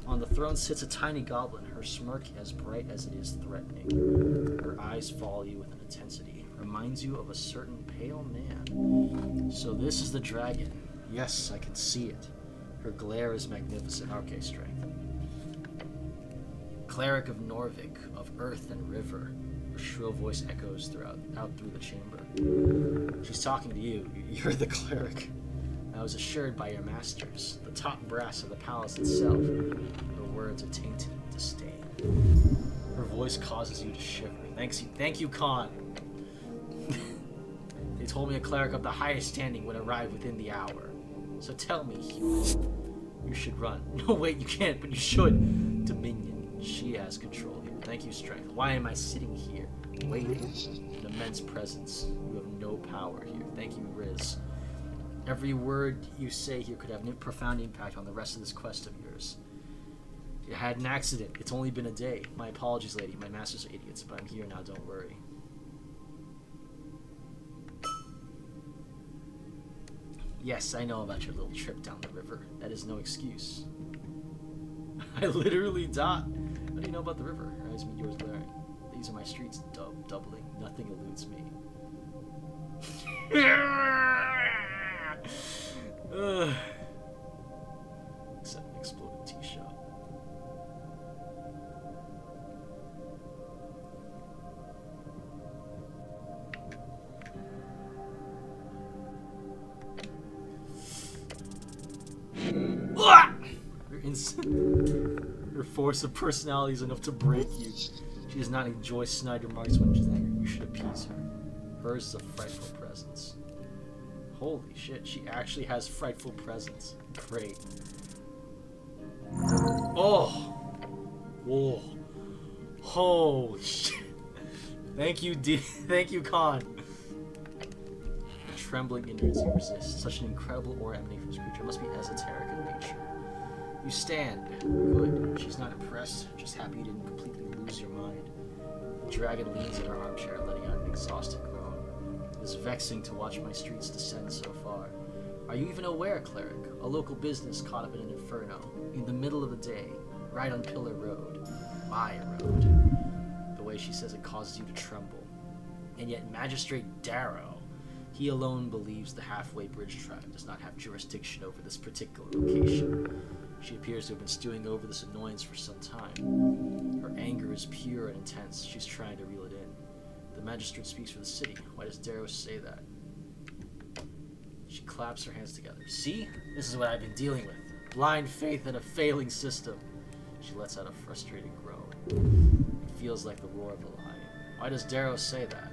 On the throne sits a tiny goblin, her smirk as bright as it is threatening. Her eyes follow you with an intensity. Reminds you of a certain pale man. So this is the dragon. Yes, I can see it. Her glare is magnificent. Okay, strength. Cleric of Norvik, of earth and river. Her shrill voice echoes out through the chamber. She's talking to you. You're the cleric. I was assured by your masters, the top brass of the palace itself. Her words are tainted with disdain. Her voice causes you to shiver. Thank you, Khan. They told me a cleric of the highest standing would arrive within the hour. So tell me, human, you should run. No, wait, you can't, but you should. Dominion, she has control here. Thank you, Strength. Why am I sitting here, waiting? An immense presence. You have no power here. Thank you, Riz. Every word you say here could have a profound impact on the rest of this quest of yours. You had an accident. It's only been a day. My apologies, lady. My masters are idiots, but I'm here now. Don't worry. Yes, I know about your little trip down the river. That is no excuse. I literally died. What do you know about the river? Eyes meet yours glaring. These are my streets, doubling. Nothing eludes me. Except an exploded tea shop. Her force of personality is enough to break you. She does not enjoy snide remarks when she's angry. You should appease her. Hers is a frightful presence. Holy shit, she actually has frightful presence. Great. Oh! Whoa. Holy shit. Thank you, Thank you, Khan. Trembling inwards you resist. Such an incredible aura emanating from this creature must be esoteric in nature. You stand. Good. She's not impressed, just happy you didn't completely lose your mind. The dragon leans in her armchair, letting out an exhausted groan. It is vexing to watch my streets descend so far. Are you even aware, cleric? A local business caught up in an inferno, in the middle of the day, right on Pillar Road. My road. The way she says it causes you to tremble. And yet Magistrate Darrow, he alone believes the Halfway Bridge tribe does not have jurisdiction over this particular location. She appears to have been stewing over this annoyance for some time. Her anger is pure and intense. She's trying to reel it in. The magistrate speaks for the city. Why does Darrow say that? She claps her hands together. See? This is what I've been dealing with. Blind faith in a failing system. She lets out a frustrated groan. It feels like the roar of a lion. Why does Darrow say that?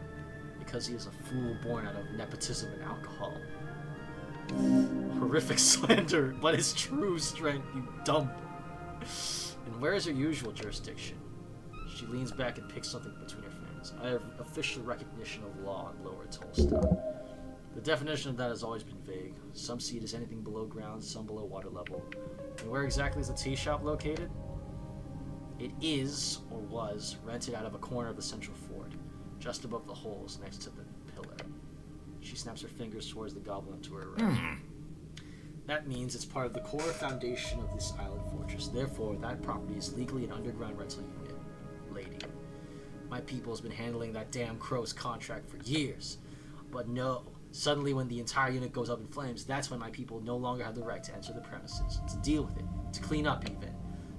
Because he is a fool born out of nepotism and alcohol. Horrific slander, but it's true, Strength, you dump. And where is her usual jurisdiction? She leans back and picks something between her fingers. I have official recognition of law in Lower Tolstoy. The definition of that has always been vague. Some see it as anything below ground, some below water level. And where exactly is the tea shop located? It is, or was, rented out of a corner of the central fort, just above the holes next to the pillar. She snaps her fingers towards the goblin to her right. That means it's part of the core foundation of this island fortress. Therefore, that property is legally an underground rental unit. Lady. My people has been handling that damn crow's contract for years. But no, suddenly when the entire unit goes up in flames, that's when my people no longer have the right to enter the premises, to deal with it, to clean up even.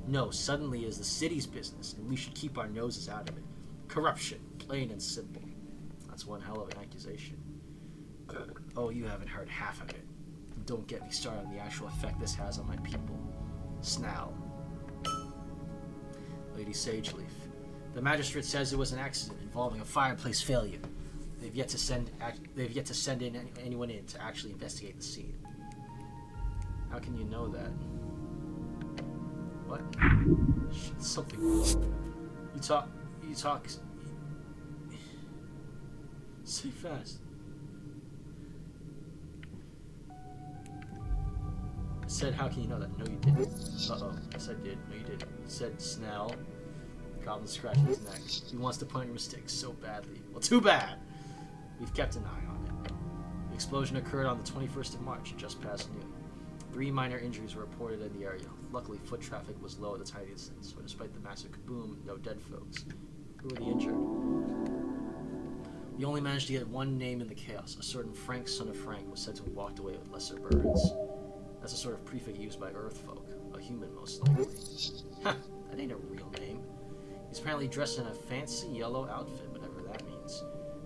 No, suddenly it is the city's business, and we should keep our noses out of it. Corruption, plain and simple. That's one hell of an accusation. Oh, you haven't heard half of it. Don't get me started on the actual effect this has on my people. Snal. Lady Sageleaf. The magistrate says it was an accident involving a fireplace failure. They've yet to send anyone in to actually investigate the scene. How can you know that? What? Something wrong. You talk. Say fast. I said, how can you know that? No, you didn't. Uh-oh. Yes, I did. No, you didn't. You said Snell. The goblin scratched his neck. He wants to point your mistakes so badly. Well, too bad! We've kept an eye on it. The explosion occurred on the 21st of March, just past noon. 3 minor injuries were reported in the area. Luckily, foot traffic was low at the time of the incident, so despite the massive kaboom, no dead folks. Who were the injured? We only managed to get one name in the chaos. A certain Frank, son of Frank, was said to have walked away with lesser burns. That's a sort of prefix used by Earth folk. A human, most likely. Ha! That ain't a real name. He's apparently dressed in a fancy yellow outfit, whatever that means.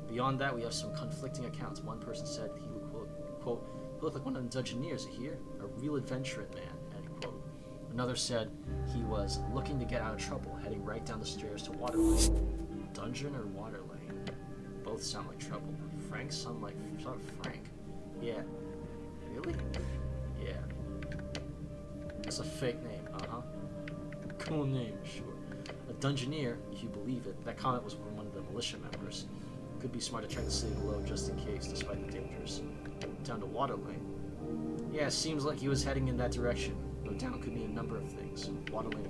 Beyond that, we have some conflicting accounts. One person said he looked, quote, he looked like one of the Dungeoneers, you hear? A real adventuring man, end quote. Another said he was looking to get out of trouble, heading right down the stairs to Water Lane. Dungeon or Water Lane? Both sound like trouble. Frank sound like Frank. Yeah. Really? Yeah. That's a fake name, uh-huh. Cool name, sure. A Dungeoneer, if you believe it. That comment was from one of the militia members. Could be smart to check the city below just in case, despite the dangers. Down to Water Lane. Yeah, seems like he was heading in that direction. No doubt could mean a number of things, Water Lane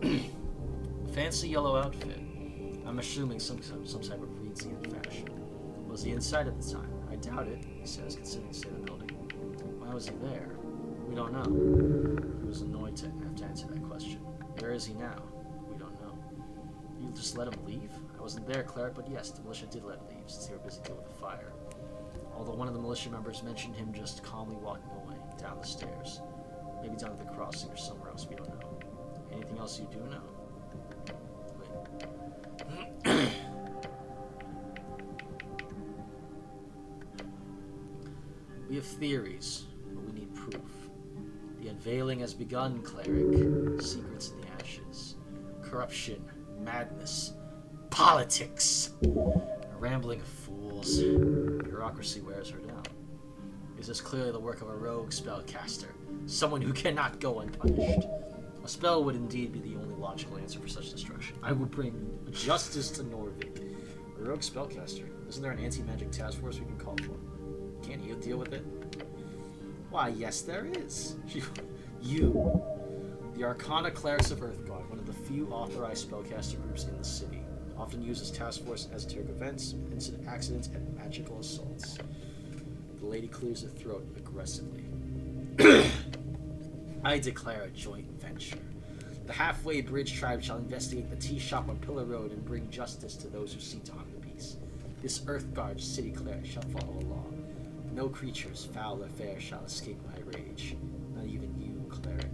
included. Fancy yellow outfit. I'm assuming some type of Reedsian fashion. Was he inside at the time? I doubt it, he says, considering the state of the building. Why was he there? We don't know. He was annoyed to have to answer that question. Where is he now? We don't know. You just let him leave? I wasn't there, Cleric, but yes, the militia did let him leave since they were busy dealing with the fire. Although one of the militia members mentioned him just calmly walking away, down the stairs. Maybe down to the crossing or somewhere else, we don't know. Anything else you do know? Wait. We have theories, but we need proof. The unveiling has begun, Cleric. Secrets in the ashes. Corruption, madness, politics. A rambling of fools. Bureaucracy wears her down. Is this clearly the work of a rogue spellcaster? Someone who cannot go unpunished. A spell would indeed be the only logical answer for such destruction. I would bring justice to Norvig. A rogue spellcaster? Isn't there an anti-magic task force we can call for? Can't you deal with it? Why, yes there is. You. The Arcana Clerics of Earthguard, one of the few authorized spellcaster groups in the city. Often uses task force esoteric events, incident accidents, and magical assaults. The lady clears her throat aggressively. I declare a joint venture. The Halfway Bridge tribe shall investigate the tea shop on Pillar Road and bring justice to those who seek to harm the peace. This Earthguard city cleric shall follow a law. No creatures, foul or fair, shall escape my rage. Not even you, cleric.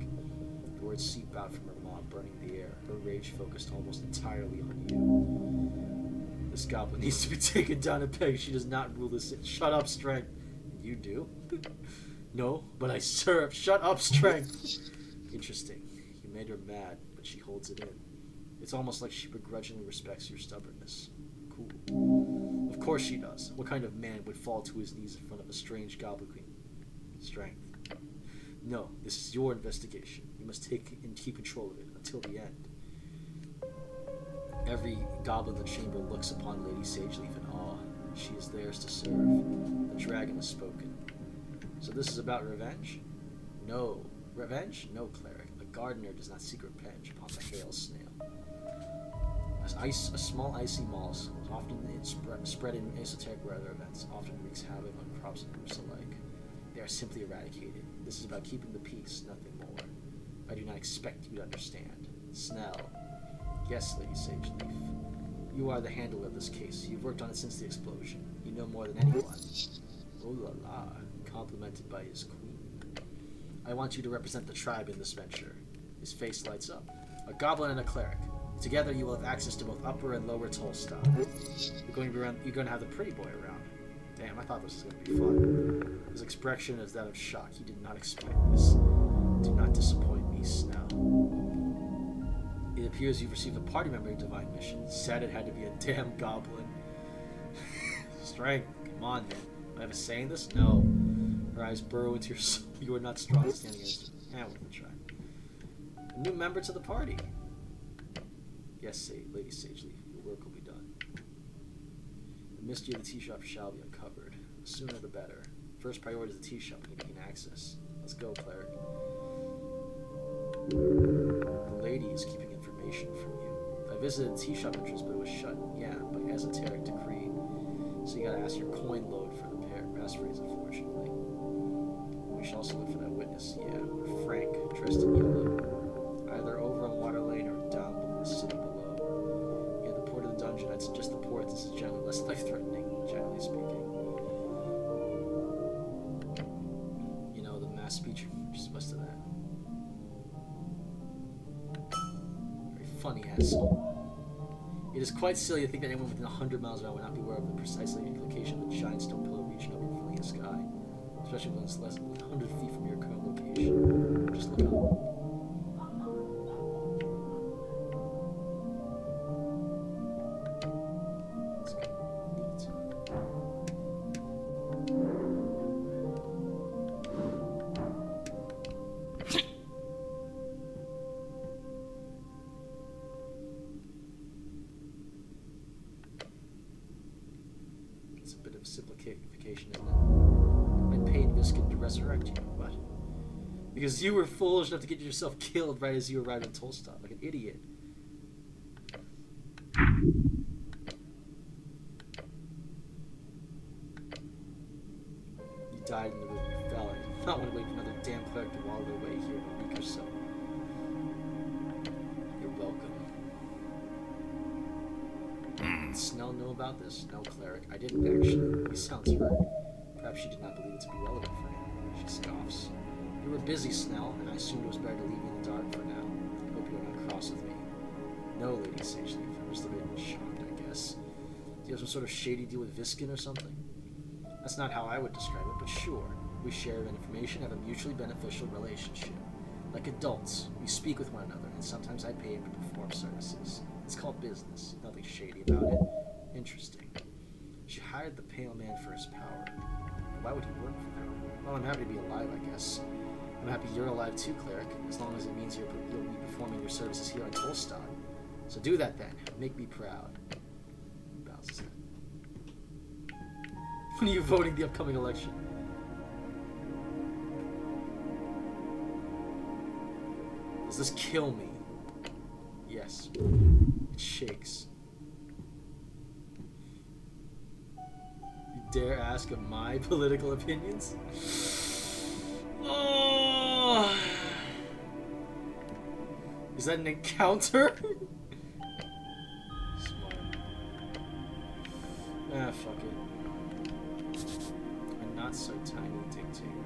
The words seep out from her maw, burning the air. Her rage focused almost entirely on you. This goblin needs to be taken down a peg. She does not rule this. Shut up, Strength. You do? No, but I serve. Shut up, Strength. Interesting. You made her mad, but she holds it in. It's almost like she begrudgingly respects your stubbornness. Cool. Of course she does. What kind of man would fall to his knees in front of a strange goblin queen? Strength. No, this is your investigation. You must take and keep control of it until the end. Every goblin in the chamber looks upon Lady Sageleaf in awe. She is theirs to serve. The dragon has spoken. So this is about revenge? No. Revenge? No, cleric. A gardener does not seek revenge upon the hail snail. A small icy moss, often spread in esoteric weather events, often wreaks havoc on crops and groups alike. They are simply eradicated. This is about keeping the peace, nothing more. I do not expect you to understand. Snell. Yes, Lady Sageleaf. You are the handler of this case. You've worked on it since the explosion. You know more than anyone. Oh la la. Complimented by his queen. I want you to represent the tribe in this venture. His face lights up. A goblin and a cleric. Together you will have access to both Upper and Lower Tolstad. You're going to have the pretty boy around. Damn, I thought this was going to be fun. His expression is that of shock. He did not expect this. Do not disappoint me, Snell. It appears you've received a party member divine mission. Sad it had to be a damn goblin. Strength, come on, man. Am I ever saying this? No. Her eyes burrow into your soul. You are not strong standing against it. We're gonna try. A new member to the party. Yes, Lady Sageleaf, your work will be done. The mystery of the tea shop shall be uncovered. The sooner the better. First priority is the tea shop and you gain access. Let's go, cleric. The lady is keeping information from you. I visited the tea shop entrance, but it was shut. Yeah, by esoteric decree. So you gotta ask your coin load for the passphrase, unfortunately. We should also look for that witness. Yeah, Frank, dressed in yellow. Either over on Water Lane or down below the city below. Yeah, the port of the dungeon. I'd suggest the port. This is generally less life-threatening, generally speaking. You know, the mass speech just west of that. Very fun funny, asshole. It is quite silly to think that anyone within 100 miles of it would not be aware of the precise location of a giant stone pillar reaching up and filling the sky, especially when it's less than 100 feet from your current location. Just look up. That's good. Neat. It's a bit of simplification, isn't it? I paid Viskin to resurrect you, but because you were foolish enough to get yourself killed right as you arrived at Tolstop, like an idiot. You died in the river you fell in. I not want to wait for another damn cleric to wallow their way here in a week or so. You're welcome. Did Snell know about this? No, cleric. I didn't actually. He sounds hurt. Perhaps she did not believe it to be relevant for him. She scoffs. You were busy, Snell, and I assumed it was better to leave you in the dark for now. I hope you are not cross with me. No, Lady Sageleaf. I'm just a bit shocked, I guess. Do you have some sort of shady deal with Viskin or something? That's not how I would describe it, but sure. We share information, have a mutually beneficial relationship. Like adults, we speak with one another, and sometimes I pay him to perform services. It's called business. Nothing shady about it. Interesting. She hired the Pale Man for his power. Why would he work for her? Well, I'm happy to be alive, I guess. I'm happy you're alive too, cleric, as long as it means you'll be performing your services here on Tolstad. So do that then. Make me proud. Bows his head. When are you voting the upcoming election? Does this kill me? Yes. It shakes. You dare ask of my political opinions? Oh! Is that an encounter? Smart. Ah, fuck it. A not so tiny dictator.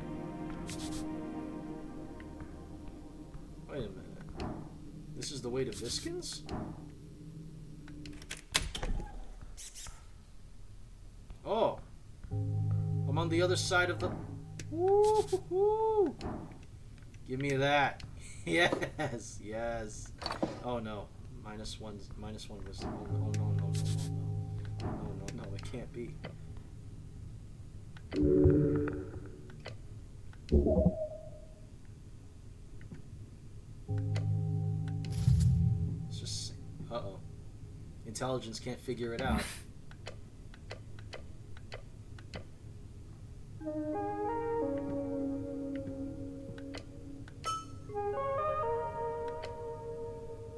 Wait a minute. This is the way to Viskin's? Oh! I'm on the other side of the... Woo-hoo-hoo! Give me that. Yes, yes. Oh no. Minus one was... Oh no, no, no, no, no, no, no, it can't be. It's just... Uh-oh. Intelligence can't figure it out.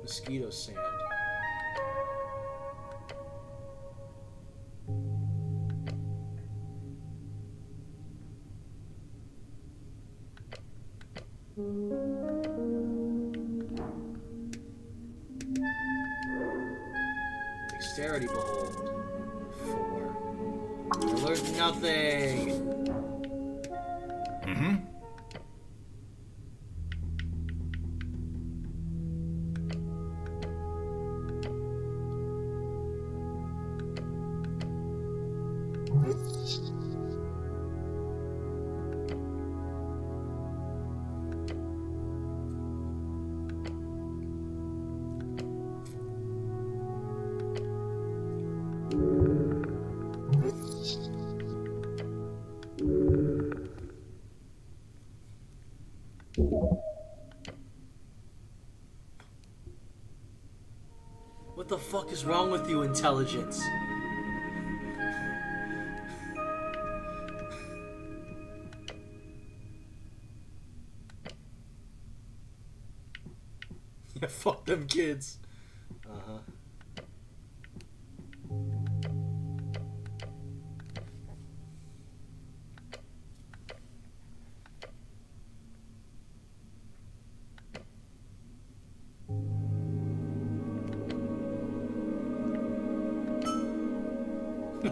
Mosquito sand. Dexterity behold. 4. I learned nothing. Mm-hmm. What the fuck is wrong with you, intelligence? Yeah, fuck them kids. Uh-huh.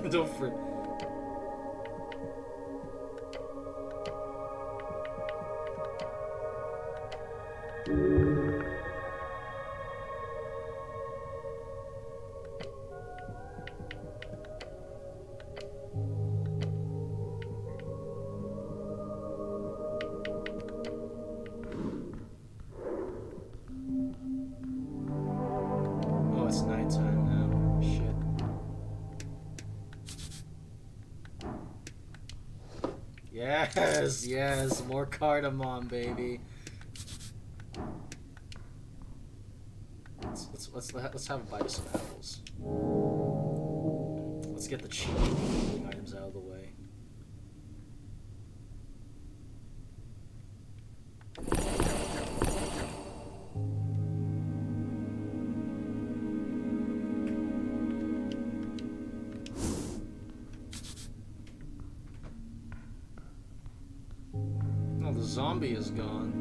Don't fret. Yes, yes, more cardamom, baby. Let's have a bite of some apples. Let's get the cheap items out of the way. Oh, the zombie is gone.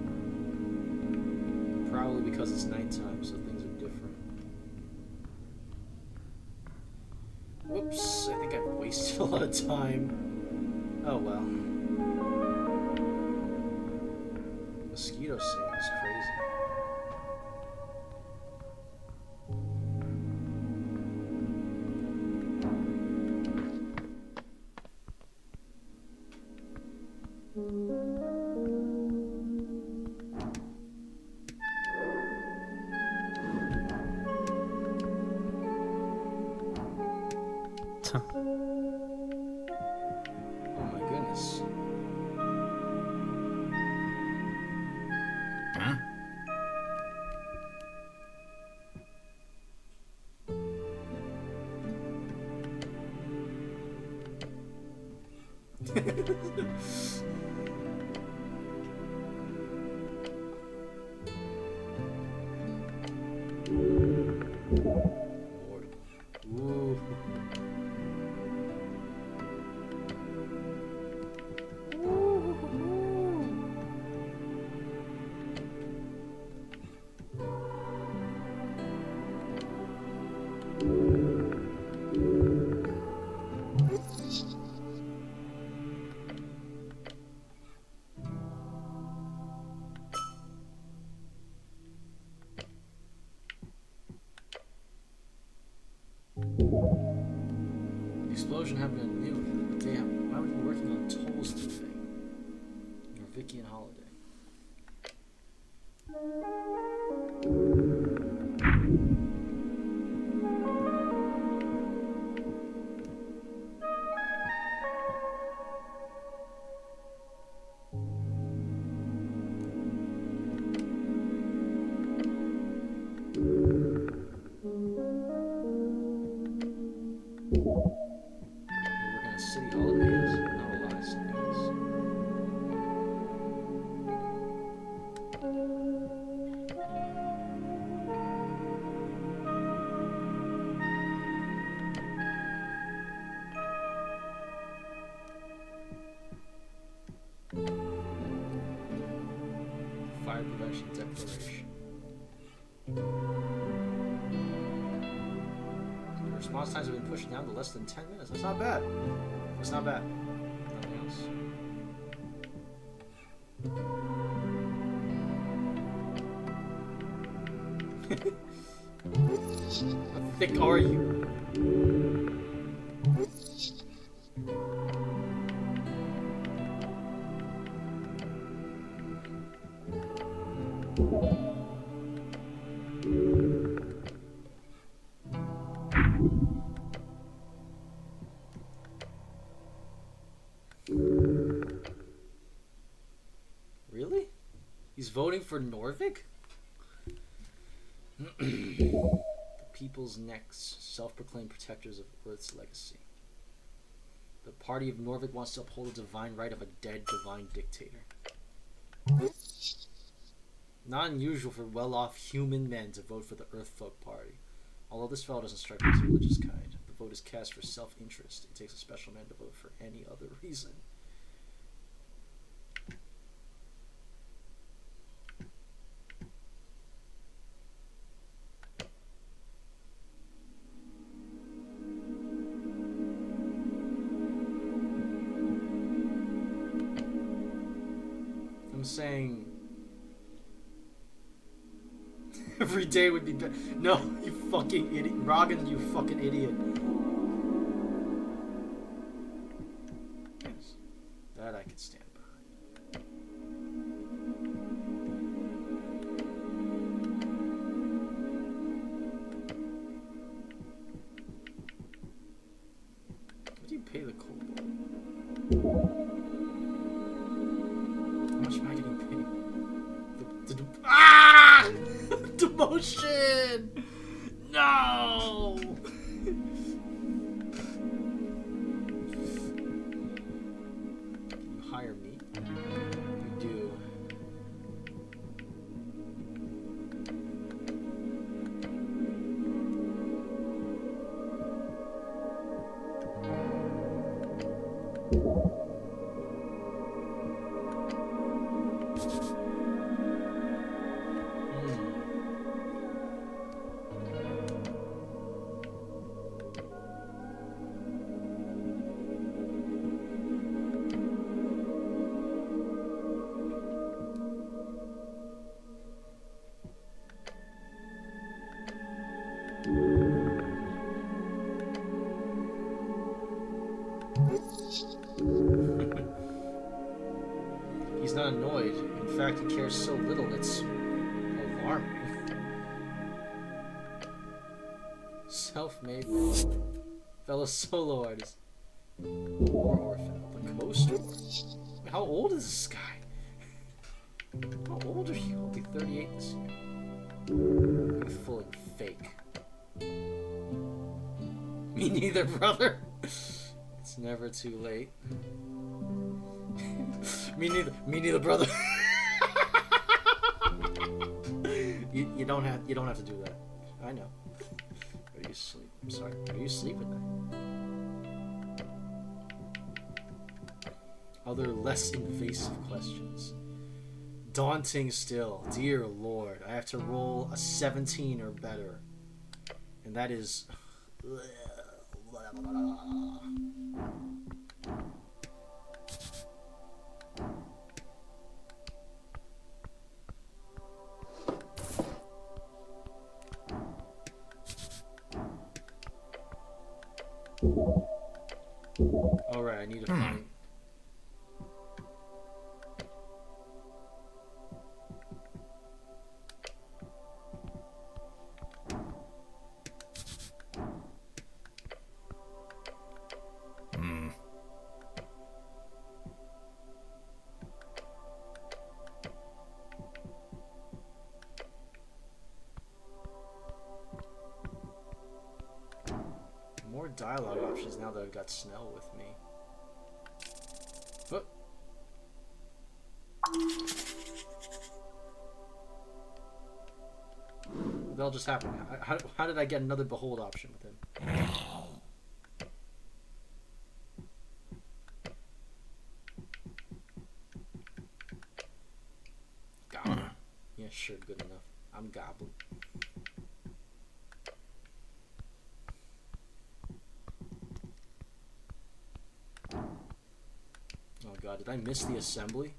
Probably because it's nighttime, so things are different. Whoops, I think I've wasted a lot of time. Oh well. Mosquito sting is crazy. Oh my goodness. Huh? Lord. Ooh. The explosion happened at noon. Damn, why were you working on Toll's new thing? Norvikian holiday. We're working on city holidays, not a lot of things. Fire prevention declaration. The response times have been pushed down to less than 10 minutes. That's not bad. That's not bad. Nothing else. How thick are you? Really? He's voting for Norvik? The people's next, self-proclaimed protectors of Earth's legacy. The party of Norvik wants to uphold the divine right of a dead divine dictator. Not unusual for well-off human men to vote for the Earthfolk Party. Although this fellow doesn't strike me as a religious kind. The vote is cast for self-interest. It takes a special man to vote for any other reason. I'm saying every day would be better. No, you fucking idiot. Rogan, you fucking idiot. Yes, that I can stand behind. What do you pay the kobold? He's not annoyed. In fact, he cares so little it's alarming. Self-made man. Fellow solo artist. War orphan. The coaster. How old is this guy? How old are you? I'll be 38 this year. Youthful and fake. Me neither, brother. It's never too late. Me neither, brother. you don't have to do that. I know. Are you asleep? I'm sorry. Are you asleep at night? Other less invasive questions. Daunting still. Dear Lord, I have to roll a 17 or better. And that is... Alright, I need to find... More dialogue options now that I've got Snell with me. What? That'll just happen. How did I get another behold option with him? Goblin. Yeah, sure, good enough. I'm Goblin. Oh god, did I miss the assembly?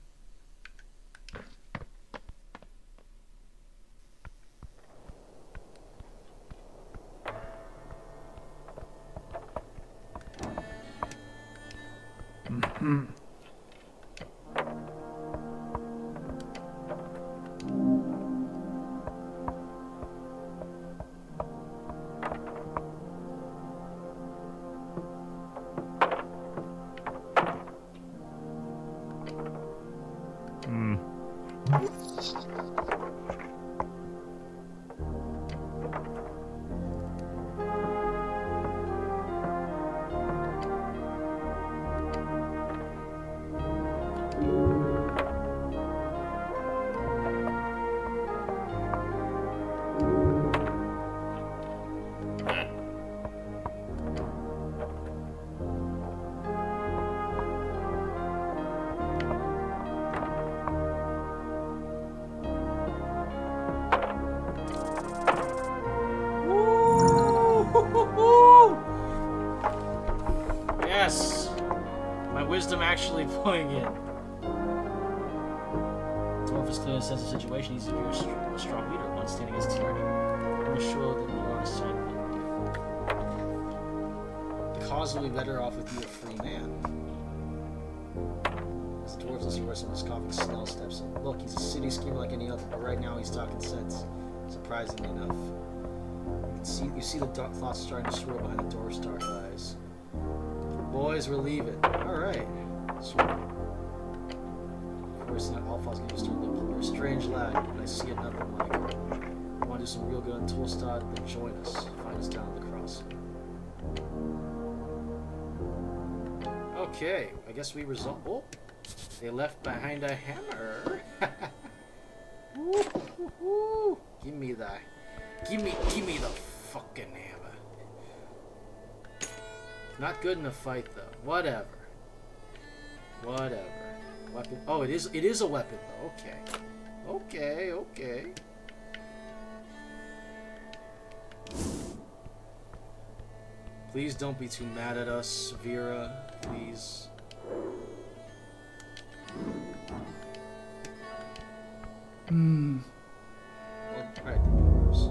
Yes! My wisdom actually pulling in. Dwarf is clearly sense of situation. He's a strong leader, one standing against tyranny. I'm sure that you are a sign of it. The cause will be better off with you, a free man. As the dwarf listening where someone's coughing, Snell steps in. Look, he's a city schemer like any other, but right now he's talking sense. Surprisingly enough. You see the dark thoughts starting to swirl behind the dwarf's dark eyes. Boys, we're leaving. Alright. Sweet. Of course, not all falls get used to her. You're a strange lad, but I see it nothing like her. You want to do some real good on Toolstad? Then join us. Find us down at the crossing. Okay, I guess we resolve. Oh! They left behind a hammer. Woo, woo, woo. Give me the fucking hammer. Not good in a fight though. Whatever. Whatever. Weapon. Oh, it is a weapon though. Okay. Okay. Please don't be too mad at us, Vera. Please. Well, alright, the doors.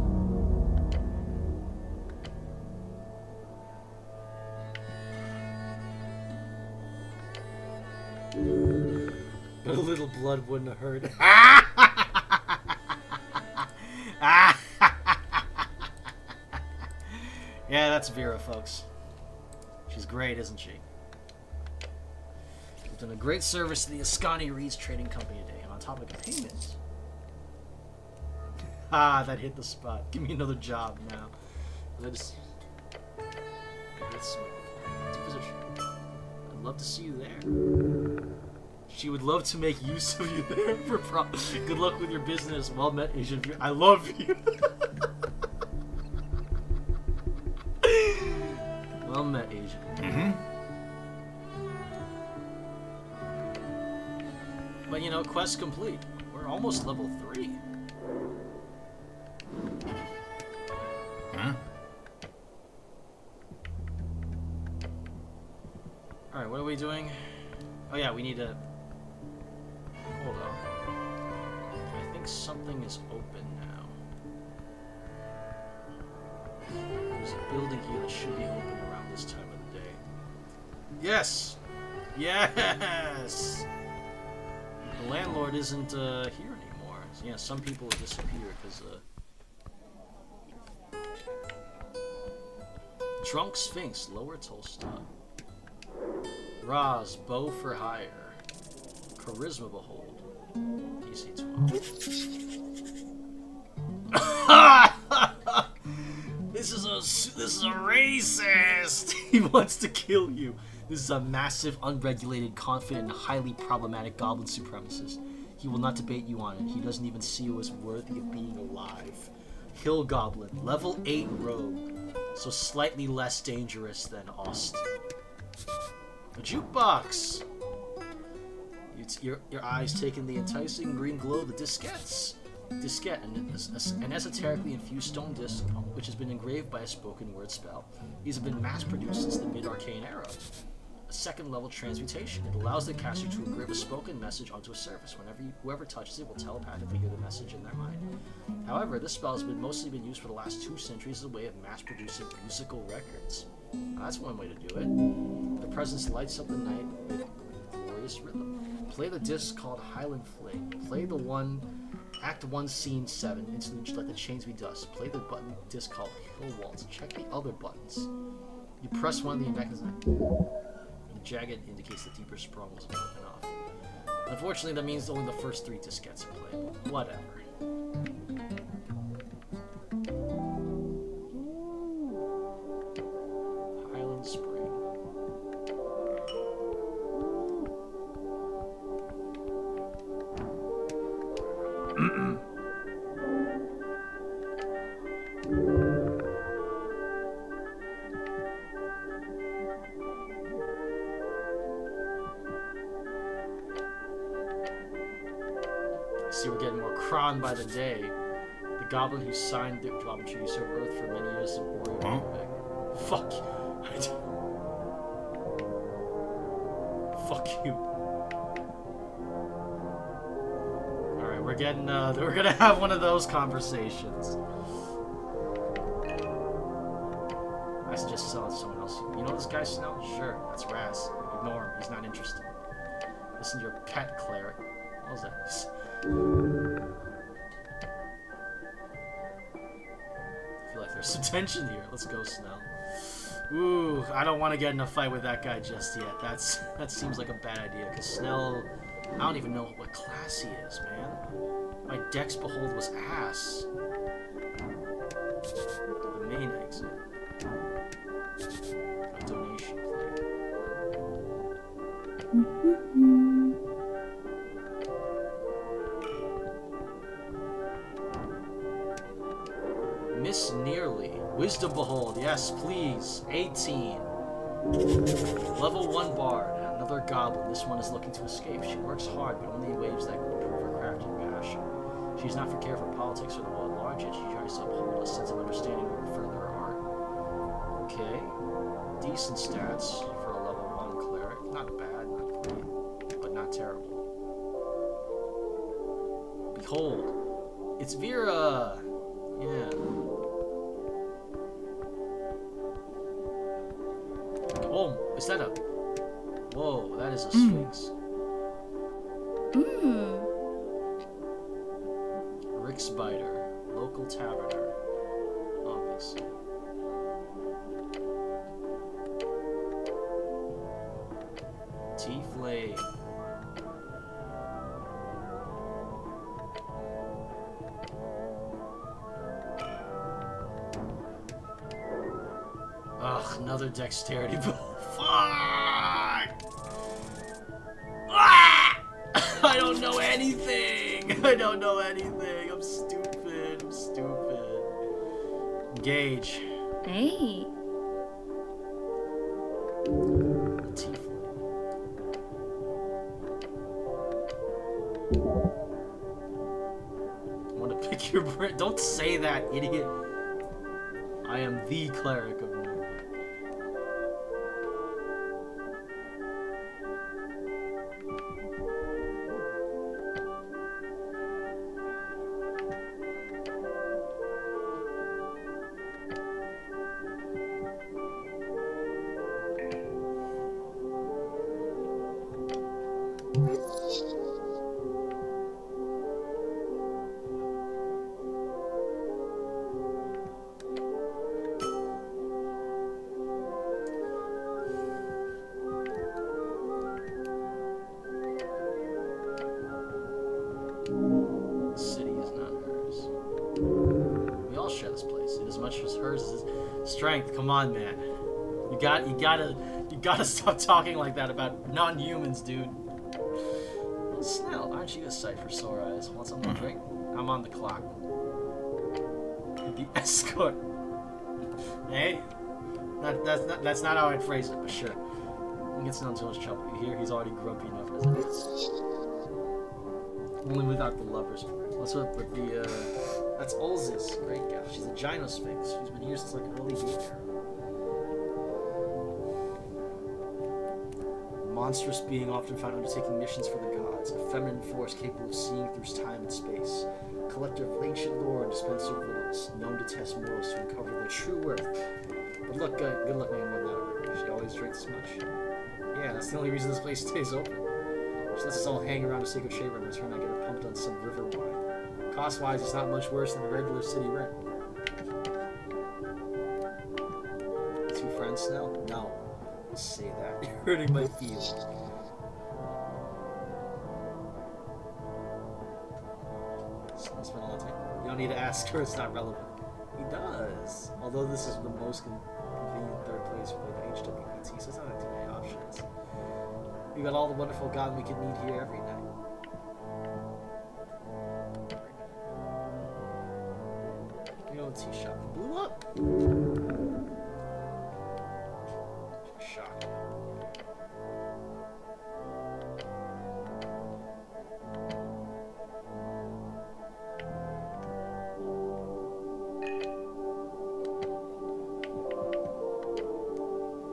But a little blood wouldn't have hurt. Yeah, that's Vera, folks. She's great, isn't she? We've done a great service to the Ascani Reeds Trading Company today. And on topic of payments... Ah, that hit the spot. Give me another job now. That's position. I'd love to see you there. She would love to make use of you there for good luck with your business. Well met, Asian. I love you. Well met, Asian. Mm-hmm. But you know, quest complete. We're almost level 3. Huh? Alright, what are we doing? Oh yeah, we need to... Hold on. I think something is open now. There's a building here that should be open around this time of the day. Yes! Yes! The landlord isn't here anymore. Yeah, some people have disappeared because Drunk Sphinx, lower Tolstoy. Raz, bow for hire. Charisma behold. DC 12. This is a racist. He wants to kill you. This is a massive, unregulated, confident, and highly problematic goblin supremacist. He will not debate you on it. He doesn't even see you as worthy of being alive. Hill Goblin, level 8 rogue, so slightly less dangerous than Ost. A jukebox. Your eyes take in the enticing green glow of the disquettes. Diskette, an esoterically infused stone disc, which has been engraved by a spoken word spell. These have been mass-produced since the mid-arcane era. A second-level transmutation. It allows the caster to engrave a spoken message onto a surface. Whoever touches it will telepathically hear the message in their mind. However, this spell has mostly been used for the last 2 centuries as a way of mass-producing musical records. That's one way to do it. The presence lights up the night with glorious rhythm. Play the disc called Highland Flame. Play the Act 1, Scene 7, Interlude Let the Chains Be Dust. Play the disc called Hill Waltz. Check the other buttons. You press one of the mechanisms. The jagged indicates the deeper sprung was broken off. Unfortunately, that means only the first 3 diskettes are playable. Whatever. Highland Spring. See, we're getting more cron by the day. The goblin who signed the goblin tree served Earth for many years as a warrior. Huh? Fuck. Fuck you. Alright, we're gonna have one of those conversations. I suggest selling to someone else. You know this guy Snell? Sure, that's Raz. Ignore him, he's not interested. Listen to your pet cleric. What was that? I feel like there's some tension here. Let's go, Snell. Ooh, I don't want to get in a fight with that guy just yet. That seems like a bad idea, because Snell... I don't even know what class he is, man. My Dex Behold was ass. The main exit. A donation plate. Miss Nearly. Wisdom Behold. Yes, please. 18. Level 1 bard. And the Another goblin. This one is looking to escape. She works hard, but only in ways that can improve her craft and passion. She's not for care for politics or the world at large, yet she tries to uphold a sense of understanding over further her art. Okay. Decent stats for a level 1 cleric. Not bad, not great, but not terrible. Behold, it's Vera! Yeah. Oh, is that a... Whoa, that is a sphinx. Rick Spider, local taverner. Obviously. T-Flame. Ugh, another dexterity ball. Fuck! Ah! I don't know anything! I don't know anything. I'm stupid. I'm stupid. Engage. Hey. I want to pick your brain. Don't say that, idiot. I am the cleric of Normal. Strength, come on, man. You gotta stop talking like that about non-humans, dude. Well, Snell, aren't you a sight for sore eyes? Want something to drink? I'm on the clock. The escort. Hey, that's not how I'd phrase it, but sure. He gets into much trouble. You hear he's already grumpy enough as it is. Only without the lovers part. What's up with the that's Ulz's great gal. She's a Gynosphinx. She's been here since like early game era. Monstrous being often found undertaking missions for the gods. A feminine force capable of seeing through time and space. Collector of ancient lore and dispenser of riddles. Known to test mortals to uncover their true worth. But look, good luck making one out of her. She always drinks as much. Yeah, that's the only reason this place stays open. She lets us all hang around a sacred shaver and in return I get her pumped on some river wine. Cost-wise, it's not much worse than a regular city rent. Two friends, Snell? No. Don't say that. You're hurting my feelings. Snell spent a lot of time. You don't need to ask her, it's not relevant. He does. Although this is the most convenient third place for the HWPT, so it's not like too many options. We got all the wonderful God we could need here every night. You know, tea shop blew up. Shock.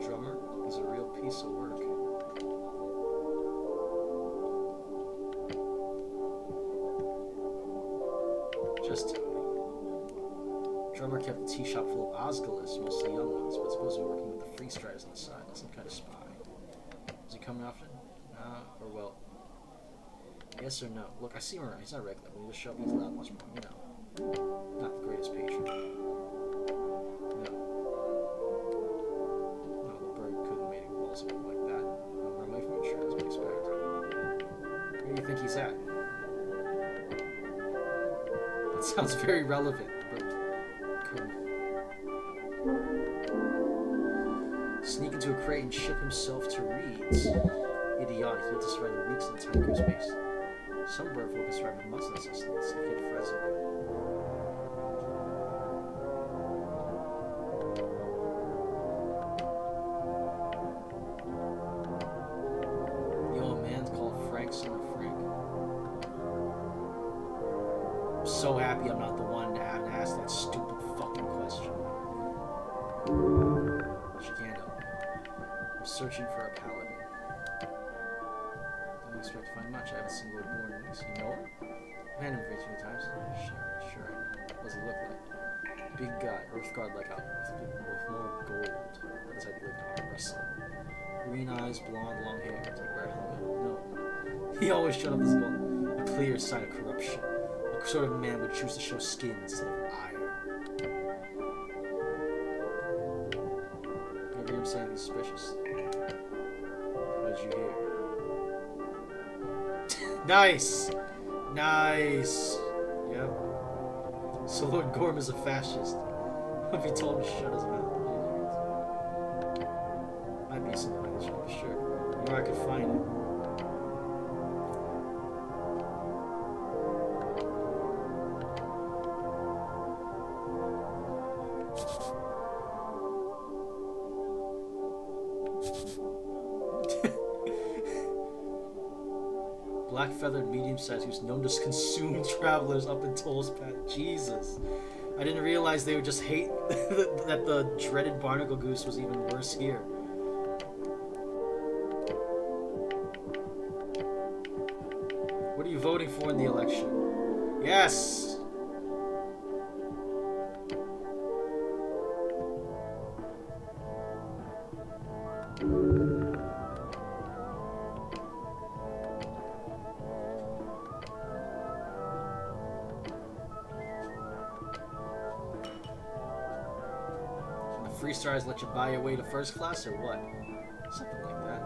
Drummer is a real piece of work. Just Drummer kept the tea shop full of Osculus, mostly young ones, but supposedly working with the free striders on the side, like some kind of spy. Is he coming often? Or well, yes or no? Look, I see him around. He's not regular. When he just show up, he's loud, much more. You know, not the greatest patron. No, the bird couldn't have made a balls of him like that. I'll run away from him. Sure, that's what I expect. Where do you think he's at? That sounds very relevant. Sneak into a crate and ship himself to Reeds. Idiotic, he'll just survive weeks in the time space. Some bird folk can survive with months in existence if you get Fresno. so happy I'm not the one to have to ask that stupid fucking question. She can't help. I'm searching for a paladin. Don't expect to find much. I haven't seen Lord Born in weeks. You know him? I've had him very few times. Sure I know. What does he look like? Big guy, earth guard like out with more gold. That is, I believe, an arm wrestling. Green eyes, blonde, long hair. Does he wear a helmet? No. He always showed up as gold. A clear sign of corruption. A sort of man would choose to show skin instead of iron. You ever hear him say anything suspicious? What did you hear? Nice! Nice! Yep. So Lord Gorm is a fascist. If he told him to shut his mouth. Might be something like this, for sure. Where I could find it. Black-feathered, medium-sized, who's known to consume travelers up in Toll's path. Jesus. I didn't realize they would just hate that the dreaded barnacle goose was even worse here. What are you voting for in the election? Yes! Stars let you buy your way to first class or what? Something like that.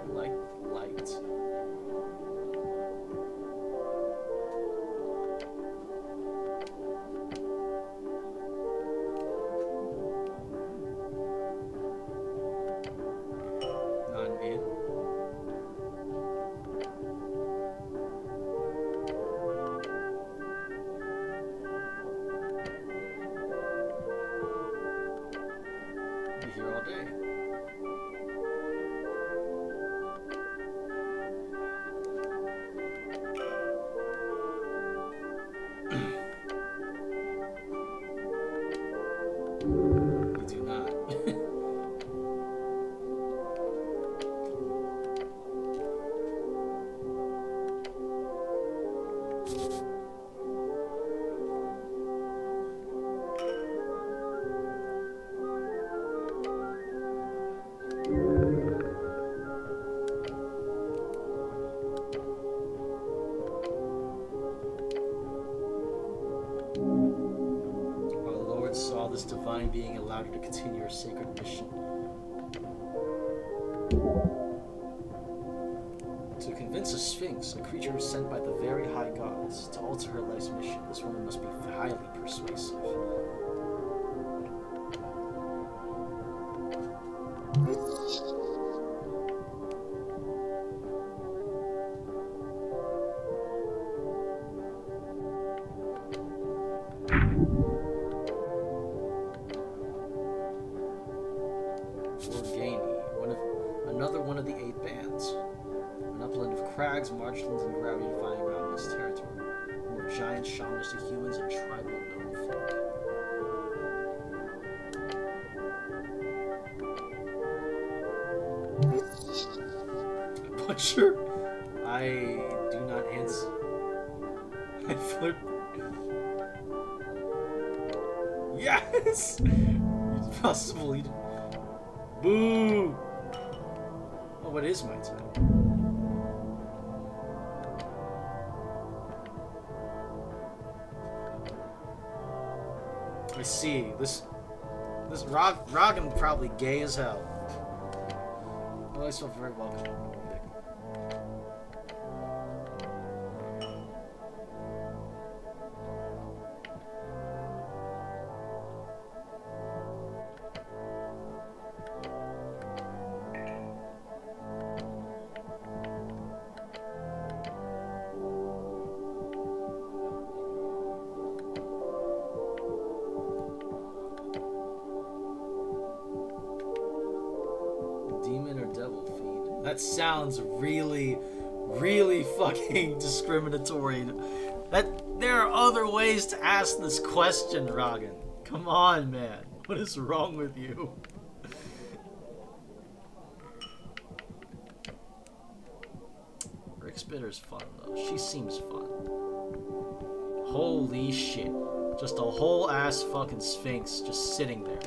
Light. None in. Here all day. You do not. Saw this divine being allowed her to continue her sacred mission. To convince a sphinx, a creature sent by the very high gods, to alter her life's mission, this woman must be highly persuasive. Another one of the 8 bands. An upland of crags, marshlands, and gravity-defying mountainous territory. More giant shamans to humans and tribal gnome folk. Butcher? I do not answer. I flip. Yes! It's possible he did. Boo! Oh, what is my time? I see. This Roggen probably gay as hell. I always felt very welcome. Demon or devil fiend? That sounds really, really fucking discriminatory. That There are other ways to ask this question, Rogan. Come on, man. What is wrong with you? Rick Spitter's fun, though. She seems fun. Holy shit. Just a whole ass fucking Sphinx just sitting there.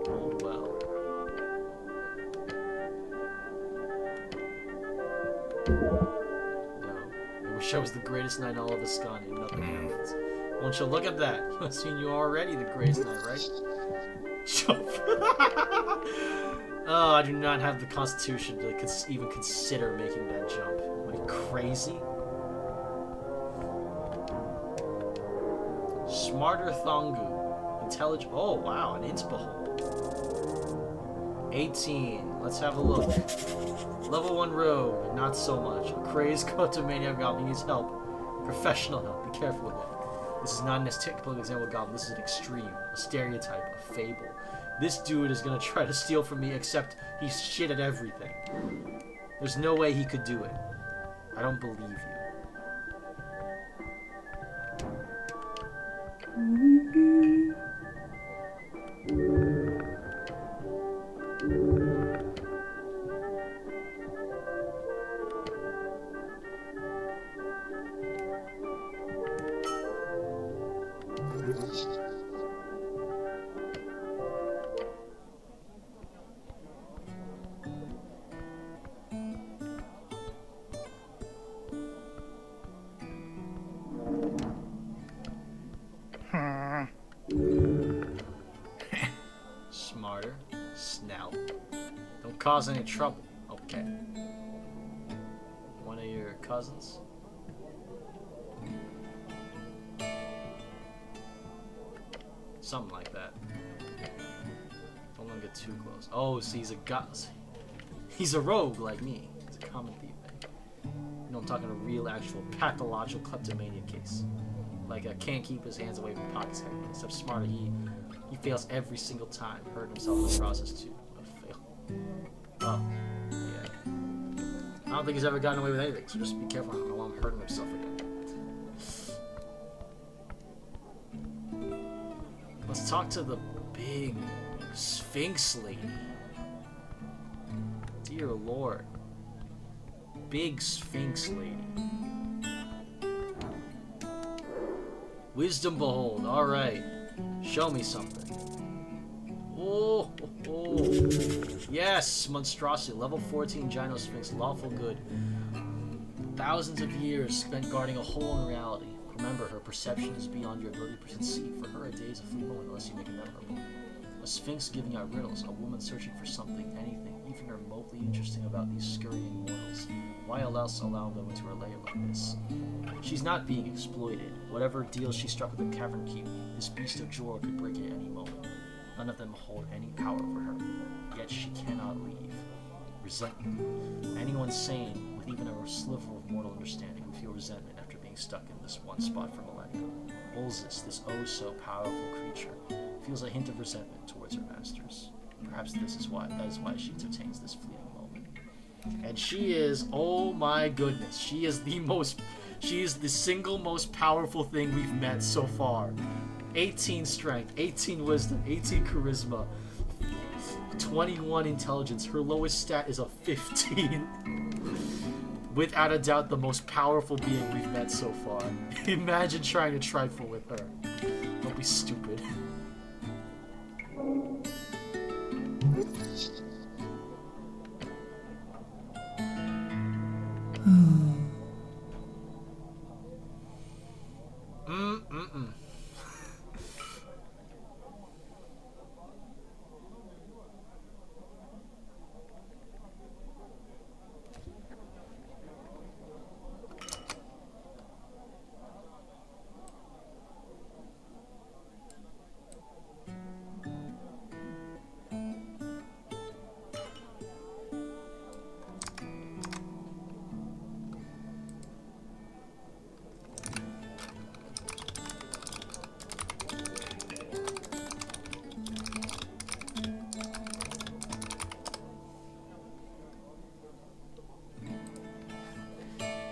Oh well. No. I wish I was the greatest knight in all of Ascania and nothing happens. Won't you look at that? I've seen you already the greatest knight, right? Oh, I do not have the constitution to even consider making that jump. Am I crazy? Smarter Thongu. Intelligent. Oh, wow, an Inspahold. 18. Let's have a look. Level 1 rogue. Not so much. A crazed Kotomania goblin needs help. Professional help. Be careful with it. This is not an typical example of goblin. This is an extreme. A stereotype. A fable. This dude is gonna try to steal from me, except he's shit at everything. There's no way he could do it. I don't believe you. Smarter. Snout. Don't cause any trouble. Okay. One of your cousins? Something like that. Don't let him get too close. Oh, so he's a he's a rogue like me. He's a common thief. You know, I'm talking a real, actual, pathological kleptomania case. Like, can't keep his hands away from pockets heavy. Except Smarter, he fails every single time. Hurt himself in the process too. A fail. Oh, yeah. I don't think he's ever gotten away with anything, so just be careful. I don't want him hurting himself again. Let's talk to the big Sphinx lady. Dear Lord. Big Sphinx lady. Wisdom behold. Alright. Show me something. Oh, yes, monstrosity. Level 14 Gyno Sphinx. Lawful good. Thousands of years spent guarding a hole in reality. Remember, her perception is beyond your ability to conceive. For her, a day is a fleeting moment unless you make it memorable. A sphinx giving out riddles, a woman searching for something, anything, even remotely interesting about these scurrying mortals. Why else allow them into her lair like this? She's not being exploited. Whatever deal she struck with the Cavern Keep, this beast of Jor could break it at any moment. None of them hold any power over her, yet she cannot leave. Resentment. Anyone sane, with even a sliver of mortal understanding, would feel resentment after being stuck in this one spot for millennia. Ulzus, this oh-so-powerful creature, feels a hint of resentment towards her masters. Perhaps that is why she entertains this fleeting moment. And she is, oh my goodness, she is the single most powerful thing we've met so far. 18 strength, 18 wisdom, 18 charisma, 21 intelligence. Her lowest stat is a 15. Without a doubt, the most powerful being we've met so far. Imagine trying to trifle with her. Don't be stupid.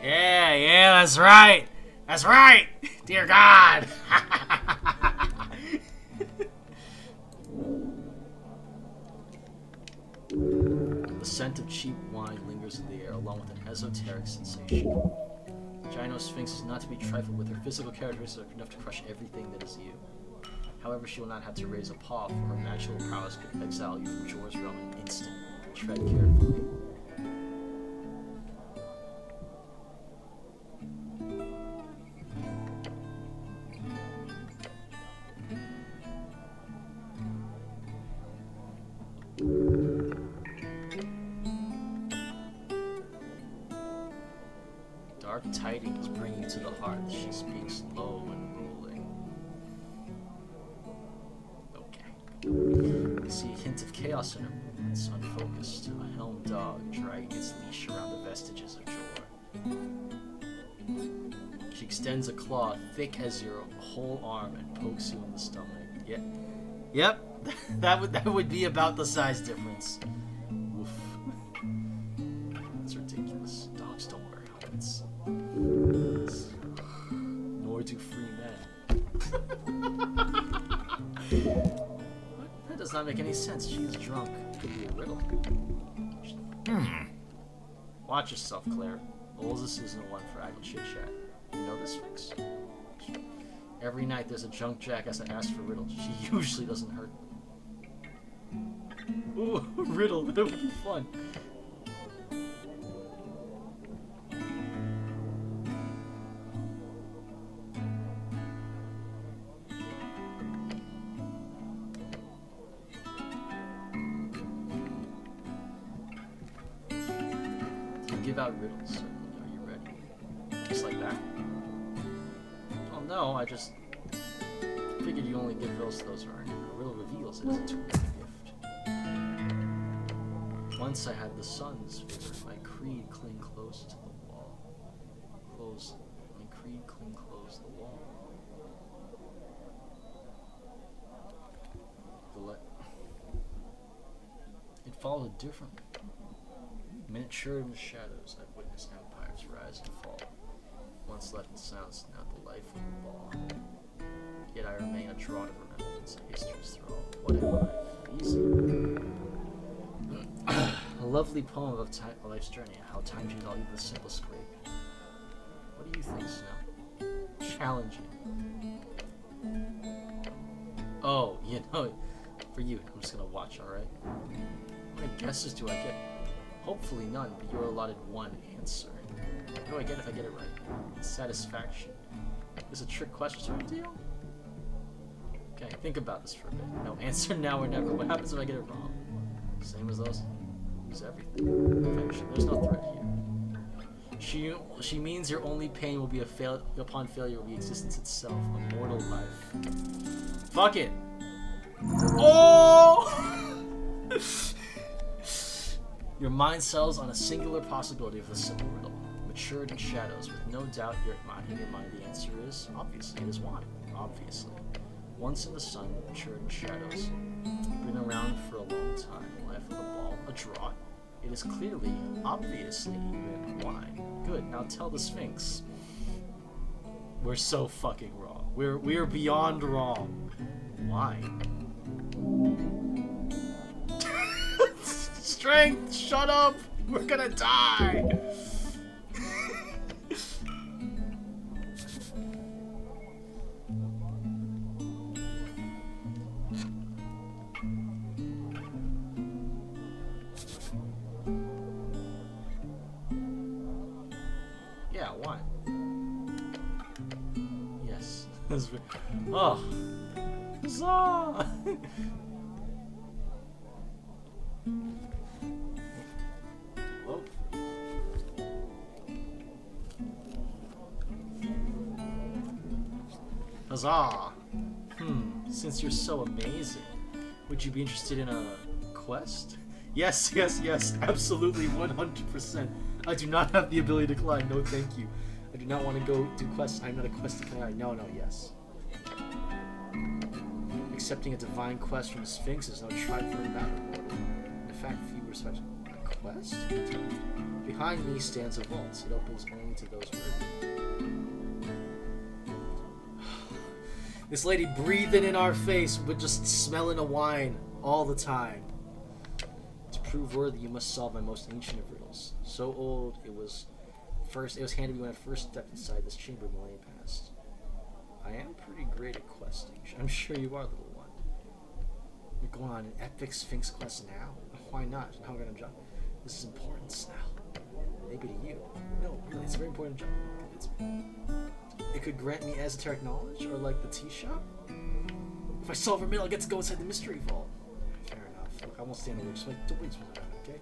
Yeah, that's right. That's right! Dear God! The scent of cheap wine lingers in the air, along with an esoteric sensation. Gino Sphinx is not to be trifled with. Her physical characteristics are enough to crush everything that is you. However, she will not have to raise a paw, for her magical prowess could exile you from Jor's realm in an instant. Tread carefully. Dark tidings bring you to the heart. She speaks low and rolling. Okay. You see a hint of chaos in her movements, unfocused. A helmed dog dragging its leash around the vestiges of Jor. She extends a claw thick as your whole arm and pokes you in the stomach. Yeah. Yep. that would be about the size difference. Woof. That's ridiculous. Dogs don't wear helmets. Nor do free men. What? That does not make any sense. She is drunk. Could be a riddle. Watch yourself, Claire. Oldest isn't one for idle chit-chat. You know this, Sphinx? Every night there's a drunk jackass that asks for riddles. She usually doesn't hurt them. Ooh, a riddle. That would be fun. You give out riddles. Are you ready? Just like that? Oh no, I just figured you only give riddles to those who earn it. A riddle reveals it as a tool of gift. Once I had the sun's favor, my creed cling close to the wall. My creed cling close to the wall. It followed differently. Miniature in the shadows, I've witnessed empires rise and fall. Once left in silence, now the life of the ball. Yet I remain a draught of remembrance of history's thrall. What am I? Easy. A lovely poem of a life's journey, how time changes all even the simplest scrape. What do you think, Snow? Challenging. Oh, you know, for you, I'm just gonna watch, alright? How many guesses do I get? Hopefully none, but you're allotted one answer. What do I get if I get it right? Satisfaction. Is a trick question sort of deal? Okay, think about this for a bit. No, answer now or never. What happens if I get it wrong? Same as those? Lose everything. Eventually, there's no threat here. She means your only pain will be upon failure will be existence itself, a mortal life. Fuck it! Oh! Your mind settles on a singular possibility of the simple riddle. Matured in shadows, with no doubt in your mind the answer is, obviously, it is wine. Obviously. Once in the sun, matured in shadows. Been around for a long time, life of the ball, a draught. It is clearly, obviously, even wine. Good, now tell the Sphinx. We're so fucking wrong. We're beyond wrong. Wine. Strength, shut up! We're gonna die! Yeah, why? Yes. Oh. Huzzah! Whoa. Huzzah! Since you're so amazing, would you be interested in a quest? Yes, absolutely, 100%. I do not have the ability to decline, no thank you. I do not want to go do quests, I'm not a quest decliner. No, yes. Accepting a divine quest from the Sphinx is no trifling matter, mortal. In fact, few respect a quest? Behind me stands a vault. It opens only to those worthy. This lady breathing in our face, but just smelling of wine all the time. To prove worthy, you must solve my most ancient of riddles. So old, it was handed me when I first stepped inside this chamber millennia past. I am pretty great at questing. I'm sure you are, little one. You're going on an epic Sphinx quest now? Why not? How am I gonna jump? This is important now. Maybe to you. No, really, it's a very important job. It could grant me esoteric knowledge, or like the tea shop. If I solve a riddle, I'll get to go inside the mystery vault. Fair enough. Look, I won't stand over. Just like, don't waste my time, okay?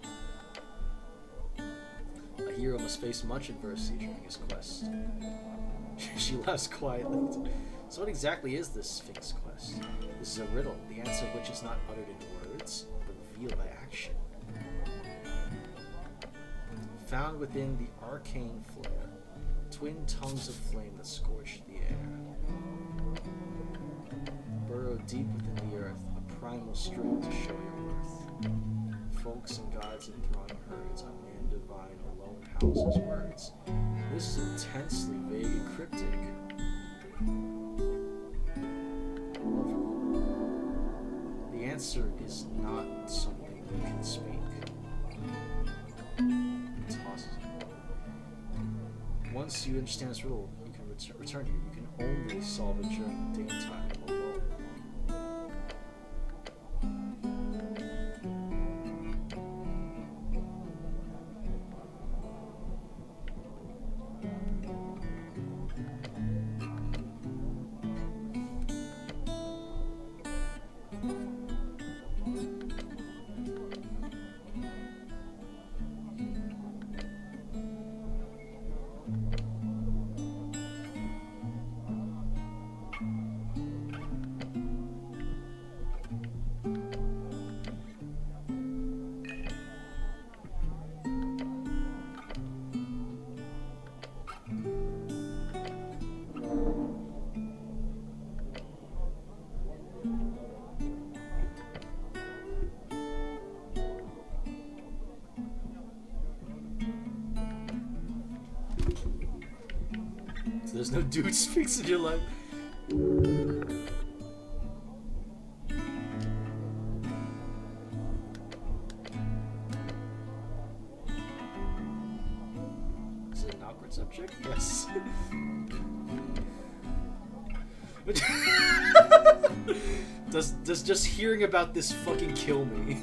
A hero must face much adversity during his quest. She laughs quietly. So what exactly is this Sphinx quest? This is a riddle, the answer of which is not uttered in words, but revealed by action. Found within the arcane flare, twin tongues of flame that scorch the air. Burrow deep within the earth, a primal stream to show your worth. Folks and gods in thronging herds, a man divine alone houses words. This is intensely vague and cryptic. The answer is not something you can speak. Tosses it. Once you understand this rule, you can return here. You can only solve it during daytime alone. So there's no dude speaks in your life. Is it an awkward subject? Yes. Does just hearing about this fucking kill me?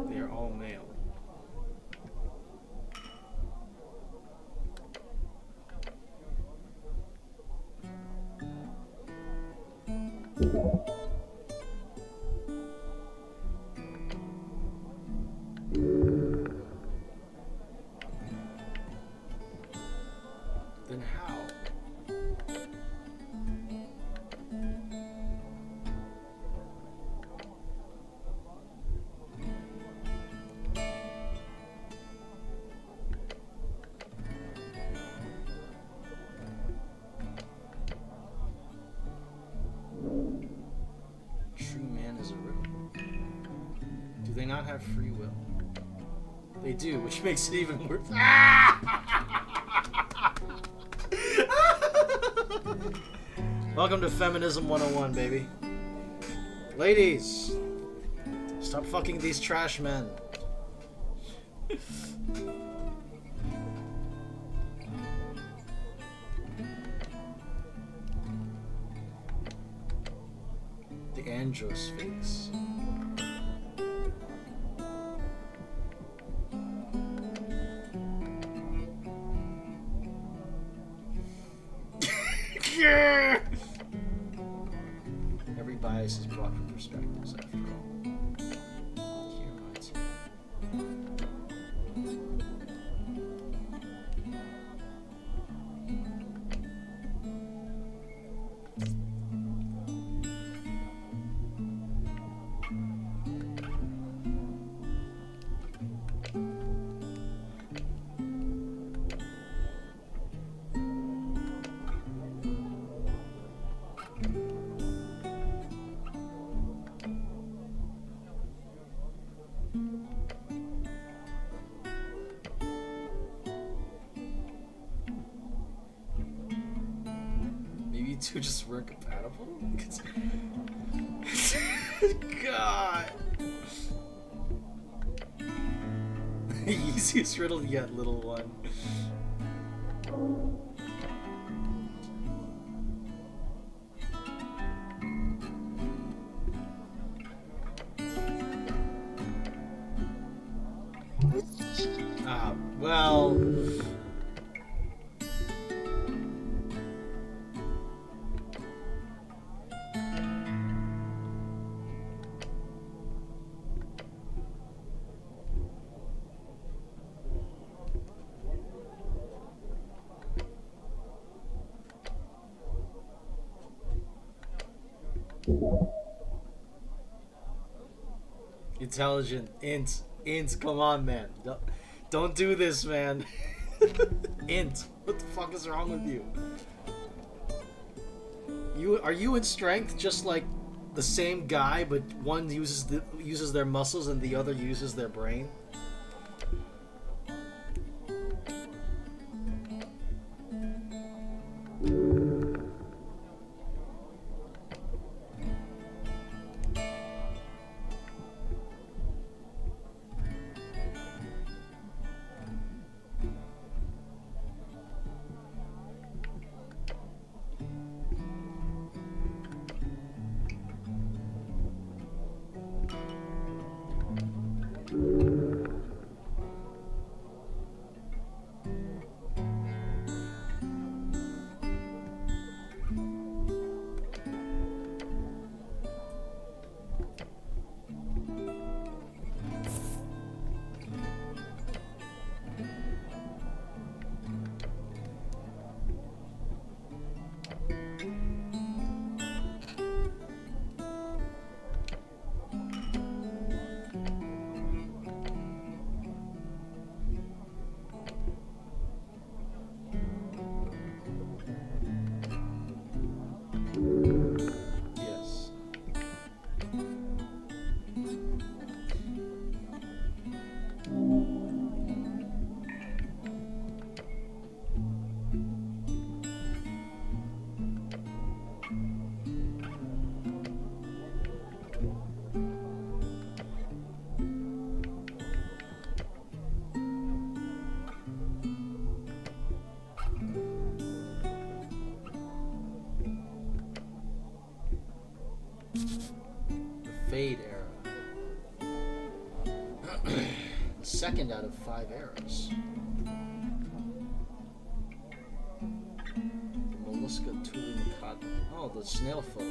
They are all male. Then how? True man is a riddle. Do they not have free will? They do, which makes it even worse. Welcome to Feminism 101, baby. Ladies, stop fucking these trash men. The Androsphinx. Every bias is brought from perspectives, after all. Here, right. you two just weren't compatible? God. Easiest riddle yet, little one. Well... Intelligent, int, come on, man. Don't do this, man. Int, what the fuck is wrong with you? Are you in strength just like the same guy, but one uses their muscles and the other uses their brain? Yes. The Fade era. Second out of 5 eras. The Mollusca tulimacata. Oh, the snail folk.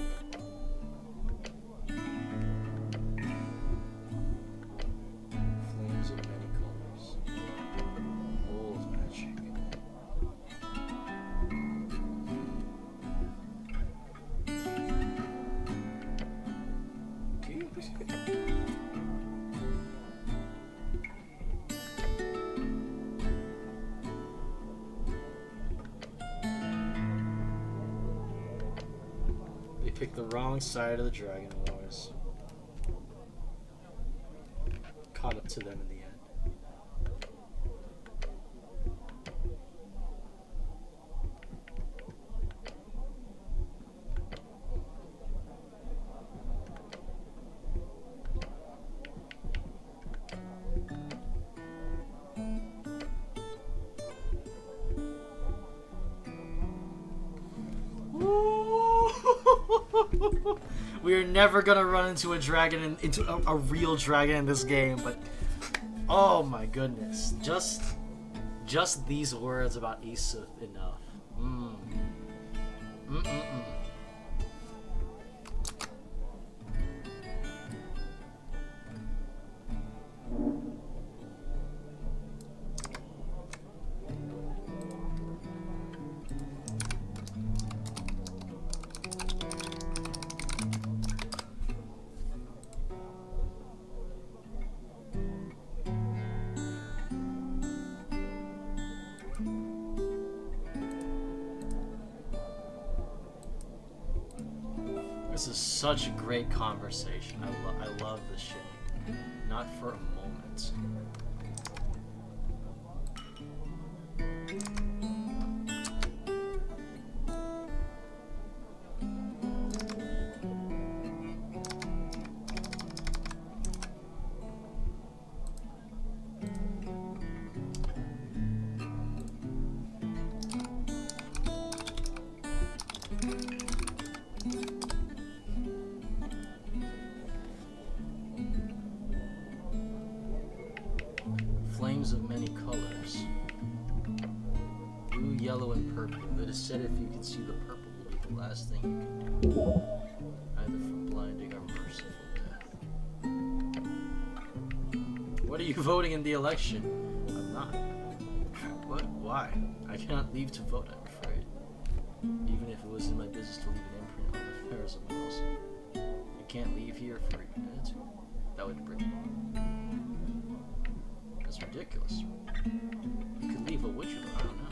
Flames of many colors. Old magic. They picked the wrong side of the Dragon Wars. Caught up to them in the end. We are never gonna run into a dragon into a real dragon in this game, but oh my goodness, just these words about Isuf enough. This is such a great conversation. I love this shit. Not for a moment. purple. It is said if you can see the purple will be the last thing you can do, either for blinding or merciful death. What are you voting in the election? I'm not. What? Why? I cannot leave to vote, I'm afraid. Even if it was in my business to leave an imprint on the affairs of else. I can't leave here for a minute. That would break me. That's ridiculous. You could leave, but would you? I don't know.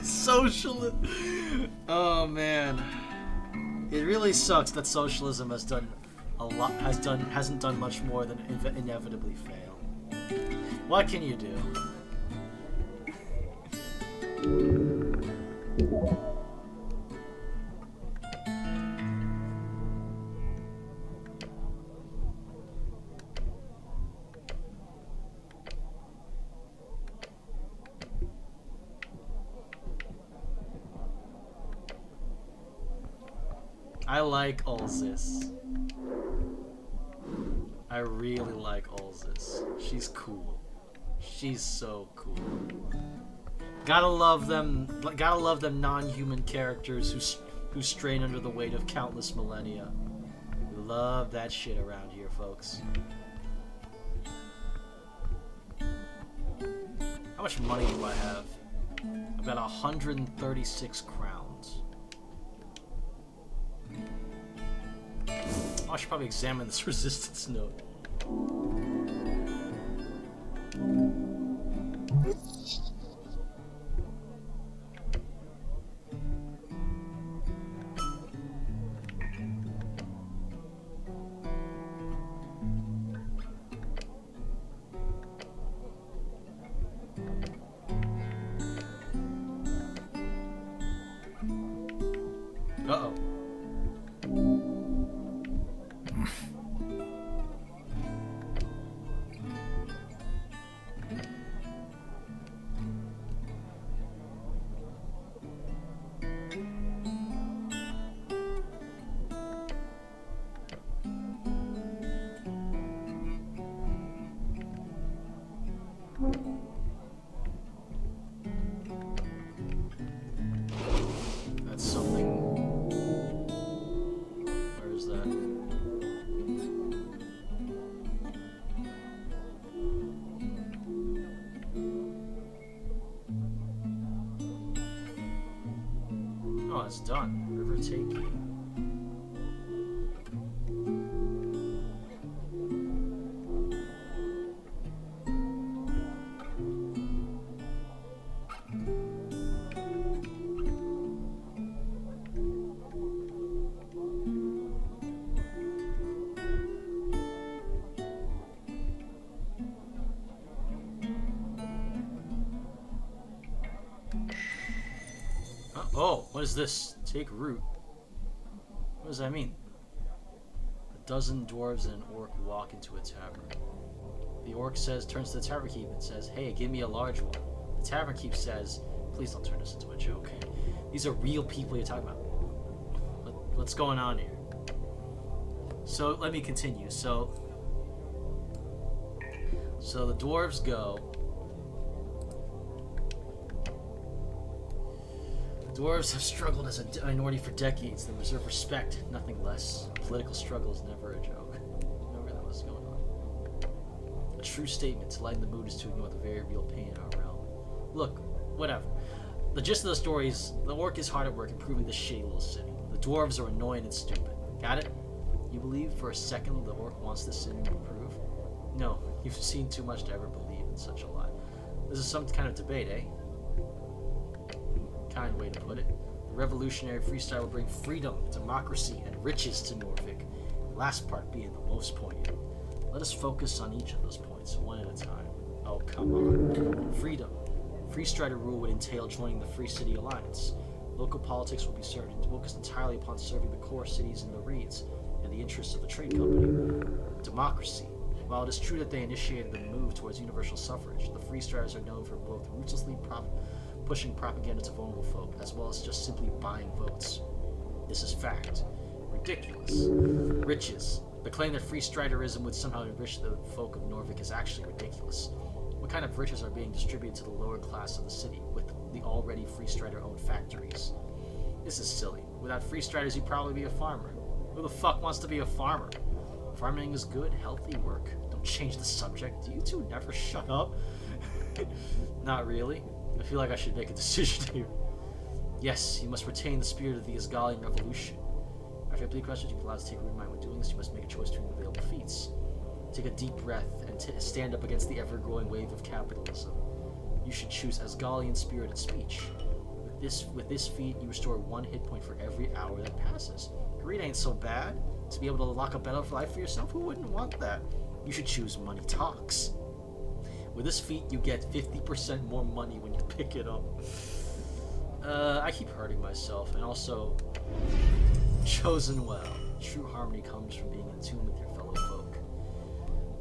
Socialism. Oh man, it really sucks that socialism has done a lot. Hasn't done much more than inevitably fail. What can you do? I like Ulzis. I really like Ulzis. She's cool. She's so cool. Gotta love them. Gotta love them non-human characters who strain under the weight of countless millennia. We love that shit around here, folks. How much money do I have? I've got 136 crowns. I should probably examine this resistance note. Uh-oh. That's something. Where is that? Oh, it's done. River taking. Oh, what is this? Take root. What does that mean? A dozen dwarves and an orc walk into a tavern. The orc turns to the tavern keep and says, "Hey, give me a large one." The tavern keep says, "Please don't turn this into a joke. These are real people you're talking about. What's going on here?" So let me continue. So the dwarves go. Dwarves have struggled as a minority for decades. They reserve respect, nothing less. Political struggle is never a joke. No, really, what's going on? A true statement to lighten the mood is to ignore the very real pain in our realm. Look, whatever. The gist of the story is the orc is hard at work improving this shitty little city. The dwarves are annoying and stupid. Got it? You believe for a second the orc wants this city to improve? No, you've seen too much to ever believe in such a lie. This is some kind of debate, eh? Kind way to put it. The revolutionary freestyle will bring freedom, democracy, and riches to Norvik. The last part being the most poignant. Let us focus on each of those points, one at a time. Oh, come on. Freedom. Free Strider rule would entail joining the Free City Alliance. Local politics will be focused entirely upon serving the core cities in the Reeds and the interests of the trade company. Democracy. While it is true that they initiated the move towards universal suffrage, the Free Striders are known for both ruthlessly pushing propaganda to vulnerable folk, as well as just simply buying votes. This is fact. Ridiculous. Riches. The claim that free striderism would somehow enrich the folk of Norvik is actually ridiculous. What kind of riches are being distributed to the lower class of the city with the already free strider-owned factories? This is silly. Without free striders, you'd probably be a farmer. Who the fuck wants to be a farmer? Farming is good, healthy work. Don't change the subject. Do you two never shut up? Not really. I feel like I should make a decision here. Yes, you must retain the spirit of the Asgalian Revolution. After complete questions, you can allow to take root in mind. When doing this, you must make a choice between available feats. Take a deep breath and stand up against the ever-growing wave of capitalism. You should choose Asgalian spirited speech. With this feat, you restore 1 hit point for every hour that passes. Greed ain't so bad. To be able to lock up better life for yourself, who wouldn't want that? You should choose Money Talks. With this feat, you get 50% more money when you pick it up. I keep hurting myself, and also, chosen well. True harmony comes from being in tune with your fellow folk.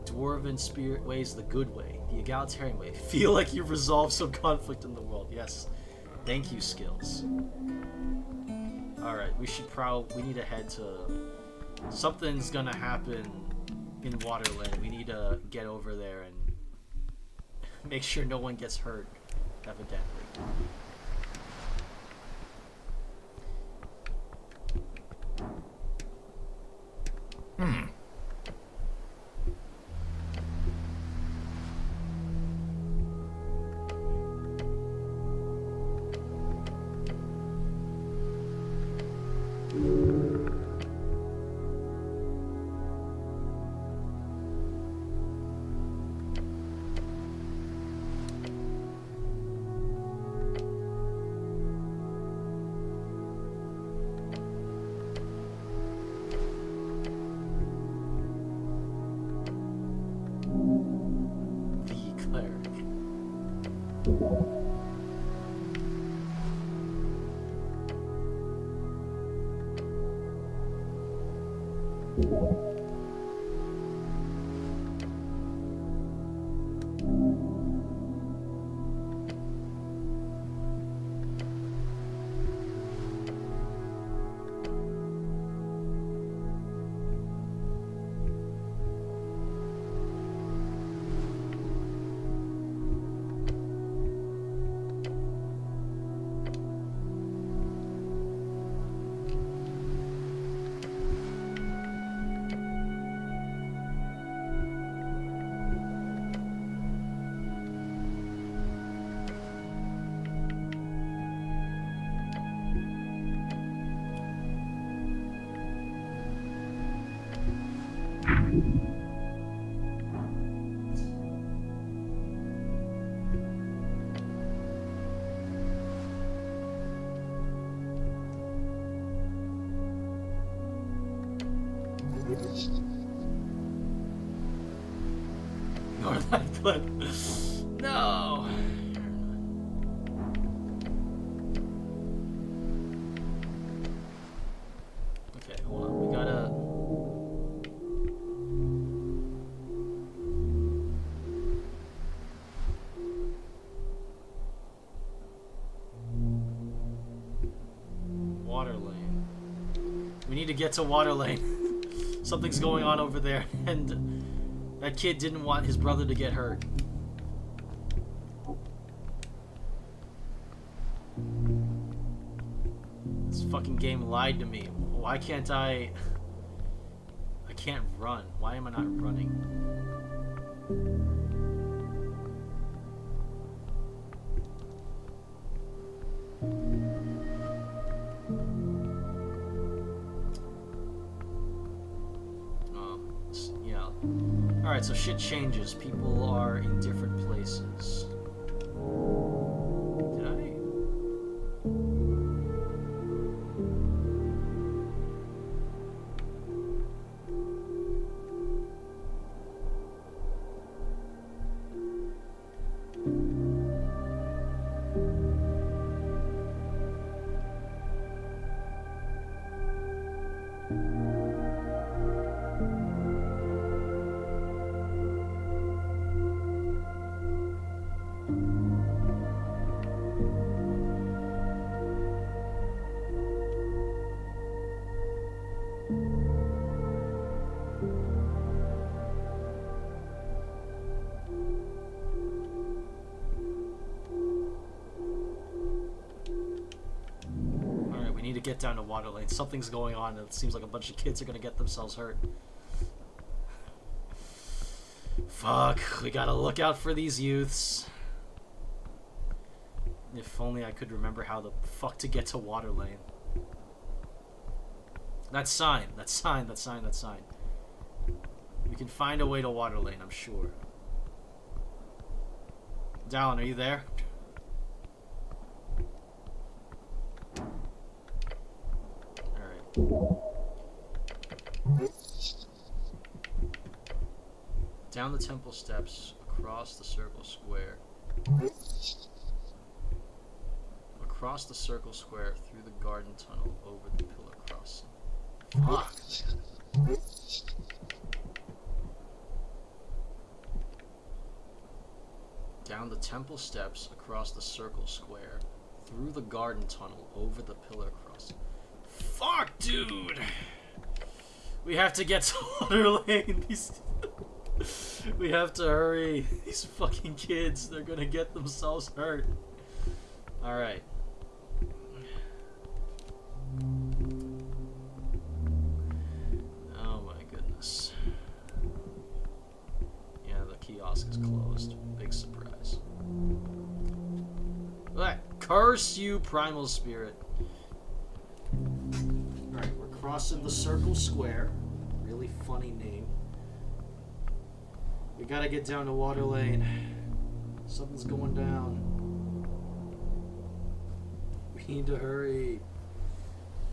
Dwarven spirit way is the good way, the egalitarian way. Feel like you've resolved some conflict in the world. Yes. Thank you, skills. Alright, we need to head to... Something's gonna happen in Waterland. We need to get over there and make sure no one gets hurt, evidently. No. Okay, hold on. We gotta. Water lane. We need to get to Water lane. Something's going on over there, and that kid didn't want his brother to get hurt. This fucking game lied to me. Why can't I can't run. Why am I not running? Yeah. Alright, so shit changes. People are in different places. Did I? get down to water lane. Something's going on, and it seems like a bunch of kids are gonna get themselves hurt. Fuck, we gotta look out for these youths. If only I could remember how the fuck to get to water lane. That sign. We can find a way to water lane, I'm sure. Dallin, are you there? Alright. Down the temple steps, across the circle square. Across the circle square, through the garden tunnel, over the pillar crossing. Fuck. Down the temple steps, across the circle square, through the garden tunnel, over the pillar crossing. Fuck, dude! We have to get to water lane. We have to hurry. These fucking kids, they're gonna get themselves hurt. Alright. Oh my goodness. Yeah, the kiosk is closed. Big surprise. Alright, curse you, primal spirit. Alright, we're crossing the circle square. Really funny name. We gotta get down to water lane. Something's going down. We need to hurry.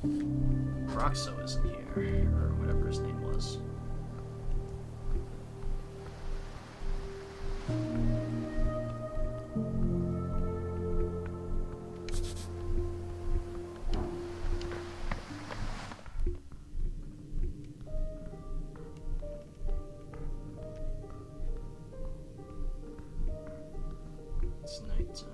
Roxo isn't here, or whatever his name was. It's nighttime.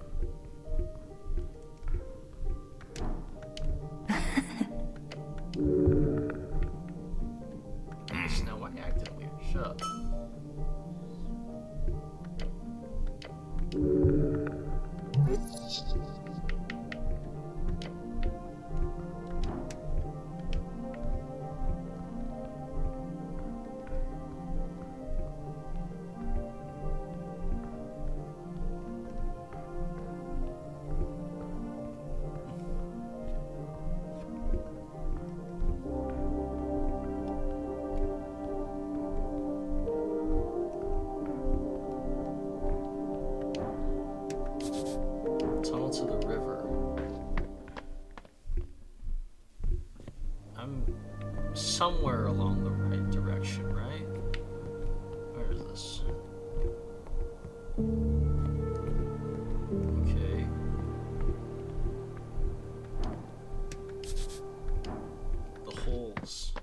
Snow, why are you acting weird? Shut up. Tunnel to the river. I'm somewhere along the right direction, right? Where is this? Okay. The holes.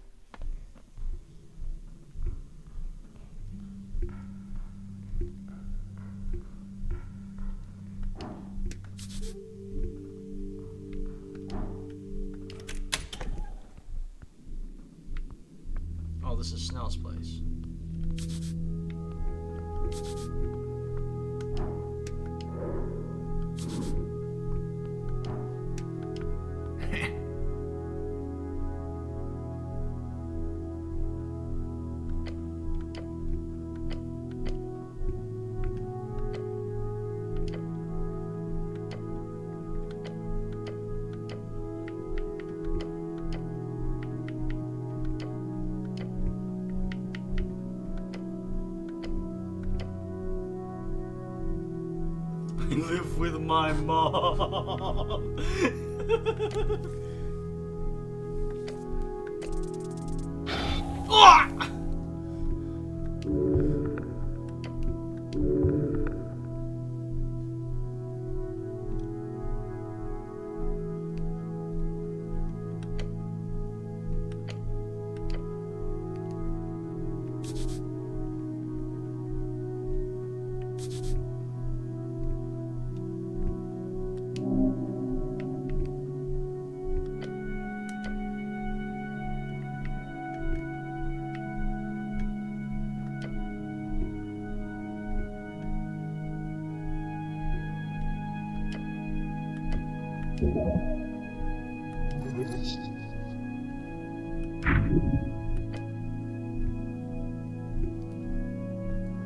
Oh, this is Snell's place. I live with my mom. Ah!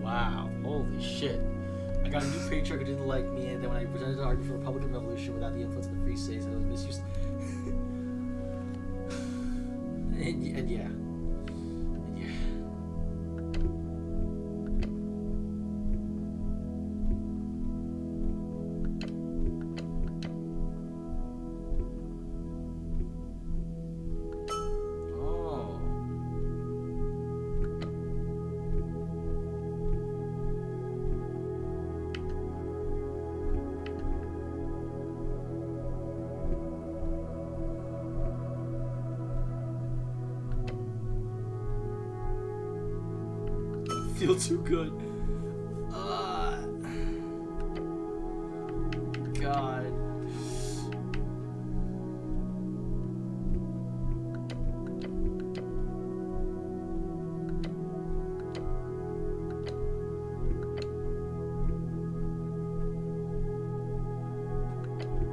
Wow, holy shit. I got a new patriarch who didn't like me, and then when I presented to argue for the Republican Revolution without the influence of the free states, it was misused. and yeah. And yeah. Oh. Feel too good. God.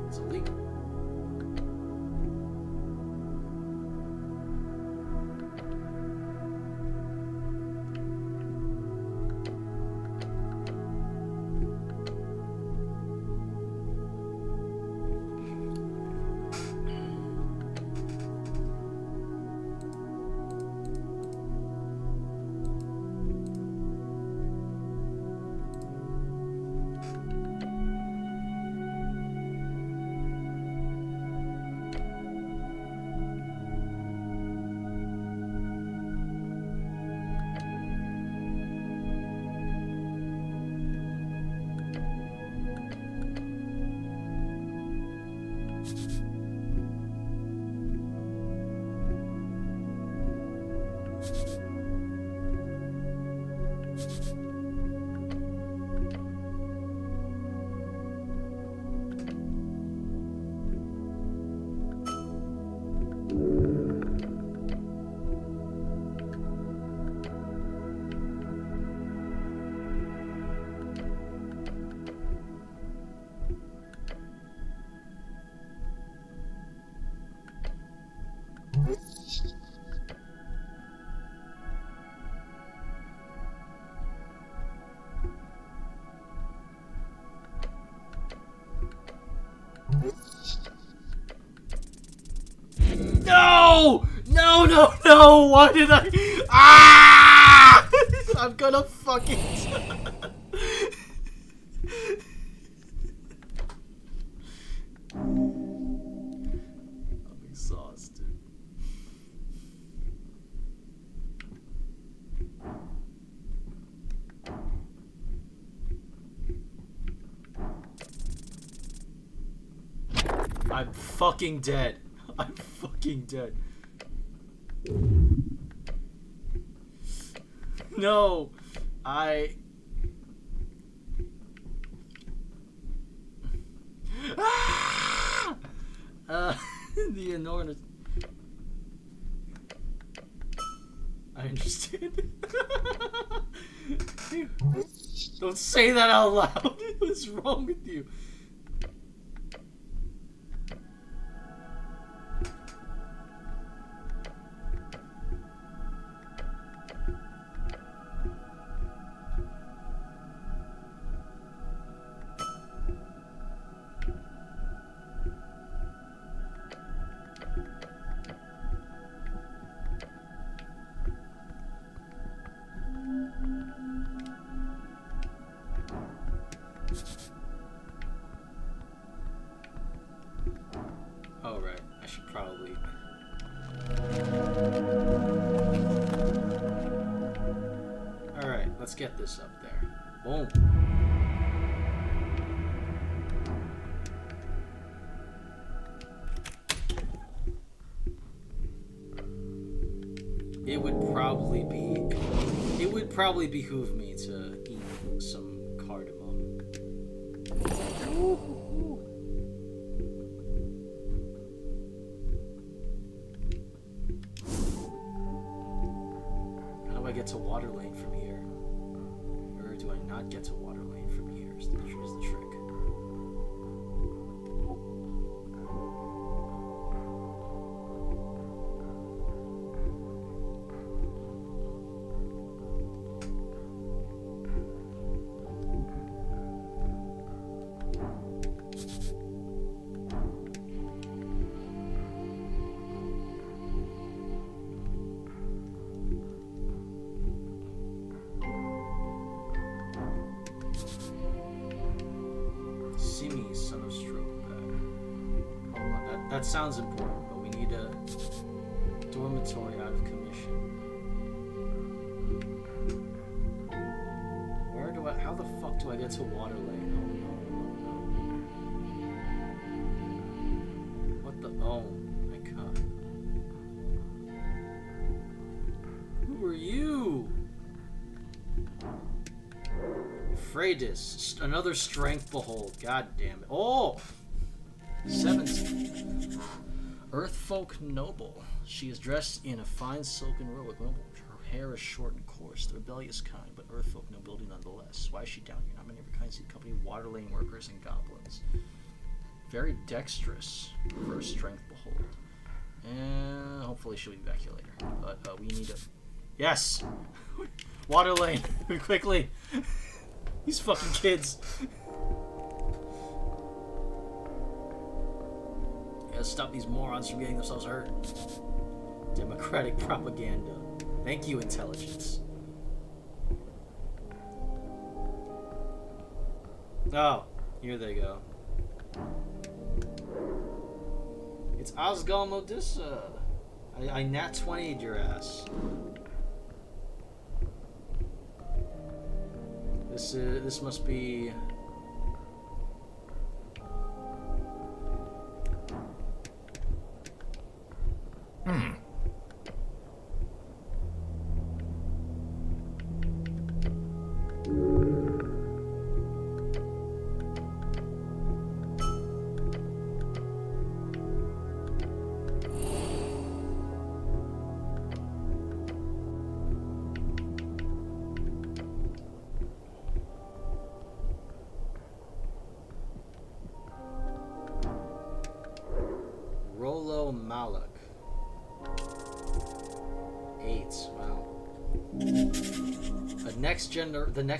It's illegal. No! No, no, no! Why did I... Ah! I'm gonna fucking... I'm exhausted. I'm fucking dead. I'm fucking dead. No, ah! The enormous. I understand. Don't say that out loud. What's wrong with you? Oh, right. I should probably... Alright, let's get this up there. Boom. It would probably behoove me to eat some cardamom. How do I get to Water Lane from here? Or do I not get to Water Lane from here is the trick. That sounds important, but we need a dormitory out of commission. Where do I? How the fuck do I get to Water Lane? Oh no. What the? Oh my god. Who are you? Freydis, another strength behold. God damn it. Oh! 17. Earthfolk noble. She is dressed in a fine silken robe with noble. Her hair is short and coarse, the rebellious kind, but Earthfolk nobility nonetheless. Why is she down here? Not many of her kind see the company of water lane workers and goblins. Very dexterous. First strength behold. And hopefully she'll be back here later. But we need a... Yes! Water lane! Quickly! These fucking kids! Gotta stop these morons from getting themselves hurt. Democratic propaganda. Thank you, intelligence. Oh, here they go. It's Osgal Modissa. I nat 20'd your ass. This must be... Rollo Malak. 8. Wow. The next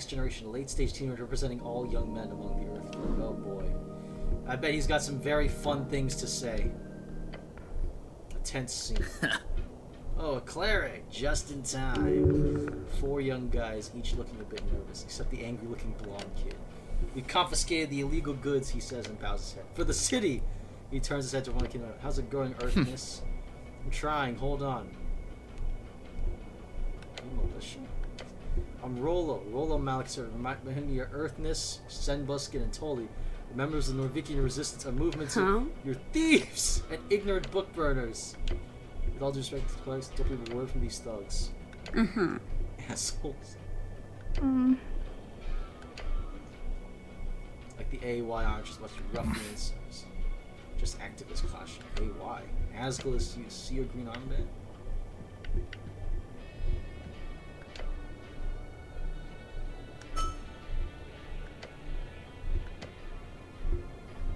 generation, late stage teenager representing all young men among the earth. Oh boy. I bet he's got some very fun things to say. A tense scene. Oh, a cleric, just in time. 4 young guys, each looking a bit nervous, except the angry looking blonde kid. We've confiscated the illegal goods, he says and bows his head. For the city! He turns his head to one kid. How's it going, Earthness? I'm trying, hold on. Militia? I'm Rollo Malik, sir. Remind him of your Earthness, Senbuskin, and Toli. The members of the Norvikian resistance, a movement to you're thieves and ignorant book burners. With all due respect to the clerics, don't believe a word from these thugs. Assholes. Like the AY aren't just a bunch of ruffians. Just activist clashing. AY. Asgul is you see your green armband?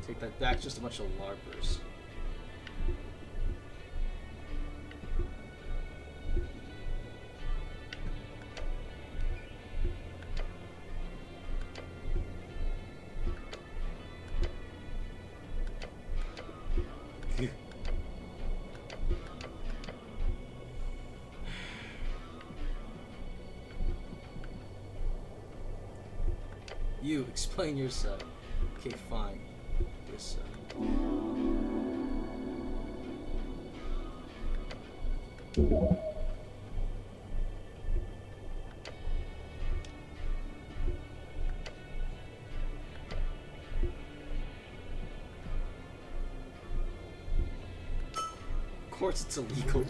Take that back, just a bunch of LARPers. You, explain yourself. Okay, fine. This, Of course it's illegal.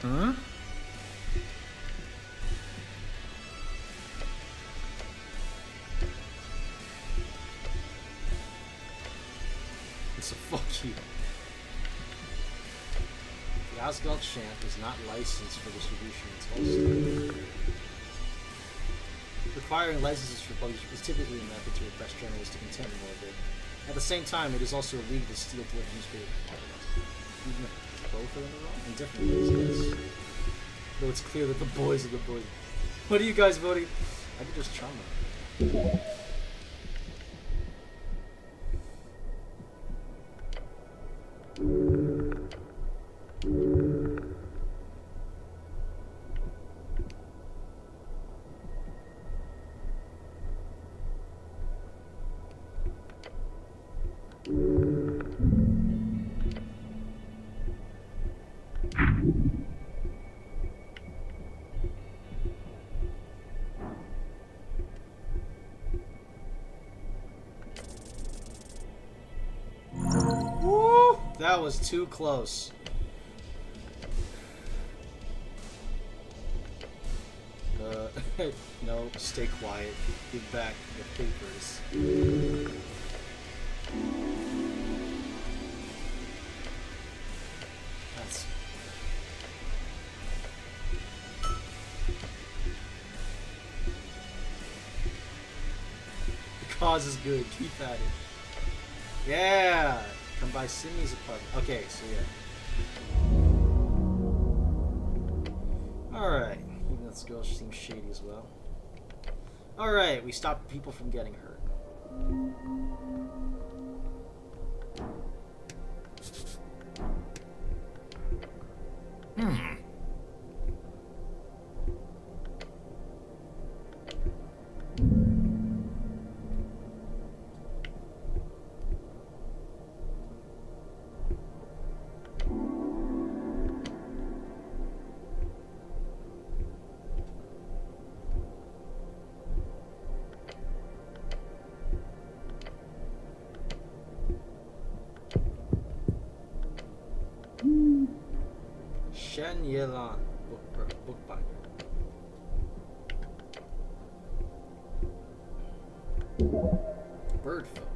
Huh? so fuck you. The Asgard chant is not licensed for distribution in Tulsa. Requiring licenses for publishing is typically a method to repress journalists to content morbid. At the same time, it is also illegal to steal political newspaper products. Even if both of them are wrong? In different ways, yes. Though it's clear that the boys are the boys. What are you guys voting? I could just chum them. Woo! That was too close. No, stay quiet. Give back the papers. That's... The cause is good. Keep at it. Yeah! Come by Sydney's apartment. Okay, so yeah. Alright. Even this girl seems shady as well. Alright, we stopped people from getting hurt. Hmm. Shen Yelan, bookbinder. Bird folk.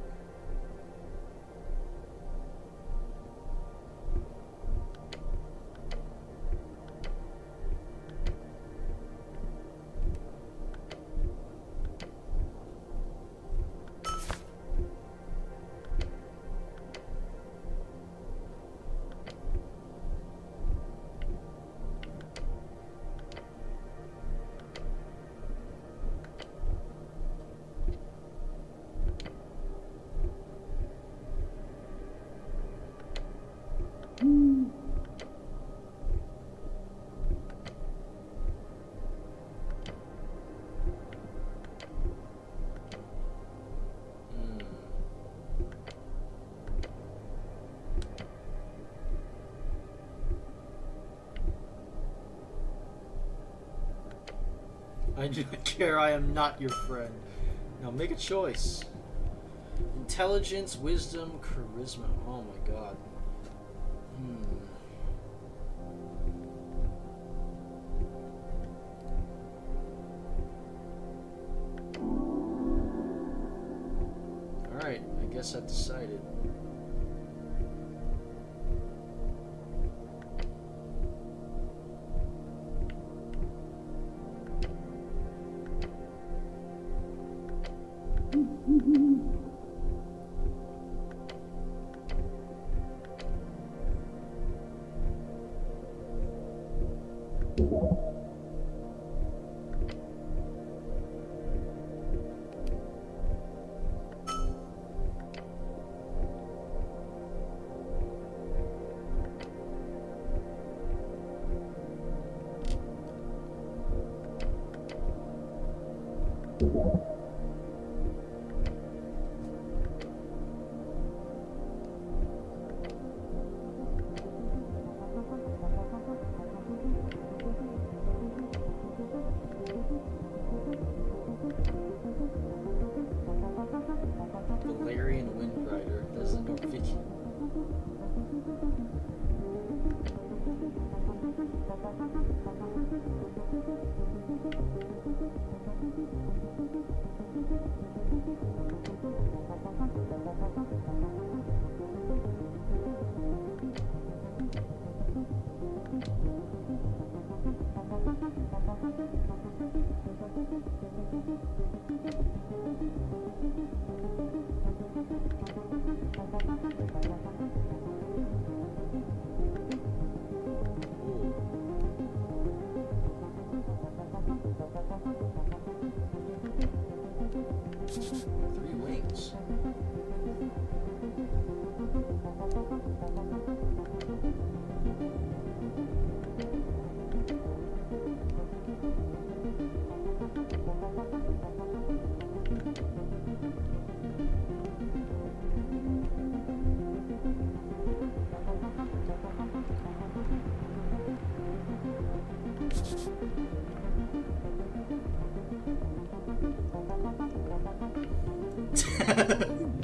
I do not care, I am not your friend. Now make a choice. Intelligence, wisdom, charisma. Oh my god. Alright, I guess I've decided. Valerian Windrider. That's a Norwegian. 3 wings.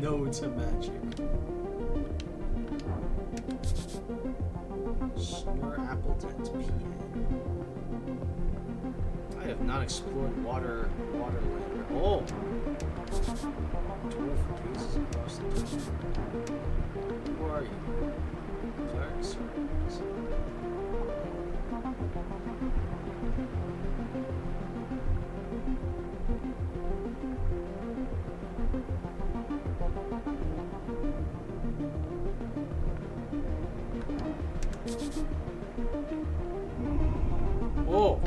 No to magic. Snore Appleton to PA. I have not explored Waterland. Oh! Dwarf gazes across the desert. Who are you? Cleric, sir? Oh,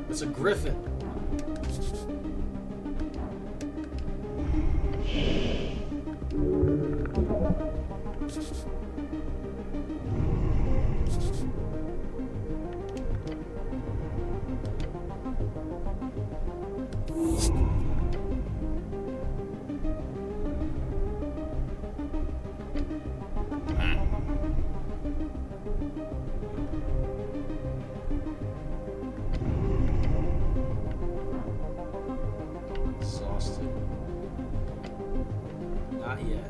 it's a griffin. Exhausted. Not yet.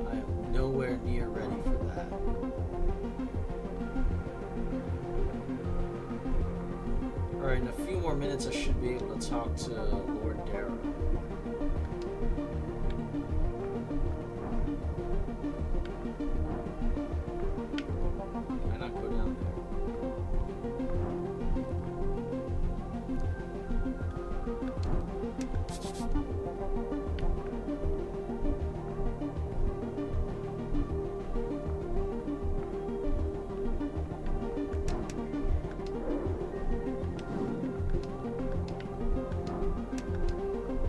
I am nowhere near ready for that. Alright, in a few more minutes I should be able to talk to Lord Darrow. Can I not go down there?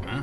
Huh?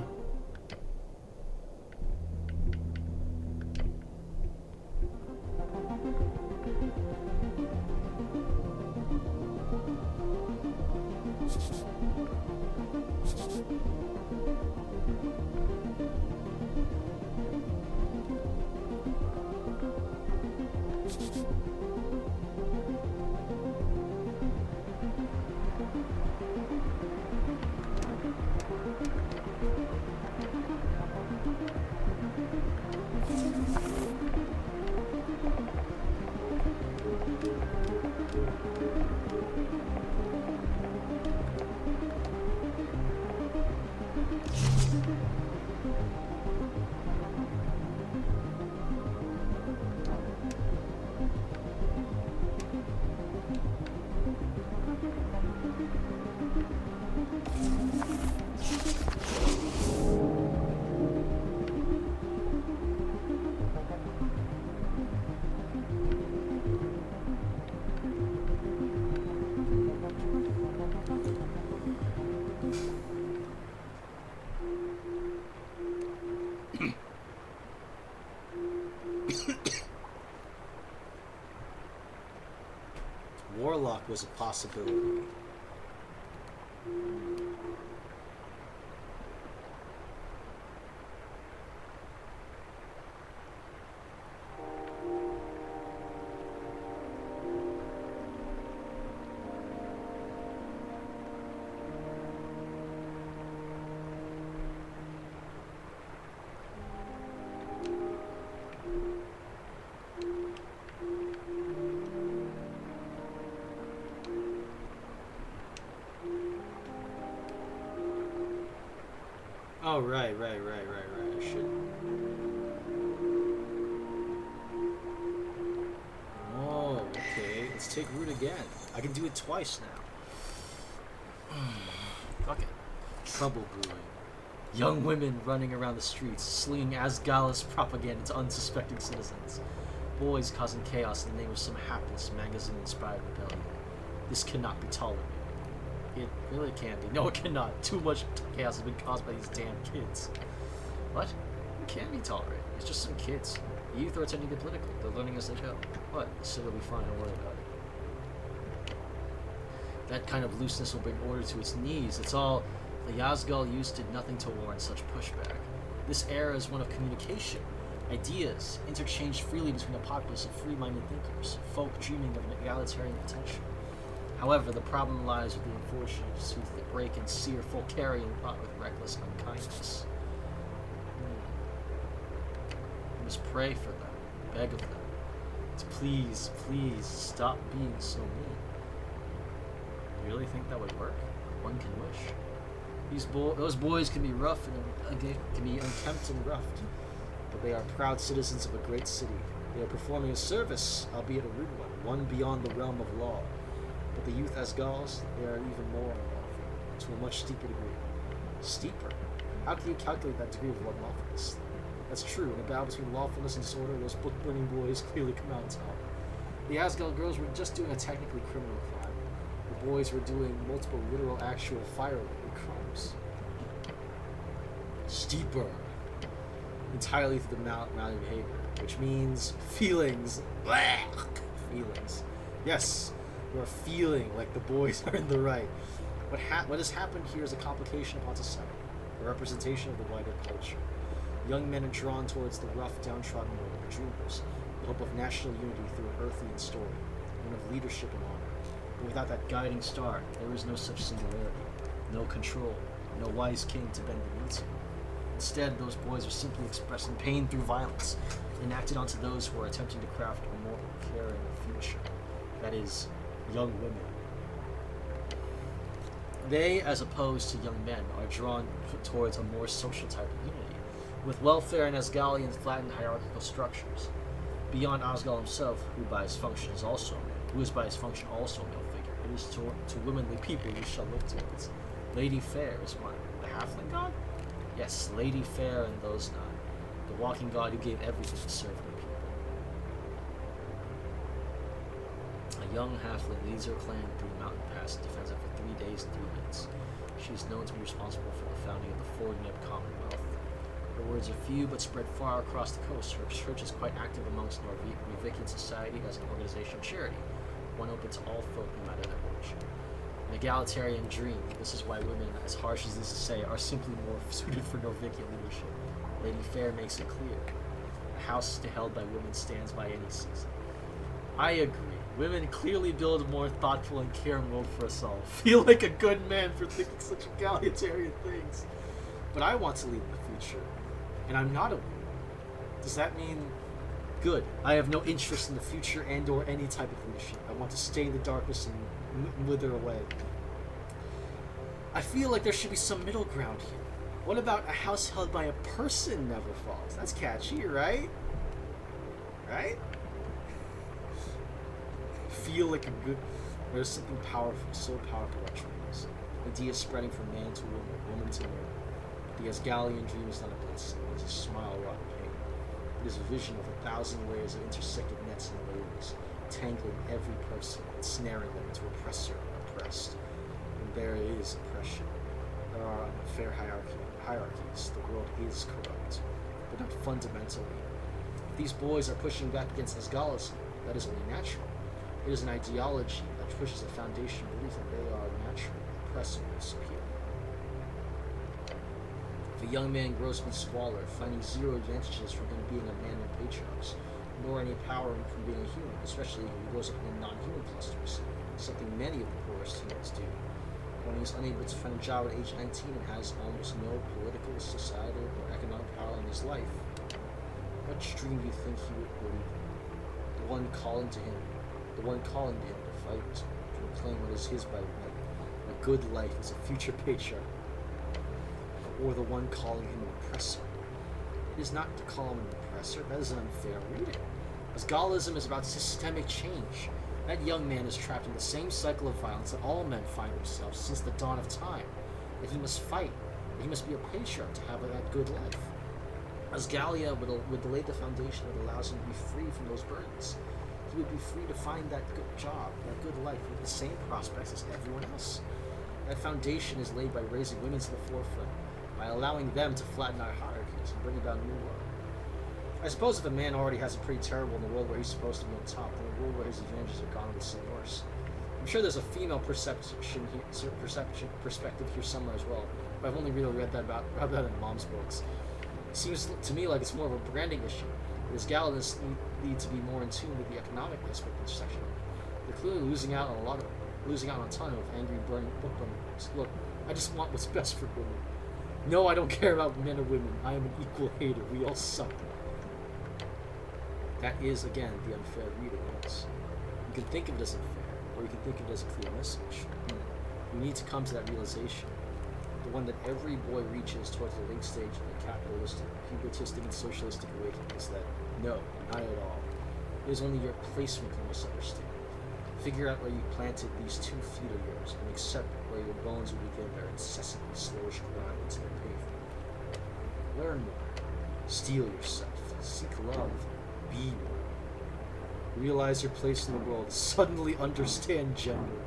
Warlock was a possibility. Oh, right. I should. Oh, okay. Let's take root again. I can do it twice now. Fuck it. Trouble brewing. Young women running around the streets, slinging Asgallus propaganda to unsuspecting citizens. Boys causing chaos in the name of some hapless magazine-inspired rebellion. This cannot be tolerated. It really can be. No, it cannot. Too much chaos has been caused by these damn kids. What? It can be tolerated. It's just some kids. The youth are attending it politically. They're learning as they go. What? So they'll be fine. Don't worry about it. That kind of looseness will bring order to its knees. It's all the Yazgal use did nothing to warrant such pushback. This era is one of communication. Ideas interchanged freely between a populace of free-minded thinkers, folk dreaming of an egalitarian potential. However, the problem lies with the unfortunates who break and sear full carrying pot with reckless unkindness. We must pray for them, beg of them, to please, please stop being so mean. You really think that would work? One can wish. Those boys can be rough and can be unkempt and roughed, but they are proud citizens of a great city. They are performing a service, albeit a rude one beyond the realm of law. But the youth as Gauls, they are even more unlawful, to a much steeper degree. Steeper? How can you calculate that degree of unlawfulness? That's true. In a battle between lawfulness and disorder, those book-burning boys clearly come out on top. The Asgal girls were just doing a technically criminal crime. The boys were doing multiple literal, actual, fire-related crimes. Steeper. Entirely through the malleable behavior, which means feelings. Feelings. Yes, you are feeling like the boys are in the right. What has happened here is a complication upon society, a representation of the wider culture. Young men are drawn towards the rough, downtrodden world of dreamers, the hope of national unity through an earthly story, one of leadership and honor. But without that guiding star, there is no such singularity, no control, no wise king to bend the knee to. Instead, those boys are simply expressing pain through violence, enacted onto those who are attempting to craft a more caring future. That is, young women. They, as opposed to young men, are drawn towards a more social type of unity, with welfare and Asgalian flattened hierarchical structures. Beyond Asgal himself, who is by his function also a male figure, it is to womanly people we shall look towards. Lady Fair is one. The halfling god? Yes, Lady Fair and those nine. The walking god who gave everything to serve her people. A young halfling leads her clan through the mountain pass and defends it for 3 days and 3 nights. She is known to be responsible for the founding of the Fordnib Commonwealth. Her words are few but spread far across the coast. Her church is quite active amongst Norvikian society as an organization of charity, one open to all folk no matter their origin. An egalitarian dream. This is why women, as harsh as this is to say, are simply more suited for Norvikian leadership. Lady Fair makes it clear. A house held by women stands by any season. I agree. Women clearly build a more thoughtful and caring world for us all. Feel like a good man for thinking such egalitarian things. But I want to lead in the future, and I'm not a woman. Does that mean good? I have no interest in the future and or any type of leadership. I want to stay in the darkness and wither away. I feel like there should be some middle ground here. What about a house held by a person never falls? That's catchy, right? Right? Feel like a good... There's something powerful, so powerful about dreams. Ideas spreading from man to woman, woman to man. The Asgalian dream is not a blessing, it is a smile wrought in pain. It is a vision of 1,000 layers of intersected nets and layers, tangling every person, ensnaring them into oppressor and oppressed. And there is oppression. There are unfair hierarchies. The world is corrupt, but not fundamentally. If these boys are pushing back against Asgalism, that is only natural. It is an ideology that pushes a foundation belief that they are naturally oppressive and superior. If a young man grows up in squalor, finding zero advantages from him being a man in patriarchs, nor any power from being a human, especially if he grows up in non-human clusters, something many of the poorest humans do. When he is unable to find a job at age 19 and has almost no political, societal, or economic power in his life, what dream do you think he would believe in? The one calling to him to fight, to proclaim what is his by right, a good life as a future patriarch, or the one calling him an oppressor. It is not to call him an oppressor, that is an unfair reading. Asgalism is about systemic change. That young man is trapped in the same cycle of violence that all men find themselves since the dawn of time. That he must fight, that he must be a patriarch to have that good life. Asgalia would lay the foundation that allows him to be free from those burdens. He would be free to find that good job, that good life, with the same prospects as everyone else. That foundation is laid by raising women to the forefront, by allowing them to flatten our hierarchies and bring about new law. I suppose if a man already has it pretty terrible in the world where he's supposed to be on top, then a world where his advantages are gone will seem worse. I'm sure there's a female perspective here somewhere as well, but I've only really read that in Mom's books. It seems to me like it's more of a branding issue. This gallows need to be more in tune with the economic aspect of the section. They're clearly losing out on a ton of angry burning book burners. Look, I just want what's best for women. No, I don't care about men or women. I am an equal hater. We all suck. That is, again, the unfair reading, yes. You can think of it as unfair, or you can think of it as a clear message. You need to come to that realization. The one that every boy reaches towards the late stage of the capitalistic, pubertistic, and socialistic awakening is that, no, not at all. It is only your placement you must understand. Figure out where you planted these 2 feet of yours, and accept where your bones will begin their incessantly slowish grind into the pavement. Learn more. Steel yourself. Seek love. Be more. Realize your place in the world. Suddenly understand gender.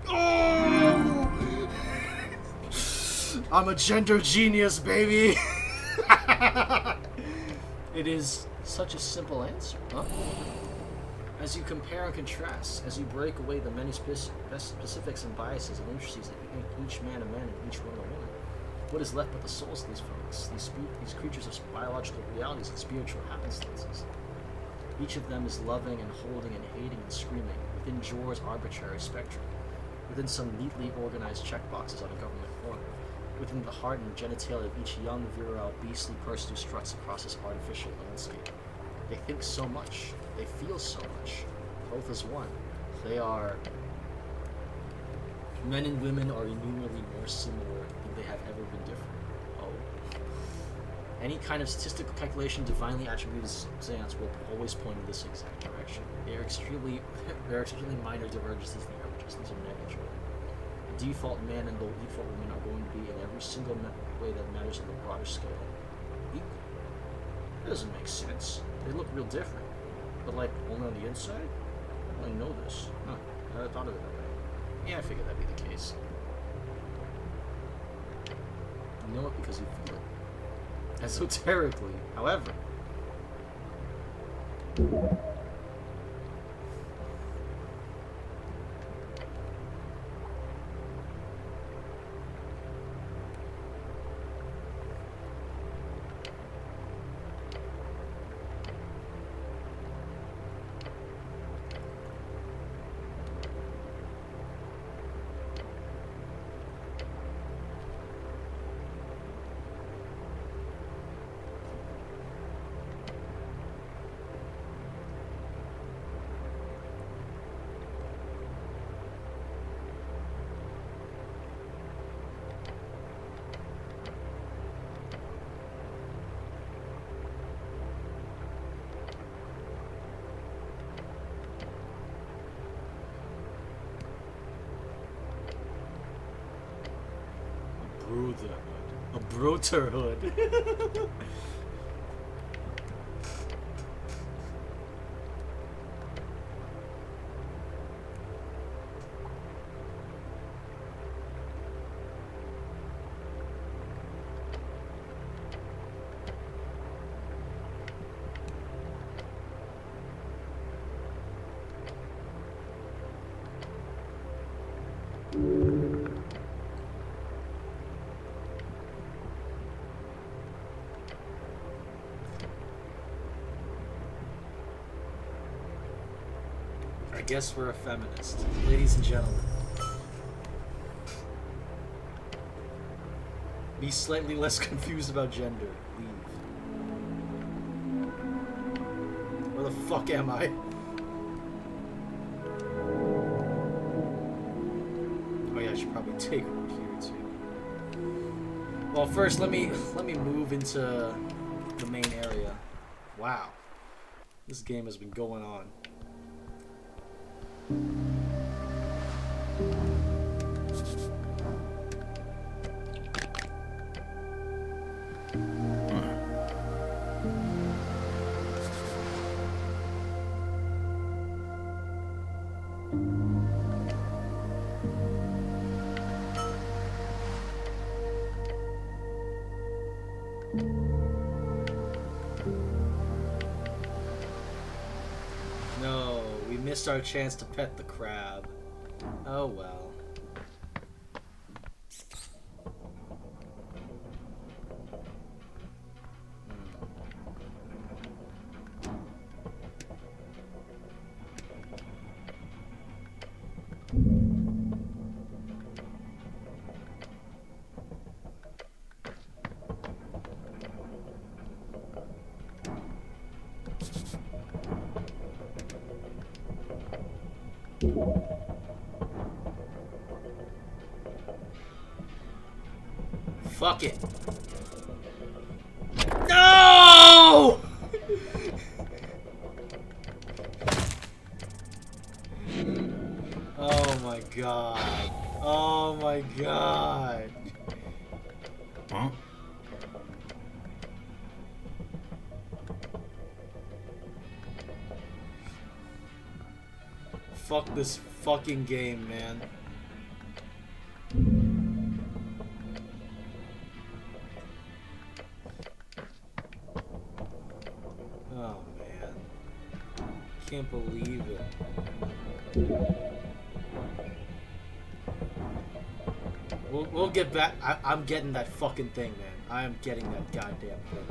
Oh! I'm a gender genius, baby! It is such a simple answer, huh? As you compare and contrast, as you break away the many specifics and biases and intricacies that make each man a man and each woman a woman, what is left but the souls of these folks, these creatures of biological realities and spiritual happenstances? Each of them is loving and holding and hating and screaming within Jor's arbitrary spectrum, within some neatly organized checkboxes on a government form, within the heart and genitalia of each young, virile, beastly person who struts across this artificial landscape. They think so much. They feel so much. Both as one. They are... Men and women are innumerably more similar than they have ever been different. Oh. Any kind of statistical calculation divinely attributed science will always point in this exact direction. There are extremely minor divergences in the averages. These are negligible. The default man and the default woman are going to be in every single way that matters on the broader scale equal. That doesn't make sense. They look real different. But like, only on the inside? I know this. Huh. I never thought of it that way. Yeah, I figured that'd be the case. You know it because you feel it. Esoterically, however. A brotherhood. I guess we're a feminist. Ladies and gentlemen. Be slightly less confused about gender. Leave. Where the fuck am I? Oh yeah, I should probably take root here too. Well, first let me move into the main area. Wow. This game has been going on. No, we missed our chance to pet the crab. Oh well. Fuck it. No! Oh my god. Oh my god. Huh? Fuck this fucking game, man. Oh man. Can't believe it. We'll get back. I'm getting that fucking thing, man. I am getting that goddamn thing.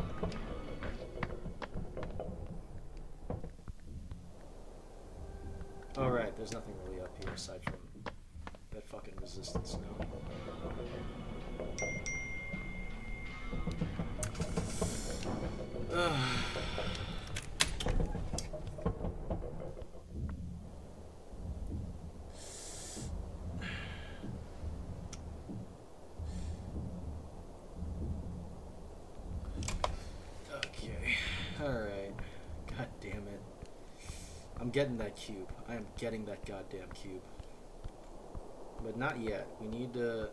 Alright, there's nothing really up here aside from that fucking resistance, no. Okay, alright. God damn it. I'm getting that cube. I am getting that goddamn cube. But not yet. We need to...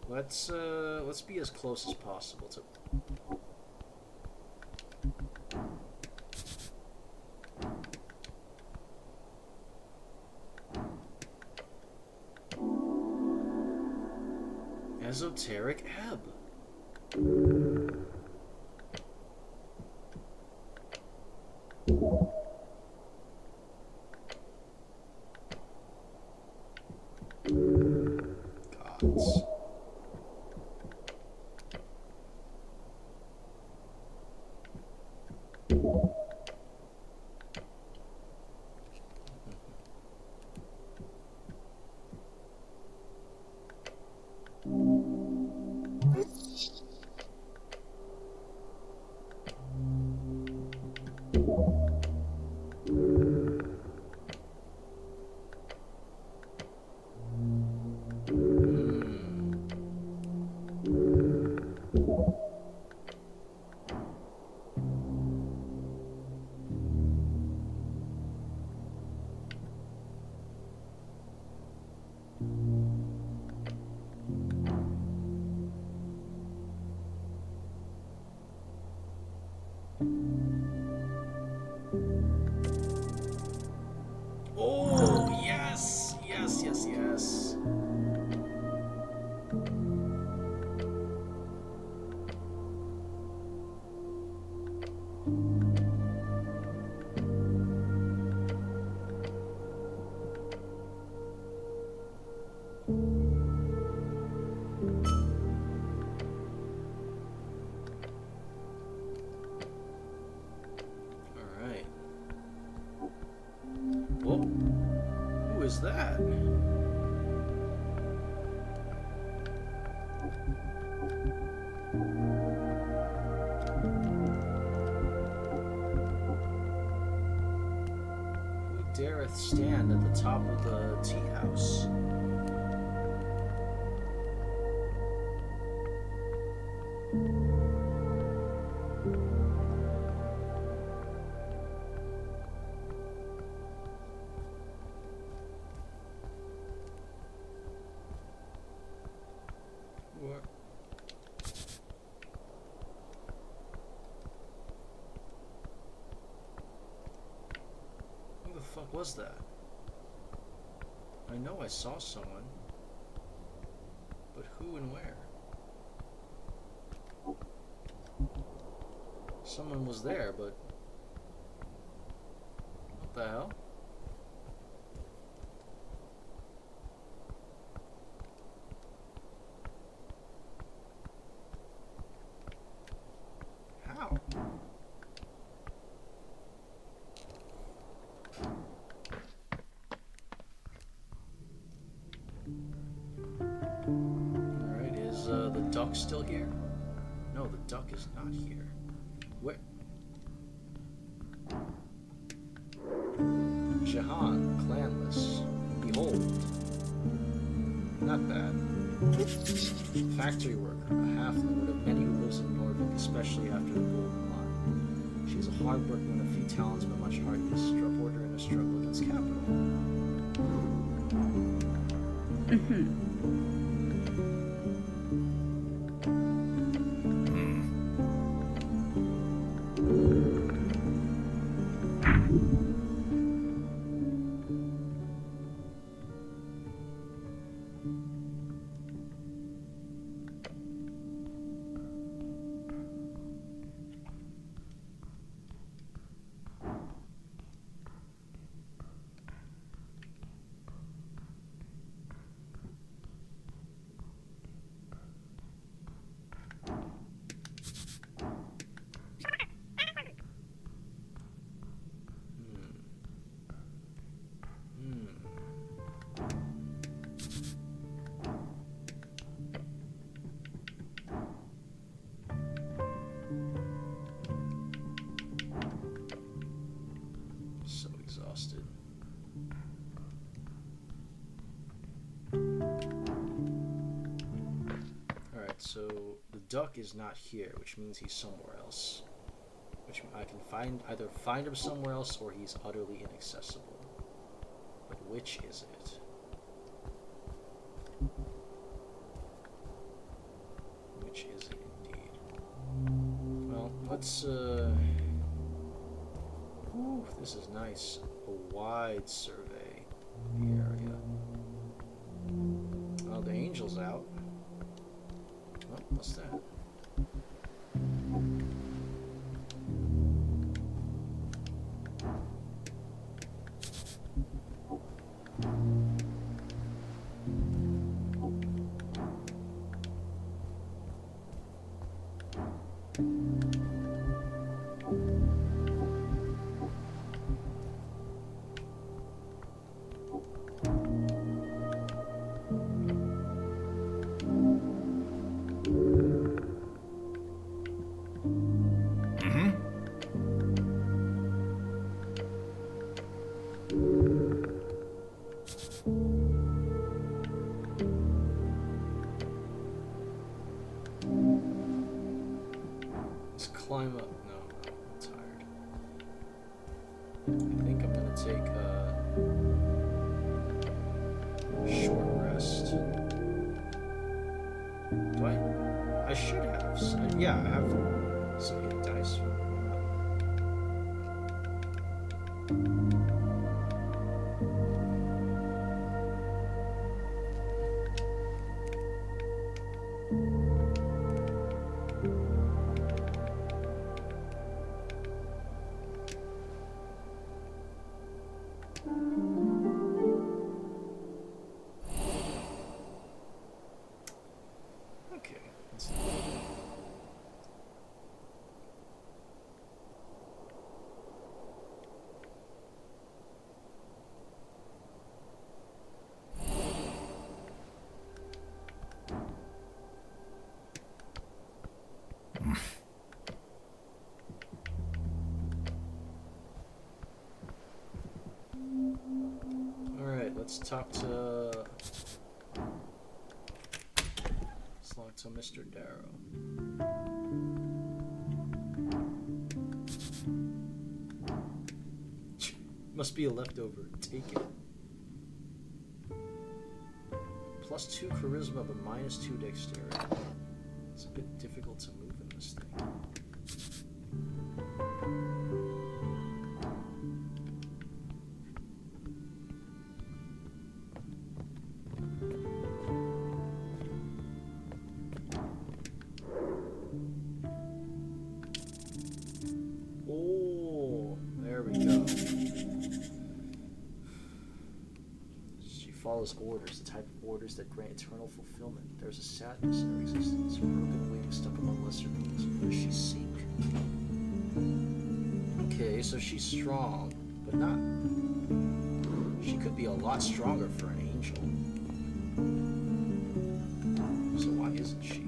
Let's be as close as possible to... Esoteric Ebb. Gods. Oh, yes! Yes, yes, yes. Alright. Whoa. Who is that? Who dareth stand at the top of the tea house? What? Who the fuck was that? I know I saw someone, but who and where? Someone was there, but what the hell? How? Alright, is the duck still here? No, the duck is not here. Where? Jahan, clanless. Behold. Not bad. Factory worker, a halfling, one of many who lives in Norvik, especially after the Golden Line. She is a hard-working with a few talents but much hardness, struck order in a struggle against capital. So exhausted. Alright, so the duck is not here, which means he's somewhere else. Which I can either find him somewhere else or he's utterly inaccessible. But which is it? Which is it indeed? Well, let's Ooh, this is nice. A wide survey of the area. Well, the angel's out. Oh, what's that? Let's climb up. No, I'm tired. I think I'm gonna take a short rest. Do I should have. Yeah, I have some hit dice. Okay. Alright, let's talk to Mr. Darrow. Must be a leftover. Take it. +2 charisma, but -2 dexterity. It's a bit difficult to move in this thing. follows orders, the type of orders that grant eternal fulfillment. There's a sadness in her existence, her broken wings stuck among lesser beings. Who does she seek? Okay, so she's strong, but not... She could be a lot stronger for an angel. So why isn't she?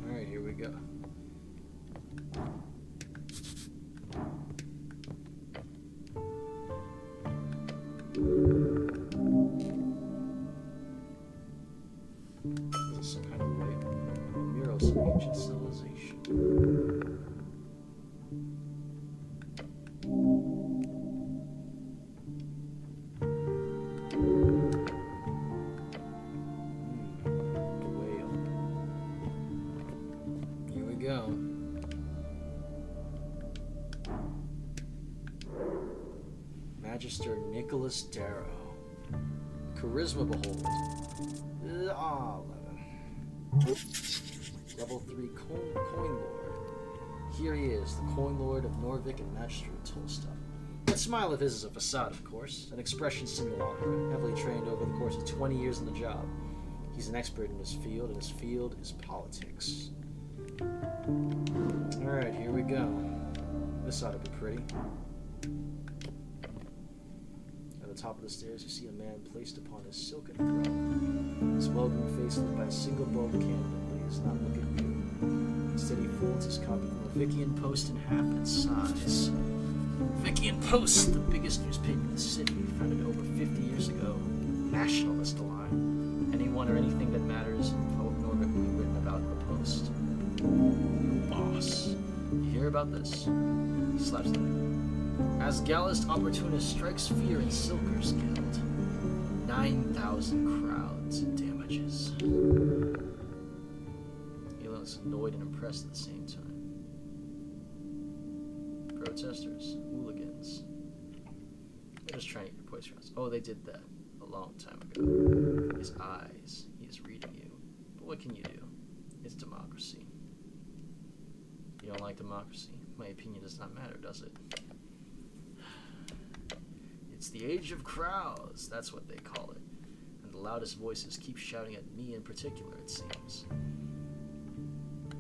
Alright, here we go. This is some kind of way, a mural of some ancient civilization. A whale. Here we go. Magister Nicholas Darrow. Charisma behold. 11. Level 3 Coin Lord. Here he is, the Coin Lord of Norvik and Magistrate Tolstoy. That smile of his is a facade, of course, an expression simulacra, heavily trained over the course of 20 years on the job. He's an expert in his field, and his field is politics. Alright, here we go. This ought to be pretty. At the top of the stairs, you see a man placed upon his silken throne. His well-groomed face lit by a single bulb candle, but he does not look at you. Instead, he folds his copy from a Vickian Post in half its size. Vickian Post, the biggest newspaper in the city, founded over 50 years ago. Nationalist aligned. Anyone or anything that matters in Norvik will be written about in the Post. Your boss. You hear about this? He slaps the As Gallist opportunist strikes fear in Silker's Guild. 9,000 crowds and damages. He looks annoyed and impressed at the same time. Protesters, hooligans. They're just trying to get your points across. Oh, they did that a long time ago. His eyes. He is reading you. But what can you do? It's democracy. You don't like democracy? My opinion does not matter, does it? It's the age of crowds, that's what they call it. And the loudest voices keep shouting at me in particular, it seems.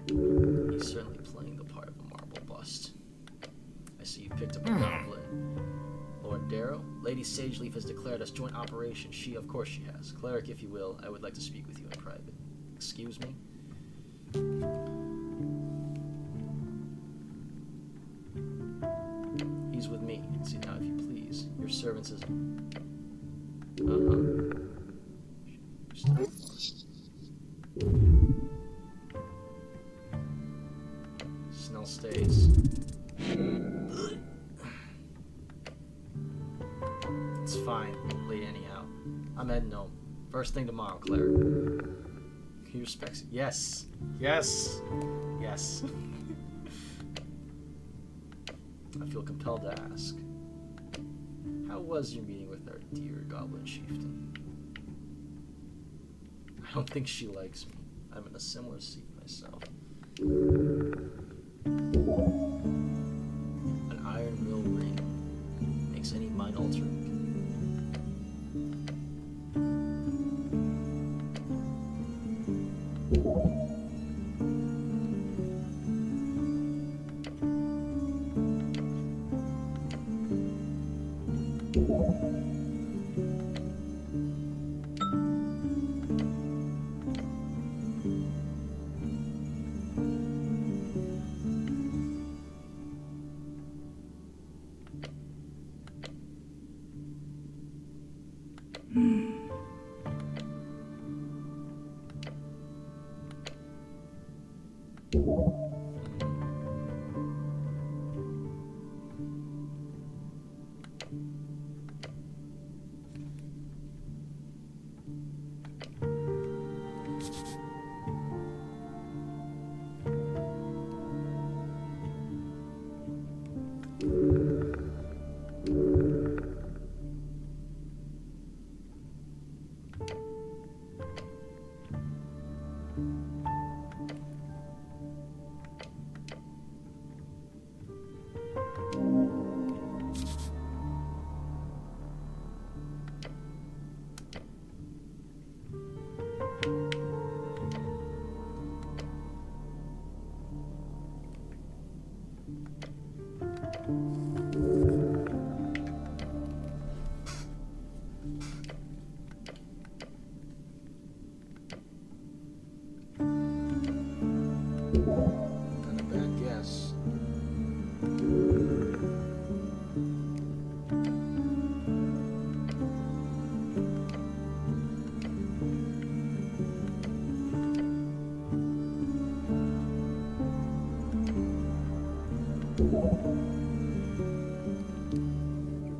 He's certainly playing the part of a marble bust. I see you picked up a goblet. Lord Darrow, Lady Sageleaf has declared us joint operation. Of course she has. Cleric, if you will, I would like to speak with you in private. Excuse me? He's with me. See now, if you please. Your servants is... Snell stays. It's fine, late anyhow. I'm heading home. First thing tomorrow, Claire. He respects you. Yes. Yes. Yes. I feel compelled to ask. How was your meeting with our dear Goblin Chieftain? I don't think she likes me. I'm in a similar seat myself. An iron mill ring makes any mind altering.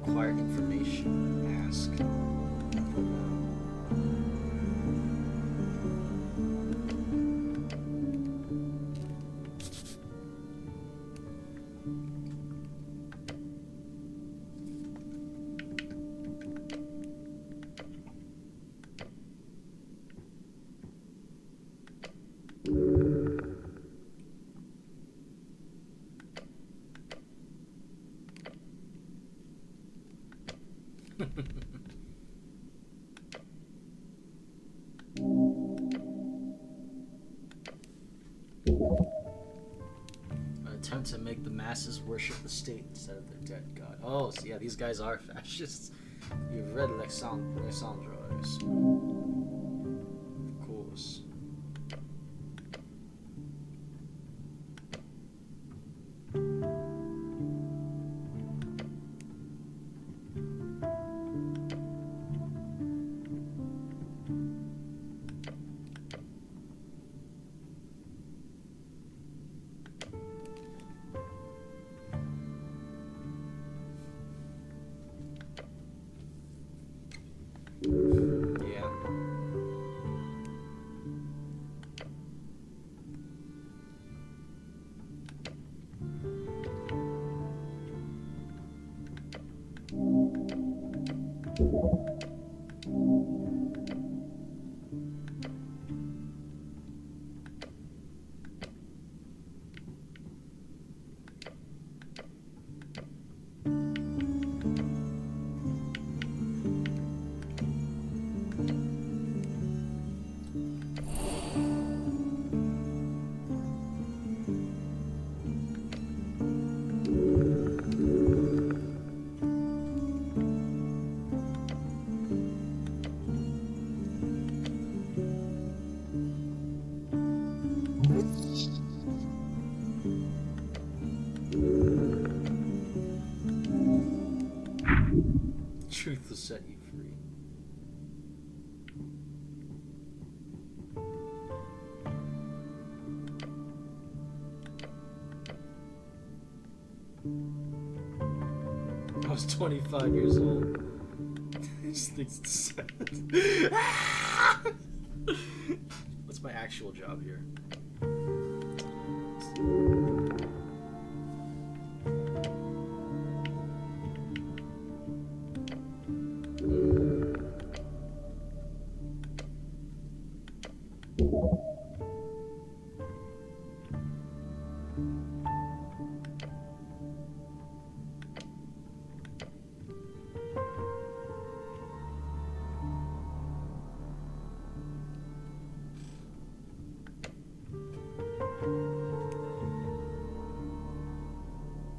Require information. Ask. An attempt to make the masses worship the state instead of their dead god. Oh, so yeah, these guys are fascists. You've read Alexandros. Of course. Yeah. Truth will set you free. I was 25 years old. This thing's sad. What's my actual job here?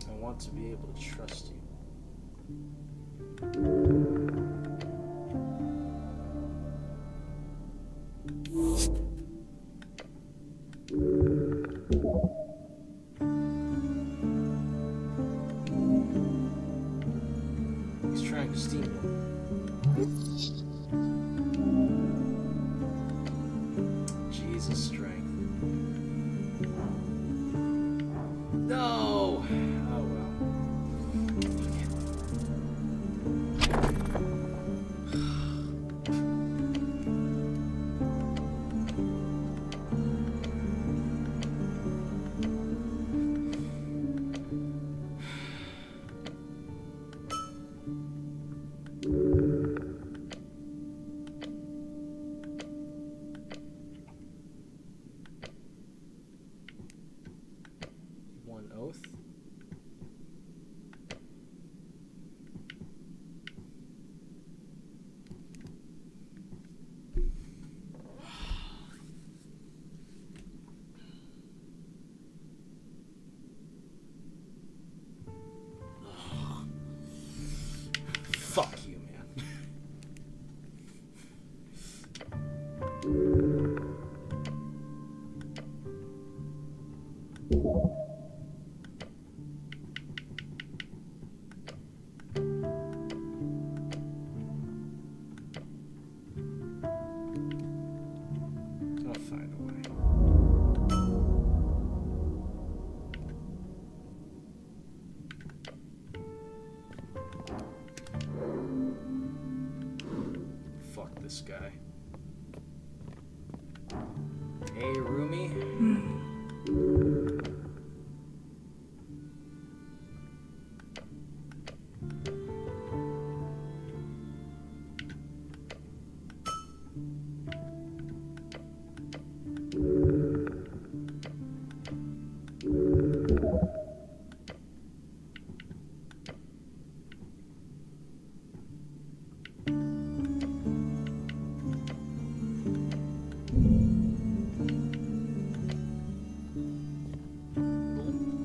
I want to be able to trust you. He's trying to steamroll. Jesus strength. No! Oh well. guy. Hey, Rumi.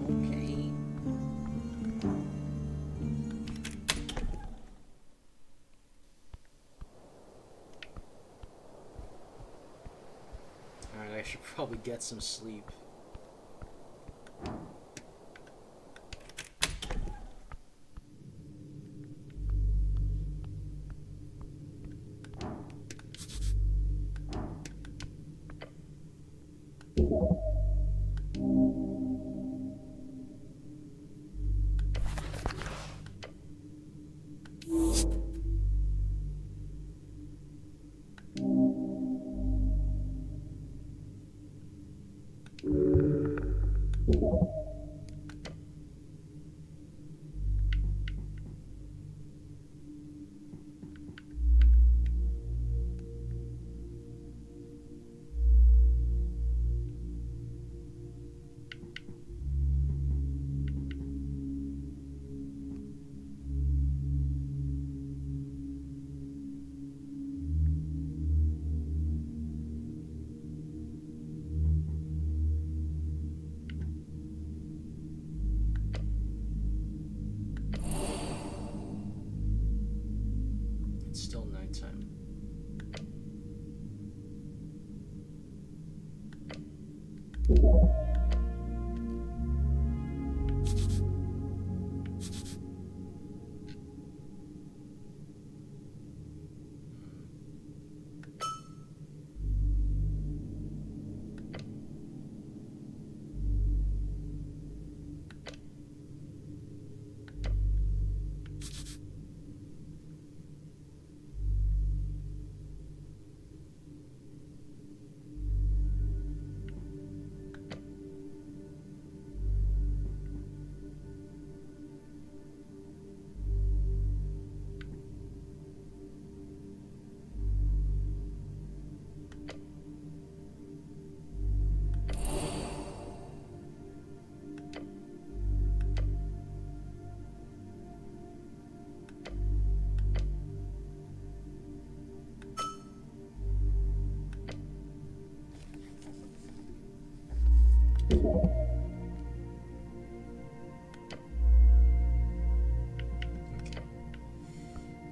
Okay. Alright, I should probably get some sleep. It's still nighttime. Okay.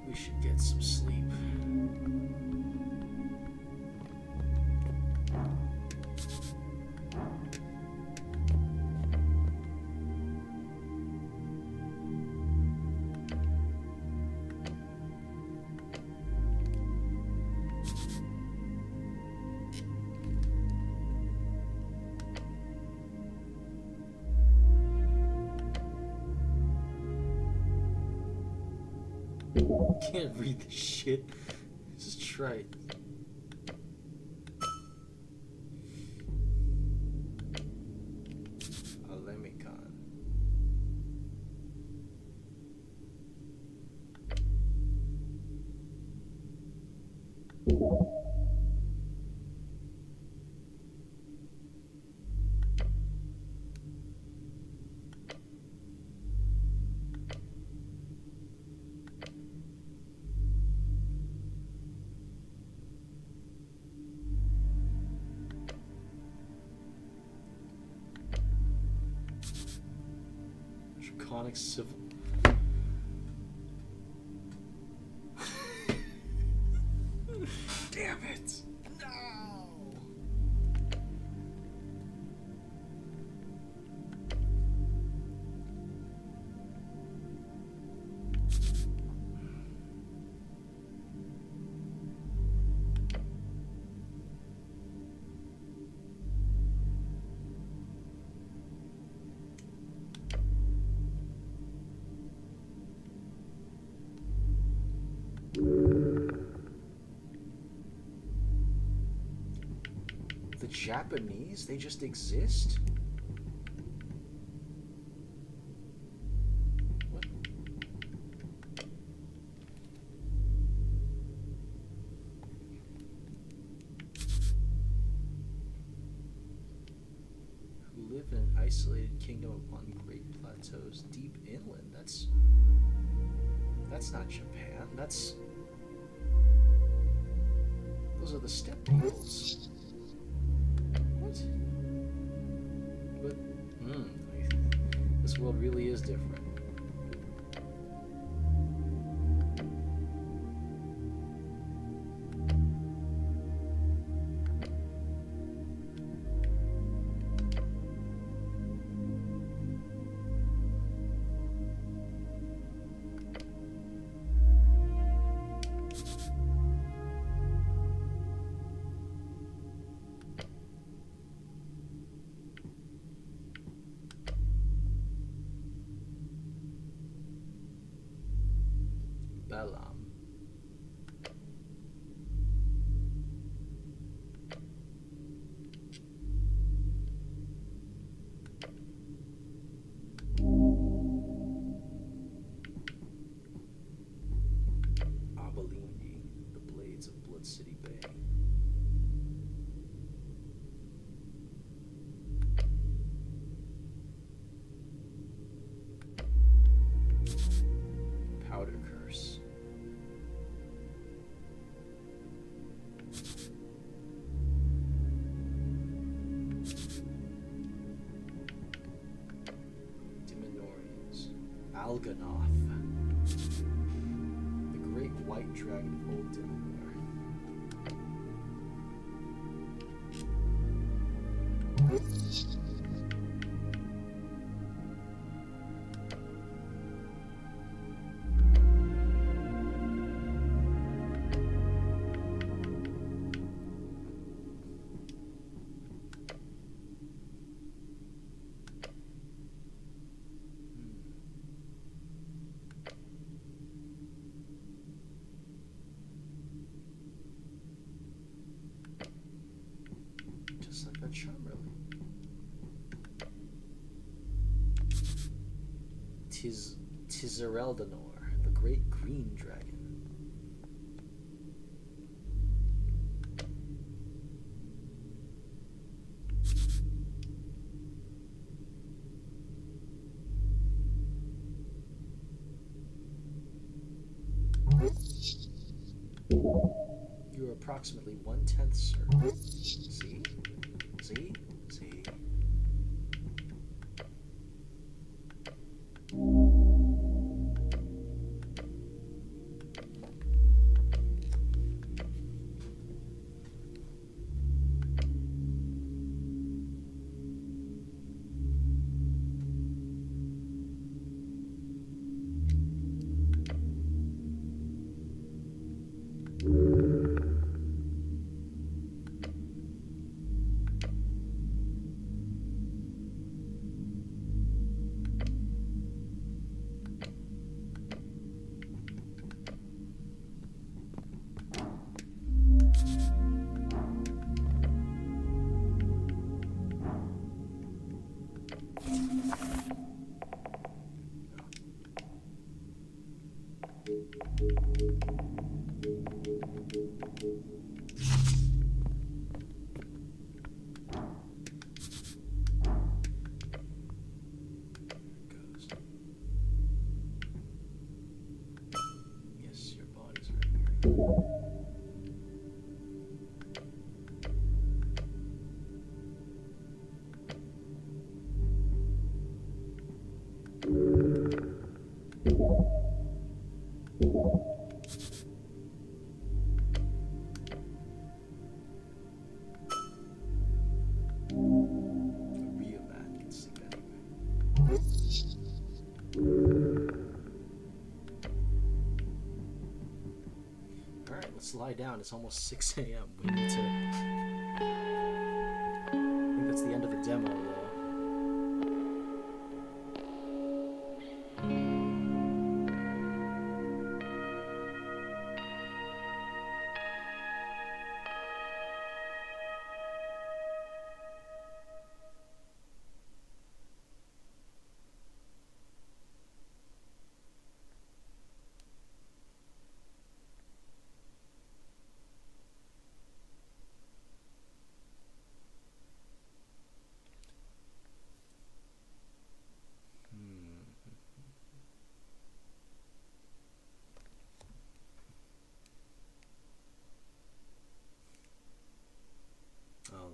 We should get some sleep. Can't read this shit. This is trite. Alemicon. Draconic civil. Damn it! No! The Japanese? They just exist? What? Who live in an isolated kingdom upon great plateaus deep inland. That's not Japan. Those are the steppe peoples. What? But, this world really is different. Balam. Abalindi, the blades of Blood City Bay. Powder Curse. Diminorians. Alganoth. The great white dragon of Old Diminor. Just like that charm, really. Tizereldanor, the great green dragon. You are approximately 1/10, sir. See? See? See? Goes. Yes, your body's right here. A real man can sleep anywhere. Alright, let's lie down. It's almost 6 a.m. We need to... I think that's the end of the demo, though.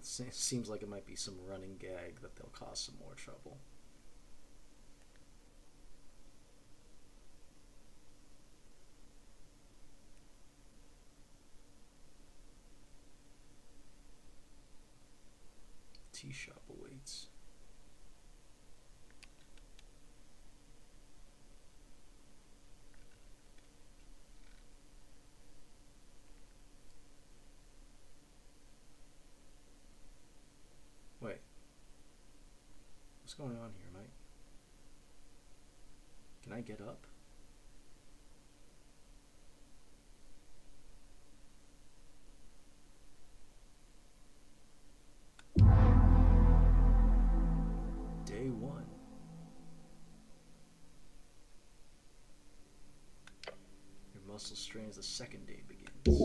Seems like it might be some running gag that they'll cause some more trouble. Tea shop awaits. Wait. What's going on here, Mike? Can I get up? Day 1. Your muscle strains, the second day begins.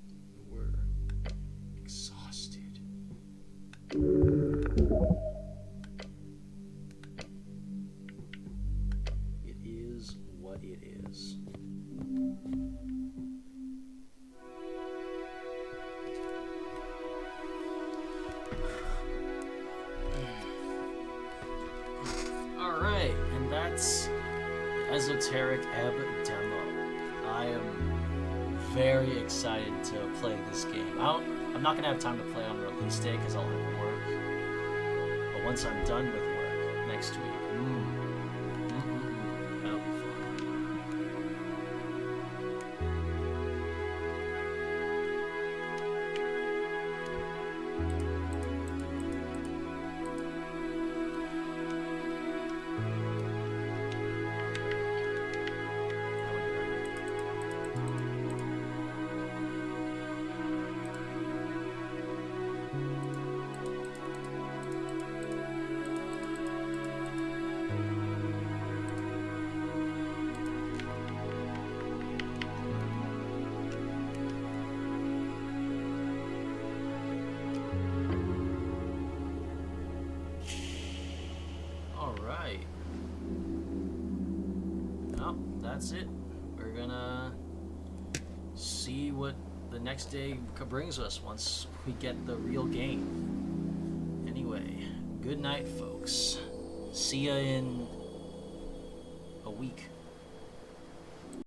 You were exhausted. It is what it is. Alright, and that's the Esoteric Ebb Demo. I am very excited to play this game. I'm not going to have time to play on release day because I'll have work. But once I'm done with work next week, that'll be fun. Alright. Well, that's it. We're gonna see what the next day brings us once we get the real game. Anyway, good night, folks. See ya in a week.